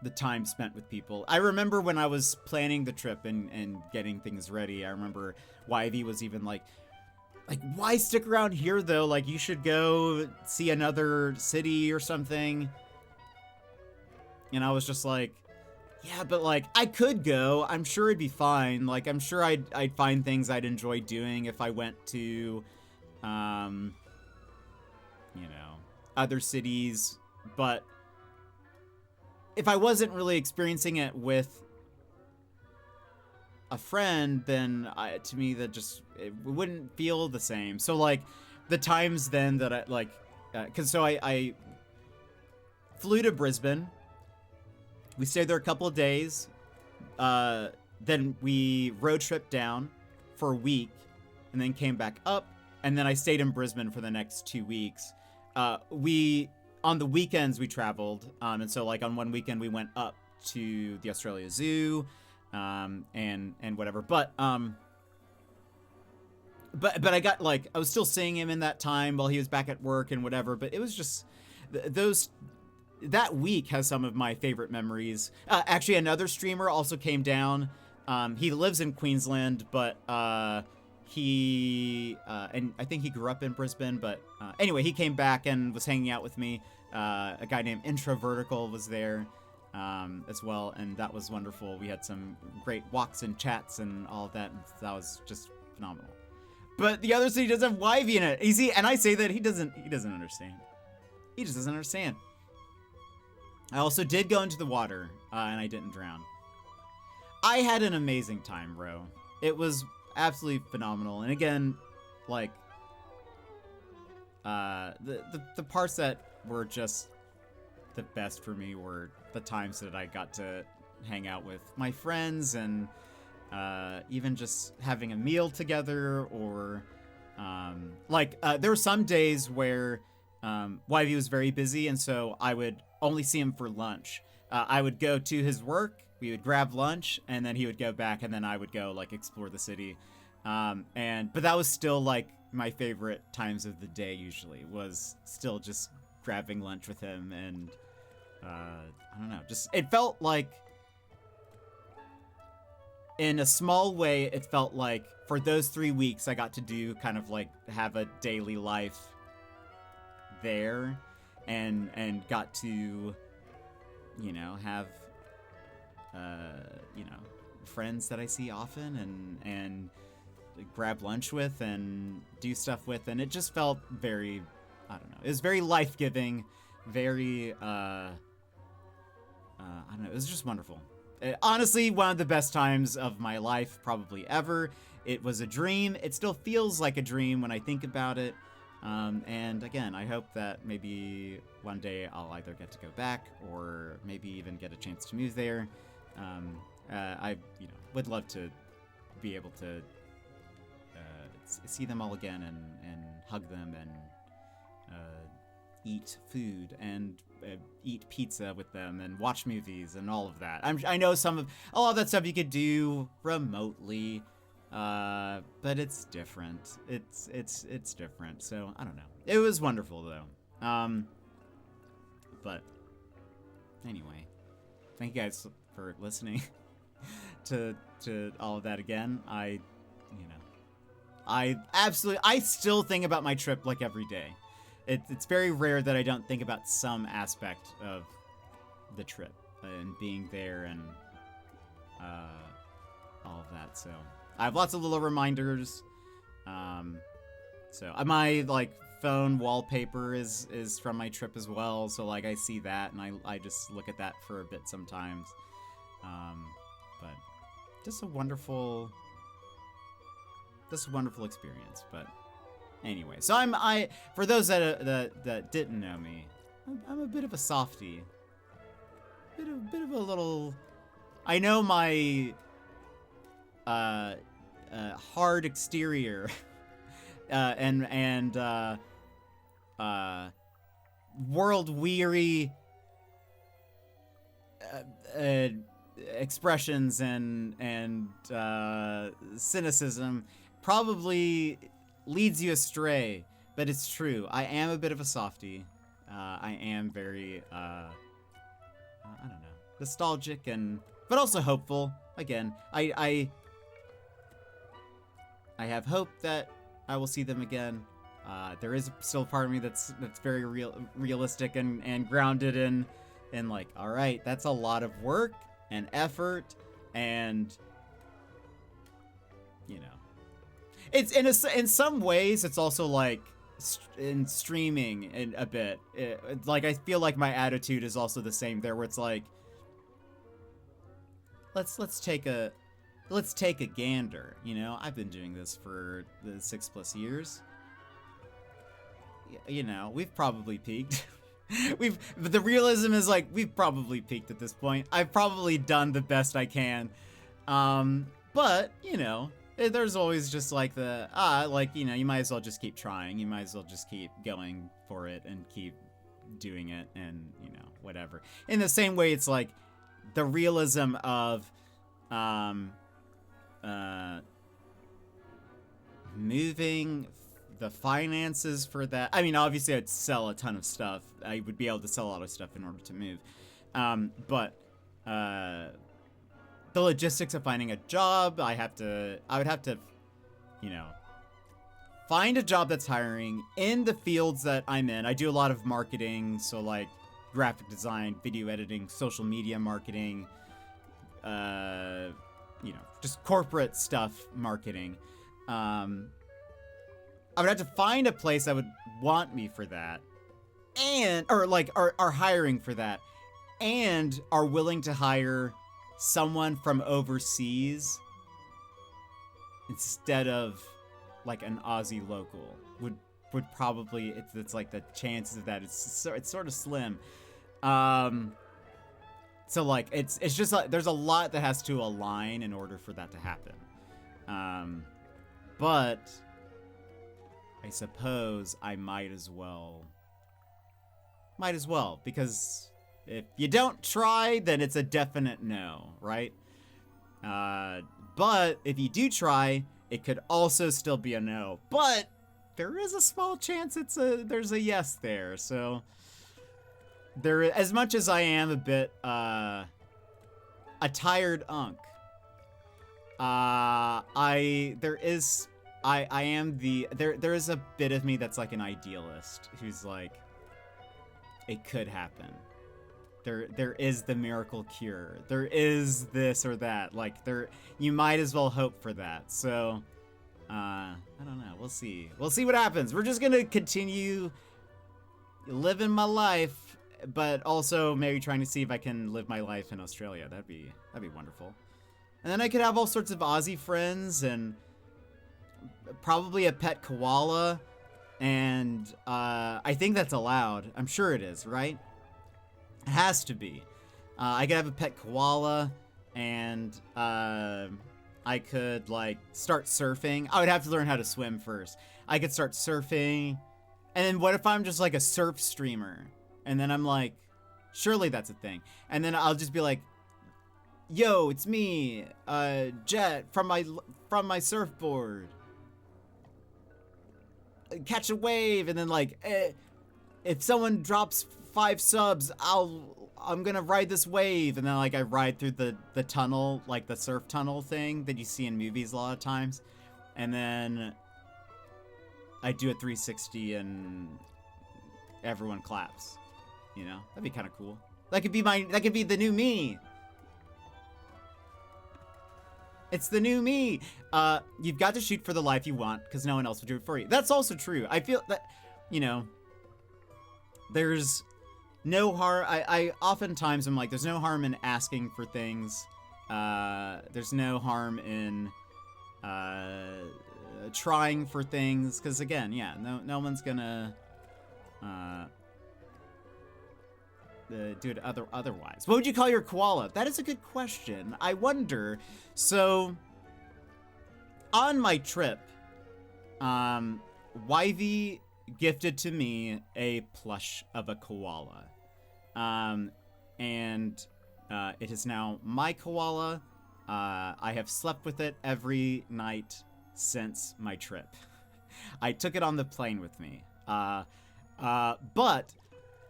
the time spent with people. I remember when I was planning the trip and getting things ready, I remember YV was even like, why stick around here though? Like, you should go see another city or something. And I was just like, yeah, but like, I could go. I'm sure it'd be fine. Like, I'm sure I'd find things I'd enjoy doing if I went to, you know, other cities. But if I wasn't really experiencing it with a friend, then to me that just, it wouldn't feel the same. So like the times then that I like, cause so I flew to Brisbane. We stayed there a couple of days. Then we road tripped down for a week and then came back up. And then I stayed in Brisbane for the next 2 weeks. On the weekends we traveled. And so like on one weekend we went up to the Australia Zoo, and whatever. But I got like, I was still seeing him in that time while he was back at work and whatever. But it was just that week has some of my favorite memories. Actually, another streamer also came down. He lives in Queensland, but he and I think he grew up in Brisbane. But anyway, he came back and was hanging out with me. A guy named Introvertical was there as well, and that was wonderful. We had some great walks and chats and all of that, and that was just phenomenal. But the other city doesn't have YV in it. You see, and I say that he doesn't understand. He just doesn't understand. I also did go into the water, and I didn't drown. I had an amazing time, bro. It was absolutely phenomenal. And again, like, the parts that were just the best for me were the times that I got to hang out with my friends and even just having a meal together, or there were some days where YV was very busy, and so I would only see him for lunch. I would go to his work, we would grab lunch, and then he would go back, and then I would go like explore the city. But that was still like my favorite times of the day. Usually was still just grabbing lunch with him, and I don't know, just it felt like, in a small way, it felt like for those 3 weeks I got to do kind of like have a daily life there, and got to, you know, have you know, friends that I see often and grab lunch with and do stuff with, and it just felt very, I don't know, it was very life-giving, very I don't know, it was just wonderful. Honestly, one of the best times of my life probably ever. It was a dream. It still feels like a dream when I think about it. And again, I hope that maybe one day I'll either get to go back or maybe even get a chance to move there. I, you know, would love to be able to see them all again and hug them and eat food and eat pizza with them and watch movies and all of that. I know a lot of that stuff you could do remotely, but it's different. It's different. So I don't know. It was wonderful though. But anyway, thank you guys for listening to all of that again. I still think about my trip like every day. It's very rare that I don't think about some aspect of the trip and being there and all of that. So I have lots of little reminders. So my like phone wallpaper is from my trip as well. So like I see that and I just look at that for a bit sometimes. But just a wonderful experience. But anyway, so I for those that didn't know me, I'm a bit of a softie. Bit of a little. I know my hard exterior and world weary expressions and cynicism probably leads you astray, but it's true. I am a bit of a softie. I am very I don't know, nostalgic but also hopeful. Again, I have hope that I will see them again. There is still part of me that's very realistic and grounded in like, all right, that's a lot of work and effort, and it's in some ways it's also like in streaming in a bit. Like I feel like my attitude is also the same there, where it's like, let's take a gander. I've been doing this for the 6+ years. We've probably peaked. But the realism is like, we've probably peaked at this point. I've probably done the best I can. But, there's always just like you might as well just keep trying. You might as well just keep going for it and keep doing it and, whatever. In the same way, it's like the realism of, moving the finances for that. I mean, obviously I'd sell a ton of stuff. I would be able to sell a lot of stuff in order to move. But the logistics of finding a job, I would have to, find a job that's hiring in the fields that I'm in. I do a lot of marketing, so like graphic design, video editing, social media marketing, just corporate stuff marketing. I would have to find a place that would want me for that, or are hiring for that, and are willing to hire someone from overseas instead of like an Aussie local. Would probably, it's like the chances of that, it's sort of slim. So like it's just like there's a lot that has to align in order for that to happen. But I suppose I might as well, because if you don't try, then it's a definite no, right? But if you do try, it could also still be a no. But there is a small chance there's a yes there. So there, as much as I am a bit a tired unk, there is a bit of me that's like an idealist who's like, it could happen. There is the miracle cure. There is this or that. Like you might as well hope for that. So I don't know. We'll see. We'll see what happens. We're just gonna continue living my life, but also maybe trying to see if I can live my life in Australia. That'd be wonderful. And then I could have all sorts of Aussie friends and probably a pet koala, and I think that's allowed. I'm sure it is, right? It has to be. I could have a pet koala, and I could like start surfing. I would have to learn how to swim first. I could start surfing, and then what if I'm just like a surf streamer? And then I'm like, surely that's a thing. And then I'll just be like, yo, it's me, Jet, from my surfboard. Catch a wave, and then like, if someone drops 5 subs, I'll I'm gonna ride this wave, and then like I ride through the tunnel, like the surf tunnel thing that you see in movies a lot of times, and then I do a 360 and everyone claps. You know, that'd be kind of cool. That could be the new me. It's the new me. You've got to shoot for the life you want because no one else will do it for you. That's also true. I feel that, you know, there's no harm. I oftentimes am like, there's no harm in asking for things. There's no harm in trying for things because again, yeah, no one's gonna do it otherwise. What would you call your koala? That is a good question. I wonder. So, on my trip, Yvy gifted to me a plush of a koala. And it is now my koala. I have slept with it every night since my trip. I took it on the plane with me. But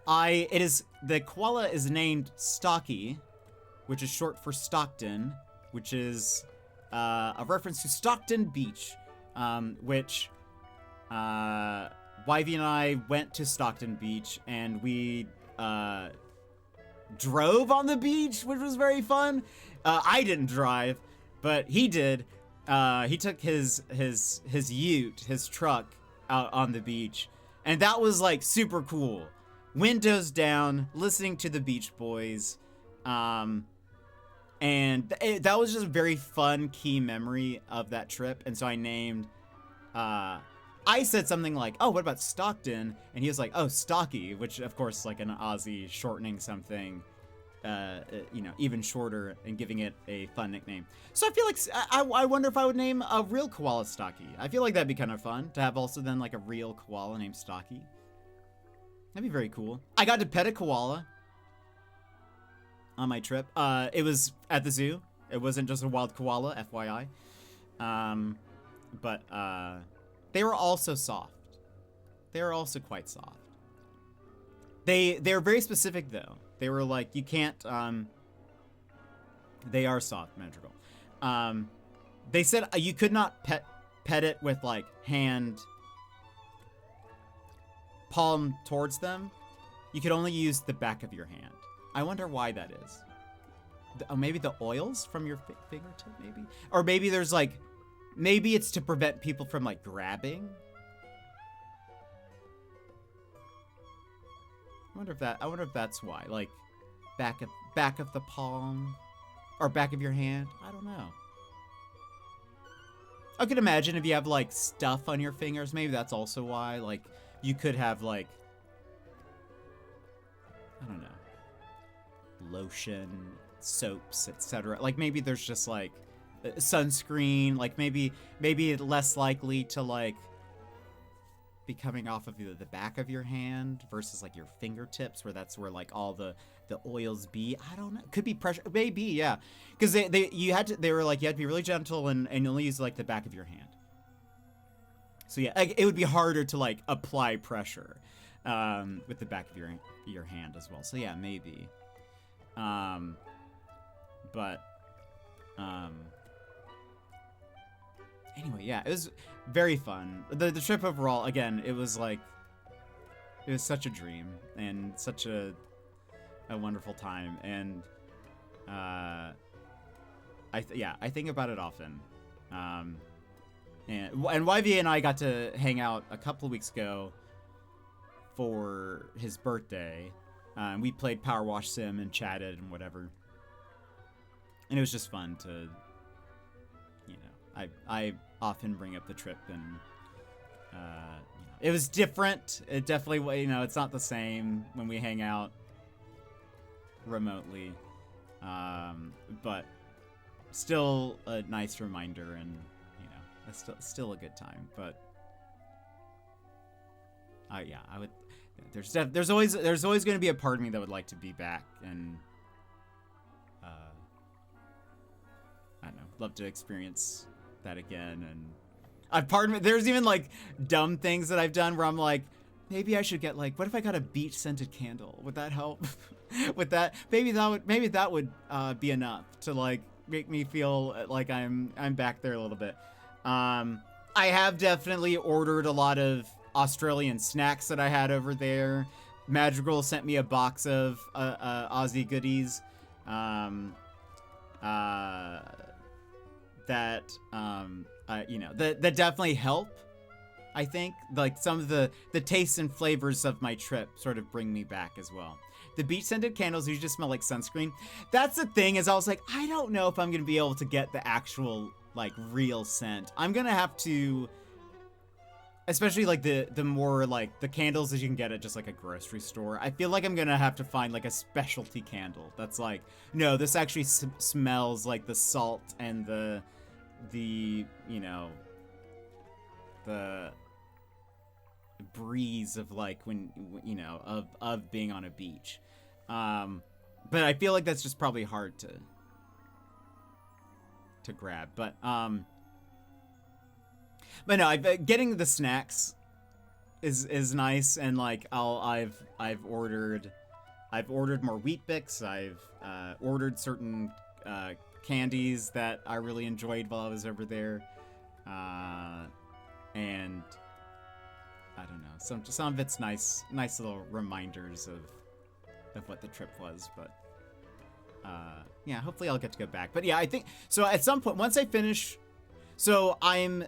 the koala is named Stocky, which is short for Stockton, which is a reference to Stockton Beach, which Yvy and I went to Stockton Beach and we drove on the beach, which was very fun. I didn't drive, but he did. He took his ute, his truck, out on the beach, and that was like super cool. Windows down, listening to the Beach Boys, and that was just a very fun key memory of that trip. And so I named, I said something like, "Oh, what about Stockton?" And he was like, "Oh, Stocky," which of course like an Aussie shortening something, you know, even shorter and giving it a fun nickname. So I feel like I wonder if I would name a real koala Stocky. I feel like that'd be kind of fun to have also then like a real koala named Stocky. That'd be very cool. I got to pet a koala on my trip. It was at the zoo. It wasn't just a wild koala, FYI. But they were also soft. They were also quite soft. They were very specific though. They were like, you can't, they are soft, magical. They said you could not pet it with like hand palm towards them. You could only use the back of your hand. I wonder why that is. Maybe the oils from your fingertip, maybe? Or maybe there's like, maybe it's to prevent people from like grabbing. I wonder if that's why. Like, back of the palm, or back of your hand. I don't know. I could imagine if you have like stuff on your fingers, maybe that's also why. Like, you could have like, I don't know, lotion, soaps, etc. Like maybe there's just like sunscreen. Like maybe less likely to like be coming off of the back of your hand versus like your fingertips, where that's where like all the oils be. I don't know. Could be pressure. Maybe, yeah. Because they were like, you had to be really gentle and only use like the back of your hand. So yeah, it would be harder to like apply pressure with the back of your hand as well. So yeah, maybe. Anyway, yeah, it was very fun. The trip overall, again, it was such a dream and such a wonderful time, and I think about it often. And Yvy and I got to hang out a couple of weeks ago for his birthday. We played Power Wash Sim and chatted and whatever. And it was just fun to, you know, I often bring up the trip, and you know, it was different. It definitely, you know, it's not the same when we hang out remotely, but still a nice reminder, and you know, it's still a good time. But yeah, I would. There's always going to be a part of me that would like to be back, and I don't know, love to experience that again. And part of me, there's even like dumb things that I've done where I'm like, maybe I should get like, what if I got a beach scented candle? Would that help? With that, maybe that would be enough to like make me feel like I'm back there a little bit. I have definitely ordered a lot of Australian snacks that I had over there. Madrigal sent me a box of Aussie goodies that that definitely help. I think like some of the tastes and flavors of my trip sort of bring me back as well. The beach scented candles usually just smell like sunscreen. That's the thing, is I was like, I don't know if I'm gonna be able to get the actual like real scent. I'm gonna have to, especially like the more like the candles that you can get at just like a grocery store. I feel like I'm gonna have to find like a specialty candle that's like, no, this actually smells like the salt and the you know, the breeze of like when, you know, of being on a beach. But I feel like that's just probably hard to grab. But no, getting the snacks is nice, and like I've ordered more Wheat Bix. I've ordered certain candies that I really enjoyed while I was over there, and I don't know, some of it's nice little reminders of what the trip was. But yeah, hopefully I'll get to go back. But yeah, I think so at some point once I finish, so I'm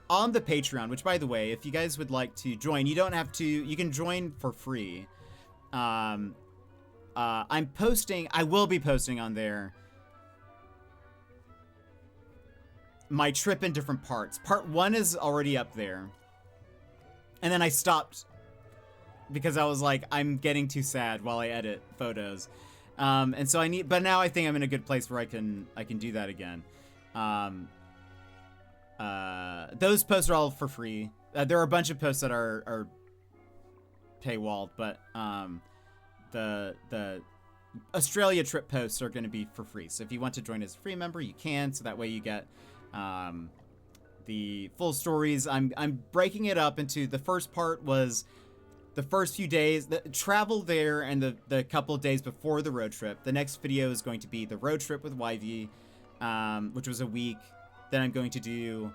on the Patreon, which by the way, if you guys would like to join, you don't have to, you can join for free. I will be posting on there my trip in different parts. Part 1 is already up there. And then I stopped because I was like, I'm getting too sad while I edit photos. And so but now I think I'm in a good place where I can do that again. Those posts are all for free. There are a bunch of posts that are paywalled, but the Australia trip posts are going to be for free. So if you want to join as a free member, you can. So that way you get the full stories. I'm breaking it up into, the first part was the first few days, the travel there, and the couple of days before the road trip. The next video is going to be the road trip with YV, which was a week. Then I'm going to do,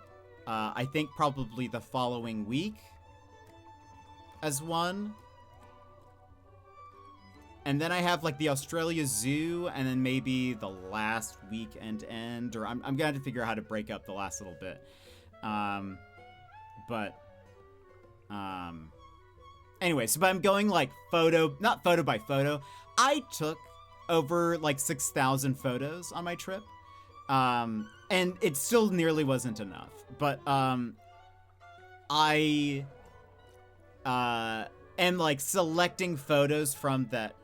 I think probably the following week as one. And then I have like the Australia Zoo, and then maybe the last weekend end, or I'm going to have to figure out how to break up the last little bit. Anyway, so but I'm going like not photo by photo. I took over like 6,000 photos on my trip. And it still nearly wasn't enough, but I am like selecting photos from that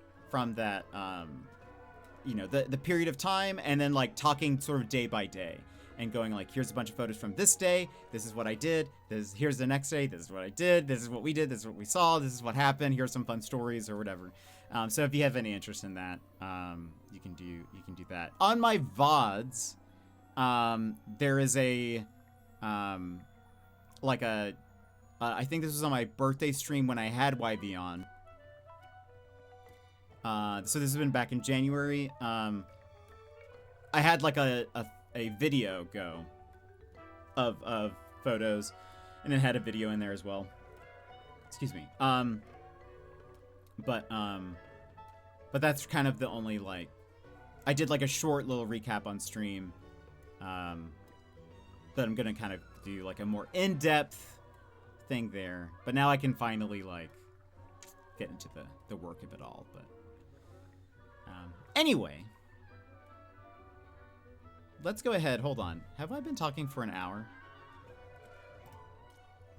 you know, the period of time, and then like talking sort of day by day and going like, here's a bunch of photos from this day, this is what I did, here's the next day, this is what I did, this is what we did, this is what we saw, this is what happened, here's some fun stories or whatever. So if you have any interest in that, you can do that. On my VODs, there is a like a I think this was on my birthday stream when I had YB on. So this has been back in January. I had like a video go of photos, and it had a video in there as well. Excuse me. But that's kind of the only, like, I did like a short little recap on stream. That I'm gonna kind of do like a more in-depth thing there. But now I can finally like get into the work of it all. But anyway, let's go ahead. Hold on. Have I been talking for an hour?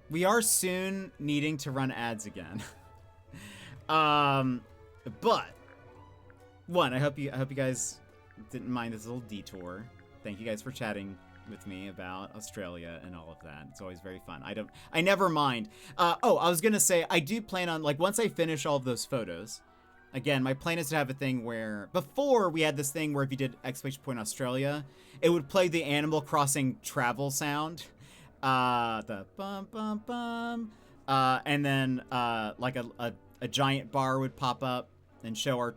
We are soon needing to run ads again. But one, I hope you guys didn't mind this little detour. Thank you guys for chatting with me about Australia and all of that. It's always very fun. I never mind. I was gonna say, I do plan on, like, once I finish all of those photos, again, my plan is to have a thing where, before we had this thing where if you did exclamation point Australia, it would play the Animal Crossing travel sound. The bum bum bum. And then like a giant bar would pop up and show it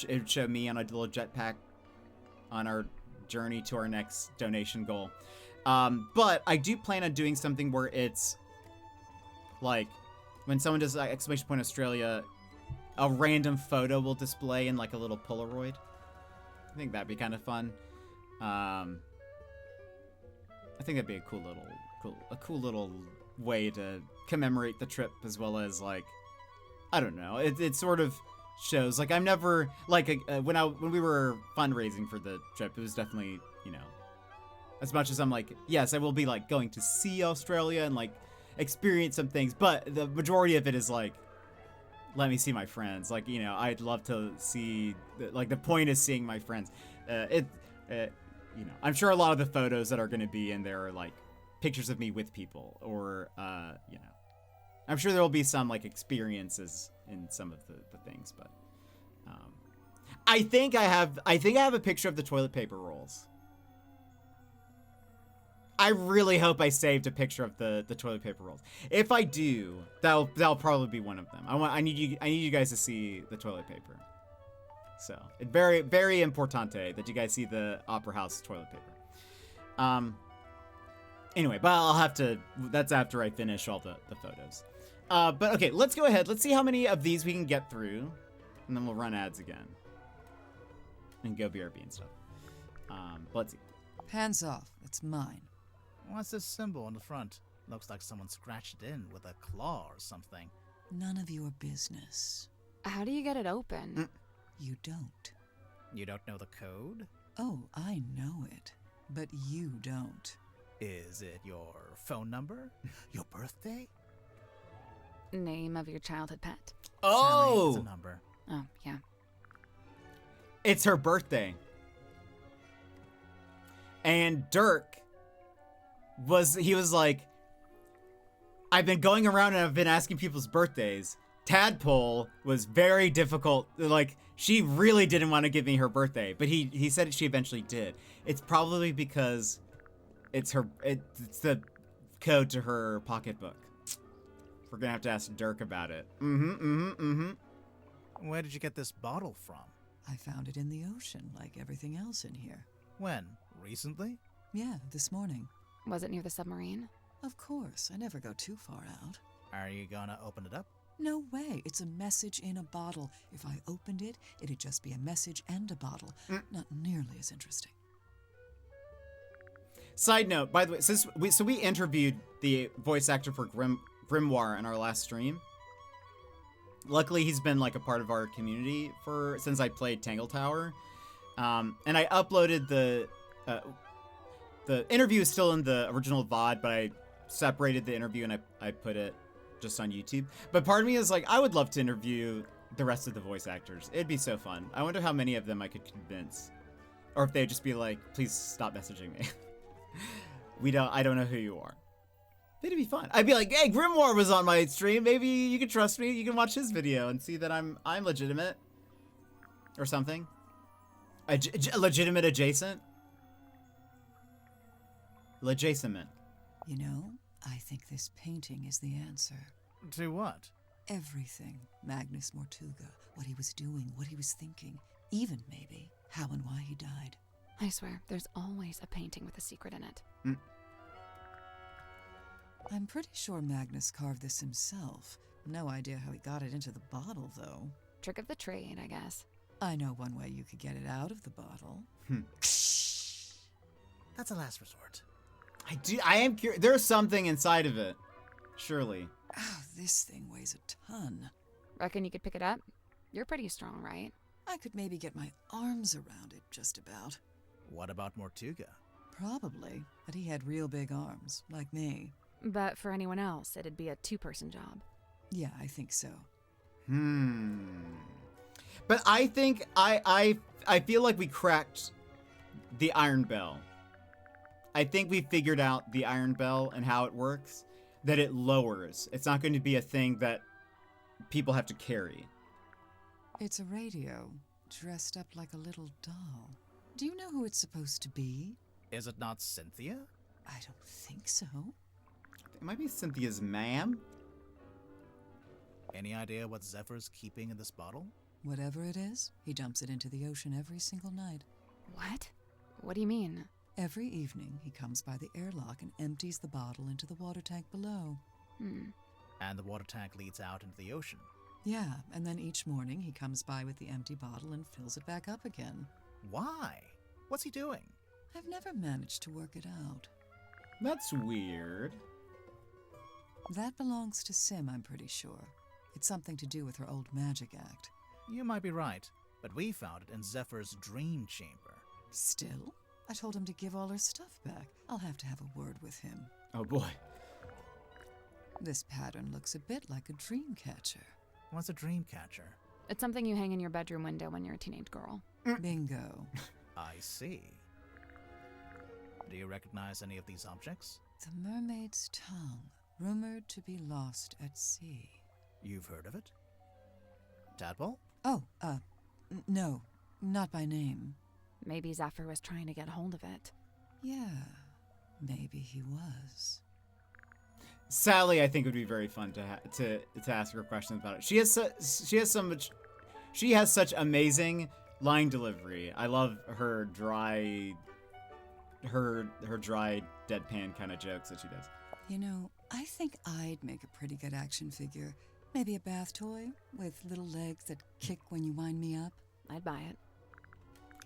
would show me on a little jetpack on our journey to our next donation goal. But I do plan on doing something where it's like when someone does exclamation point Australia, a random photo will display in like a little Polaroid. I think that'd be kind of fun. I think that'd be a cool little way to commemorate the trip, as well as like, I don't know, it sort of shows like I'm never like when we were fundraising for the trip, it was definitely, you know, as much as I'm like, yes, I will be like going to see Australia and like experience some things, but the majority of it is like, let me see my friends. Like, you know, I'd love to see, like, the point is seeing my friends. You know, I'm sure a lot of the photos that are going to be in there are like pictures of me with people, or you know, I'm sure there will be some like experiences in some of the things, but I think I have a picture of the toilet paper rolls. I really hope I saved a picture of the toilet paper rolls. If I do, that'll probably be one of them. I need you guys to see the toilet paper. So it's very, very importante that you guys see the Opera House toilet paper. Anyway, but I'll have to. That's after I finish all the photos. But okay, let's go ahead. Let's see how many of these we can get through, and then we'll run ads again and go BRB and stuff. Let's see. Hands off. It's mine. What's this symbol on the front? Looks like someone scratched it in with a claw or something. None of your business. How do you get it open? You don't. You don't know the code? Oh, I know it. But you don't. Is it your phone number? Your birthday? Name of your childhood pet. Oh! Sally, it's a number. Oh, yeah. It's her birthday. And Dirk was like, I've been going around and I've been asking people's birthdays. Tadpole was very difficult. Like, she really didn't want to give me her birthday, but he said she eventually did. It's probably because it's the code to her pocketbook. We're gonna have to ask Dirk about it. Where did you get this bottle from? I found it in the ocean, like everything else in here. When? Recently? Yeah, this morning. Was it near the submarine? Of course, I never go too far out. Are you gonna open it up? No way, it's a message in a bottle. If I opened it, it'd just be a message and a bottle. Not nearly as interesting. Side note, by the way, we interviewed the voice actor for Grimoire in our last stream. Luckily, he's been like a part of our community since I played Tangle Tower, and I uploaded the interview is still in the original VOD, but I separated the interview and I put it just on YouTube. But part of me is like, I would love to interview the rest of the voice actors. It'd be so fun. I wonder how many of them I could convince, or if they'd just be like, please stop messaging me. I don't know who you are. It'd be fun. I'd be like, hey, Grimoire was on my stream. Maybe you can trust me. You can watch his video and see that I'm legitimate, or something. Legitimate adjacent. Legitimate. You know, I think this painting is the answer. To what? Everything. Magnus Mortuga, what he was doing, what he was thinking, even maybe how and why he died. I swear, there's always a painting with a secret in it. I'm pretty sure Magnus carved this himself. No idea how he got it into the bottle, though. Trick of the trade, I guess. I know one way you could get it out of the bottle. That's a last resort. I am curious. There's something inside of it. Surely. Oh, this thing weighs a ton. Reckon you could pick it up? You're pretty strong, right? I could maybe get my arms around it, just about. What about Mortuga? Probably, but he had real big arms, like me. But for anyone else, it'd be a two-person job. Yeah, I think so. But I think I feel like we cracked the Iron Bell. I think we figured out the Iron Bell and how it works. That it lowers. It's not going to be a thing that people have to carry. It's a radio, dressed up like a little doll. Do you know who it's supposed to be? Is it not Cynthia? I don't think so. It might be Cynthia's ma'am. Any idea what Zephyr's keeping in this bottle? Whatever it is, he dumps it into the ocean every single night. What? What do you mean? Every evening, he comes by the airlock and empties the bottle into the water tank below. And the water tank leads out into the ocean. Yeah, and then each morning he comes by with the empty bottle and fills it back up again. Why? What's he doing? I've never managed to work it out. That's weird. That belongs to Sim, I'm pretty sure. It's something to do with her old magic act. You might be right, but we found it in Zephyr's dream chamber. Still? I told him to give all her stuff back. I'll have to have a word with him. Oh boy. This pattern looks a bit like a dream catcher. What's a dream catcher? It's something you hang in your bedroom window when you're a teenage girl. Bingo. I see. Do you recognize any of these objects? The mermaid's tongue, rumored to be lost at sea. You've heard of it? Tadpole? Oh, no, not by name. Maybe Zephyr was trying to get hold of it. Yeah, maybe he was. Sally, I think, would be very fun to ask her questions about it. She has such amazing line delivery. I love her dry deadpan kind of jokes that she does. You know, I think I'd make a pretty good action figure. Maybe a bath toy with little legs that kick when you wind me up. I'd buy it.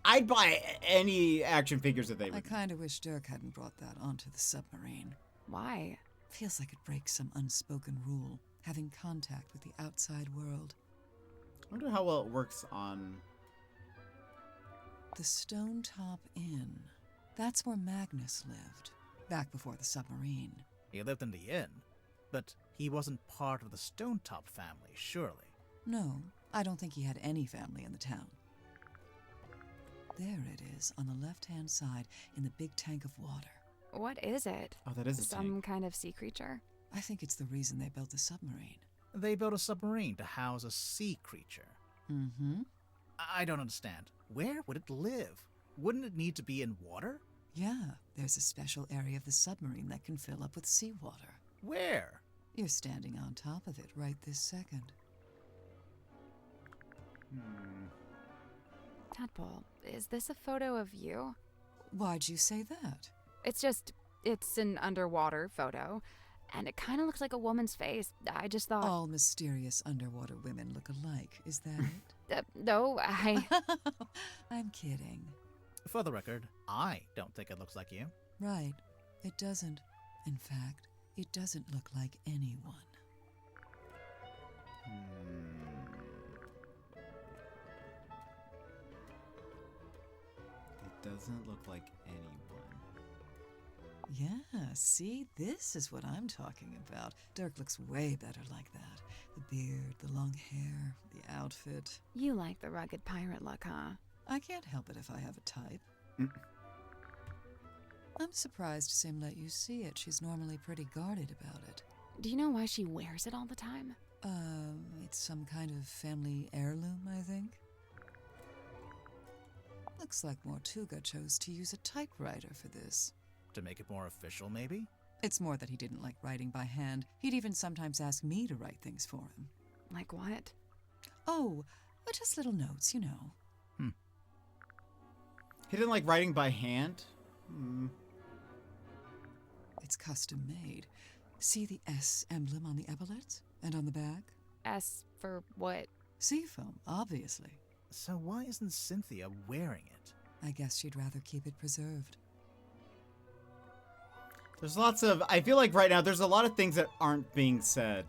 I'd buy any action figures that they would. I kind of wish Dirk hadn't brought that onto the submarine. Why? Feels like it breaks some unspoken rule, having contact with the outside world. I wonder how well it works on... The Stone Top Inn. That's where Magnus lived, back before the submarine. He lived in the inn, but he wasn't part of the Stone Top family, surely. No, I don't think he had any family in the town. There it is, on the left-hand side, in the big tank of water. What is it? Oh, that is a Some tank. kind of sea creature? I think it's the reason they built the submarine. They built a submarine to house a sea creature. Mm-hmm. I don't understand. Where would it live? Wouldn't it need to be in water? Yeah, there's a special area of the submarine that can fill up with seawater. Where? You're standing on top of it right this second. Tadpole, is this a photo of you? Why'd you say that? It's an underwater photo, and it kind of looks like a woman's face. I just thought... All mysterious underwater women look alike, is that it? No, I'm kidding. For the record, I don't think it looks like you. Right, it doesn't. In fact, it doesn't look like anyone. It doesn't look like anyone. Yeah, see, this is what I'm talking about. Dirk looks way better like that. The beard, the long hair, the outfit. You like the rugged pirate look, huh? I can't help it if I have a type. I'm surprised Sim let you see it. She's normally pretty guarded about it. Do you know why she wears it all the time? It's some kind of family heirloom, I think. Looks like Mortuga chose to use a typewriter for this. To make it more official, maybe? It's more that he didn't like writing by hand. He'd even sometimes ask me to write things for him. Like what? Oh, just little notes, you know. He didn't like writing by hand? It's custom made. See the S emblem on the epaulets? And on the back? S for what? Seafoam, obviously. So why isn't Cynthia wearing it? I guess she'd rather keep it preserved. There's lots of... I feel like right now there's a lot of things that aren't being said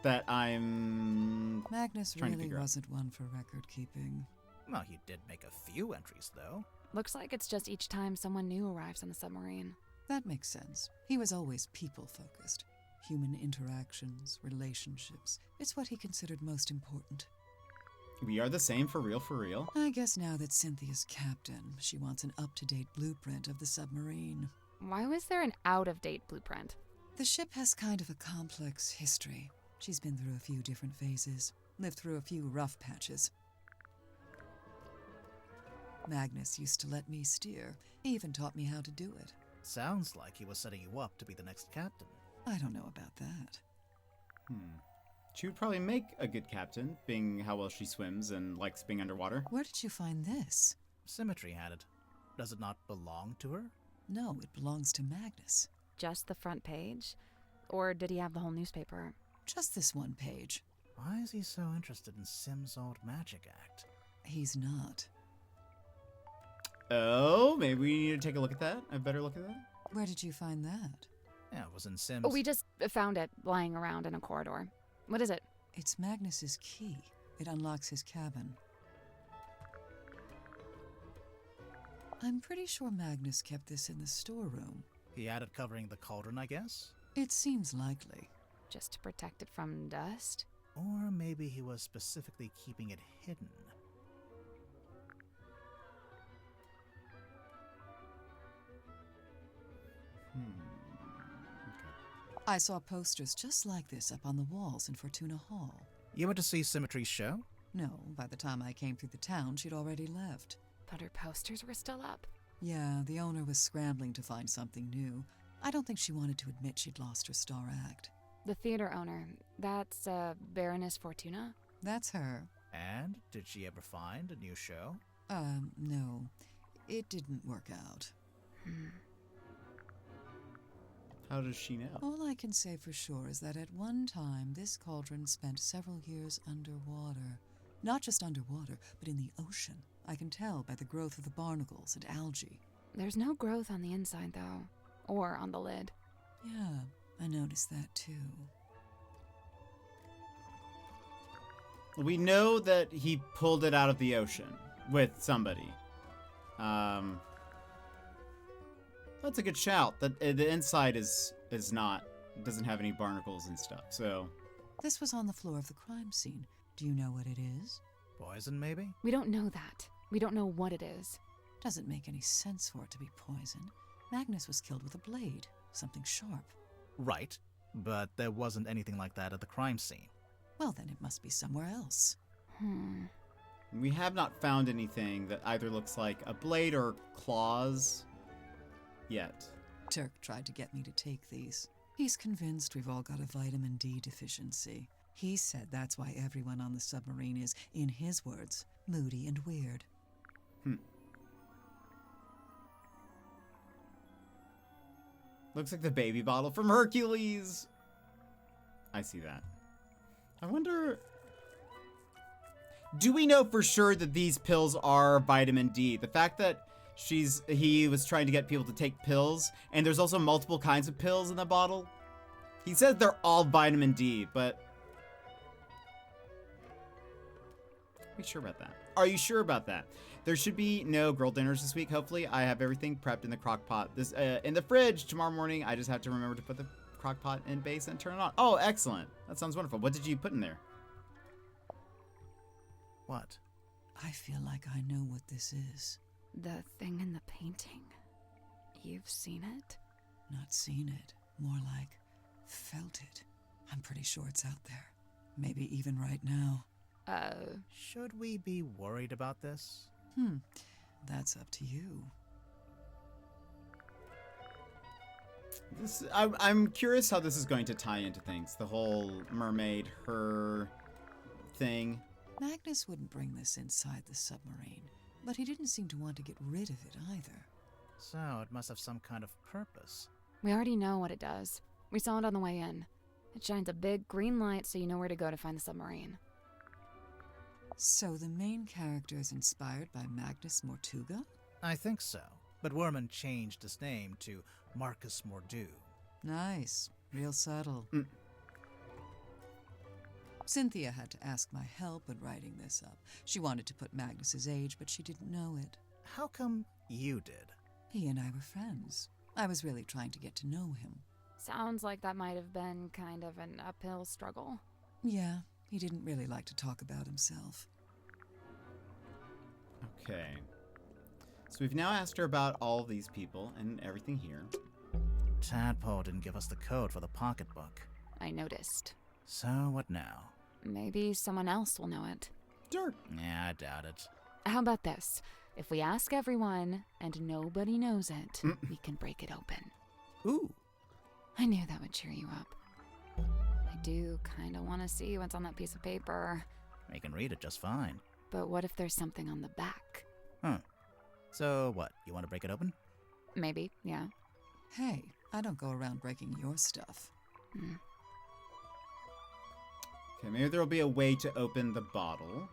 that I'm Magnus trying to really figure out. wasn't one for record keeping. Well, he did make a few entries, though. Looks like it's just each time someone new arrives on the submarine. That makes sense. He was always people-focused. Human interactions, relationships. It's what he considered most important. We are the same for real, for real. I guess now that Cynthia's captain, she wants an up-to-date blueprint of the submarine. Why was there an out-of-date blueprint? The ship has kind of a complex history. She's been through a few different phases, lived through a few rough patches. Magnus used to let me steer. He even taught me how to do it. Sounds like he was setting you up to be the next captain. I don't know about that. She would probably make a good captain, being how well she swims and likes being underwater. Where did you find this? Symmetry had it. Does it not belong to her? No, it belongs to Magnus. Just the front page? Or did he have the whole newspaper? Just this one page. Why is he so interested in Sim's old magic act? He's not. Oh, maybe we need to take a look at that? A better look at that? Where did you find that? Yeah, it was in Sim's... Oh, we just found it lying around in a corridor. What is it? It's Magnus's key. It unlocks his cabin. I'm pretty sure Magnus kept this in the storeroom. He had it covering the cauldron, I guess? It seems likely. Just to protect it from dust? Or maybe he was specifically keeping it hidden. I saw posters just like this up on the walls in Fortuna Hall. You went to see Symmetry's show? No, by the time I came through the town, she'd already left. But her posters were still up. Yeah, the owner was scrambling to find something new. I don't think she wanted to admit she'd lost her star act. The theater owner, that's Baroness Fortuna? That's her. And did she ever find a new show? No. It didn't work out. How does she know? All I can say for sure is that at one time, this cauldron spent several years underwater. Not just underwater, but in the ocean. I can tell by the growth of the barnacles and algae. There's no growth on the inside, though. Or on the lid. Yeah, I noticed that too. We know that he pulled it out of the ocean with somebody. That's a good shout. That the inside is not, doesn't have any barnacles and stuff. So This was on the floor of the crime scene. Do you know what it is? Poison, maybe? We don't know that. We don't know what it is. Doesn't make any sense for it to be poison. Magnus was killed with a blade, something sharp. Right, but there wasn't anything like that at the crime scene. Well, then it must be somewhere else. we have not found anything that either looks like a blade or claws yet. Turk tried to get me to take these. He's convinced we've all got a vitamin D deficiency. He said that's why everyone on the submarine is, in his words, moody and weird. Looks like the baby bottle from Hercules. I see that. I wonder... Do we know for sure that these pills are vitamin D? The fact that he was trying to get people to take pills, and there's also multiple kinds of pills in the bottle. He says they're all vitamin D, but... Are you sure about that? Are you sure about that? There should be no girl dinners this week, hopefully. I have everything prepped in the crock pot. This in the fridge tomorrow morning. I just have to remember to put the crock pot in base and turn it on. Oh, excellent. That sounds wonderful. What did you put in there? What? I feel like I know what this is. The thing in the painting. You've seen it? Not seen it. More like felt it. I'm pretty sure it's out there. Maybe even right now. Should we be worried about this? That's up to you. I'm curious how this is going to tie into things. The whole mermaid, her thing. Magnus wouldn't bring this inside the submarine, but he didn't seem to want to get rid of it either. So it must have some kind of purpose. We already know what it does. We saw it on the way in. It shines a big green light so you know where to go to find the submarine. So the main character is inspired by Magnus Mortuga? I think so. But Werman changed his name to Marcus Mordu. Nice. Real subtle. Cynthia had to ask my help in writing this up. She wanted to put Magnus's age, but she didn't know it. How come you did? He and I were friends. I was really trying to get to know him. Sounds like that might have been kind of an uphill struggle. Yeah, he didn't really like to talk about himself. Okay. So we've now asked her about all of these people and everything here. Tadpole didn't give us the code for the pocketbook. I noticed. So what now? Maybe someone else will know it. Sure. Yeah, I doubt it. How about this? If we ask everyone and nobody knows it, we can break it open. Ooh. I knew that would cheer you up. I do kind of want to see what's on that piece of paper. We can read it just fine. But what if there's something on the back? So what, you want to break it open? Maybe, yeah. Hey, I don't go around breaking your stuff. Okay, maybe there will be a way to open the bottle.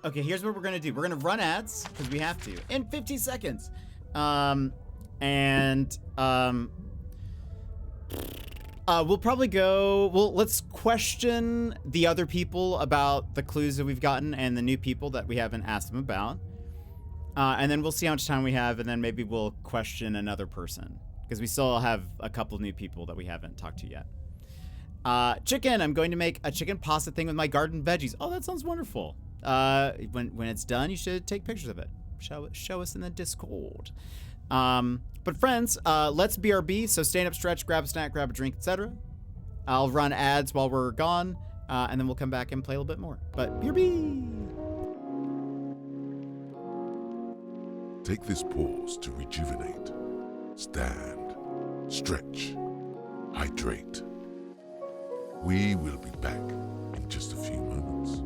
Okay, here's what we're gonna do. We're gonna run ads, because we have to, in 50 seconds. We'll probably go, let's question the other people about the clues that we've gotten and the new people that we haven't asked them about. And then we'll see how much time we have, and then maybe we'll question another person, because we still have a couple of new people that we haven't talked to yet. Chicken, I'm going to make a chicken pasta thing with my garden veggies. Oh, that sounds wonderful. When it's done, you should take pictures of it. Show us in the Discord. But friends, let's BRB, so stand up, stretch, grab a snack, grab a drink, etc. I'll run ads while we're gone, and then we'll come back and play a little bit more. But BRB! Take this pause to rejuvenate. Stand, stretch, hydrate. We will be back in just a few moments.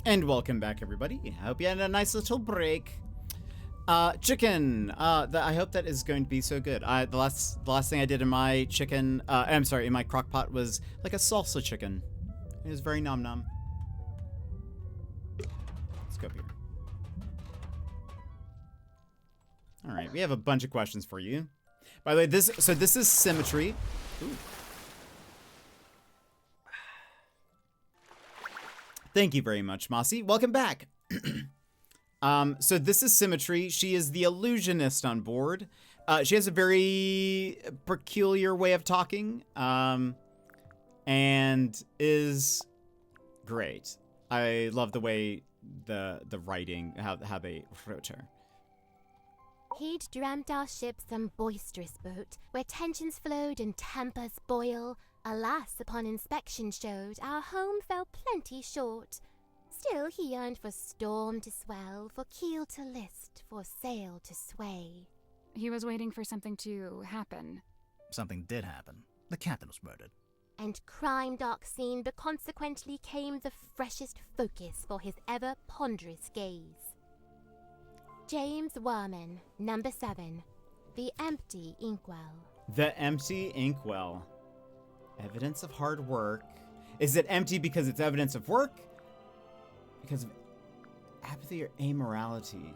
And welcome back, everybody. I hope you had a nice little break. Chicken. I hope that is going to be so good. The last thing I did in my chicken, I'm sorry, in my crock pot was like a salsa chicken. It was very nom nom. Let's go up here. All right, we have a bunch of questions for you. By the way, this is symmetry. Ooh. Thank you very much, Mossy. Welcome back. So this is Symmetry. She is the illusionist on board. She has a very peculiar way of talking, and is great. I love the way the writing, how they wrote her. He'd dreamt our ship some boisterous boat, where tensions flowed and tempers boil. Alas, upon inspection showed, our home fell plenty short. Still he yearned for storm to swell, for keel to list, for sail to sway. He was waiting for something to happen. Something did happen. The captain was murdered. And crime dark scene, but consequently came the freshest focus for his ever ponderous gaze. James Werman, number 7, The Empty Inkwell. The Empty Inkwell. Evidence of hard work. Is it empty because it's evidence of work? Because of apathy or amorality?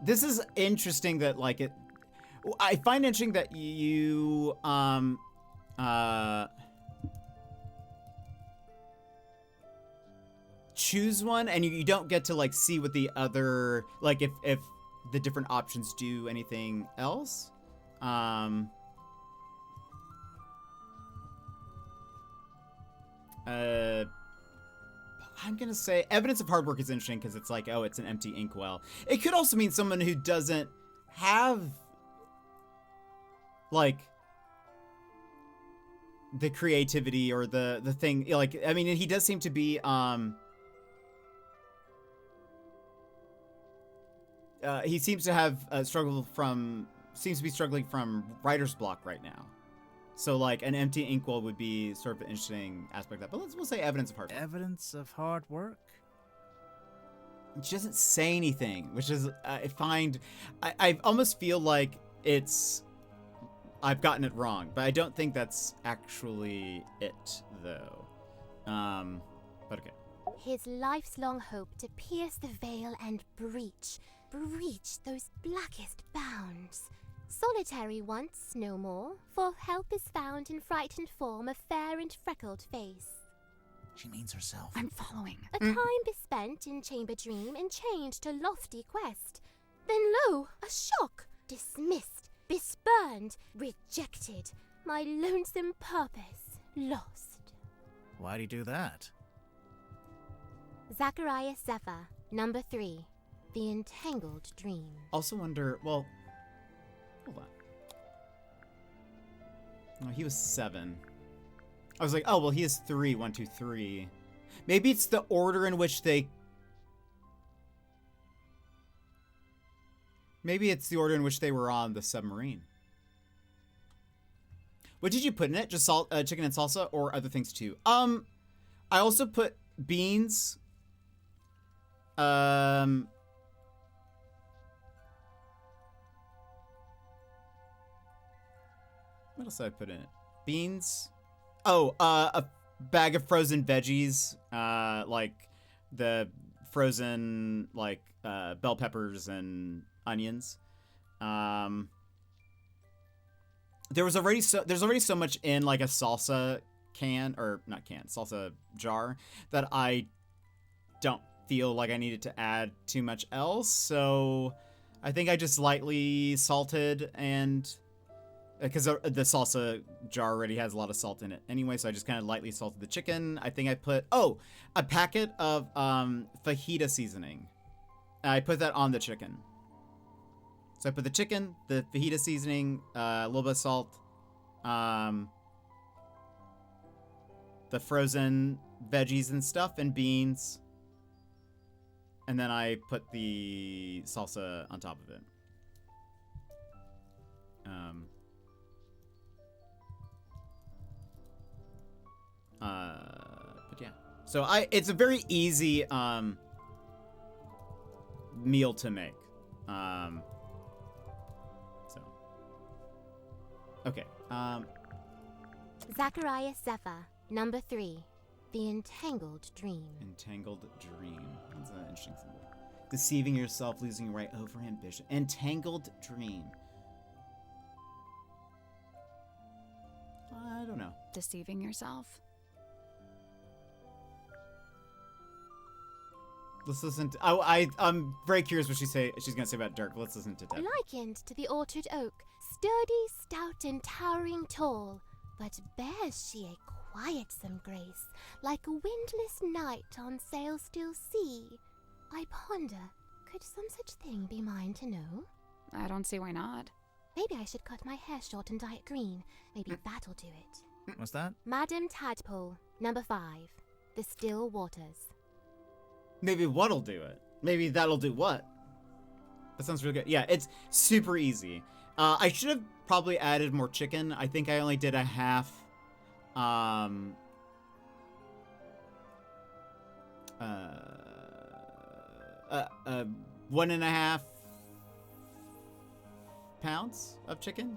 This is interesting that, like, it... I find interesting that you, choose one and you don't get to, like, see what the other... Like, if the different options do anything else. I'm gonna say evidence of hard work is interesting because it's like, oh, it's an empty inkwell. It could also mean someone who doesn't have, like, the creativity or the thing. Like, I mean, he does seem to be he seems to have seems to be struggling from writer's block right now. So, like, an empty inkwell would be sort of an interesting aspect of that. But we'll say evidence of hard work. Evidence of hard work? She doesn't say anything, which is, I almost feel like I've gotten it wrong, but I don't think that's actually it, though. But okay. His life's long hope to pierce the veil and breach those blackest bounds. Solitary once, no more, for help is found in frightened form of fair and freckled face. She means herself. I'm following. A time bespent in chamber dream, enchained to lofty quest. Then lo, a shock! Dismissed, bespurned, rejected, my lonesome purpose lost. Why'd he do that? Zacharias Zephyr, number 3, The Entangled Dream. Also wonder, well... Hold on. Oh, he was 7. I was like, oh, well, he is 3. 1, 2, 3. Maybe it's the order in which they... Maybe it's the order in which they were on the submarine. What did you put in it? Just salt, chicken and salsa, or other things too? I also put beans. What else did I put in it? Beans. Oh, a bag of frozen veggies, like the frozen, like, bell peppers and onions. There's already so much in, like, a salsa can, or not can, salsa jar, that I don't feel like I needed to add too much else. So I think I just lightly salted, and because the salsa jar already has a lot of salt in it anyway, so I just kind of lightly salted the chicken. I think I put, a packet of fajita seasoning. I put that on the chicken. So I put the chicken, the fajita seasoning, a little bit of salt, the frozen veggies and stuff, and beans. And then I put the salsa on top of it. But yeah. So it's a very easy meal to make. So. Okay. Zachariah Zephyr, number 3. The Entangled Dream. Entangled Dream. That's an interesting symbol. Deceiving yourself, losing your right over ambition. Entangled Dream. I don't know. Deceiving yourself? Let's listen to... I'm very curious what she's going to say about Dirk. Let's listen to that. Likened to the orchard oak, sturdy, stout, and towering tall, but bears she a quietsome grace, like a windless night on sail-still sea. I ponder, could some such thing be mine to know? I don't see why not. Maybe I should cut my hair short and dye it green. Maybe that'll do it. What's that? Madam Tadpole, number 5. The Still Waters. Maybe what'll do it? Maybe that'll do what? That sounds really good. Yeah, it's super easy. I should have probably added more chicken. I think I only did a half. 1.5 pounds of chicken.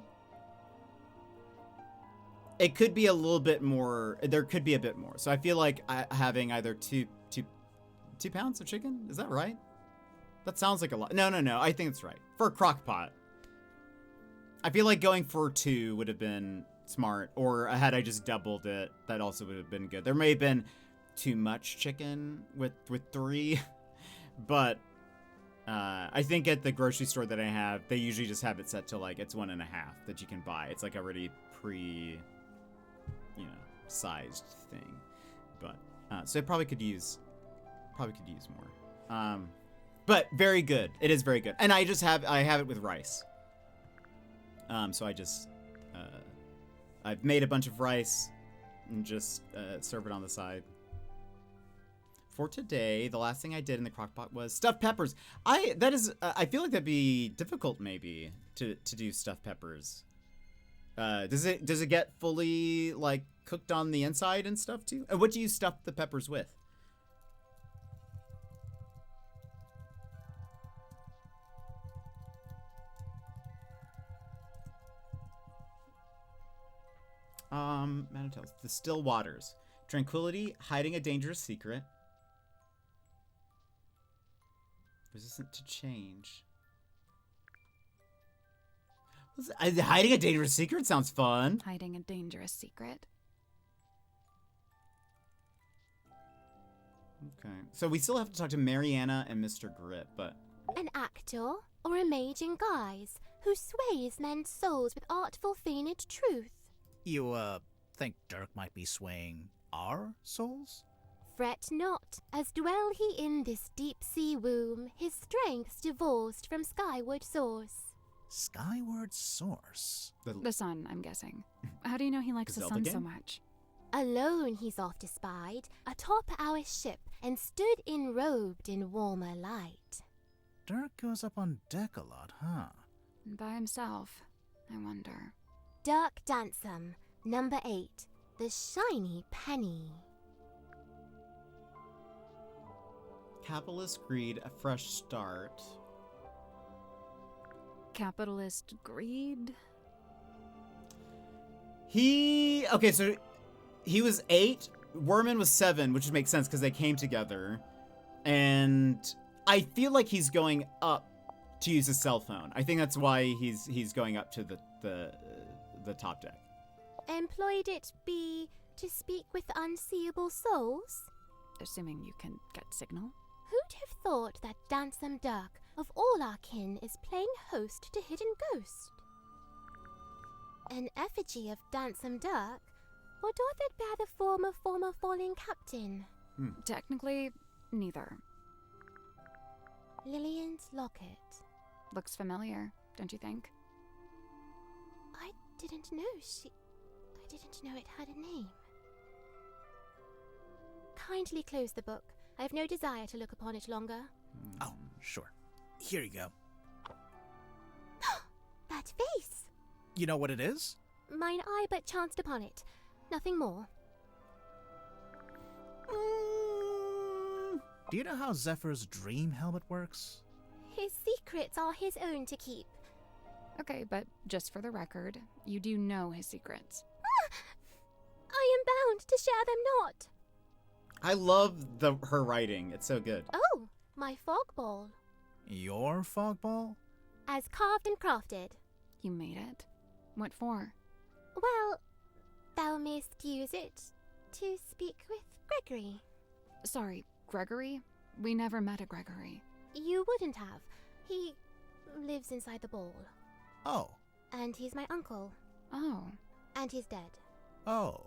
It could be a little bit more. There could be a bit more. So I feel like having either 2 pounds of chicken. Is that right? That sounds like a lot. No. I think it's right for a crock pot. I feel like going for 2 would have been smart, or had I just doubled it, that also would have been good. There may have been too much chicken with 3, but I think at the grocery store that I have, they usually just have it set to like it's 1.5 that you can buy. It's like already sized thing, but so I probably could use more. But very good. It is very good, and I have it with rice. So I've made a bunch of rice and just serve it on the side. For today, the last thing I did in the crock pot was stuffed peppers. I feel like that'd be difficult maybe to do stuffed peppers. Does it get fully like cooked on the inside and stuff too? And what do you stuff the peppers with? Manitels. The Still Waters. Tranquility, hiding a dangerous secret. Resistant to change. Hiding a dangerous secret sounds fun. Hiding a dangerous secret. Okay. So we still have to talk to Mariana and Mr. Grip, but... An actor or a mage in guise who sways men's souls with artful feigned truth. You, think Dirk might be swaying our souls? Fret not, as dwell he in this deep sea womb, his strength's divorced from skyward source. Skyward source? The sun, I'm guessing. How do you know he likes the sun so much? Alone he's oft espied, atop our ship, and stood enrobed in warmer light. Dirk goes up on deck a lot, huh? By himself, I wonder. Dirk Dansom, number 8, the shiny penny. Capitalist greed, a fresh start. Capitalist greed? Okay, so he was 8, Werman was 7, which would make sense because they came together. And I feel like he's going up to use his cell phone. I think that's why he's going up to the top deck. Employed it be to speak with unseeable souls? Assuming you can get signal. Who'd have thought that Dansom Dirk, of all our kin, is playing host to Hidden Ghost? An effigy of Dansom Dirk, or doth it bear the form of former falling captain? Technically, neither. Lillian's locket. Looks familiar, don't you think? I didn't know it had a name. Kindly close the book. I have no desire to look upon it longer. Oh, sure. Here you go. That face! You know what it is? Mine eye but chanced upon it. Nothing more. Do you know how Zephyr's dream helmet works? His secrets are his own to keep. Okay, but just for the record, you do know his secrets. I am bound to share them not. I love her writing. It's so good. Oh, my fog ball. Your fog ball? As carved and crafted. You made it? What for? Well, thou mayst use it to speak with Gregory. Sorry, Gregory? We never met a Gregory. You wouldn't have. He lives inside the ball. Oh. And he's my uncle. Oh. And he's dead. Oh.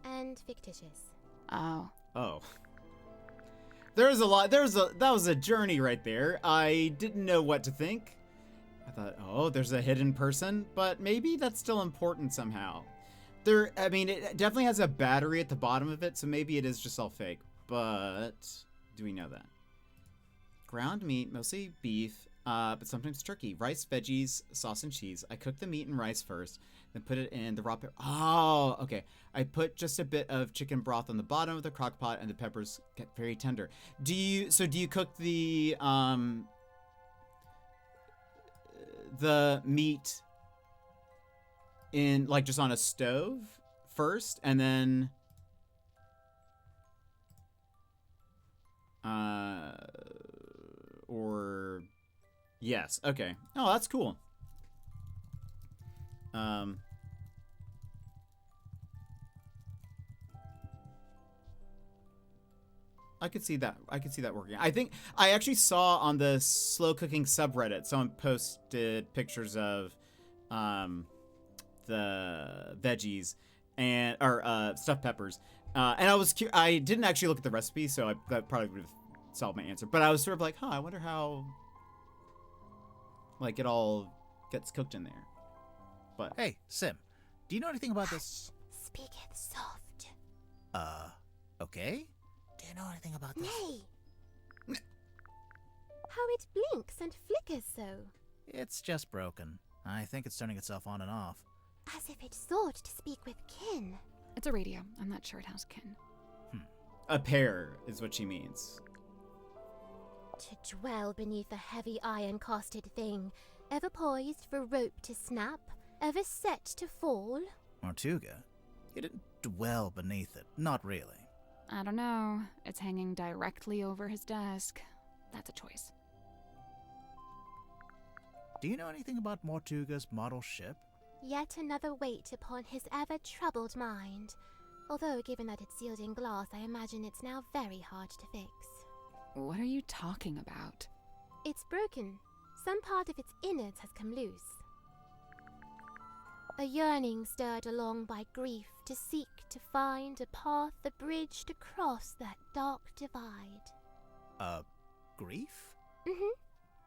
And fictitious. Oh. Oh. There's a lot. That was a journey right there. I didn't know what to think. I thought, oh, there's a hidden person, but maybe that's still important somehow. I mean, it definitely has a battery at the bottom of it, so maybe it is just all fake. But do we know that? Ground meat, mostly beef, but sometimes turkey. Rice, veggies, sauce, and cheese. I cook the meat and rice first, then put it in the raw pepper. Oh, okay. I put just a bit of chicken broth on the bottom of the crock pot, and the peppers get very tender. Do you cook the meat in, like, just on a stove first, and then or yes, okay. Oh, that's cool. I could see that. I could see that working. I think I actually saw on the slow cooking subreddit someone posted pictures of the veggies and stuffed peppers, and I didn't actually look at the recipe, so that probably would have solved my answer. But I was sort of like, I wonder how like it all gets cooked in there. But hey, Sim, do you know anything about this? Speaketh soft. Okay. Do you know anything about this? Nay. How it blinks and flickers so. It's just broken. I think it's turning itself on and off. As if it sought to speak with kin. It's a radio. I'm not sure it has kin. A pair is what she means. To dwell beneath a heavy iron-casted thing, ever poised for rope to snap, ever set to fall. Mortuga, you didn't dwell beneath it. Not really. I don't know. It's hanging directly over his desk. That's a choice. Do you know anything about Mortuga's model ship? Yet another weight upon his ever-troubled mind. Although, given that it's sealed in glass, I imagine it's now very hard to fix. What are you talking about? It's broken. Some part of its innards has come loose. A yearning stirred along by grief to seek to find a path, a bridge to cross that dark divide. Grief? Mm-hmm.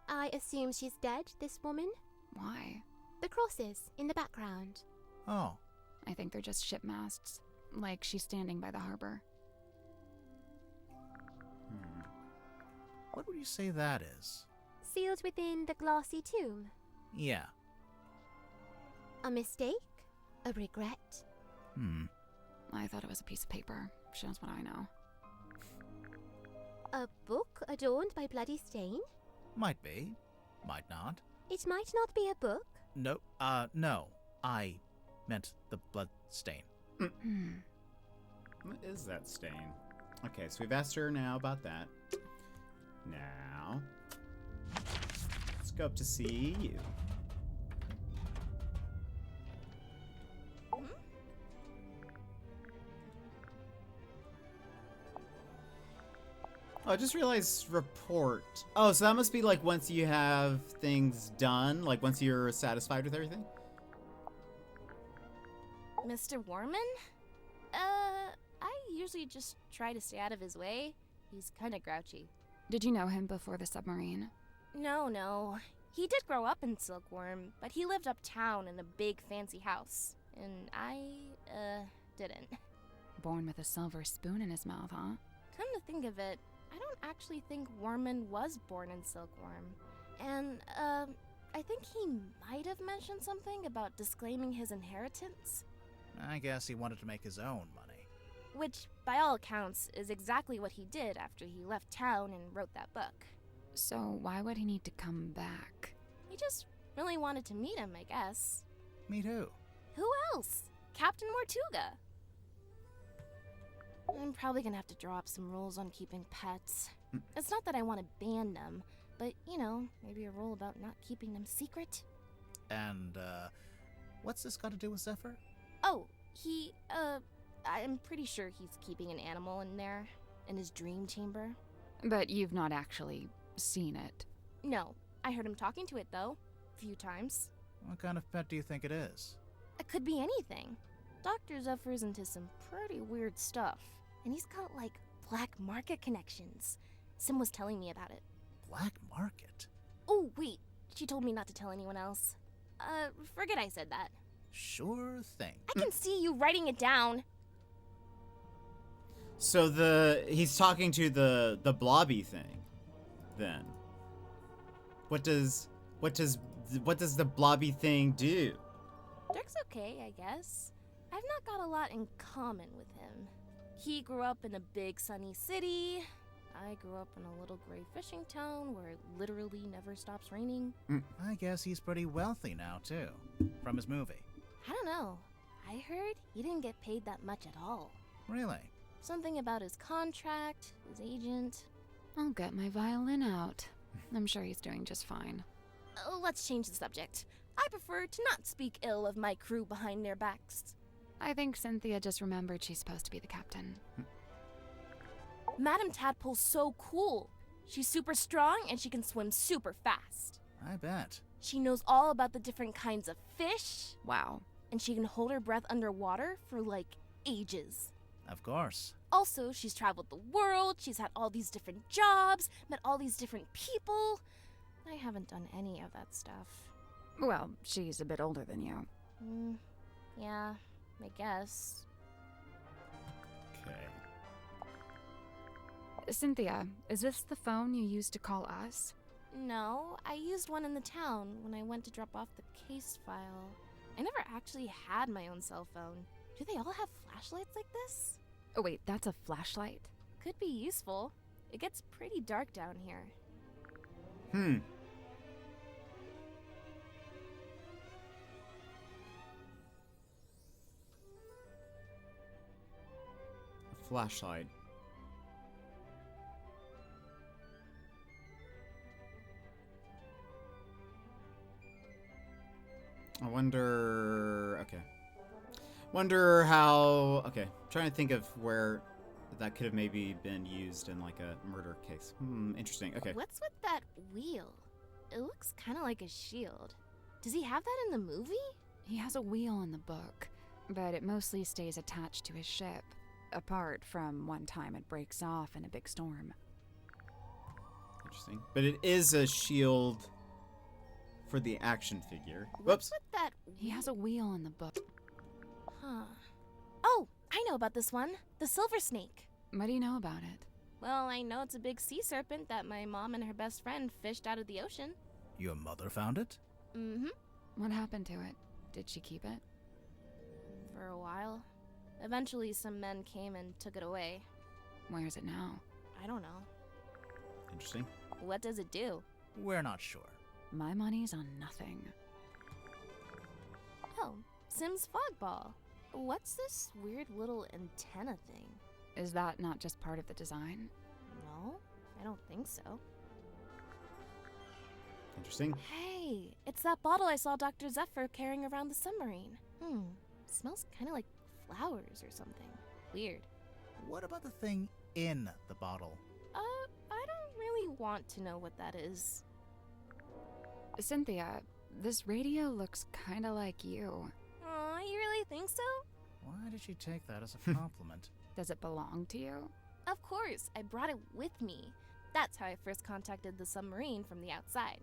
I assume she's dead, this woman? Why? The crosses in the background. Oh. I think they're just ship masts. Like she's standing by the harbor. What would you say that is? Sealed within the glassy tomb. Yeah. A mistake? A regret? I thought it was a piece of paper. Shows what I know. A book adorned by bloody stain? Might be. Might not. It might not be a book. No, no. I meant the blood stain. What is that stain? Okay, so we've asked her now about that. Now, let's go up to see you. Oh, I just realized report. Oh, so that must be like once you have things done, like once you're satisfied with everything? Mr. Warman? I usually just try to stay out of his way. He's kinda grouchy. Did you know him before the submarine? No. He did grow up in Silkworm, but he lived uptown in a big fancy house. And I, didn't. Born with a silver spoon in his mouth, huh? Come to think of it, I don't actually think Warman was born in Silkworm. And, I think he might have mentioned something about disclaiming his inheritance. I guess he wanted to make his own money. Which, by all accounts, is exactly what he did after he left town and wrote that book. So why would he need to come back? He just really wanted to meet him, I guess. Meet who? Who else? Captain Mortuga. I'm probably gonna have to draw up some rules on keeping pets. It's not that I want to ban them, but, you know, maybe a rule about not keeping them secret. And, what's this got to do with Zephyr? Oh, I'm pretty sure he's keeping an animal in there, in his dream chamber. But you've not actually seen it. No, I heard him talking to it, though. A few times. What kind of pet do you think it is? It could be anything. Dr. Zephyr's into some pretty weird stuff. And he's got, like, black market connections. Sim was telling me about it. Black market? Oh, wait. She told me not to tell anyone else. Forget I said that. Sure thing. I can see you writing it down. So he's talking to the blobby thing, then. What does the blobby thing do? Dirk's okay, I guess. I've not got a lot in common with him. He grew up in a big sunny city. I grew up in a little gray fishing town where it literally never stops raining. I guess he's pretty wealthy now, too. From his movie. I don't know. I heard he didn't get paid that much at all. Really? Something about his contract, his agent. I'll get my violin out. I'm sure he's doing just fine. Let's change the subject. I prefer to not speak ill of my crew behind their backs. I think Cynthia just remembered she's supposed to be the captain. Madame Tadpole's so cool. She's super strong and she can swim super fast. I bet. She knows all about the different kinds of fish. Wow. And she can hold her breath underwater for like ages. Of course. Also, she's traveled the world, she's had all these different jobs, met all these different people. I haven't done any of that stuff. Well, she's a bit older than you. Yeah, I guess. Okay. Cynthia, is this the phone you used to call us? No, I used one in the town when I went to drop off the case file. I never actually had my own cell phone. Do they all have flashlights like this? Oh wait, that's a flashlight? Could be useful. It gets pretty dark down here. A flashlight. I wonder... Okay. Wonder how... Okay. Trying to think of where that could have maybe been used in like a murder case. Interesting. Okay. What's with that wheel? It looks kind of like a shield. Does he have that in the movie? He has a wheel in the book, but it mostly stays attached to his ship, apart from one time it breaks off in a big storm. Interesting. But it is a shield for the action figure. What's with that wheel? He has a wheel in the book. Huh. Oh, I know about this one. The silver snake. What do you know about it? Well, I know it's a big sea serpent that my mom and her best friend fished out of the ocean. Your mother found it? Mm-hmm. What happened to it? Did she keep it? For a while. Eventually, some men came and took it away. Where is it now? I don't know. Interesting. What does it do? We're not sure. My money's on nothing. Oh, Sim's fog ball. What's this weird little antenna thing? Is that not just part of the design? No, I don't think so. Interesting. Hey, it's that bottle I saw Dr. Zephyr carrying around the submarine. Smells kind of like flowers or something. Weird. What about the thing in the bottle? I don't really want to know what that is. Cynthia, this radio looks kinda like you. Aw, you really think so? Why did she take that as a compliment? Does it belong to you? Of course, I brought it with me. That's how I first contacted the submarine from the outside.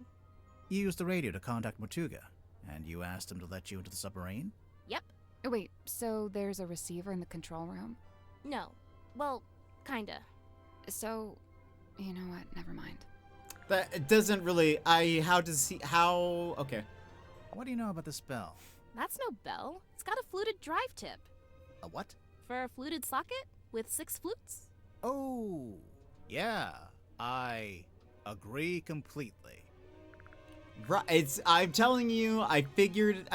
You used the radio to contact Mortuga, and you asked him to let you into the submarine? Yep. Oh, wait, so there's a receiver in the control room? No. Well, kinda. So, you know what? Never mind. That it doesn't really... Okay. What do you know about this bell? That's no bell. It's got a fluted drive tip. A what? For a fluted socket with 6 flutes. Oh, yeah. I Agree completely. Right, I'm telling you, I figured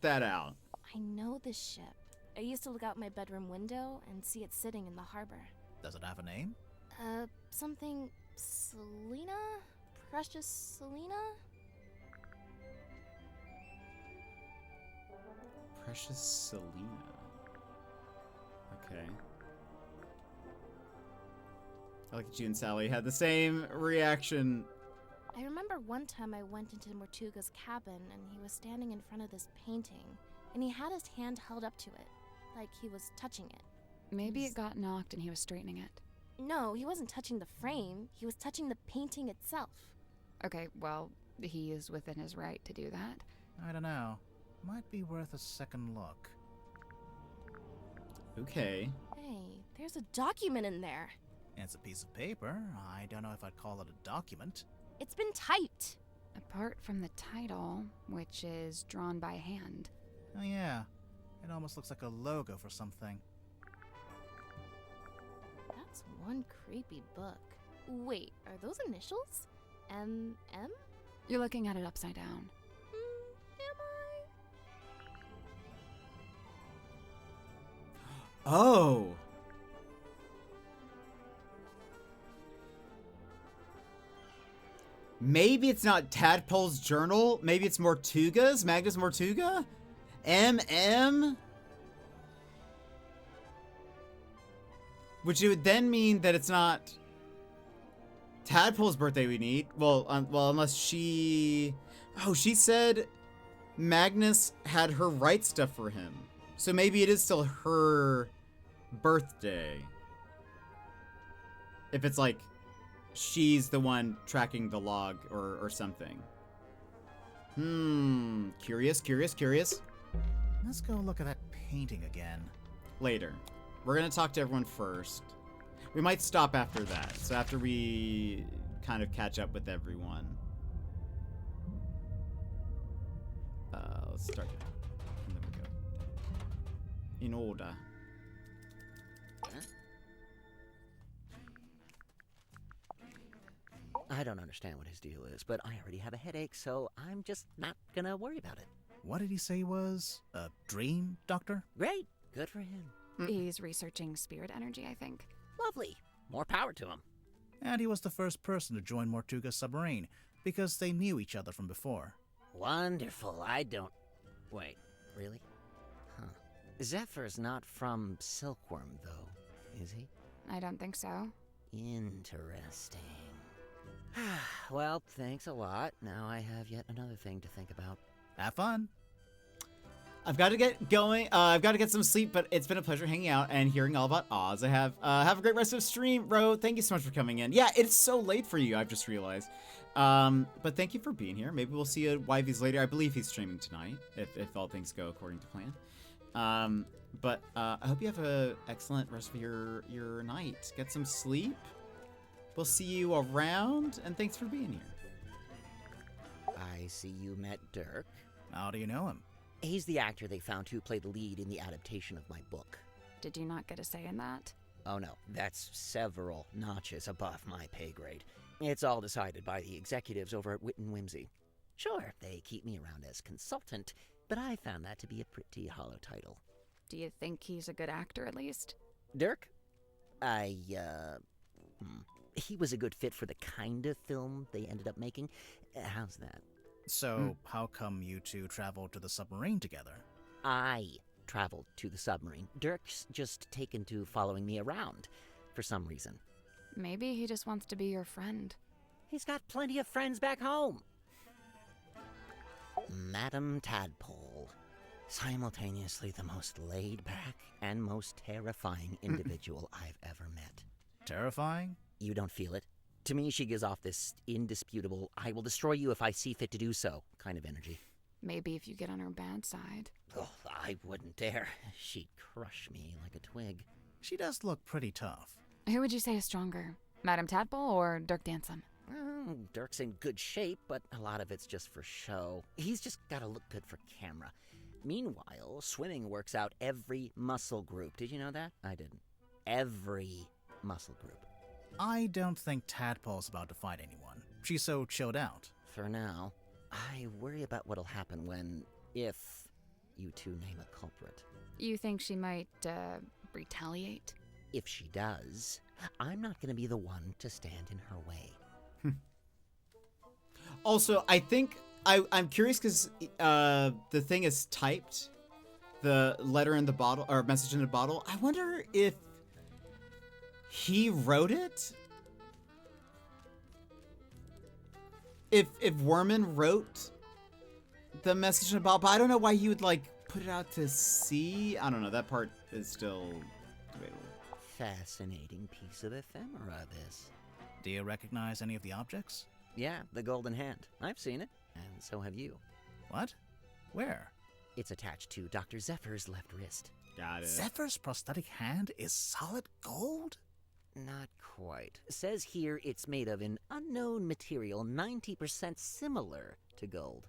that out. I know this ship. I used to look out my bedroom window and see it sitting in the harbor. Does it have a name? Something Selena? Precious Selena? Precious Selena. Okay. I like that you and Sally had the same reaction. I remember one time I went into Mortuga's cabin and he was standing in front of this painting, and he had his hand held up to it, like he was touching it. Maybe it got knocked and he was straightening it. No, he wasn't touching the frame, he was touching the painting itself. Okay, well, he is within his right to do that. I don't know. Might be worth a second look. Okay. Hey, there's a document in there. It's a piece of paper. I don't know if I'd call it a document. It's been typed. Apart from the title, which is drawn by hand. Oh yeah, it almost looks like a logo for something. That's one creepy book. Wait, are those initials? M? You're looking at it upside down. Am I? Oh. Maybe it's not Tadpole's journal. Maybe it's Mortuga's. Magnus Mortuga? MM? Which would then mean that it's not Tadpole's birthday we need. Well, unless she... Oh, she said Magnus had her write stuff for him. So maybe it is still her birthday. If it's like she's the one tracking the log or something. Curious. Let's go look at that painting again. Later. We're gonna talk to everyone first. We might stop after that. So after we kind of catch up with everyone. Let's start it. And there we go. In order. I don't understand what his deal is, but I already have a headache, so I'm just not gonna worry about it. What did he say he was? A dream doctor? Great. Good for him. He's researching spirit energy, I think. Lovely. More power to him. And he was the first person to join Mortuga's submarine, because they knew each other from before. Wonderful. I don't... Wait, really? Huh. Zephyr's not from Silkworm, though, is he? I don't think so. Interesting. Well, thanks a lot. Now I have yet another thing to think about. Have fun. I've got to get going. I've got to get some sleep, but it's been a pleasure hanging out and hearing all about Oz. Have a great rest of the stream, Ro. Thank you so much for coming in. Yeah, it's so late for you, I've just realized. But thank you for being here. Maybe we'll see you at Yvy's later. I believe he's streaming tonight, if all things go according to plan. But I hope you have an excellent rest of your night. Get some sleep. We'll see you around, and thanks for being here. I see you met Dirk. How do you know him? He's the actor they found who played the lead in the adaptation of my book. Did you not get a say in that? Oh no, that's several notches above my pay grade. It's all decided by the executives over at Wit and Whimsy. Sure, they keep me around as consultant, but I found that to be a pretty hollow title. Do you think he's a good actor, at least? Dirk? He was a good fit for the kind of film they ended up making. How's that? So, how come you two traveled to the submarine together? I traveled to the submarine. Dirk's just taken to following me around, for some reason. Maybe he just wants to be your friend. He's got plenty of friends back home. Madame Tadpole. Simultaneously the most laid-back and most terrifying individual I've ever met. Terrifying? You don't feel it? To me, she gives off this indisputable, I will destroy you if I see fit to do so kind of energy. Maybe if you get on her bad side. Oh, I wouldn't dare. She'd crush me like a twig. She does look pretty tough. Who would you say is stronger? Madame Tadpole or Dirk Danson? Dirk's in good shape, but a lot of it's just for show. He's just gotta look good for camera. Meanwhile, swimming works out every muscle group. Did you know that? I didn't. Every muscle group. I don't think Tadpole's about to fight anyone. She's so chilled out. For now, I worry about what'll happen if you two name a culprit. You think she might, retaliate? If she does, I'm not going to be the one to stand in her way. Also, I think I'm curious because the thing is typed, the letter in the bottle or message in the bottle. I wonder if he wrote it. If Worman wrote the message in the bottle, but I don't know why he would like put it out to sea. I don't know. That part is still debatable. Fascinating piece of ephemera, this. Do you recognize any of the objects? Yeah, the golden hand. I've seen it, and so have you. What? Where? It's attached to Dr. Zephyr's left wrist. Got it. Zephyr's prosthetic hand is solid gold? Not quite. Says here it's made of an unknown material 90% similar to gold.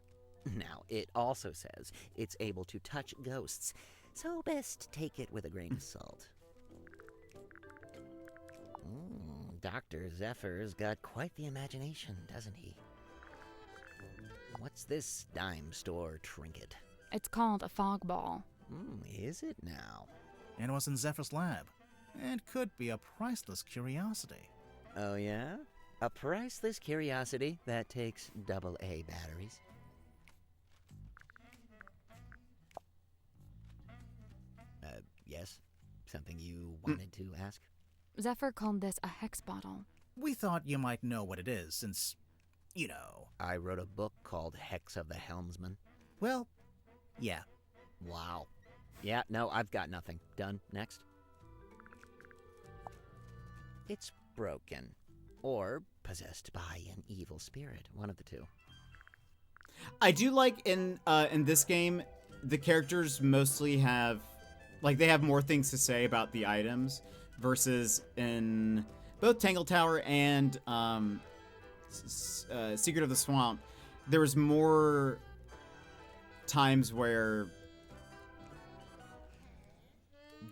Now, it also says it's able to touch ghosts, so best take it with a grain of salt. Dr. Zephyr's got quite the imagination, doesn't he? What's this dime store trinket? It's called a fog ball. Is it now? It was in Zephyr's lab. It could be a priceless curiosity. Oh yeah? A priceless curiosity that takes AA batteries. Yes? Something you wanted to ask? Zephyr called this a hex bottle. We thought you might know what it is, since, you know. I wrote a book called Hex of the Helmsman. Well, yeah. Wow. Yeah, no, I've got nothing. Done. Next. It's broken. Or possessed by an evil spirit. One of the two. I do like in this game, the characters mostly have, like, they have more things to say about the items versus in both Tangle Tower and Secret of the Swamp. There was more times where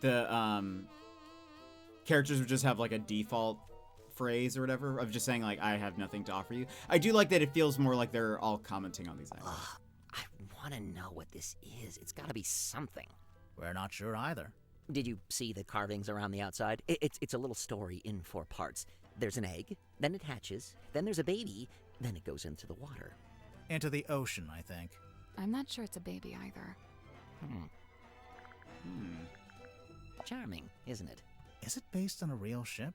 the characters would just have like a default phrase or whatever of just saying like, I have nothing to offer you. I do like that it feels more like they're all commenting on these items. I want to know what this is. It's got to be something. We're not sure either. Did you see the carvings around the outside? It's a little story in 4 parts. There's an egg, then it hatches, then there's a baby, then it goes into the water. Into the ocean, I think. I'm not sure it's a baby either. Charming, isn't it? Is it based on a real ship?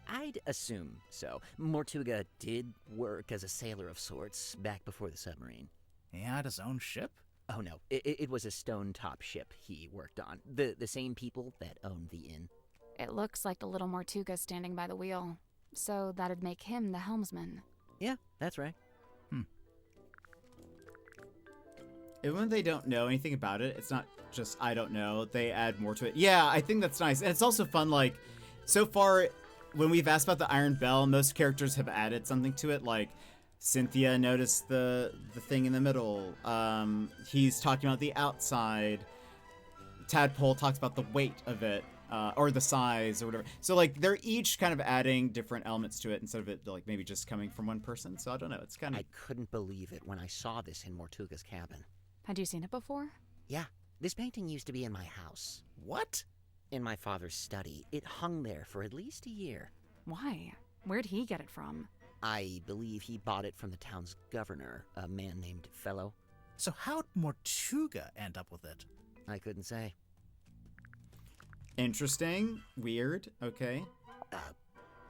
I'd assume so. Mortuga did work as a sailor of sorts back before the submarine. He had his own ship? Oh no, it was a stone-top ship he worked on. The same people that owned the inn. It looks like the little Mortuga standing by the wheel, so that'd make him the helmsman. Yeah, that's right. Even when they don't know anything about it, it's not just I don't know, they add more to it. Yeah, I think that's nice. And it's also fun, like, so far, when we've asked about the Iron Bell, most characters have added something to it, like Cynthia noticed the thing in the middle. He's talking about the outside. Tadpole talks about the weight of it, or the size, or whatever. So, like, they're each kind of adding different elements to it instead of it, like, maybe just coming from one person. So, I don't know. It's kind of... I couldn't believe it when I saw this in Mortuga's cabin. Had you seen it before? Yeah, this painting used to be in my house. What? In my father's study. It hung there for at least a year. Why? Where'd he get it from? I believe he bought it from the town's governor, a man named Fellow. So how'd Mortuga end up with it? I couldn't say. Interesting. Weird. Okay.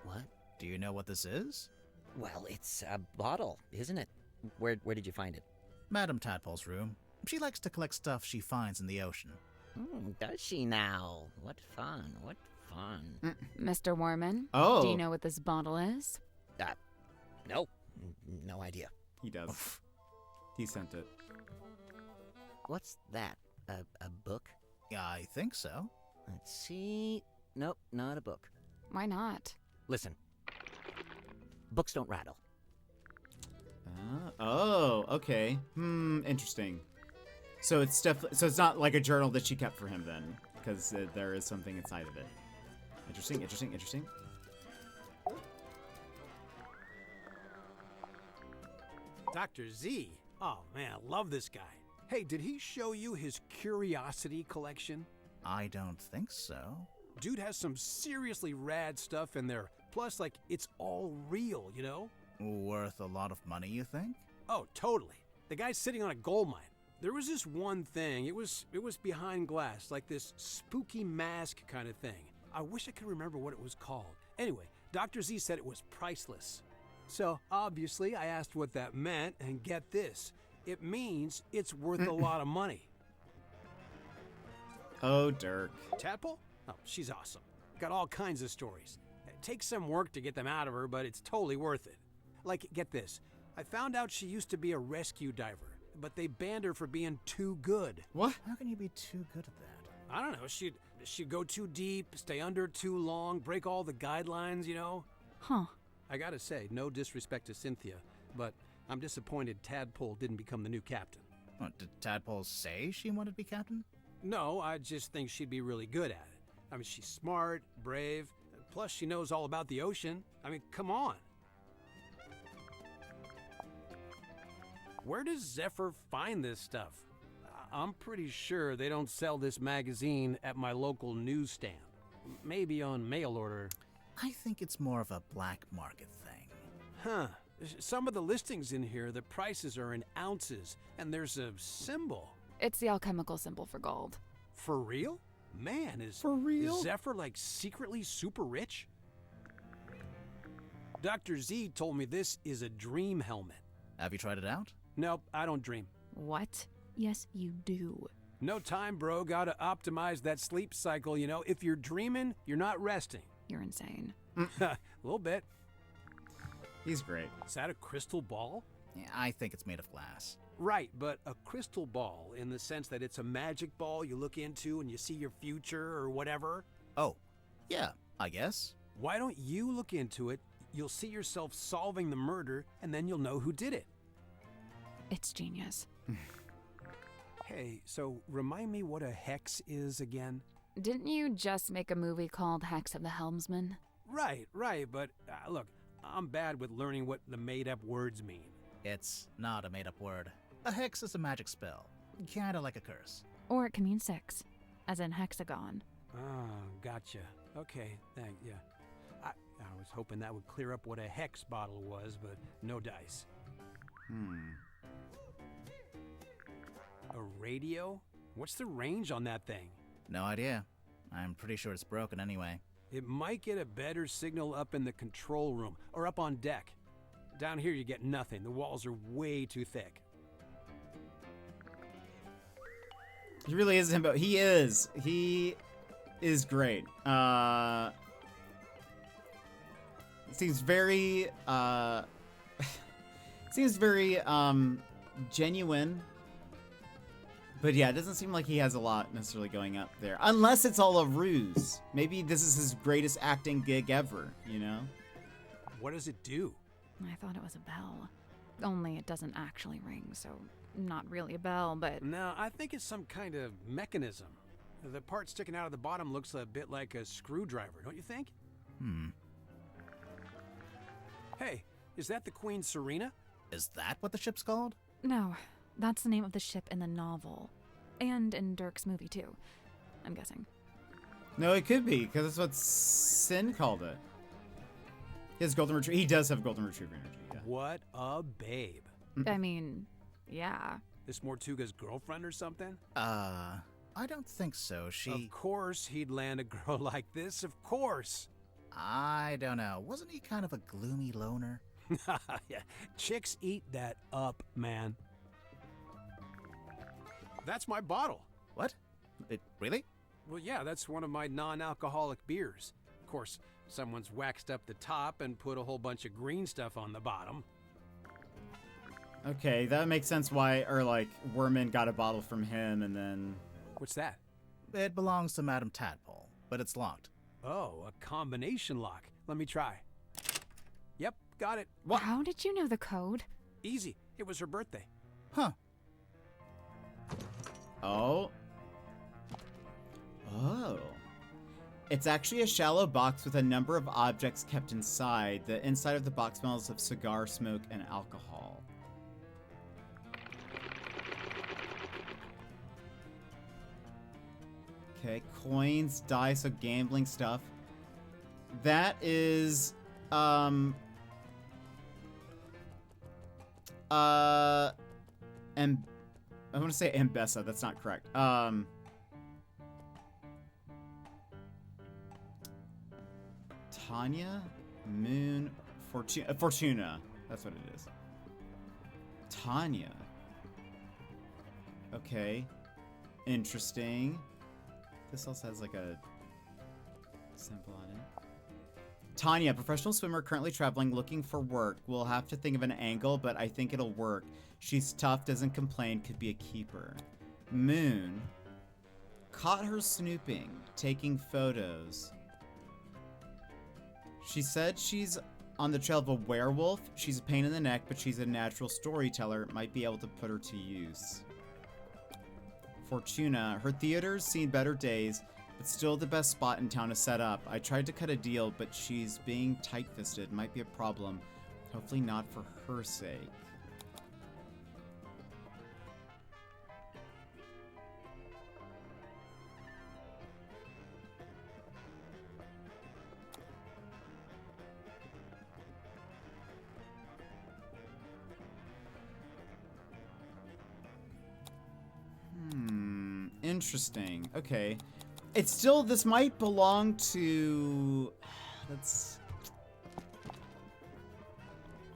What? Do you know what this is? Well, it's a bottle, isn't it? Where did you find it? Madame Tadpole's room. She likes to collect stuff she finds in the ocean. Does she now? What fun, what fun. Mr. Worman? Oh. Do you know what this bottle is? Nope. No idea. He does. He sent it. What's that? A book? Yeah, I think so. Let's see. Nope, not a book. Why not? Listen. Books don't rattle. Oh, okay. Interesting. So it's so it's not like a journal that she kept for him then, because there is something inside of it. Interesting. Dr. Z? Oh man, I love this guy. Hey, did he show you his curiosity collection? I don't think so. Dude has some seriously rad stuff in there. Plus, like, it's all real, you know? Worth a lot of money, you think? Oh, totally. The guy's sitting on a gold mine. There was this one thing. It was behind glass, like this spooky mask kind of thing. I wish I could remember what it was called. Anyway, Dr. Z said it was priceless. So, obviously, I asked what that meant, and get this. It means it's worth a lot of money. Oh, Dirk. Tadpole? Oh, she's awesome. Got all kinds of stories. It takes some work to get them out of her, but it's totally worth it. Like, get this. I found out she used to be a rescue diver, but they banned her for being too good. What? How can you be too good at that? I don't know. She'd go too deep, stay under too long, break all the guidelines, you know? Huh. I gotta say, no disrespect to Cynthia, but I'm disappointed Tadpole didn't become the new captain. What, did Tadpole say she wanted to be captain? No, I just think she'd be really good at it. I mean, she's smart, brave, plus she knows all about the ocean. I mean, come on. Where does Zephyr find this stuff? I'm pretty sure they don't sell this magazine at my local newsstand. Maybe on mail order. I think it's more of a black market thing. Huh. Some of the listings in here, the prices are in ounces, and there's a symbol. It's the alchemical symbol for gold. For real? Man, is Zephyr like secretly super rich? Dr. Z told me this is a dream helmet. Have you tried it out? Nope, I don't dream. What? Yes, you do. No time, bro. Gotta optimize that sleep cycle, you know? If you're dreaming, you're not resting. You're insane. A little bit. He's great. Is that a crystal ball? Yeah, I think it's made of glass. Right, but a crystal ball in the sense that it's a magic ball you look into and you see your future or whatever. Oh, yeah, I guess. Why don't you look into it? You'll see yourself solving the murder and then you'll know who did it. It's genius. Hey, so remind me what a hex is again? Didn't you just make a movie called Hex of the Helmsman? Right, but look, I'm bad with learning what the made-up words mean. It's not a made-up word. A hex is a magic spell, kinda like a curse. Or it can mean 6, as in hexagon. Ah, gotcha. Okay, yeah. I was hoping that would clear up what a hex bottle was, but no dice. A radio? What's the range on that thing? No idea. I'm pretty sure it's broken anyway. It might get a better signal up in the control room, or up on deck. Down here you get nothing. The walls are way too thick. He really is him, but he is great. Seems very genuine. But yeah, it doesn't seem like he has a lot necessarily going up there. Unless it's all a ruse. Maybe this is his greatest acting gig ever, you know? What does it do? I thought it was a bell. Only it doesn't actually ring, so not really a bell, but... No, I think it's some kind of mechanism. The part sticking out of the bottom looks a bit like a screwdriver, don't you think? Hey, is that the Queen Serena? Is that what the ship's called? No, that's the name of the ship in the novel. And in Dirk's movie, too. I'm guessing. No, it could be, because that's what Sin called it. He has golden retriever. He does have golden retriever energy, yeah. What a babe. I mean, yeah. This Mortuga's girlfriend or something? I don't think so. Of course he'd land a girl like this, of course. I don't know. Wasn't he kind of a gloomy loner? Yeah, chicks eat that up, man. That's my bottle. What? Really? Well, yeah, that's one of my non-alcoholic beers. Of course, someone's waxed up the top and put a whole bunch of green stuff on the bottom. Okay, that makes sense why, or like, Werman got a bottle from him and then... What's that? It belongs to Madame Tadpole, but it's locked. Oh, a combination lock. Let me try. Yep, got it. What? How did you know the code? Easy. It was her birthday. Huh. Oh. It's actually a shallow box with a number of objects kept inside. The inside of the box smells of cigar smoke and alcohol. coins, dice, so gambling stuff. That is, and I want to say Ambessa. That's not correct. Tanya, Moon, Fortuna. That's what it is. Tanya. Okay. Interesting. This also has like a symbol on it. Tanya, professional swimmer currently traveling looking for work. We'll have to think of an angle, but I think it'll work. She's tough, doesn't complain, could be a keeper. Moon. Caught her snooping, taking photos. She said she's on the trail of a werewolf. She's a pain in the neck, but she's a natural storyteller. Might be able to put her to use. Fortuna. Her theater's seen better days, but still the best spot in town to set up. I tried to cut a deal, but she's being tight-fisted. Might be a problem. Hopefully not for her sake. Interesting. Okay. It's still, this might belong to, let's,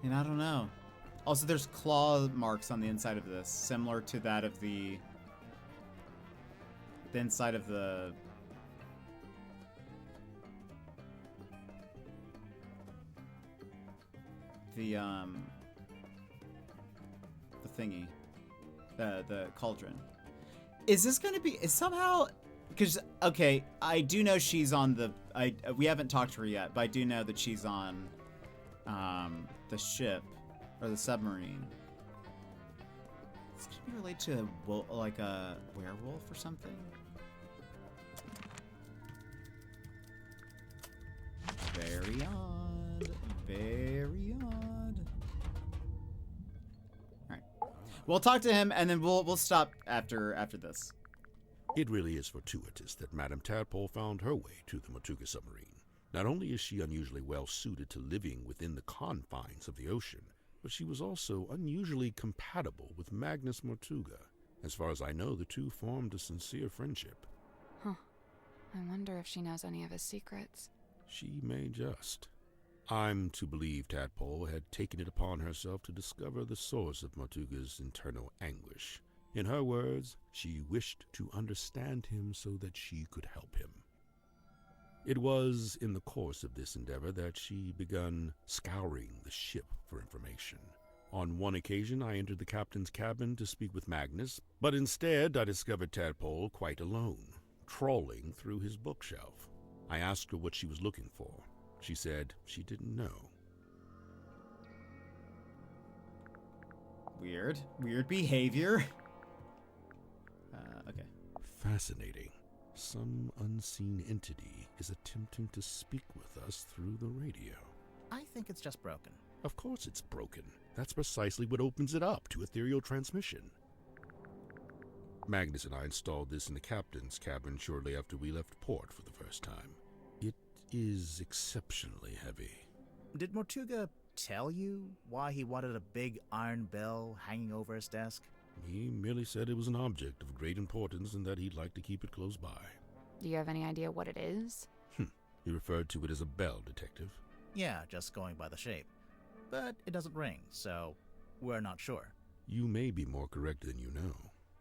and I don't know. Also, there's claw marks on the inside of this, similar to that of the inside of the thingy, the cauldron. Is this going to be, is somehow, because, okay, I do know she's on the, we haven't talked to her yet, but I do know that she's on the ship, or the submarine. Is this going to be related to, like, a werewolf or something? Very odd. Very odd. Alright. We'll talk to him, and then we'll stop after this. It really is fortuitous that Madame Tadpole found her way to the Mortuga submarine. Not only is she unusually well suited to living within the confines of the ocean, but she was also unusually compatible with Magnus Mortuga. As far as I know, the two formed a sincere friendship. Huh. I wonder if she knows any of his secrets. She may just. I'm to believe Tadpole had taken it upon herself to discover the source of Mortuga's internal anguish. In her words, she wished to understand him so that she could help him. It was in the course of this endeavor that she began scouring the ship for information. On one occasion, I entered the captain's cabin to speak with Magnus, but instead I discovered Tadpole quite alone, trawling through his bookshelf. I asked her what she was looking for. She said she didn't know. Weird. Weird behavior. Okay. Fascinating. Some unseen entity is attempting to speak with us through the radio. I think it's just broken. Of course it's broken. That's precisely what opens it up to ethereal transmission. Magnus and I installed this in the captain's cabin shortly after we left port for the first time. It is exceptionally heavy. Did Mortuga tell you why he wanted a big iron bell hanging over his desk? He merely said it was an object of great importance and that he'd like to keep it close by. Do you have any idea what it is? He referred to it as a bell, Detective. Yeah, just going by the shape. But it doesn't ring, so we're not sure. You may be more correct than you know.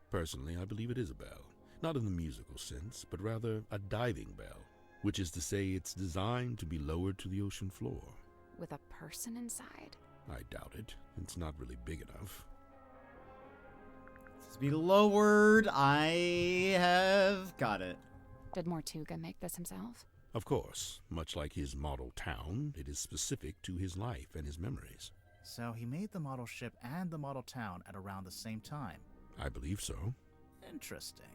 Personally, I believe it is a bell. Not in the musical sense, but rather a diving bell, which is to say it's designed to be lowered to the ocean floor. With a person inside? I doubt it. It's not really big enough. To be lowered, I have got it. Did Mortuga make this himself? Of course, much like his model town, it is specific to his life and his memories. So he made the model ship and the model town at around the same time. I believe so. Interesting.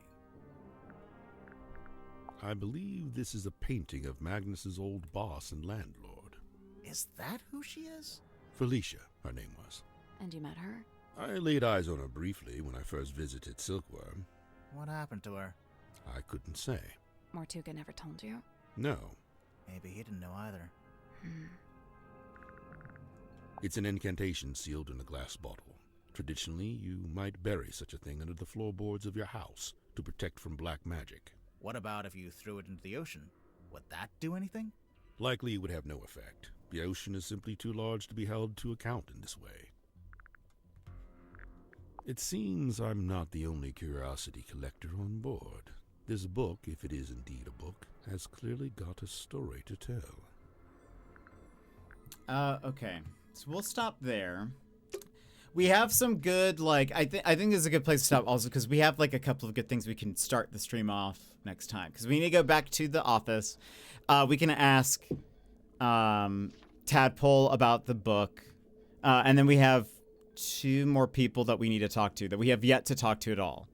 I believe this is a painting of Magnus's old boss and landlord. Is that who she is? Felicia, her name was. And you met her? I laid eyes on her briefly when I first visited Silkworm. What happened to her? I couldn't say. Mortuga never told you? No. Maybe he didn't know either. It's an incantation sealed in a glass bottle. Traditionally, you might bury such a thing under the floorboards of your house to protect from black magic. What about if you threw it into the ocean? Would that do anything? Likely it would have no effect. The ocean is simply too large to be held to account in this way. It seems I'm not the only curiosity collector on board. This book, if it is indeed a book, has clearly got a story to tell. Okay. So we'll stop there. We have some good, like, I think this is a good place to stop also because we have, like, a couple of good things we can start the stream off next time. Because we need to go back to the office. We can ask Tadpole about the book. And then we have 2 more people that we need to talk to that we have yet to talk to at all.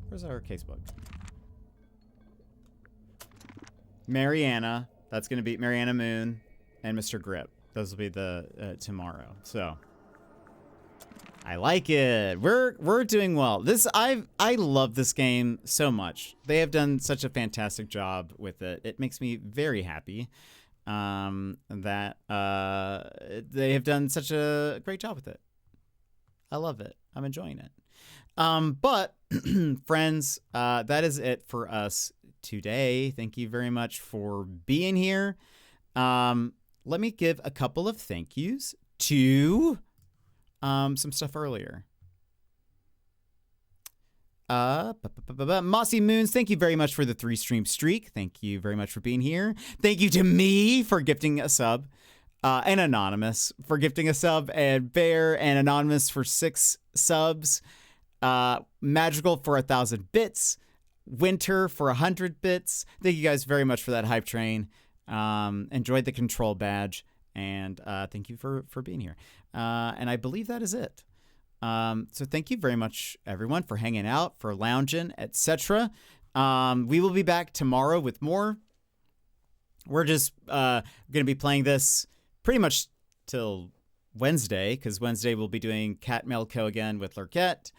Where's our casebook? Mariana. That's going to be Mariana Moon and Mr. Grip. Those will be the tomorrow. So I like it. We're doing well. I love this game so much. They have done such a fantastic job with it. It makes me very happy that they have done such a great job with it. I love it. I'm enjoying it. But friends, that is it for us today. Thank you very much for being here. Let me give a couple of thank yous to some stuff earlier. Mossy Moons, thank you very much for the 3-stream streak. Thank you very much for being here. Thank you to me for gifting a sub. And Anonymous for gifting a sub. And Bear and Anonymous for 6 subs. Magical for 1,000 bits. Winter for 100 bits. Thank you guys very much for that hype train. Enjoyed the control badge, and thank you for being here. And I believe that is it. So thank you very much, everyone, for hanging out, for lounging, etc. We will be back tomorrow with more. We're just going to be playing this pretty much till Wednesday, because Wednesday we'll be doing Cat Melco again with Lurkette.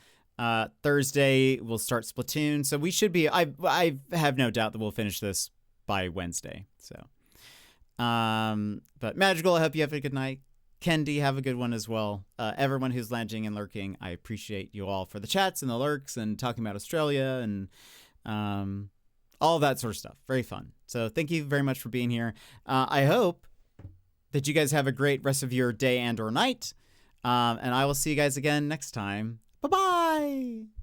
Thursday we'll start Splatoon, so we should be. I have no doubt that we'll finish this by Wednesday. So, but Magical, I hope you have a good night. Kendi, have a good one as well. Everyone who's lounging and lurking, I appreciate you all for the chats and the lurks and talking about Australia and all that sort of stuff. Very fun. So thank you very much for being here. I hope that you guys have a great rest of your day and or night. And I will see you guys again next time. Bye-bye.